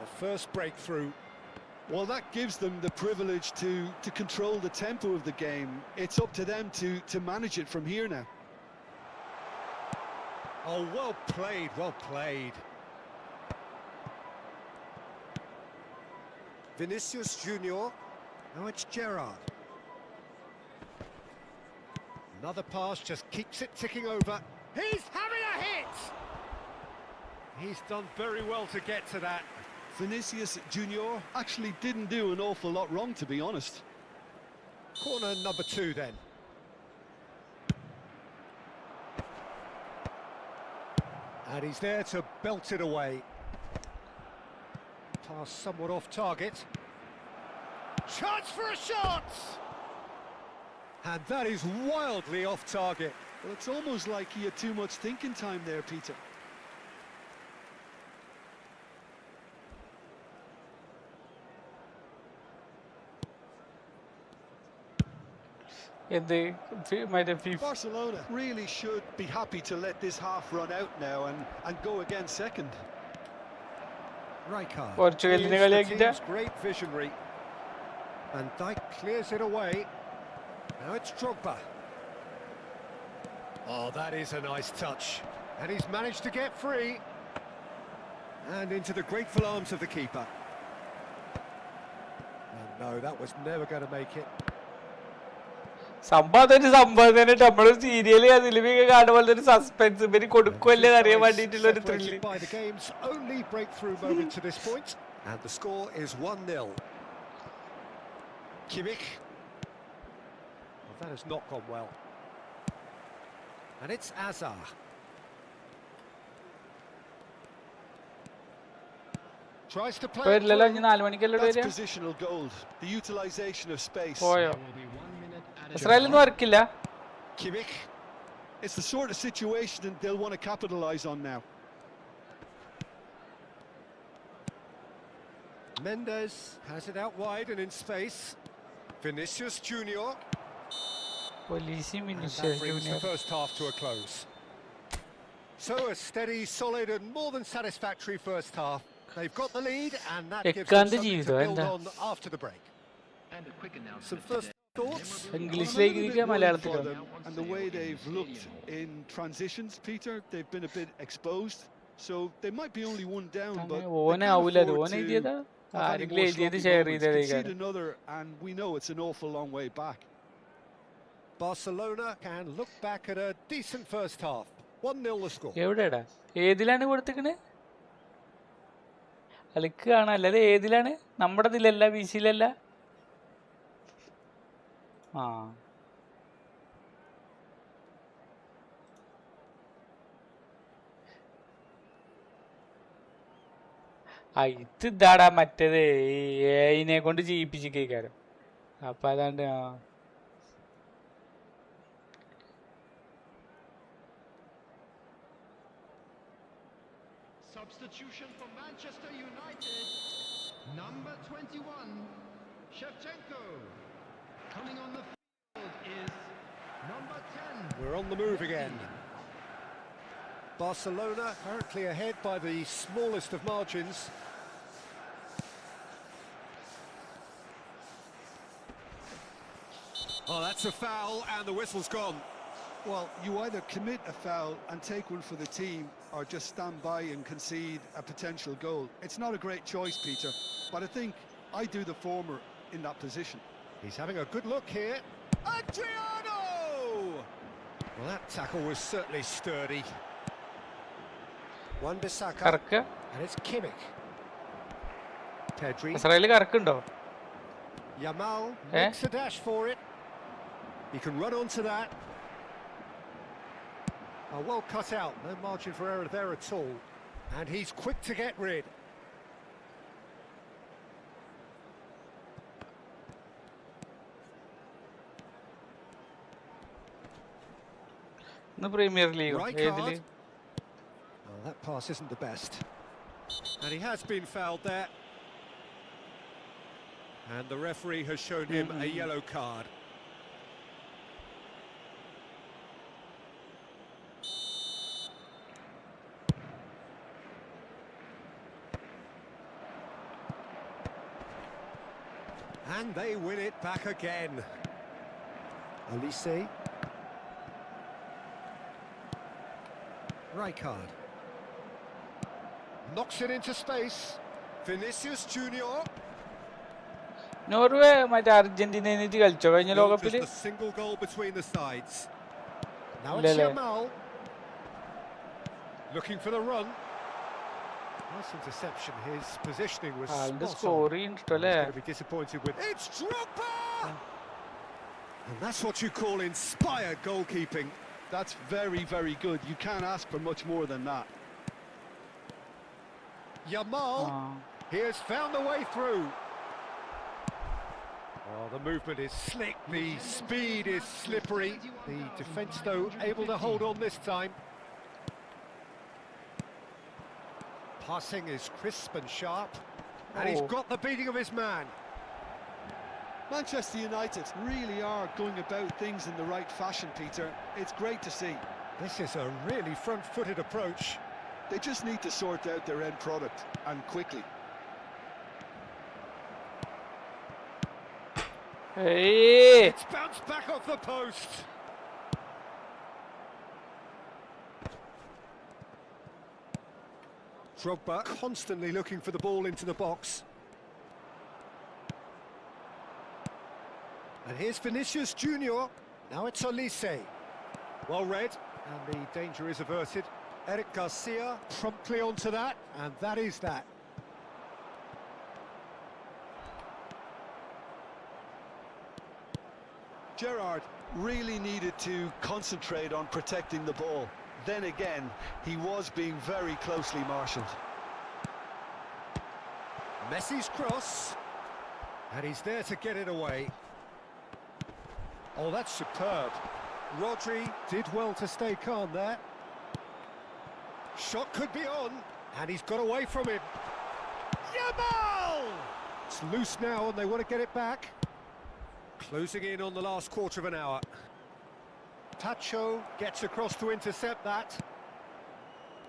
The first breakthrough. Well, that gives them the privilege to control the tempo of the game. It's up to them to manage it from here now. Oh, well played, well played. Vinicius Junior. Now it's Gerrard. Another pass just keeps it ticking over. He's having a hit! He's done very well to get to that. Vinicius Junior actually didn't do an awful lot wrong, to be honest. Corner number 2 then. And he's there to belt it away. Pass somewhat off target. Chance for a shot! And that is wildly off target. Well, it's almost like he had too much thinking time there, Peter. Barcelona really should be happy to let this half run out now and go again second. Rijkaard. പോർച്ചുഗലിനെ He is the കളിയാക്കിട്ട team's great visionary. And Dijk clears it away. Now it's Drogba. Oh, that is a nice touch. And he's managed to get free. And into the grateful arms of the keeper. And no, that was never going to make it. സംഭവം നമ്മള് serial അതിലൊക്കെ കാണുമ്പോൾ ഒരു suspense ഇവര് കൊടുക്കുമല്ലേ അറിയാൻ വേണ്ടിയിട്ടുള്ള ഒരു thrill. Separated by the game's only breakthrough moment to this point. And the score is 1-0. Kimmich. Well, that has not gone well. And it's Azar. Tries to play it through. That's positional gold. The utilisation of space. ഇസ്രായേലിന്ന് വർക്കില്ല. Kimmich. It's the sort of situation that they'll want to capitalise on now. Mendes has it out wide and in space. Vinicius Junior. And that brings the first half to a close. So a steady, solid and more than satisfactory first half. They've got the lead and that gives them something to build on after the break. Some first thoughts? ഇംഗ്ലീഷിലേക്ക് മലയാളത്തിലോ? And the way they've looked in transitions, Peter, they've been a bit exposed. So they might be only one down, but they can't afford to concede another, and we know it's an awful long way back. Barcelona can look back at a decent first half. 1-0 the score. എവിടെടാ? ഏതിലാണ് കൊടുത്തിക്കണേ? കളിക്കുകയാണ് അല്ലാതെ ഏതിലാണ്? നമ്മുടെ ഇതിലല്ല, വിസിലല്ല. ആ ഇതാടാ മറ്റേത് ഈ എഐനെ കൊണ്ട് ചെയ്യിപ്പിച്ചിരിക്കാരം. അപ്പൊ അതാണ്ട് Substitution for Manchester United. Number 21, Shevchenko. Coming on the field is number 10. We're on the move again. Barcelona currently ahead by the smallest of margins. Oh, that's a foul and the whistle's gone. Well, you either commit a foul and take one for the team or just stand by and concede a potential goal. It's not a great choice, Peter, but I think I do the former in that position. He's having a good look here. Adriano! Well, that tackle was certainly sturdy. One Bissaka, and it's Kimmich. Pedri. ഇസ്രായേലിൽ കറക്കുണ്ടോ? Yamal makes a dash for it. He can run onto that. Oh, well cut out, no margin for error there at all. And he's quick to get rid. ഇന്ന് premier league ഏതില്? Oh, that pass isn't the best. And he has been fouled there. And the referee has shown him a yellow card. And they win it back again. Olise. Rijkaard. Knocks it into space. Vinicius Junior. Norway മറ്റേ അർജന്റീനയിട്ട് കളിച്ചോ കഴിഞ്ഞ ലോകകപ്പില്? Just a single goal between the sides. Now it's Lele. Yamal. Looking for the run. Nice interception. His positioning was spot on. He's going to be disappointed with. It's Drogba! And that's what you call inspired goalkeeping. That's very, very good. You can't ask for much more than that. Yamal. He has found the way through. Oh, the movement is slick, the speed is slippery. The defence, though, able to hold on this time. Passing is crisp and sharp. And he's got the beating of his man. Manchester United really are going about things in the right fashion, Peter. It's great to see. This is a really front-footed approach. They just need to sort out their end product, and quickly. Hey! It's bounced back off the post. Drogba constantly looking for the ball into the box. And here's Vinicius Junior. Now it's Olise. Well read, and the danger is averted. Eric Garcia promptly onto that, and that is that. Gerrard really needed to concentrate on protecting the ball. Then again, he was being very closely marshalled. Messi's cross. And he's there to get it away. Oh, that's superb. Rodri did well to stay calm there. Shot could be on, and he's got away from him. Yamal! It's loose now, and they want to get it back. Closing in on the last quarter of an hour. Tacho gets across to intercept that.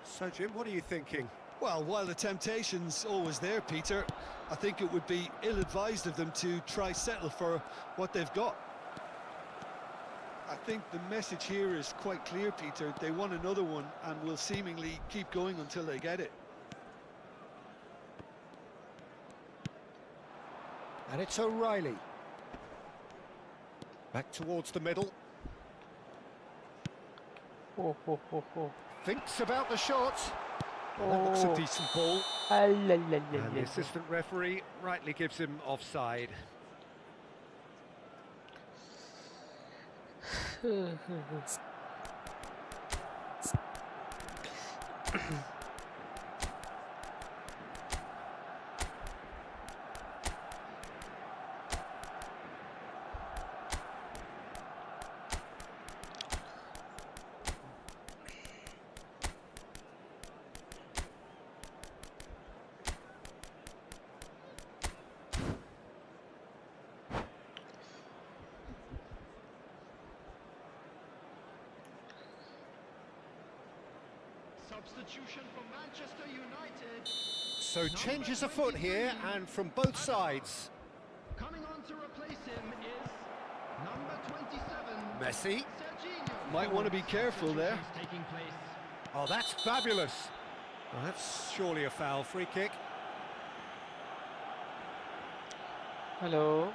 So, Jim, what are you thinking? Well, while the temptation's always there, Peter, I think it would be ill-advised of them to try settle for what they've got. I think the message here is quite clear, Peter. They want another one and will seemingly keep going until they get it. And it's O'Reilly. Back towards the middle. Thinks about the shot. Well, that looks a decent ball. And the assistant referee rightly gives him offside. Substitution for Manchester United. So changes afoot here, and from both sides. Coming on to replace him is number 27. Messi. Serginho. Might want to be careful there. Taking place. Oh, that's fabulous. Well, that's surely a foul. Free kick. Hello.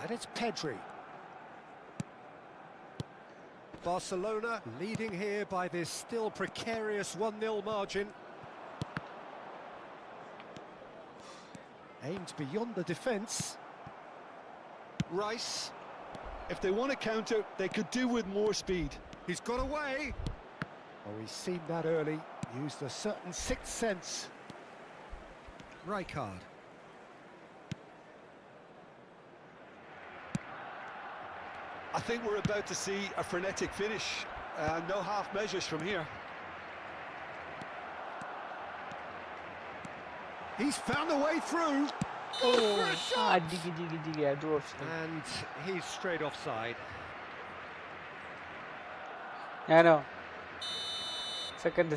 And it's Pedri. Barcelona leading here by this still precarious 1-0 margin. Aimed beyond the defence. Rice, if they want to counter, they could do with more speed. He's got away. Oh, he's seen that early. Used a certain sixth sense. Rijkaard. I think we're about to see a frenetic finish. No half measures from here. He's found a way through. Goes for a shot. And he's straight offside. I know. Second.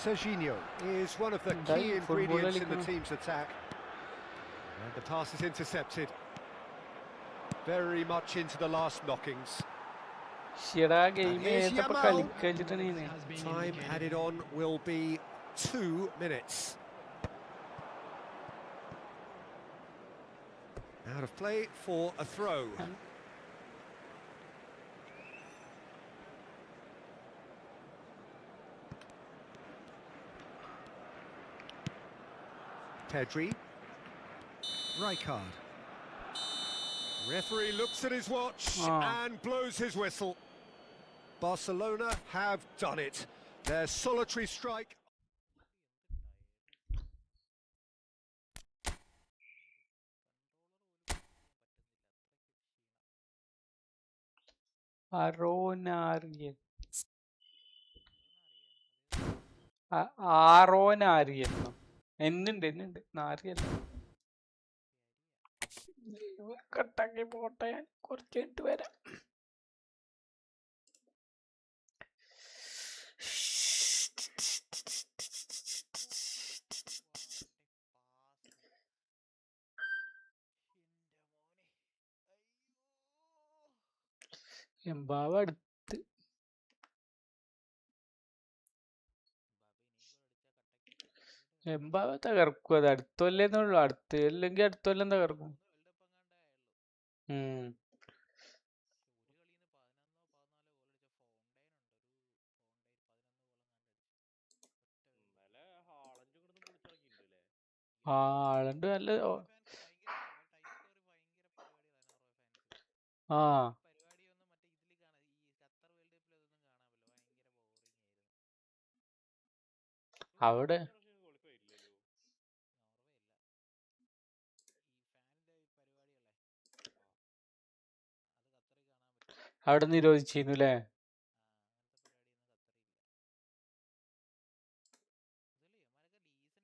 Serginho is one of the key ingredients in the team's attack. And the pass is intercepted. Very much into the last knockings. And here's Yamal. Time added on will be 2 minutes. Out of play for a throw. Pedri. Rijkaard. Referee looks at his watch Ah. and blows his whistle. Barcelona have done it. Their solitary strike. അറോനാരിയൻ ആറോനാരിയൻ എന്നുണ്ട് നാരിയല്ല. കട്ടാക്കി പോട്ടെ, ഞാൻ കുറച്ച് കഴിഞ്ഞിട്ട് വരാം. എംബാവ് അടുത്ത്. എംബാവ് തകർക്കും. അത് അടുത്തൊല്ലേന്നുള്ളു. അടുത്ത് അല്ലെങ്കിൽ അടുത്തൊല്ലം തകർക്കും. ആളുണ്ട് നല്ല. ആ അവിടെ അവിടെ നിരോധിച്ചിരുന്നു അല്ലേ?